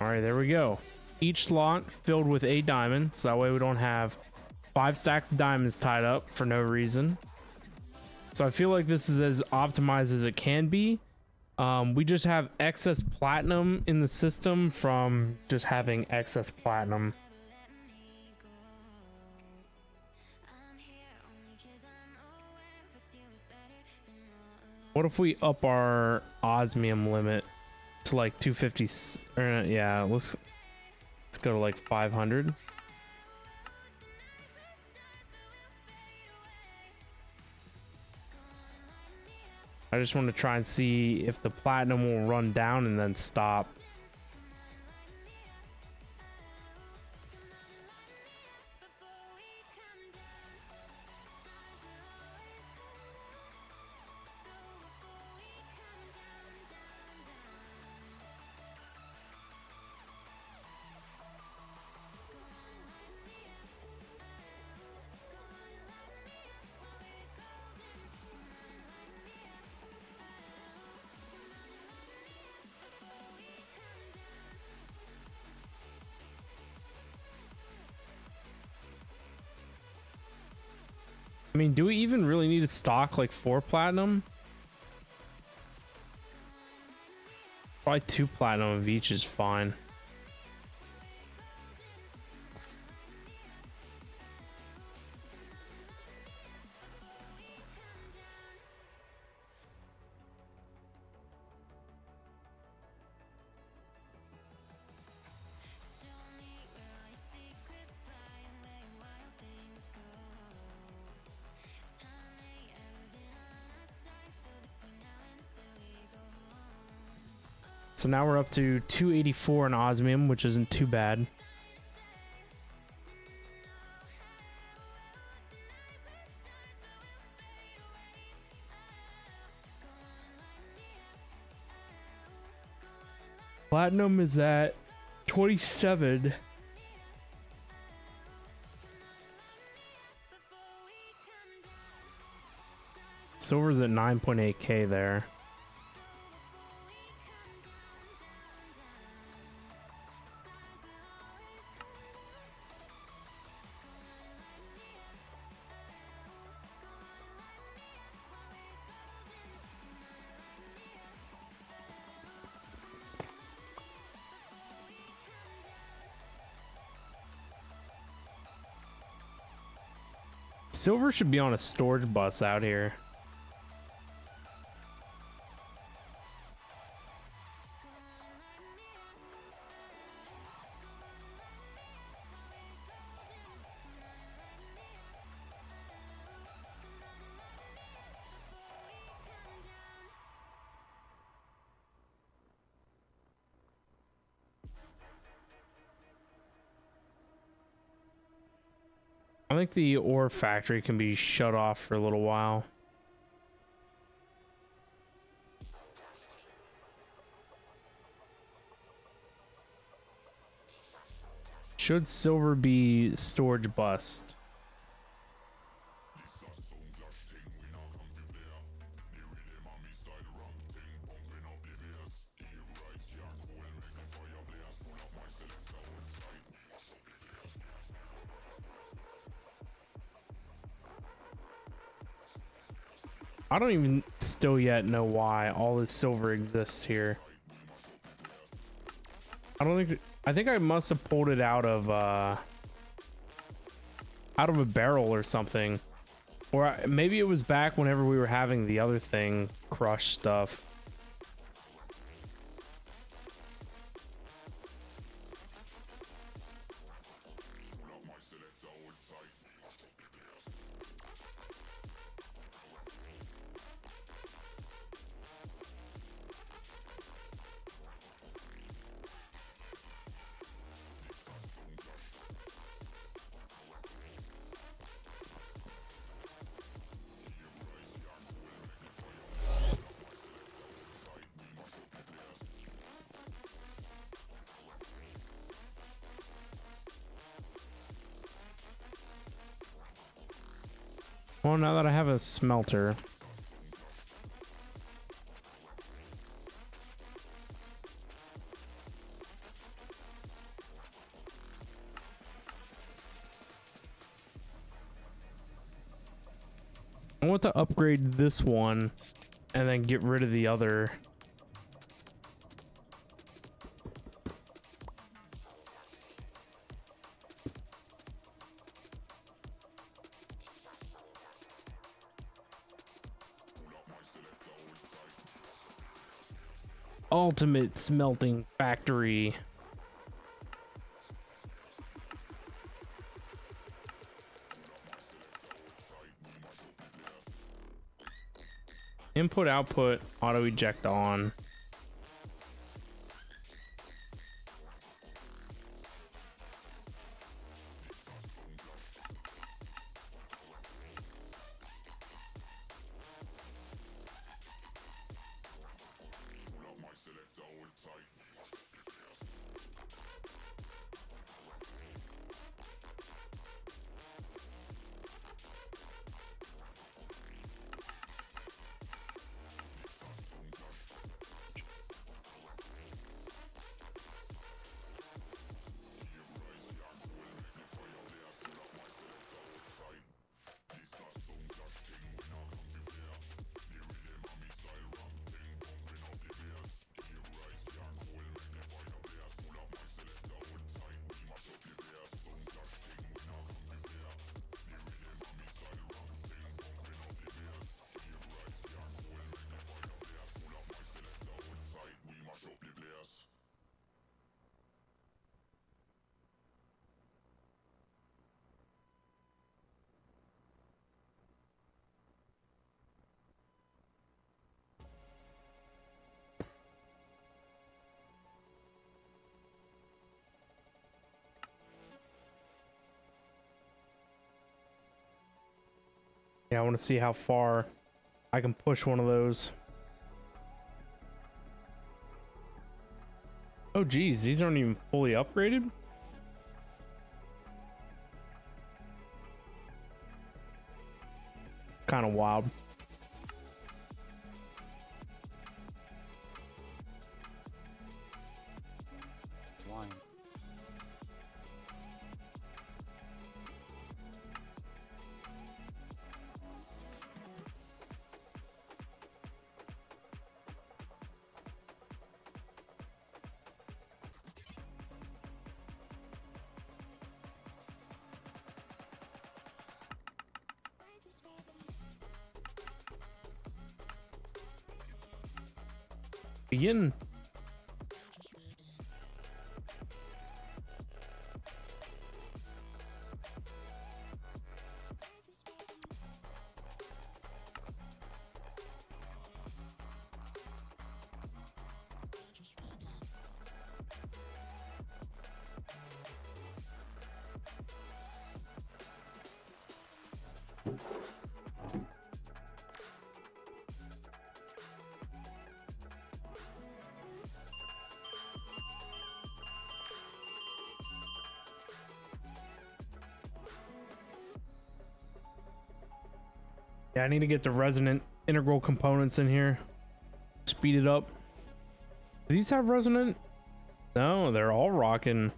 All right, there we go. Each slot filled with a diamond, so that way we don't have 5 stacks of diamonds tied up for no reason. So I feel like this is as optimized as it can be. We just have excess platinum in the system from just having excess platinum. What if we up our osmium limit to like 250? Or yeah, let's go to like 500. I just want to try and see if the platinum will run down and then stop. I mean, do we even really need to stock like 4 platinum? Probably 2 platinum of each is fine. So now we're up to 284 in osmium, which isn't too bad. Platinum is at 27. Silver's at 9.8k there. Silver should be on a storage bus out here. I think the ore factory can be shut off for a little while. Should silver be storage bust? I don't even still yet know why all this silver exists here. I think I must have pulled it out of a barrel or something. Or maybe it was back whenever we were having the other thing crush stuff. Well, now that I have a smelter. I want to upgrade this one and then get rid of the other. Ultimate smelting factory. Input output auto eject on. Yeah, I want to see how far I can push one of those. Oh geez, these aren't even fully upgraded. Kind of wild. Flying. Begin. Yeah, I need to get the resonant integral components in here. Speed it up. Do these have resonant? No, they're all rocking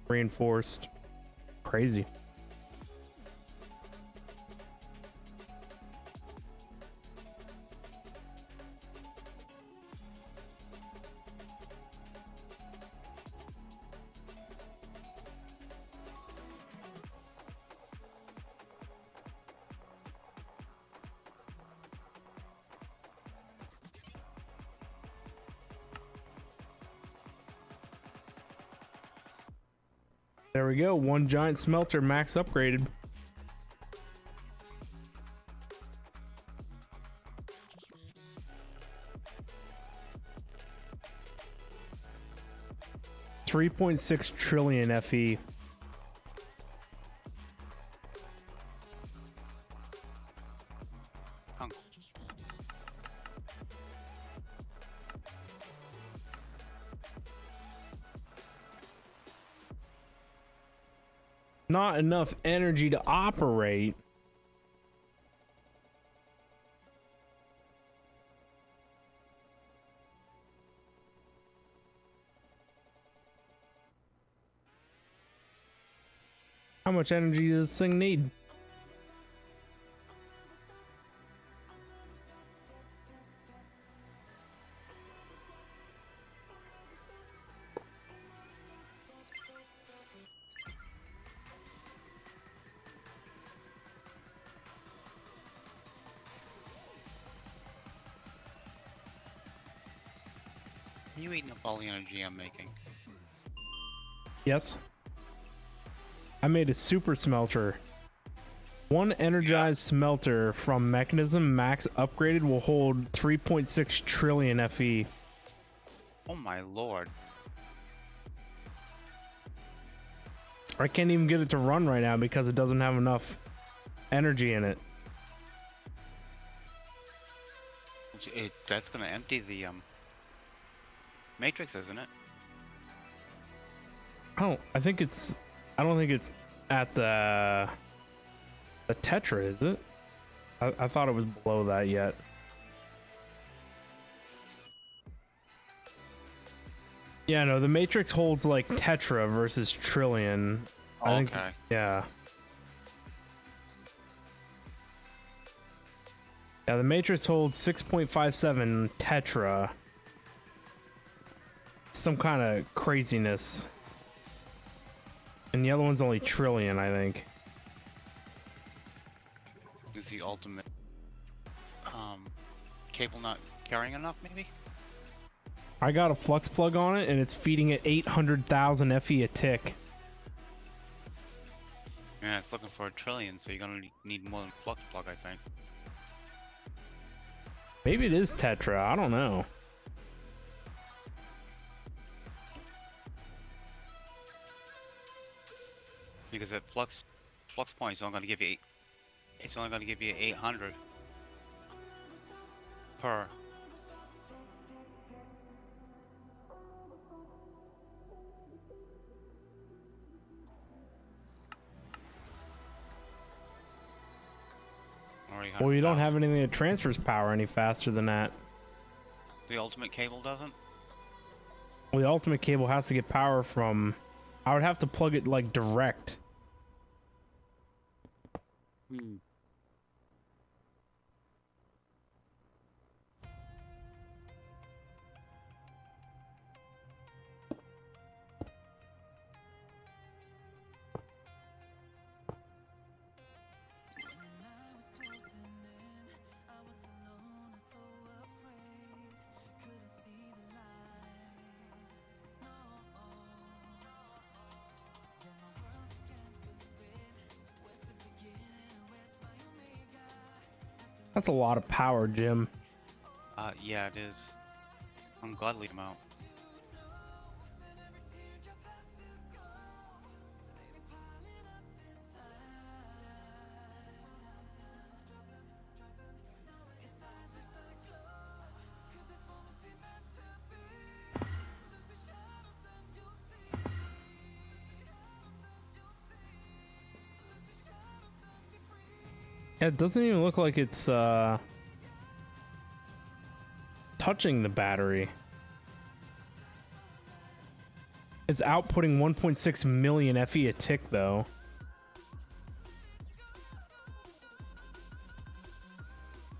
reinforced. Crazy. There we go. One giant smelter max upgraded. $3.6 trillion FE. Punk. Not enough energy to operate. How much energy does this thing need? You eating up all the energy I'm making? Yes. I made a super smelter. One energized smelter from mechanism max upgraded will hold 3.6 trillion FE. Oh my lord. I can't even get it to run right now because it doesn't have enough energy in it. That's gonna empty the matrix, isn't it? I think it's. I don't think it's at the Tetra, is it? I thought it was below that yet. Yeah, no, the matrix holds like Tetra versus trillion. I think, Okay. yeah. Yeah, the matrix holds 6.57 Tetra. Some kind of craziness. And the other one's only trillion, I think. Is the ultimate cable not carrying enough, maybe? I got a flux plug on it, and it's feeding it 800,000 FE a tick. Yeah, it's looking for a trillion, so you're gonna need more than flux plug, I think. Maybe it is Tetra. I don't know. Because at flux points, I'm gonna give you it's only going to give you 800 per. Or Well, you don't 800,000. have anything that transfers power any faster than that. The ultimate cable doesn't? Well, the ultimate cable has to get power from... I would have to plug it, like, direct. Hmm. That's a lot of power, Jim. Yeah, it is. Ungodly amount. Yeah, it doesn't even look like it's touching the battery. It's outputting 1.6 million FE a tick, though.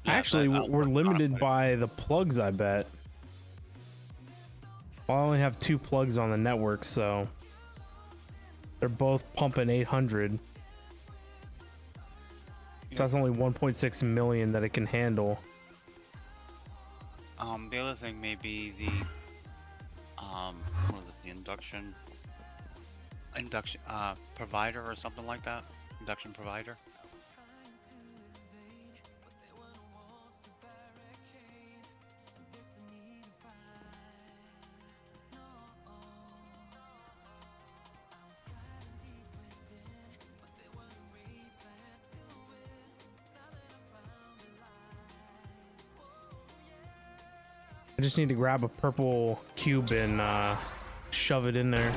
Yeah, Actually, but we're output's limited not, by the plugs, I bet. Well, I only have 2 plugs on the network, so they're both pumping 800. So that's only 1.6 million that it can handle. The other thing may be the what is it, the induction provider or something like that. Induction provider. I just need to grab a purple cube and shove it in there.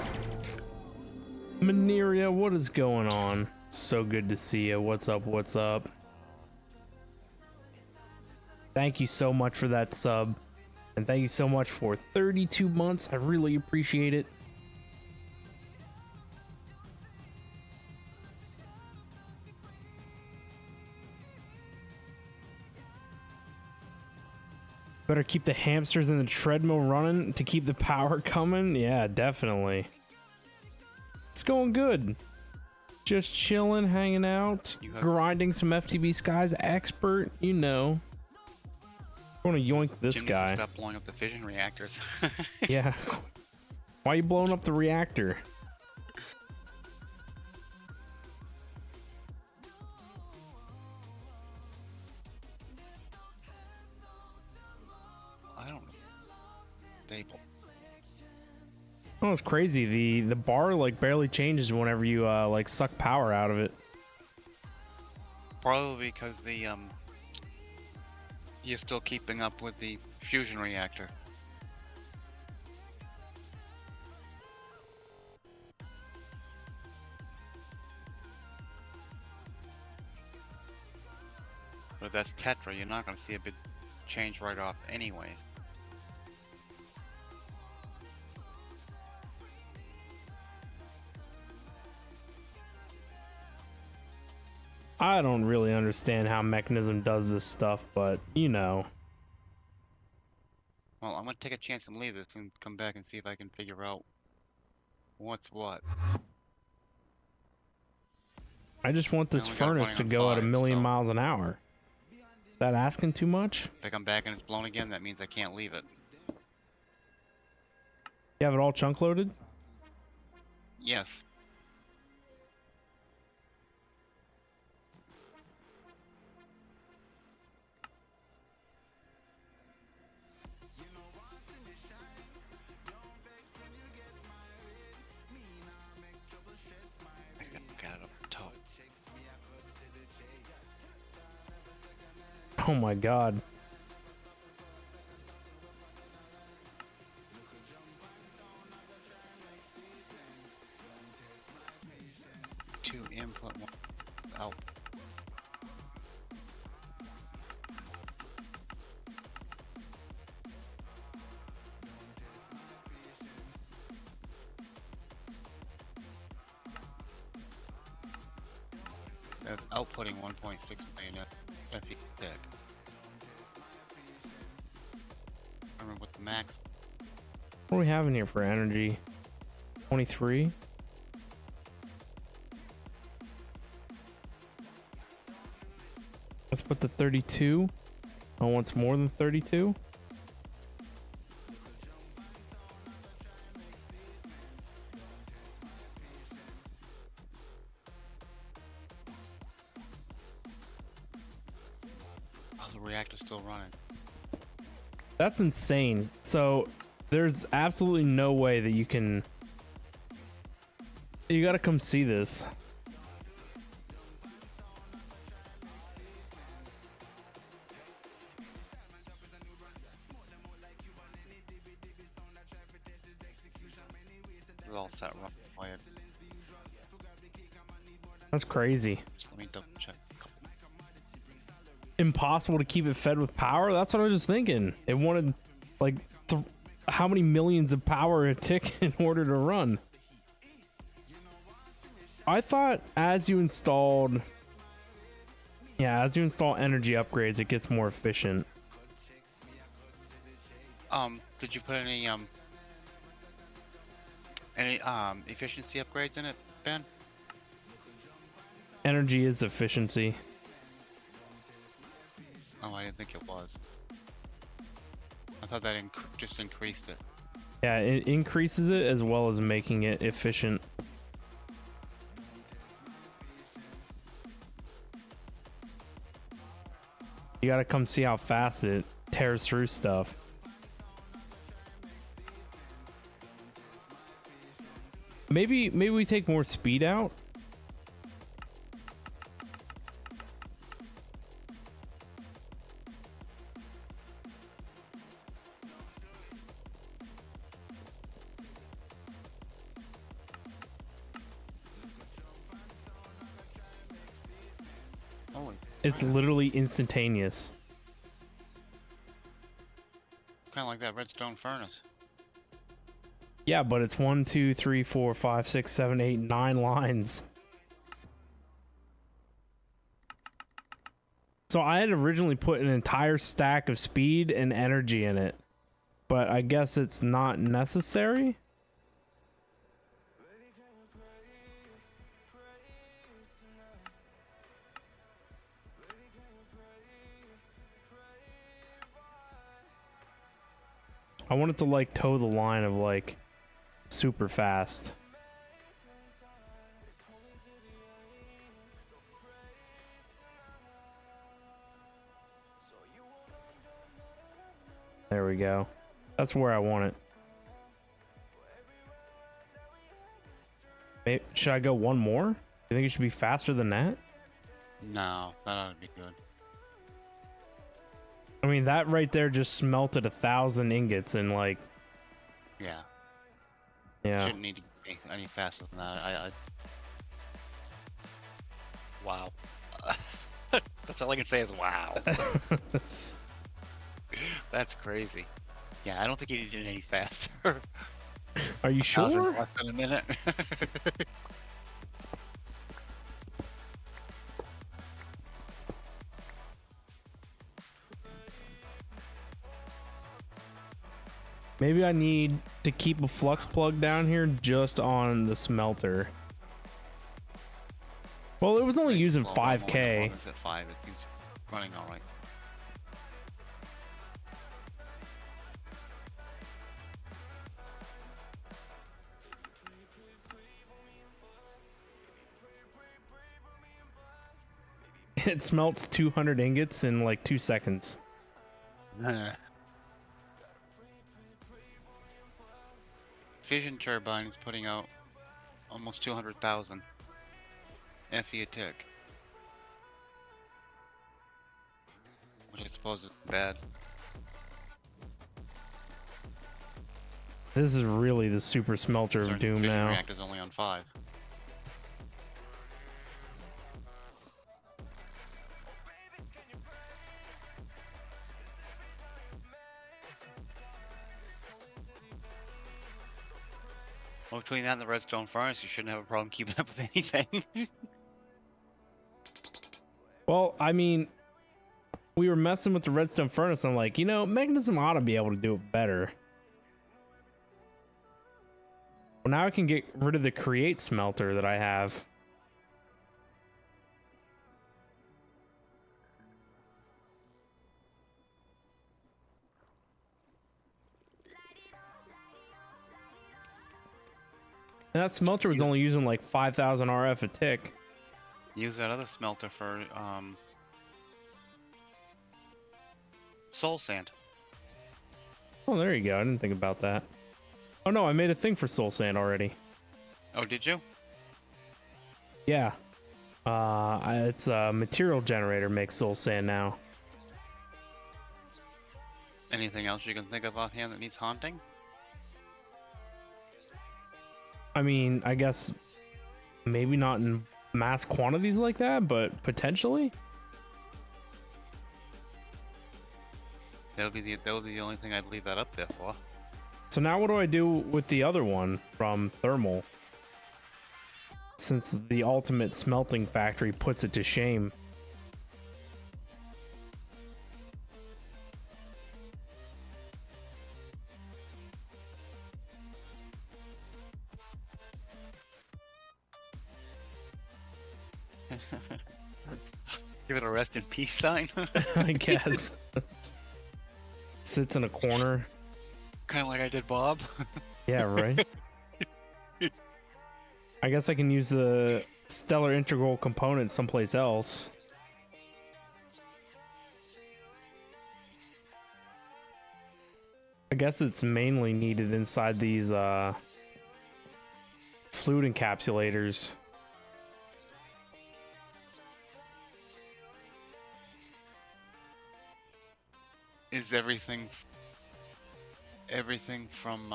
Mineria, what is going on? So good to see you. What's up? What's up? Thank you so much for that sub. And thank you so much for 32 months. I really appreciate it. Better keep the hamsters in the treadmill running to keep the power coming. Yeah, definitely. It's going good. Just chilling, hanging out, grinding some FTB Skies expert, you know. I want to yoink this Jim guy. needs to stop blowing up the fission reactors. Yeah. Why are you blowing up the reactor? I don't know. Staple. Oh, it's crazy. The bar like barely changes whenever you like suck power out of it. Probably because the you're still keeping up with the fusion reactor. But if that's Tetra, you're not going to see a big change right off anyways. I don't really understand how Mechanism does this stuff, but you know. Well, I'm going to take a chance and leave this and come back and see if I can figure out what's what. I just want this Now we got it furnace to running go on at a 5, million so- miles an hour. Is that asking too much? If I come back and it's blown again, that means I can't leave it. You have it all chunk loaded? Yes. I got it up top. Oh my god. Two input, one out. That's outputting 1.6 million FE tick. I remember what the max. What are we having here for energy? 23? Let's put the 32. Oh, what's more than 32? Oh, the reactor's still running. That's insane. So there's absolutely no way that you can. You gotta come see this. This is all set up. That's crazy. Just let me double check. Impossible to keep it fed with power. That's what I was just thinking. It wanted like how many millions of power a tick in order to run. I thought as you install energy upgrades, it gets more efficient. Did you put any efficiency upgrades in it, Ben? Energy is efficiency. Oh, I didn't think it was. I thought that just increased it. Yeah, it increases it as well as making it efficient. You gotta come see how fast it tears through stuff. Maybe we take more speed out. Holy. It's literally instantaneous. Kind of like that redstone furnace. Yeah, but it's 1, 2, 3, 4, 5, 6, 7, 8, 9 lines. So I had originally put an entire stack of speed and energy in it, but I guess it's not necessary. I wanted to like toe the line of like super fast. There we go. That's where I want it. Maybe, should I go one more? You think it should be faster than that? No, that ought to be good. I mean, that right there just smelted 1,000 ingots in like. Yeah. Yeah. Shouldn't need to be any faster than that. Wow. That's all I can say is wow. That's crazy. Yeah, I don't think you need it any faster. Are you 1,000 sure? less than a minute. Maybe I need to keep a flux plug down here just on the smelter. Well, it was only using Slow, 5K. It's at 5. It's running all right. It smelts 200 ingots in like 2 seconds. Fission turbine is putting out almost 200,000 FE a tick, which suppose it's bad. This is really the super smelter of Certain doom fission now. reactor's only on 5. Well, between that and the redstone furnace, you shouldn't have a problem keeping up with anything. Well, I mean, we were messing with the redstone furnace. I'm like, you know, Mechanism ought to be able to do it better. Well, now I can get rid of the create smelter that I have. And that smelter was only using like 5,000 RF a tick. Use that other smelter for soul sand. Oh, there you go. I didn't think about that. Oh no, I made a thing for soul sand already. Oh, did you? Yeah. It's a material generator makes soul sand now. Anything else you can think of offhand that needs haunting? I mean, I guess maybe not in mass quantities like that, but potentially. That would be the only thing I'd leave that up there for. So now what do I do with the other one from thermal? Since the ultimate smelting factory puts it to shame. Give it a rest in peace sign. I guess. Sits in a corner. Kind of like I did Bob. Yeah, right. I guess I can use the stellar integral component someplace else. I guess it's mainly needed inside these fluid encapsulators. Is everything from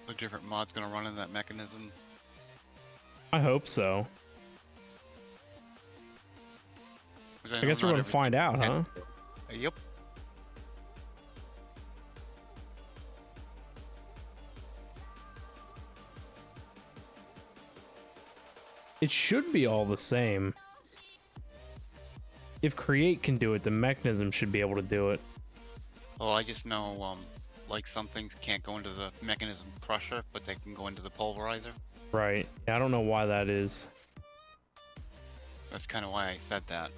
the different mods gonna run in that mechanism? I hope so. 'Cause I know guess we're not gonna find out, huh? everything can. Yep. It should be all the same. If create can do it, the mechanism should be able to do it. Well, I just know, like some things can't go into the mechanism crusher, but they can go into the pulverizer. Right. Yeah, I don't know why that is. That's kind of why I said that.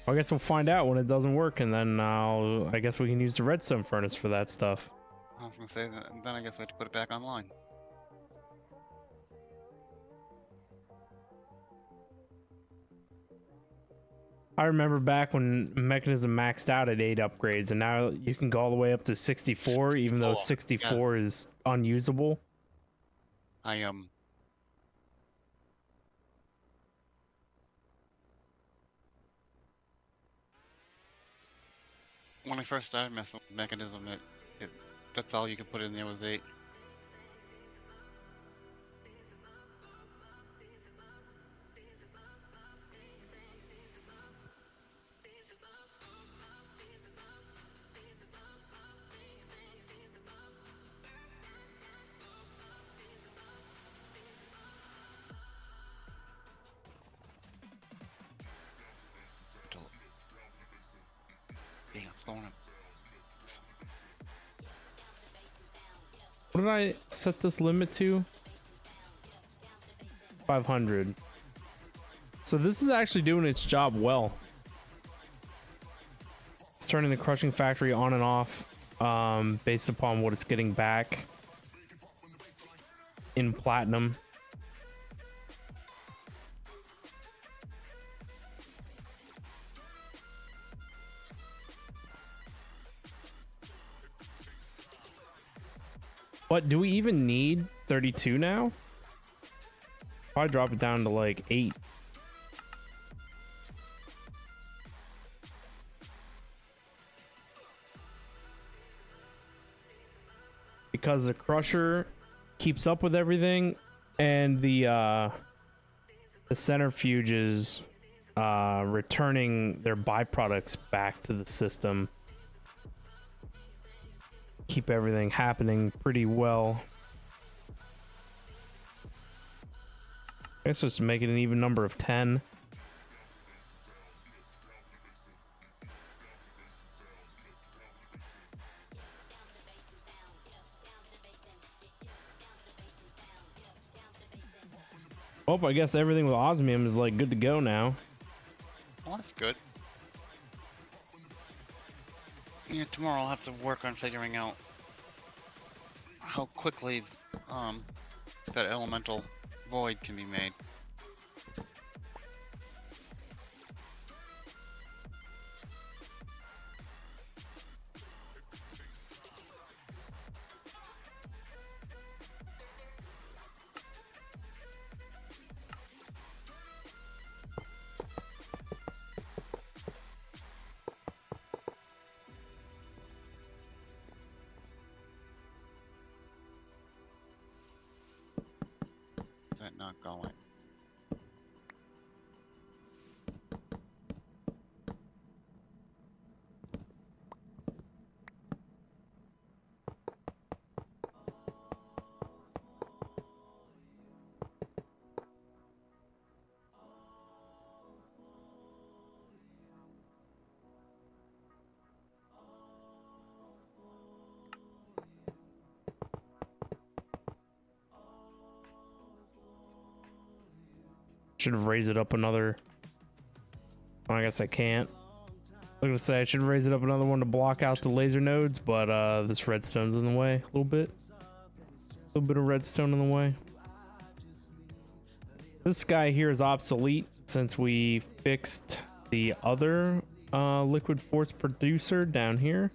I guess we'll find out when it doesn't work, and then I guess we can use the redstone furnace for that stuff. I was gonna say that, and then I guess we have to put it back online. I remember back when Mechanism maxed out at 8 upgrades, and now you can go all the way up to 64, even though 64 is unusable. When I first started messing with Mechanism, that's all you could put in there was 8. Being a phone. What did I set this limit to? 500. So this is actually doing its job well. It's turning the crushing factory on and off based upon what it's getting back in platinum. But do we even need 32 now? Probably drop it down to like 8. Because the crusher keeps up with everything, and the centrifuges returning their byproducts back to the system keep everything happening pretty well. I guess just make it an even number of 10. Oh, I guess everything with osmium is like good to go now. Well, that's good. Yeah, tomorrow I'll have to work on figuring out how quickly that elemental void can be made. Is that not going? Should have raised it up another. Oh, I guess I can't. I was gonna say I should raise it up another one to block out the laser nodes, but this redstone's in the way a little bit. A little bit of redstone in the way. This guy here is obsolete since we fixed the other liquid force producer down here.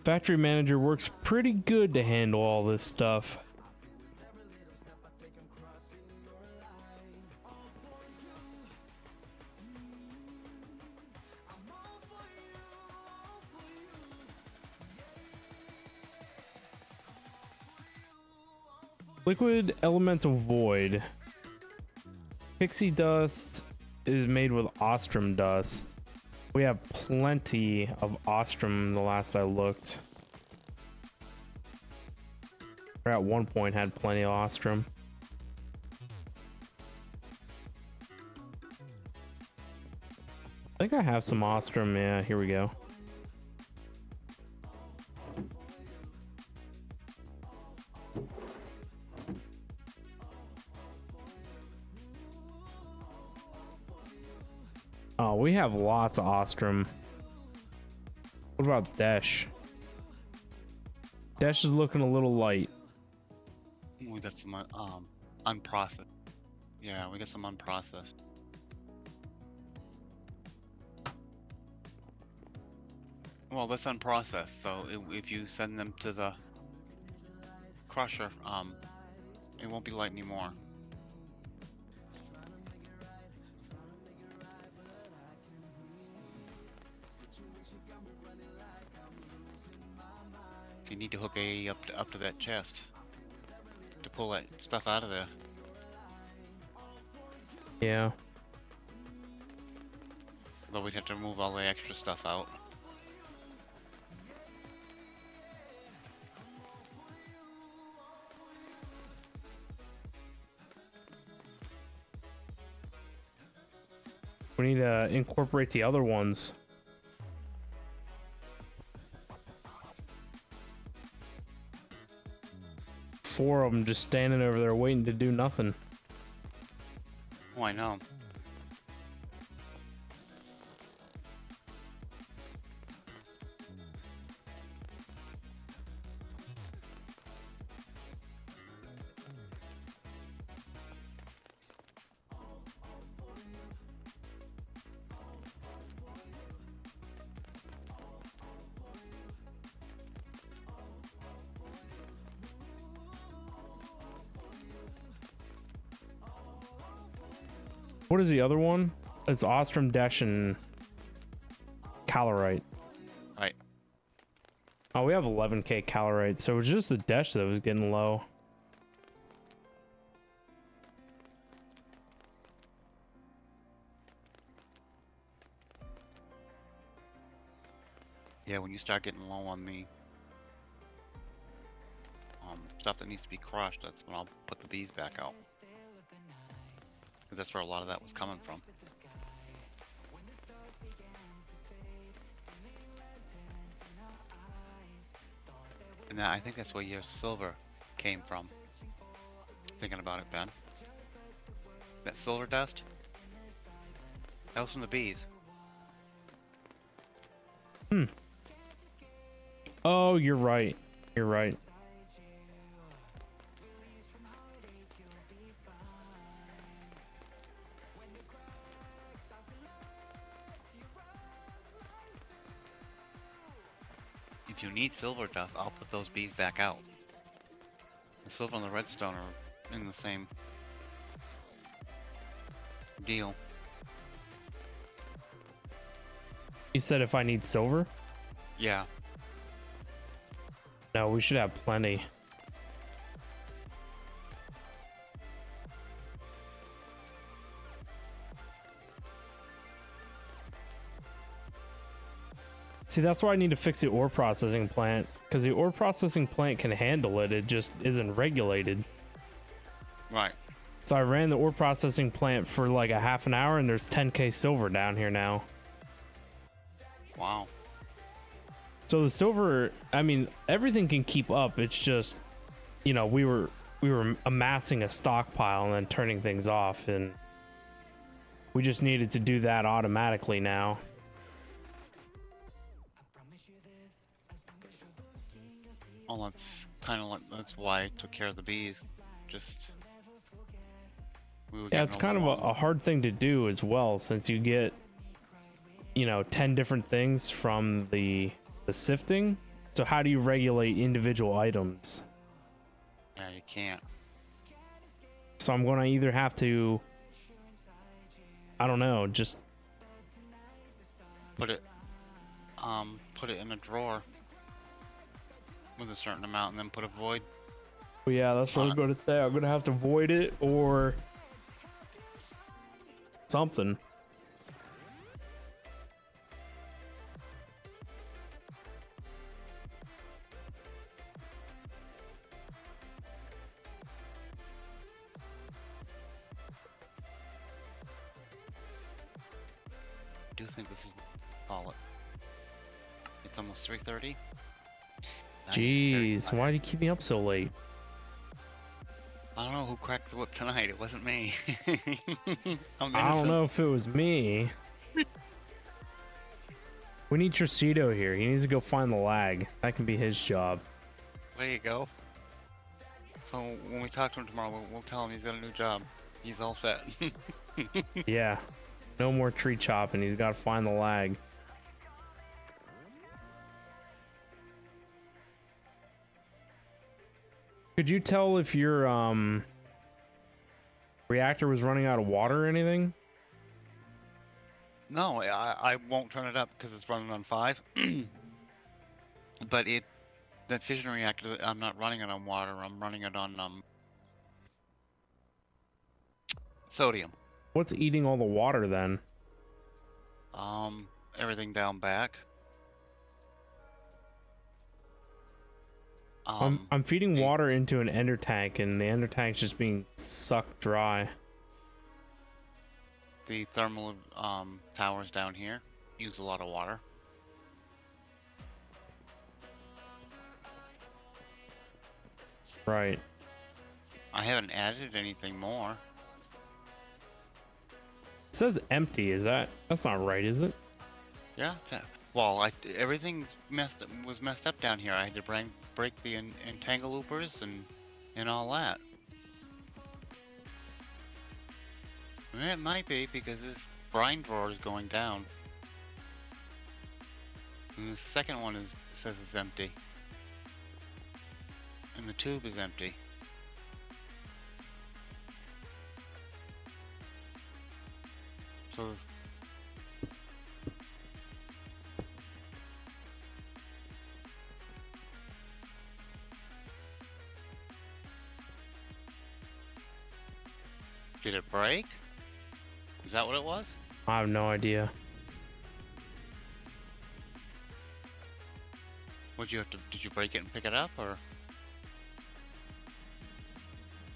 Factory manager works pretty good to handle all this stuff. Liquid elemental void. Pixie dust is made with ostrom dust. We have plenty of ostrom the last I looked. Or at one point had plenty of ostrom. I think I have some ostrom. Yeah, here we go. Oh, we have lots of ostrom. What about Desh? Desh is looking a little light. We got some unprocessed. Yeah, we got some unprocessed. Well, that's unprocessed. So if you send them to the crusher, it won't be light anymore. So you need to hook a up to that chest to pull that stuff out of there. Yeah. Though we'd have to remove all the extra stuff out. We need to incorporate the other ones. Four of them just standing over there waiting to do nothing. Oh, I know. What is the other one? It's Ostrom, Desh, and Calorite. Right. Oh, we have 11k Calorite, so it was just the Desh that was getting low. Yeah, when you start getting low on the stuff that needs to be crushed, that's when I'll put the bees back out. 'Cause that's where a lot of that was coming from. And I think that's where your silver came from. Thinking about it, Ben. That silver dust? That was from the bees. Oh, you're right. You're right. If you need silver dust, I'll put those bees back out. The silver and the redstone are in the same deal. You said if I need silver? Yeah. No, we should have plenty. See, that's why I need to fix the ore processing plant, because the ore processing plant can handle it, it just isn't regulated. Right. So I ran the ore processing plant for like a half an hour and there's 10k silver down here now. Wow. So the silver, I mean, everything can keep up. It's just, you know, we were amassing a stockpile and then turning things off, and we just needed to do that automatically now. Well, that's kind of like, that's why I took care of the bees. Just we were Yeah, getting it's kind of overwhelmed. a hard thing to do as well, since you get, you know, 10 different things from the sifting. So how do you regulate individual items? Yeah, you can't. So I'm going to either have to, I don't know, just Put it in a drawer with a certain amount, and then put a void. well, yeah, that's what I was going to say. I'm going to have to void it or something. I do think this is call it. It's almost 3:30. Jeez, why do you keep me up so late? I don't know who cracked the whip tonight. It wasn't me. I'm I don't innocent. know if it was me. We need Tricito here. He needs to go find the lag. That can be his job. There you go. So when we talk to him tomorrow, we'll tell him he's got a new job. He's all set. Yeah. No more tree chopping. He's got to find the lag. Could you tell if your reactor was running out of water or anything? No, I won't turn it up because it's running on 5. But that fission reactor, I'm not running it on water. I'm running it on sodium. What's eating all the water then? Everything down back. I'm feeding water into an ender tank, and the ender tank's just being sucked dry. The thermal towers down here use a lot of water. Right. I haven't added anything more. It says empty. That's not right, is it? Yeah. Well, everything was messed up down here. I had to break the entangle loopers and all that. It might be because this brine drawer is going down. And the second one says it's empty. And the tube is empty. 'Cause So there's- did it break? Is that what it was? I have no idea. Would you have to? Did you break it and pick it up, or?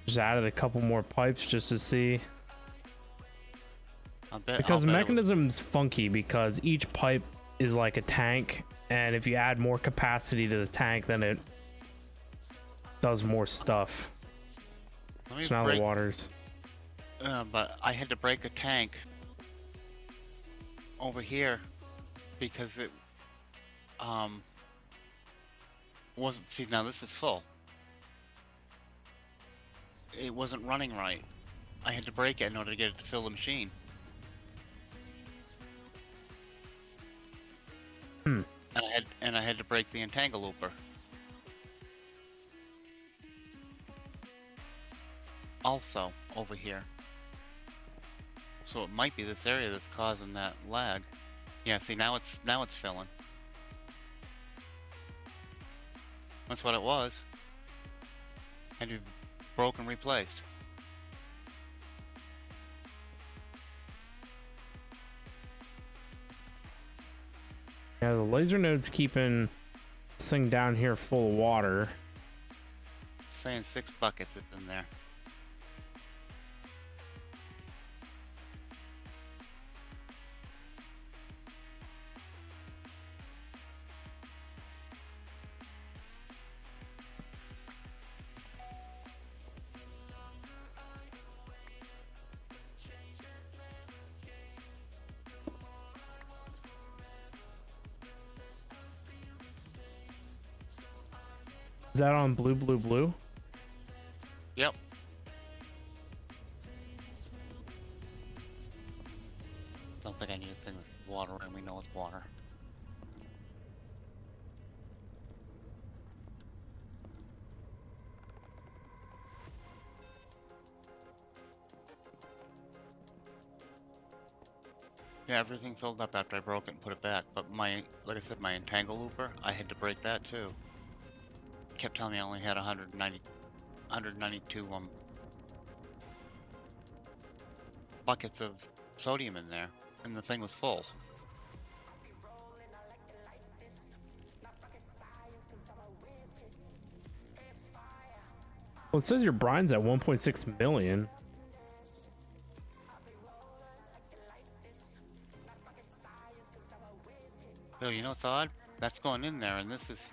Just added a couple more pipes just to see. Because the bet it was- mechanism's funky because each pipe is like a tank, and if you add more capacity to the tank, then it does more stuff. Let me So now break. the water's. But I had to break a tank over here because it wasn't. See, now this is full. It wasn't running right. I had to break it in order to get it to fill the machine. And I had to break the entangle looper. Also over here. So it might be this area that's causing that lag. Yeah, see, now it's filling. That's what it was. Had to be broken, replaced. Yeah, the laser node's keeping this thing down here full of water. It's saying 6 buckets is in there. Is that on blue, blue, blue? Yep. Don't think I need a thing with water in. We know it's water. Yeah, everything filled up after I broke it and put it back. But like I said, my entangle looper, I had to break that too. It kept telling me I only had 192 buckets of sodium in there, and the thing was full. Well, it says your brine's at 1.6 million. Bill, you know what's odd? That's going in there, and this is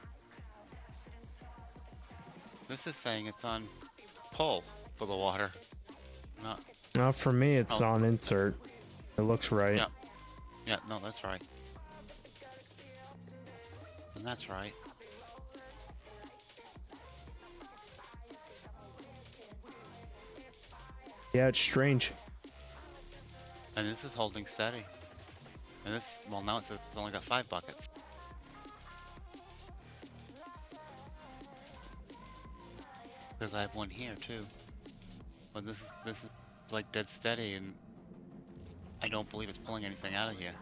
saying it's on pull for the water. Not. Not for me, it's Oh. on insert. It looks right. Yeah. Yeah, no, that's right. And that's right. Yeah, it's strange. And this is holding steady. And this, well, now it says it's only got 5 buckets. Because I have one here too. But this is like dead steady, and I don't believe it's pulling anything out of here.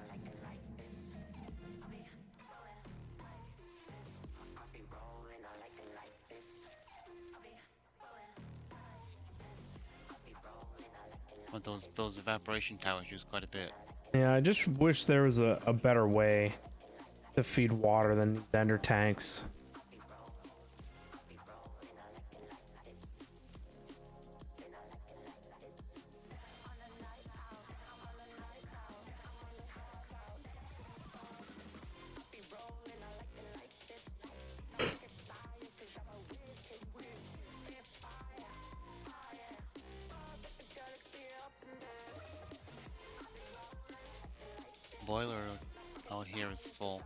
But those evaporation towers use quite a bit. Yeah, I just wish there was a better way to feed water than these ender tanks. Boiler out here is full.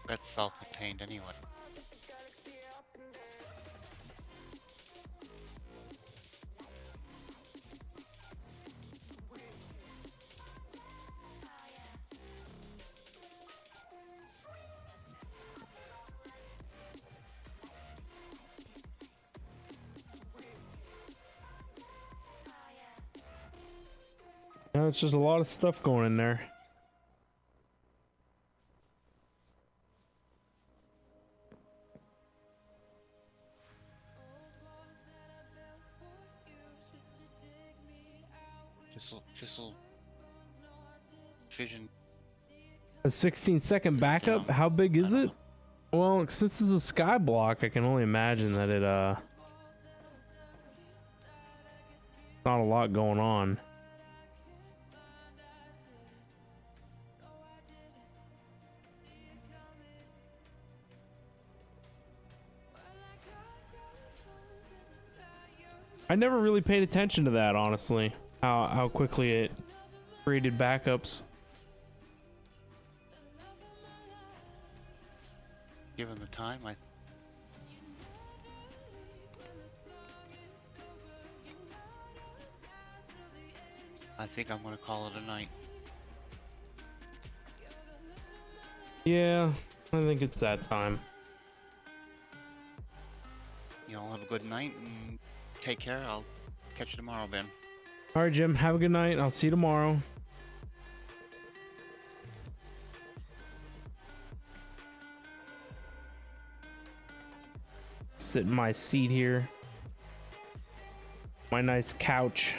That's self-contained anyway. Yeah, it's just a lot of stuff going in there. Fissile fission. A 16-second backup? How big is it? Well, since it's a sky block, I can only imagine that it not a lot going on. I never really paid attention to that, honestly. How quickly it created backups. Given the time, I think I'm gonna call it a night. Yeah, I think it's that time. You all have a good night and take care. I'll catch you tomorrow, Ben. All right, Jim, have a good night. I'll see you tomorrow. Sit in my seat here. My nice couch.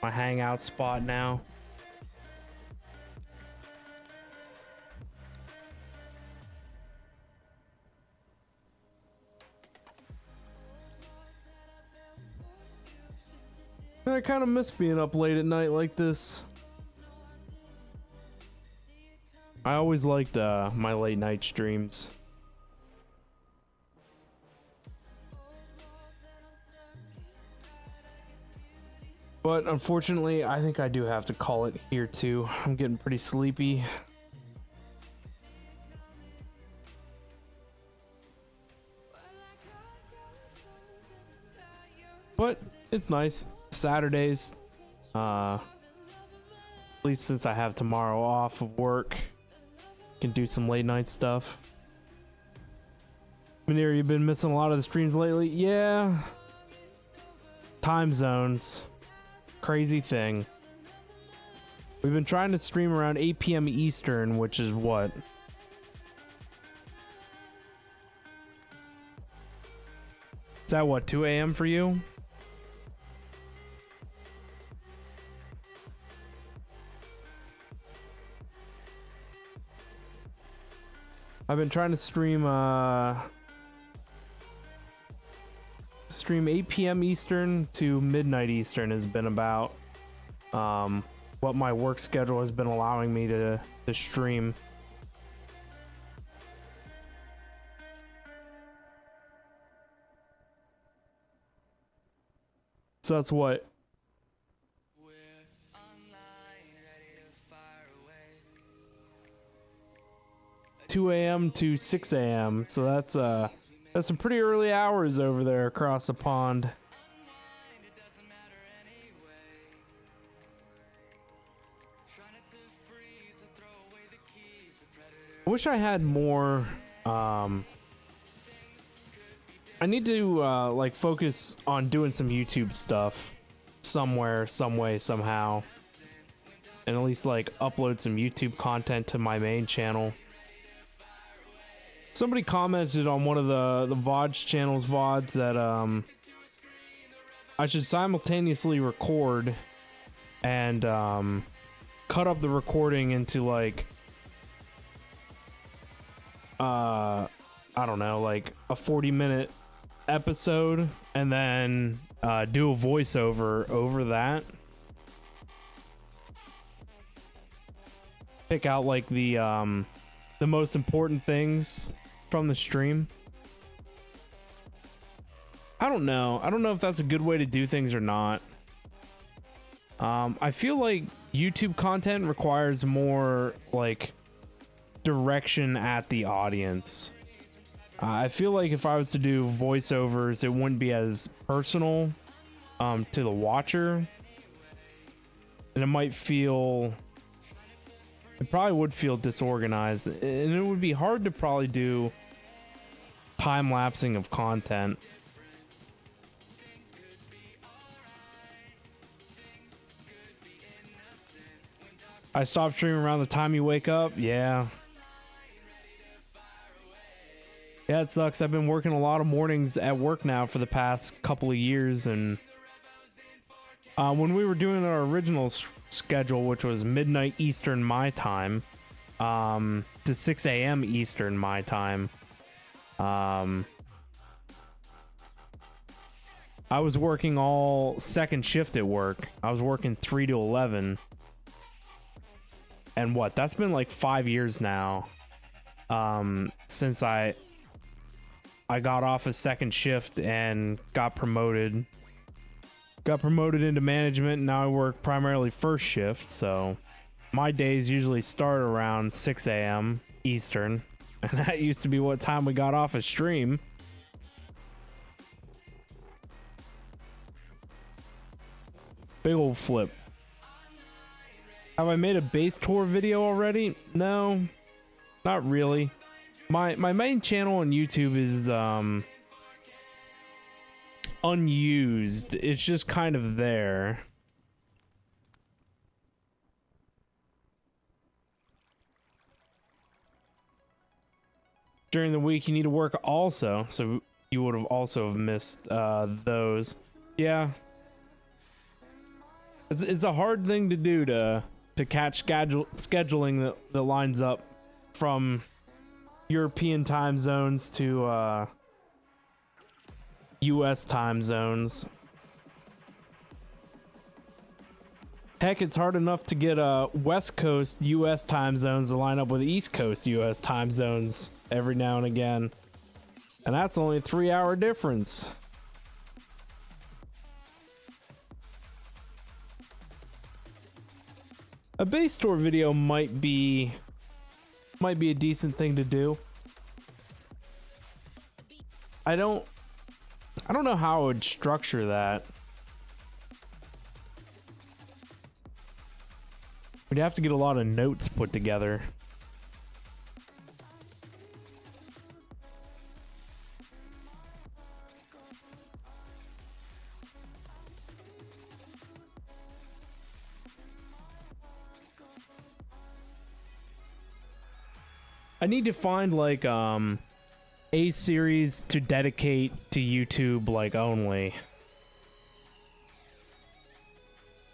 My hangout spot now. I kind of miss being up late at night like this. I always liked my late night streams. But unfortunately, I think I do have to call it here too. I'm getting pretty sleepy. But it's nice. Saturdays, at least since I have tomorrow off of work, can do some late night stuff. Manir, you've been missing a lot of the streams lately? Yeah. Time zones. Crazy thing. We've been trying to stream around 8 p.m. Eastern, which is what? Is that what, 2 a.m. for you? I've been trying to stream 8 p.m. Eastern to midnight Eastern has been about what my work schedule has been allowing me to stream. So that's what, 2 a.m. to 6 a.m. So that's some pretty early hours over there across the pond. I wish I had more. I need to like focus on doing some YouTube stuff somewhere, some way, somehow, and at least like upload some YouTube content to my main channel. Somebody commented on one of the VODs channel's VODs that I should simultaneously record and cut up the recording into like I don't know, like a 40-minute episode, and then do a voiceover over that. Pick out like the most important things from the stream. I don't know if that's a good way to do things or not. I feel like YouTube content requires more like direction at the audience. I feel like if I was to do voiceovers, it wouldn't be as personal to the watcher, and it probably would feel disorganized, and it would be hard to probably do time lapsing of content. I stop streaming around the time you wake up. Yeah. Yeah, it sucks. I've been working a lot of mornings at work now for the past couple of years, and when we were doing our original schedule, which was midnight Eastern my time, to 6 a.m. Eastern my time, I was working all second shift at work. I was working 3 to 11. And what? That's been like 5 years now. Since I got off a second shift and got promoted. Got promoted into management, and now I work primarily first shift, so my days usually start around 6 a.m. Eastern, and that used to be what time we got off a stream. Big old flip. Have I made a base tour video already? No, not really. My main channel on YouTube is unused. It's just kind of there. During the week you need to work also, so you would have also missed those. Yeah. It's a hard thing to do to catch scheduling that lines up from European time zones to US time zones. Heck, it's hard enough to get West Coast US time zones to line up with East Coast US time zones every now and again. And that's only a 3-hour difference. A base tour video might be a decent thing to do. I don't know how I would structure that. We'd have to get a lot of notes put together. I need to find like a series to dedicate to YouTube like only.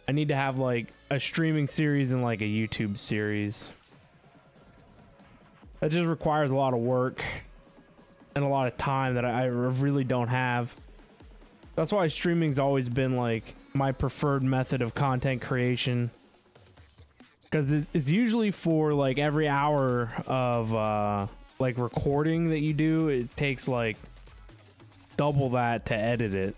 I need to have like a streaming series and like a YouTube series. That just requires a lot of work and a lot of time that I really don't have. That's why streaming's always been like my preferred method of content creation. Because it's usually for like every hour of like recording that you do, it takes like double that to edit it.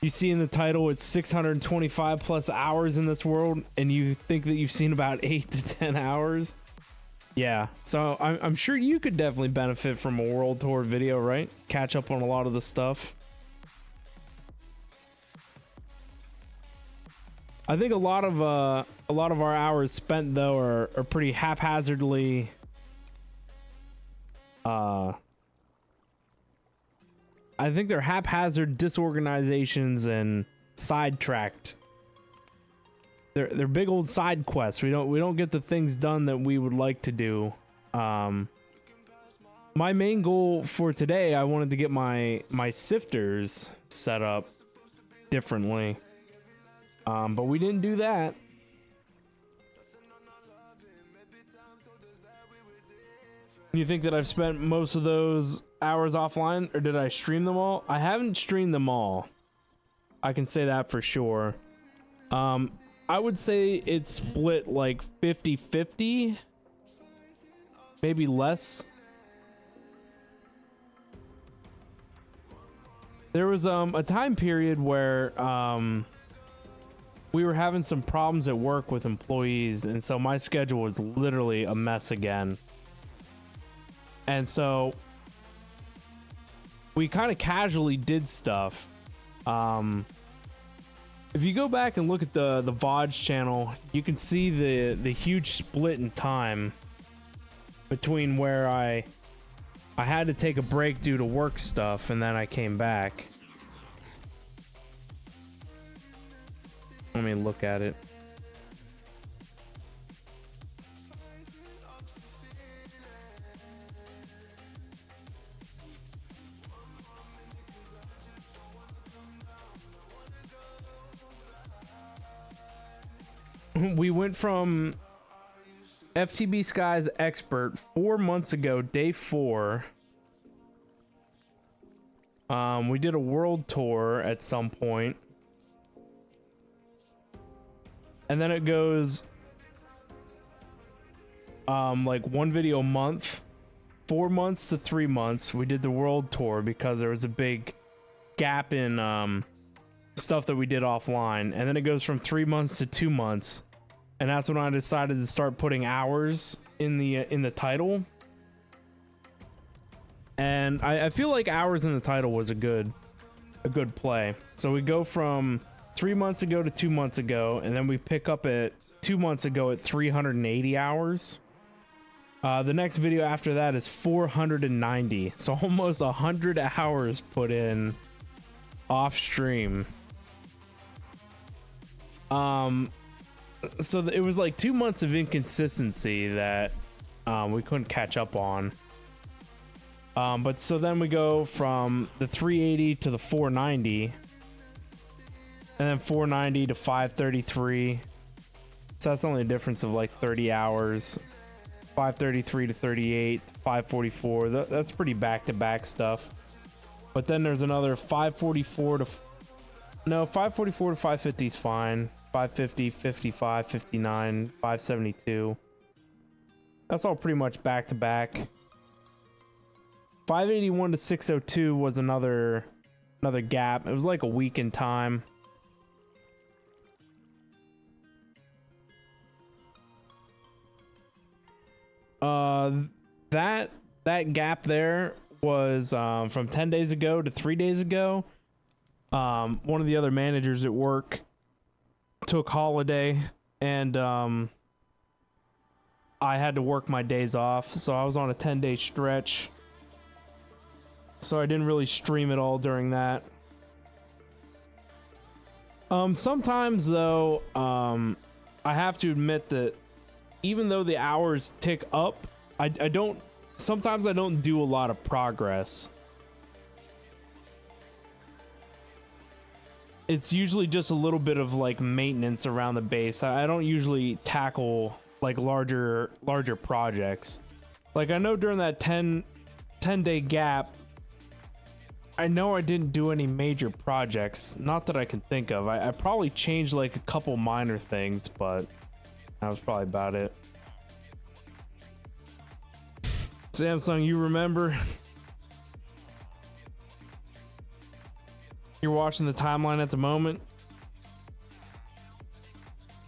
You see in the title, it's 625 plus hours in this world, and you think that you've seen about 8 to 10 hours. Yeah, so I'm sure you could definitely benefit from a world tour video, right? Catch up on a lot of the stuff. I think a lot of our hours spent though are pretty haphazardly I think they're haphazard disorganizations and sidetracked. They're big old side quests. We don't get the things done that we would like to do. My main goal for today, I wanted to get my sifters set up differently. But we didn't do that. You think that I've spent most of those hours offline, or did I stream them all? I haven't streamed them all. I can say that for sure. I would say it's split like 50-50. Maybe less. There was a time period where we were having some problems at work with employees, and so my schedule was literally a mess again. And so we kind of casually did stuff. If you go back and look at the VOD channel, you can see the huge split in time between where I had to take a break due to work stuff, and then I came back. Let me look at it. We went from FTB Sky's expert 4 months ago, day 4. We did a world tour at some point. And then it goes like one video a month, 4 months to 3 months. We did the world tour because there was a big gap in stuff that we did offline. And then it goes from 3 months to 2 months. And that's when I decided to start putting hours in the title. And I feel like hours in the title was a good play. So we go from 3 months ago to 2 months ago, and then we pick up at 2 months ago at 380 hours. The next video after that is 490, so almost 100 hours put in off stream. So it was like 2 months of inconsistency that we couldn't catch up on. But so then we go from the 380 to the 490, and then 490 to 533. So that's only a difference of like 30 hours. 533 to 38, 544. That's pretty back-to-back stuff. But then there's another 544 to 550 is fine. 550, 55, 59, 572. That's all pretty much back-to-back. 581 to 602 was another gap. It was like a week in time. That gap there was from 10 days ago to 3 days ago. One of the other managers at work took holiday, and I had to work my days off, so I was on a 10-day stretch. So I didn't really stream at all during that. Sometimes though, I have to admit that even though the hours tick up, sometimes I don't do a lot of progress. It's usually just a little bit of like maintenance around the base. I don't usually tackle like larger projects. Like I know during that 10-day gap, I know I didn't do any major projects, not that I can think of. I probably changed like a couple minor things, but that was probably about it. Samsung, you remember? You're watching the timeline at the moment.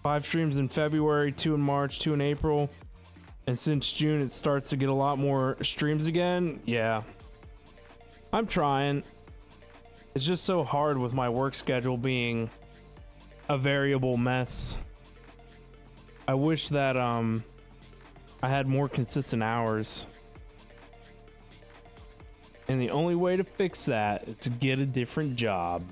5 streams in February, 2 in March, 2 in April. And since June, it starts to get a lot more streams again. Yeah. I'm trying. It's just so hard with my work schedule being a variable mess. I wish that I had more consistent hours. And the only way to fix that is to get a different job.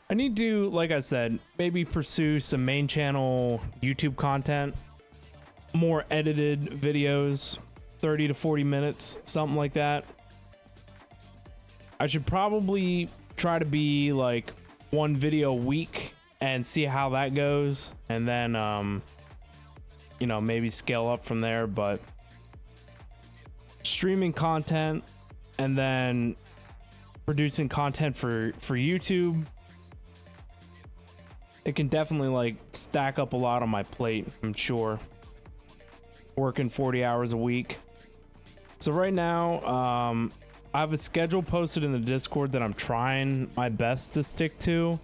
I need to, like I said, maybe pursue some main channel YouTube content, more edited videos, 30 to 40 minutes, something like that. I should probably try to be like 1 video a week and see how that goes, and then you know, maybe scale up from there. But streaming content and then producing content for YouTube, it can definitely like stack up a lot on my plate, I'm sure. Working 40 hours a week. So right now, I have a schedule posted in the Discord that I'm trying my best to stick to.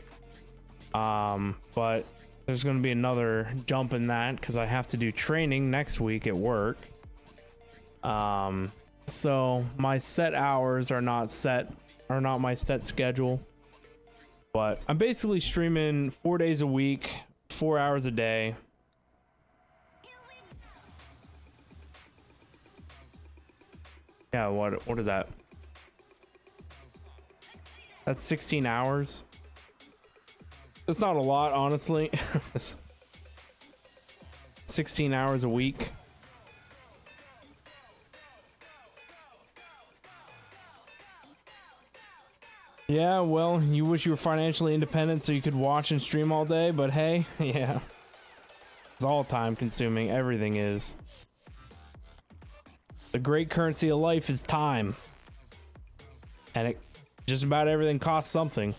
But there's going to be another jump in that because I have to do training next week at work. So my set hours are not my set schedule. But I'm basically streaming 4 days a week, 4 hours a day. Yeah, what is that? That's 16 hours. It's not a lot, honestly. 16 hours a week. Yeah, well, you wish you were financially independent so you could watch and stream all day, but hey, yeah. It's all time consuming. Everything is. The great currency of life is time. And just about everything costs something.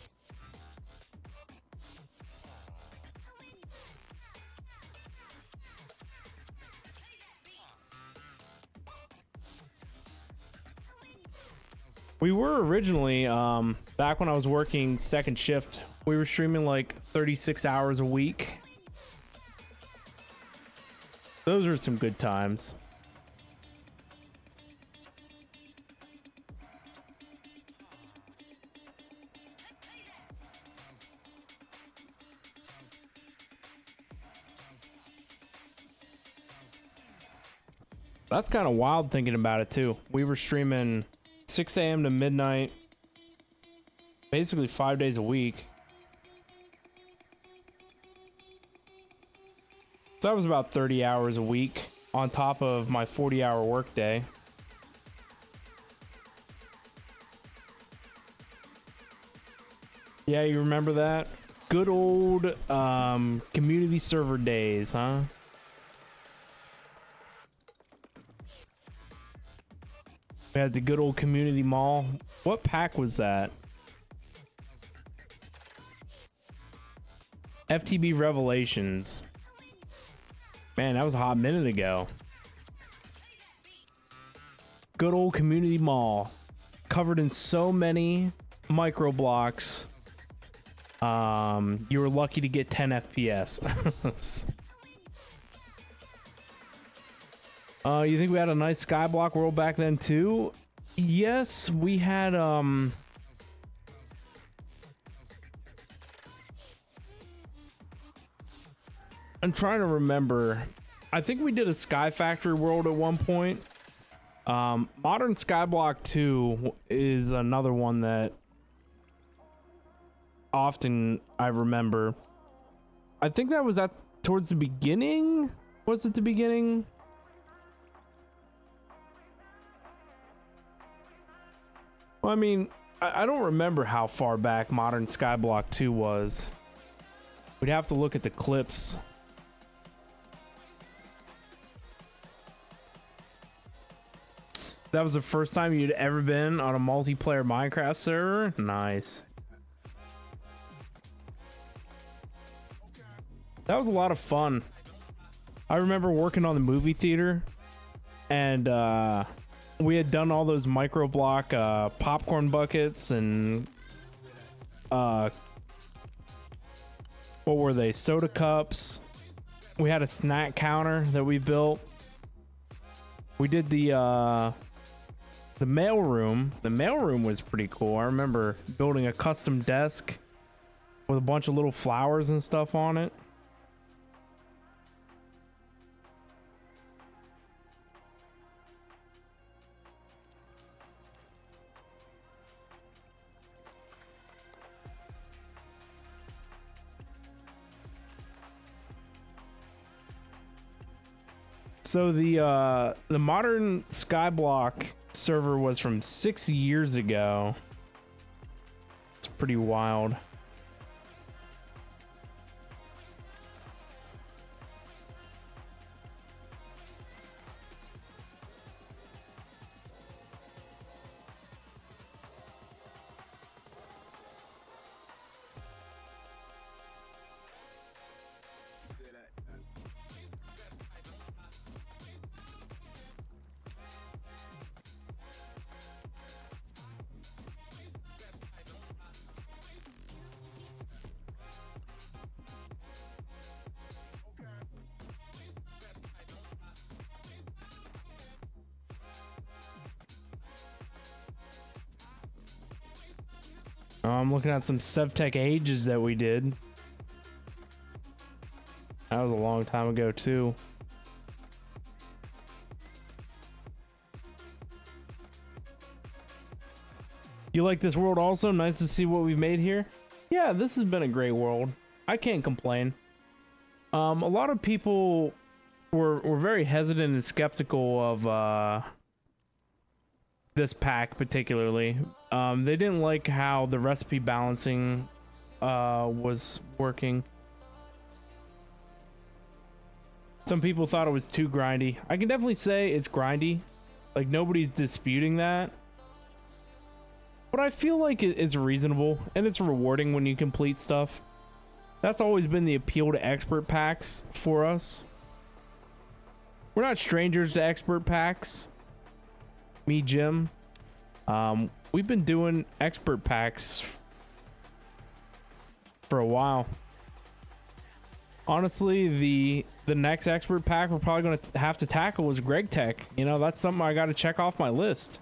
We were originally, back when I was working second shift, we were streaming like 36 hours a week. Those are some good times. That's kind of wild thinking about it too. We were streaming 6 a.m. to midnight, basically 5 days a week. So that was about 30 hours a week on top of my 40-hour workday. Yeah, you remember that? Good old community server days, huh? We had the good old community mall. What pack was that? FTB Revelations. Man, that was a hot minute ago. Good old community mall. Covered in so many micro blocks. You were lucky to get 10 FPS. You think we had a nice skyblock world back then too? Yes, we had I'm trying to remember. I think we did a Sky Factory world at one point. Modern Skyblock 2 is another one that often I remember. I think that was towards the beginning. Was it the beginning? Well, I mean, I don't remember how far back Modern Skyblock 2 was. We'd have to look at the clips. That was the first time you'd ever been on a multiplayer Minecraft server? Nice. That was a lot of fun. I remember working on the movie theater, and we had done all those micro block popcorn buckets and what were they? Soda cups. We had a snack counter that we built. We did the mail room. The mail room was pretty cool. I remember building a custom desk with a bunch of little flowers and stuff on it. So the modern Skyblock server was from 6 years ago. It's pretty wild. I'm looking at some Sevtech ages that we did. That was a long time ago too. You like this world also? Nice to see what we've made here. Yeah, this has been a great world. I can't complain. A lot of people were very hesitant and skeptical of this pack particularly. They didn't like how the recipe balancing was working. Some people thought it was too grindy. I can definitely say it's grindy. Like, nobody's disputing that. But I feel like it's reasonable and it's rewarding when you complete stuff. That's always been the appeal to expert packs for us. We're not strangers to expert packs. Me, Jim. We've been doing expert packs for a while. Honestly, the next expert pack we're probably going to have to tackle is Greg Tech. You know, that's something I got to check off my list.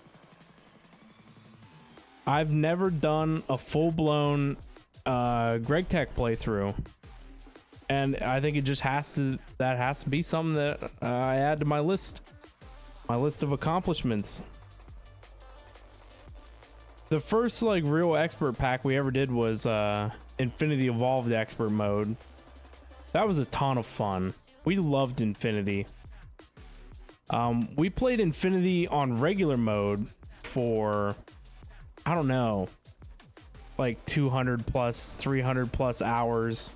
I've never done a full-blown Greg Tech playthrough, and I think it just has to be something that I add to my list of accomplishments. The first like real expert pack we ever did was Infinity Evolved expert mode. That was a ton of fun. We loved Infinity. We played Infinity on regular mode for, I don't know, like 200 plus, 300 plus hours.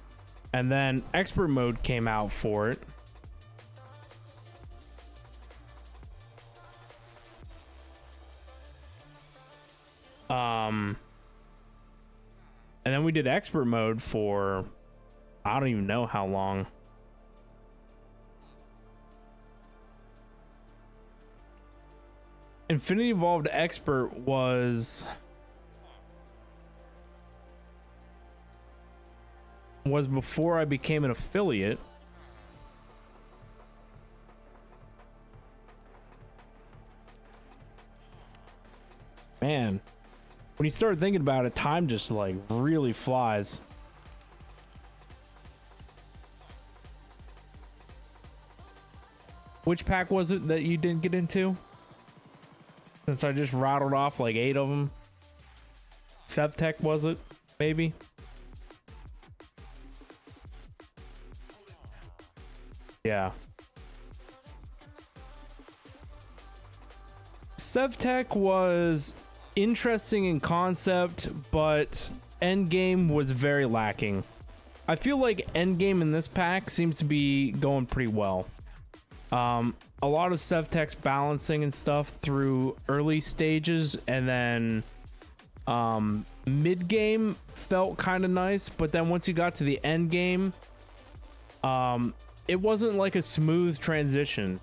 And then expert mode came out for it. And then we did expert mode for, I don't even know how long. Infinity Evolved Expert was before I became an affiliate. Man, when you start thinking about it, time just like really flies. Which pack was it that you didn't get into? Since I just rattled off like 8 of them. Sevtech, was it? Maybe. Yeah. Sevtech was interesting in concept, but endgame was very lacking. I feel like endgame in this pack seems to be going pretty well. A lot of Sevtech's balancing and stuff through early stages, and then mid game felt kind of nice, but then once you got to the end game, it wasn't like a smooth transition.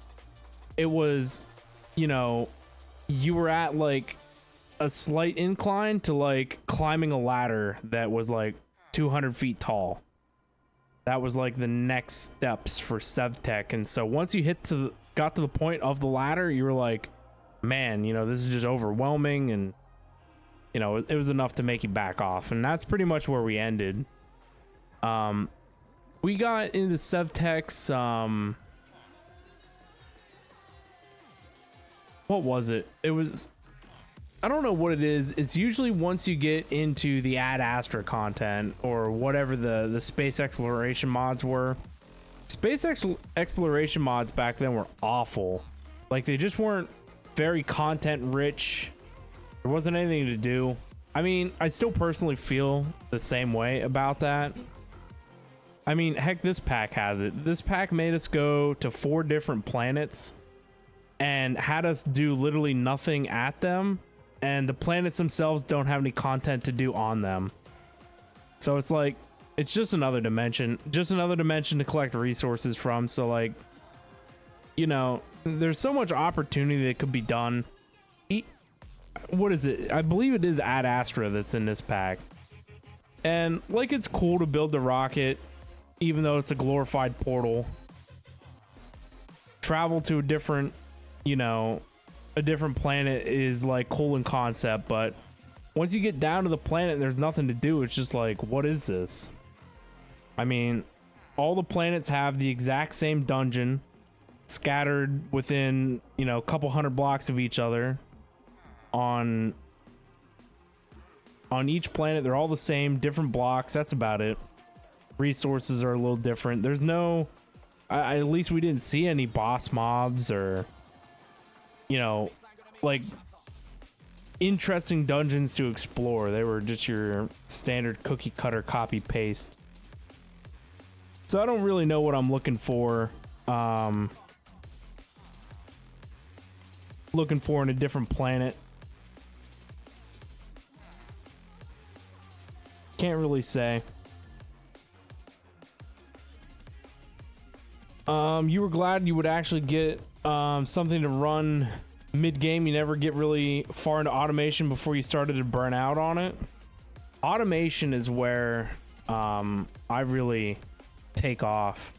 It was, you know, you were at like a slight incline to like climbing a ladder that was like 200 feet tall. That was like the next steps for Sevtech. And so once you got to the point of the ladder, you were like, man, you know, this is just overwhelming. And, you know, it was enough to make you back off. And that's pretty much where we ended. We got into Sevtech's, what was it? It was, I don't know what it is. It's usually once you get into the Ad Astra content or whatever the space exploration mods were. Space exploration mods back then were awful. Like, they just weren't very content rich. There wasn't anything to do. I mean, I still personally feel the same way about that. I mean, heck, this pack has it. This pack made us go to 4 different planets and had us do literally nothing at them. And the planets themselves don't have any content to do on them. So it's like, it's just another dimension to collect resources from. So like, you know, there's so much opportunity that could be done. What is it? I believe it is Ad Astra that's in this pack. And like, it's cool to build the rocket, even though it's a glorified portal. Travel to a different, you know, a different planet is like cool in concept, but once you get down to the planet and there's nothing to do, it's just like, what is this? I mean, all the planets have the exact same dungeon scattered within, you know, a couple hundred blocks of each other. On each planet, they're all the same, different blocks. That's about it. Resources are a little different. There's no, at least we didn't see any boss mobs or, you know, like interesting dungeons to explore. They were just your standard cookie cutter copy paste. So I don't really know what I'm looking for. Looking for in a different planet. Can't really say. You were glad you would actually get something to run mid-game. You never get really far into automation before you started to burn out on it. Automation is where I really take off.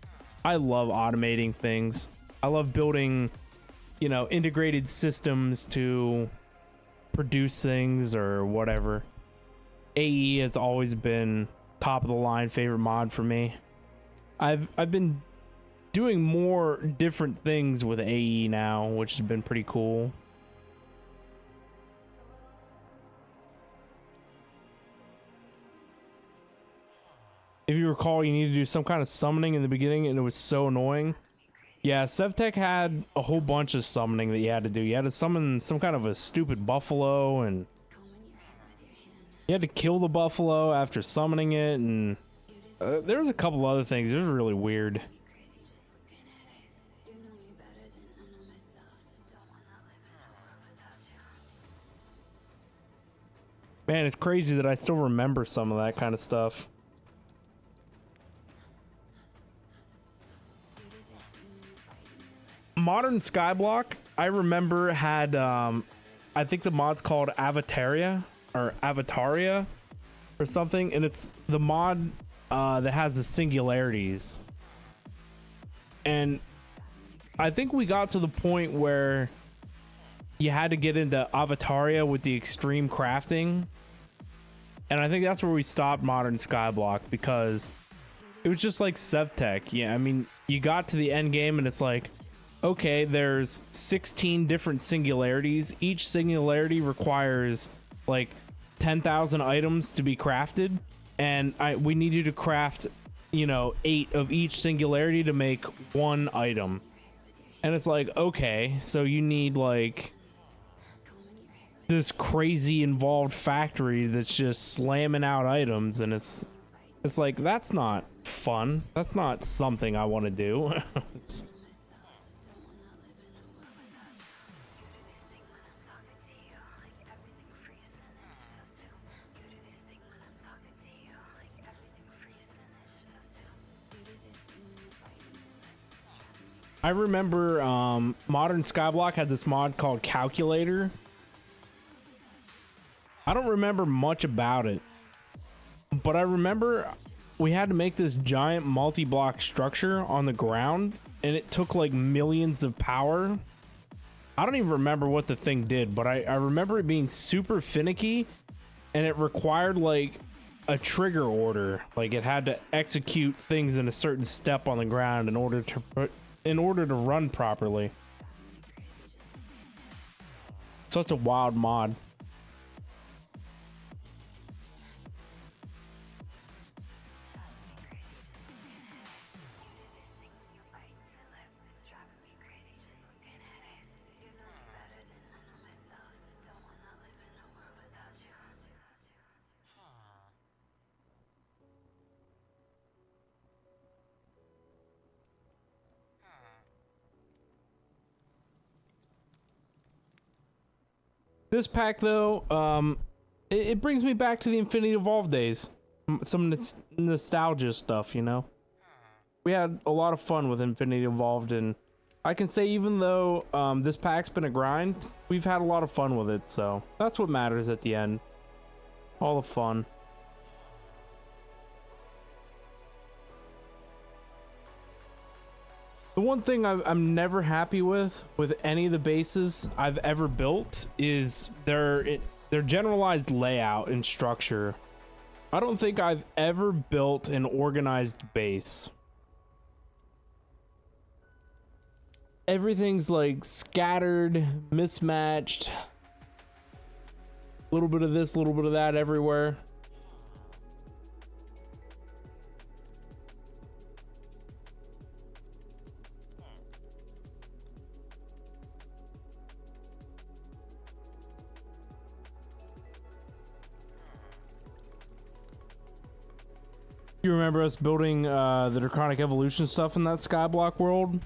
I love automating things. I love building, you know, integrated systems to produce things or whatever. AE has always been top of the line favorite mod for me. I've been doing more different things with AE now, which has been pretty cool. If you recall, you need to do some kind of summoning in the beginning, and it was so annoying. Yeah, Sevtech had a whole bunch of summoning that you had to do. You had to summon some kind of a stupid buffalo, and you had to kill the buffalo after summoning it, and there was a couple other things. It was really weird. Man, it's crazy that I still remember some of that kind of stuff. Modern Skyblock, I remember had, I think the mod's called Avataria or Avataria or something, and it's the mod that has the singularities. And I think we got to the point where you had to get into Avataria with the extreme crafting. And I think that's where we stopped Modern Skyblock, because it was just like Sevtech. Yeah, I mean, you got to the end game and it's like, okay, there's 16 different singularities. Each singularity requires like 10,000 items to be crafted, and we need you to craft, you know, 8 of each singularity to make one item. And it's like, okay, so you need like this crazy involved factory that's just slamming out items, and it's like, that's not fun. That's not something I want to do. I remember Modern Skyblock had this mod called Calculator. I don't remember much about it, but I remember we had to make this giant multi-block structure on the ground, and it took like millions of power. I don't even remember what the thing did, but I remember it being super finicky, and it required like a trigger order. Like it had to execute things in a certain step on the ground in order to run properly. Such a wild mod. This pack, though, it brings me back to the Infinity Evolve days. Some nostalgia stuff, you know? We had a lot of fun with Infinity Evolved, and I can say even though this pack's been a grind, we've had a lot of fun with it, so that's what matters at the end. All the fun. The one thing I'm never happy with any of the bases I've ever built is their generalized layout and structure. I don't think I've ever built an organized base. Everything's like scattered, mismatched. A little bit of this, a little bit of that everywhere. You remember us building the Draconic Evolution stuff in that Skyblock world?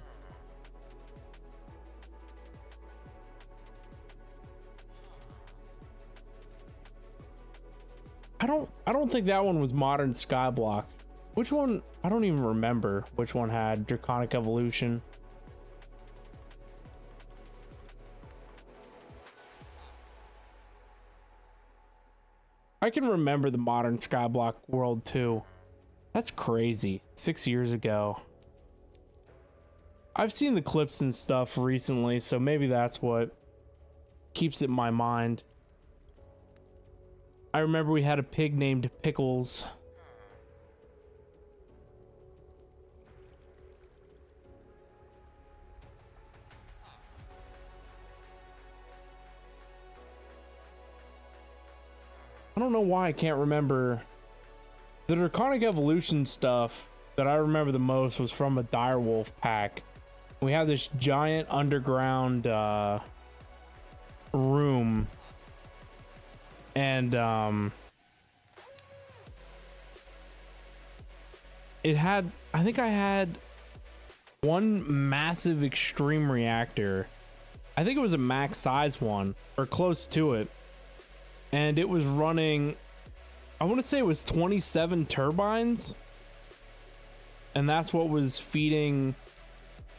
I don't think that one was modern Skyblock. Which one? I don't even remember which one had Draconic Evolution. I can remember the modern Skyblock world too. That's crazy. 6 years ago. I've seen the clips and stuff recently, so maybe that's what keeps it in my mind. I remember we had a pig named Pickles. I don't know why I can't remember. The Draconic Evolution stuff that I remember the most was from a direwolf pack. We had this giant underground room, and it had, I think I had one massive extreme reactor. I think it was a max size one or close to it, and it was running, I want to say it was 27 turbines, and that's what was feeding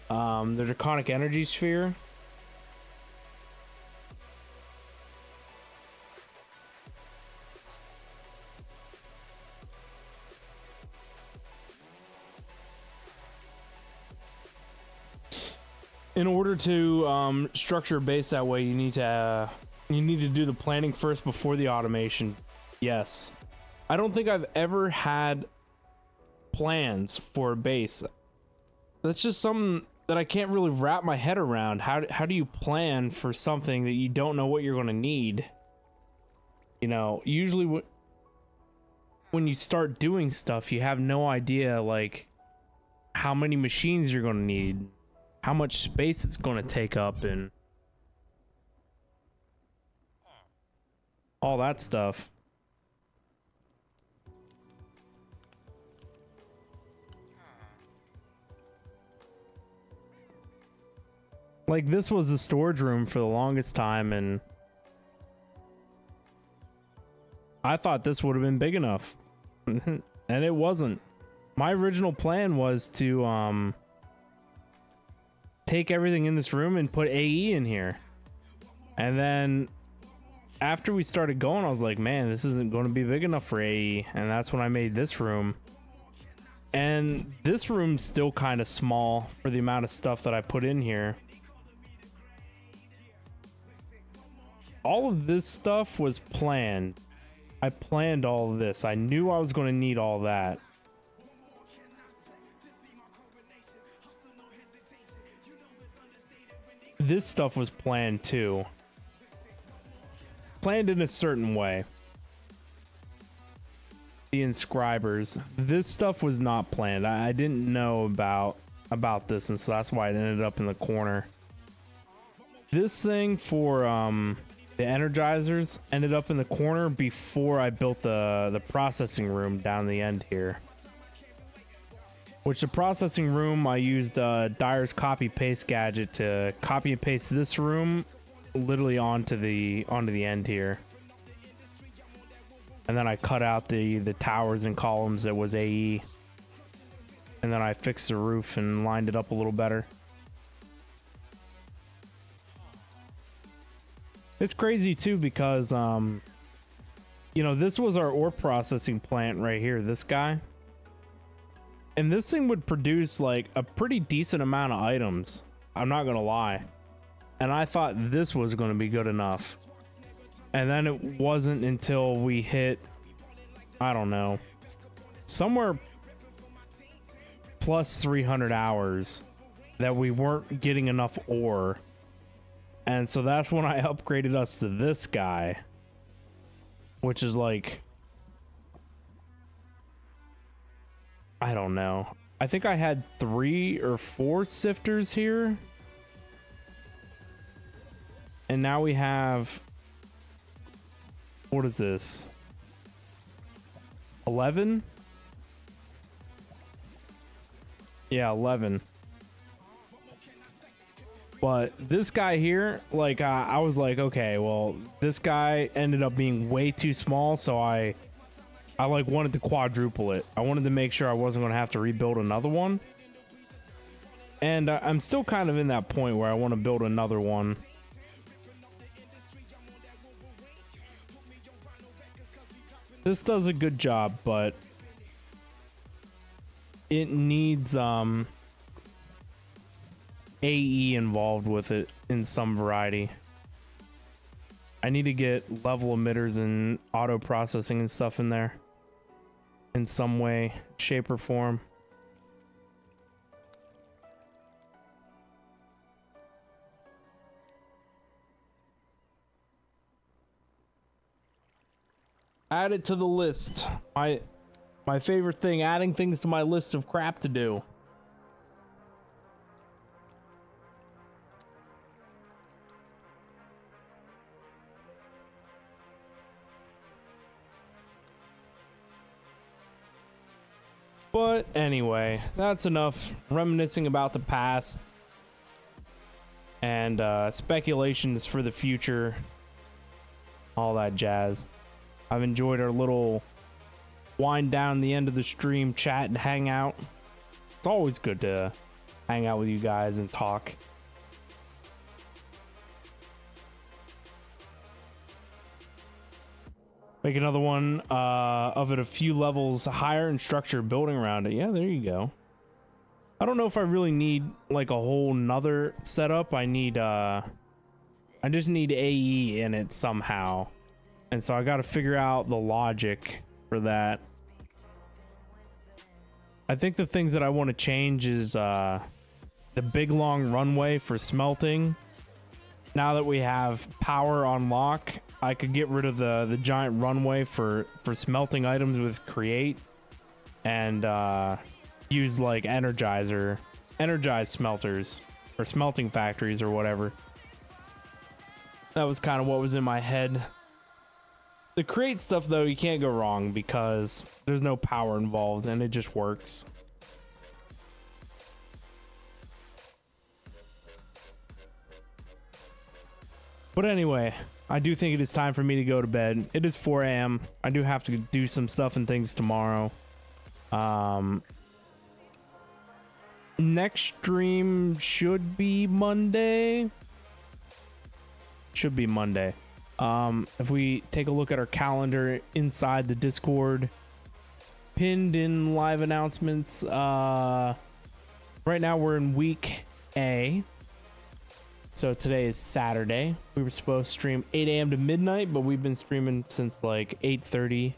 the Draconic Energy Sphere. In order to structure a base that way, you need to do the planning first before the automation. Yes. I don't think I've ever had plans for a base. That's just something that I can't really wrap my head around. How do you plan for something that you don't know what you're going to need? You know, usually when you start doing stuff, you have no idea like how many machines you're going to need, how much space it's going to take up, and all that stuff. Like, this was a storage room for the longest time, and I thought this would have been big enough. And it wasn't. My original plan was to take everything in this room and put AE in here. And then after we started going, I was like, man, this isn't going to be big enough for AE. And that's when I made this room. And this room's still kind of small for the amount of stuff that I put in here. All of this stuff was planned. I planned all of this. I knew I was going to need all that. This stuff was planned too. Planned in a certain way. The inscribers. This stuff was not planned. I didn't know about this, and so that's why it ended up in the corner. This thing for the energizers ended up in the corner before I built the processing room down the end here. Which the processing room, I used Dyer's copy paste gadget to copy and paste this room literally onto the end here. And then I cut out the towers and columns that was AE. And then I fixed the roof and lined it up a little better. It's crazy too because you know, this was our ore processing plant right here, this guy. And this thing would produce like a pretty decent amount of items. I'm not gonna lie. And I thought this was gonna be good enough. And then it wasn't until we hit, I don't know, somewhere plus 300 hours that we weren't getting enough ore. And so that's when I upgraded us to this guy, which is like, I don't know. I think I had 3 or 4 sifters here. And now we have, what is this? 11? Yeah, 11. But this guy here, like, I was like, okay, well, this guy ended up being way too small, so I like wanted to quadruple it. I wanted to make sure I wasn't going to have to rebuild another one. And I'm still kind of in that point where I want to build another one. This does a good job, but it needs AE involved with it in some variety. I need to get level emitters and auto processing and stuff in there in some way, shape, or form. Add it to the list. My favorite thing, adding things to my list of crap to do. But anyway, that's enough reminiscing about the past and speculations for the future. All that jazz. I've enjoyed our little wind down the end of the stream, chat and hang out. It's always good to hang out with you guys and talk. Make another one of it a few levels higher and structure building around it. Yeah, there you go. I don't know if I really need like a whole nother setup. I just need AE in it somehow. And so I got to figure out the logic for that. I think the things that I want to change is the big long runway for smelting. Now that we have power on lock, I could get rid of the giant runway for smelting items with create and use like energized smelters or smelting factories or whatever. That was kind of what was in my head. The create stuff though, you can't go wrong because there's no power involved and it just works. But anyway, I do think it is time for me to go to bed. It is 4 a.m. I do have to do some stuff and things tomorrow. Next stream should be Monday. Should be Monday. If we take a look at our calendar inside the Discord, pinned in live announcements, right now we're in week A. So today is Saturday. We were supposed to stream 8 a.m. to midnight, but we've been streaming since like 8:30.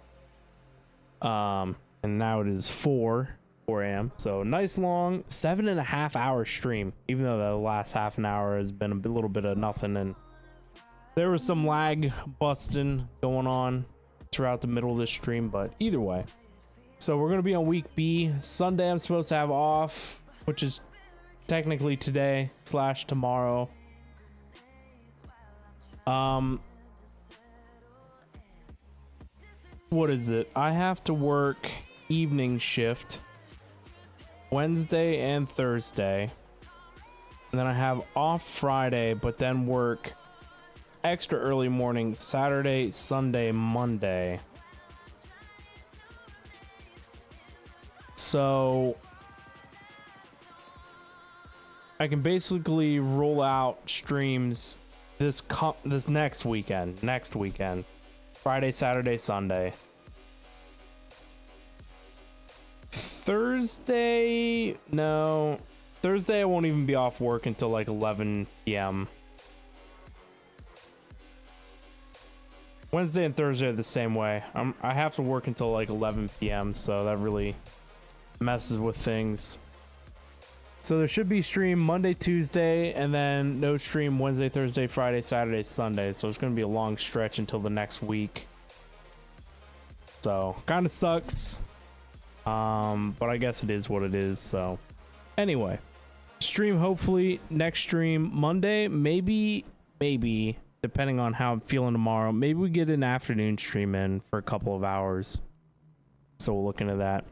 And now it is 4 a.m. So nice long 7.5 hour stream, even though the last half an hour has been a little bit of nothing. And there was some lag busting going on throughout the middle of this stream, but either way. So we're going to be on week B. Sunday I'm supposed to have off, which is technically today / tomorrow. What is it? I have to work evening shift Wednesday and Thursday. And then I have off Friday, but then work extra early morning Saturday, Sunday, Monday. So I can basically roll out streams this next weekend, Friday, Saturday, Sunday. Thursday I won't even be off work until like 11 p.m. Wednesday and Thursday are the same way. I have to work until like 11 p.m. so that really messes with things. So there should be stream Monday, Tuesday, and then no stream Wednesday, Thursday, Friday, Saturday, Sunday. So it's going to be a long stretch until the next week. So kind of sucks. But I guess it is what it is. So anyway, stream hopefully next stream Monday, maybe depending on how I'm feeling tomorrow. Maybe we get an afternoon stream in for a couple of hours. So we'll look into that.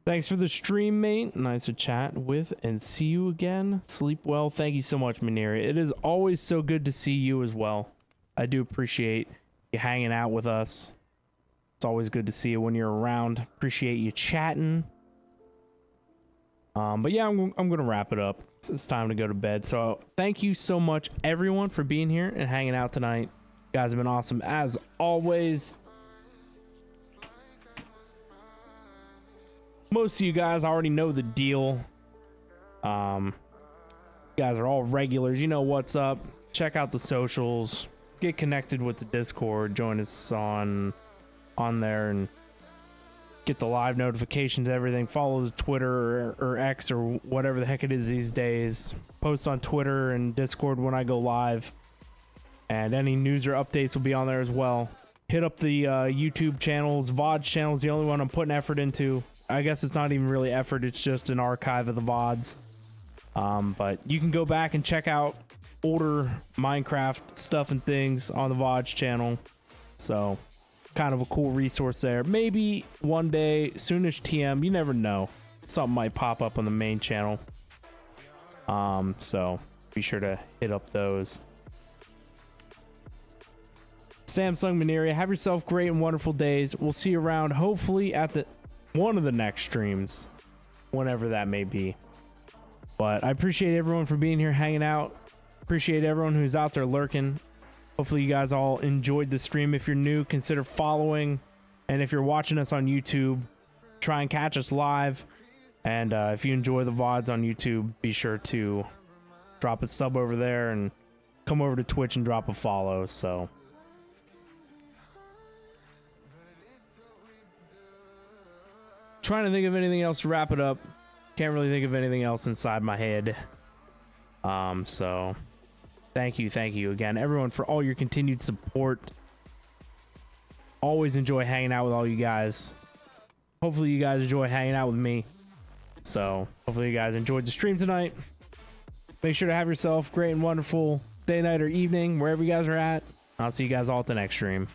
Thanks for the stream, mate. Nice to chat with and see you again. Sleep well. Thank you so much, Maniri. It is always so good to see you as well. I do appreciate you hanging out with us. It's always good to see you when you're around. Appreciate you chatting. But yeah, I'm going to wrap it up. It's time to go to bed. So thank you so much, everyone, for being here and hanging out tonight. You guys have been awesome as always. Most of you guys already know the deal. You guys are all regulars. You know what's up. Check out the socials. Get connected with the Discord. Join us on there and get the live notifications, everything. Follow the Twitter or X or whatever the heck it is these days. Post on Twitter and Discord when I go live. And any news or updates will be on there as well. Hit up the YouTube channels. VODs channel is the only one I'm putting effort into. I guess it's not even really effort. It's just an archive of the VODs. But you can go back and check out older Minecraft stuff and things on the VODs channel. So kind of a cool resource there. Maybe one day, soonish TM, you never know. Something might pop up on the main channel. So be sure to hit up those. Samsung Maniri, have yourself great and wonderful days. We'll see you around, hopefully at one of the next streams, whenever that may be. But I appreciate everyone for being here, hanging out. Appreciate everyone who's out there lurking. Hopefully you guys all enjoyed the stream. If you're new, consider following. And if you're watching us on YouTube, try and catch us live. And if you enjoy the VODs on YouTube, be sure to drop a sub over there and come over to Twitch and drop a follow. So trying to think of anything else to wrap it up. Can't really think of anything else inside my head. So thank you again, everyone, for all your continued support. Always enjoy hanging out with all you guys. Hopefully you guys enjoy hanging out with me. So hopefully you guys enjoyed the stream tonight. Make sure to have yourself great and wonderful day, night, or evening, wherever you guys are at. I'll see you guys all at the next stream.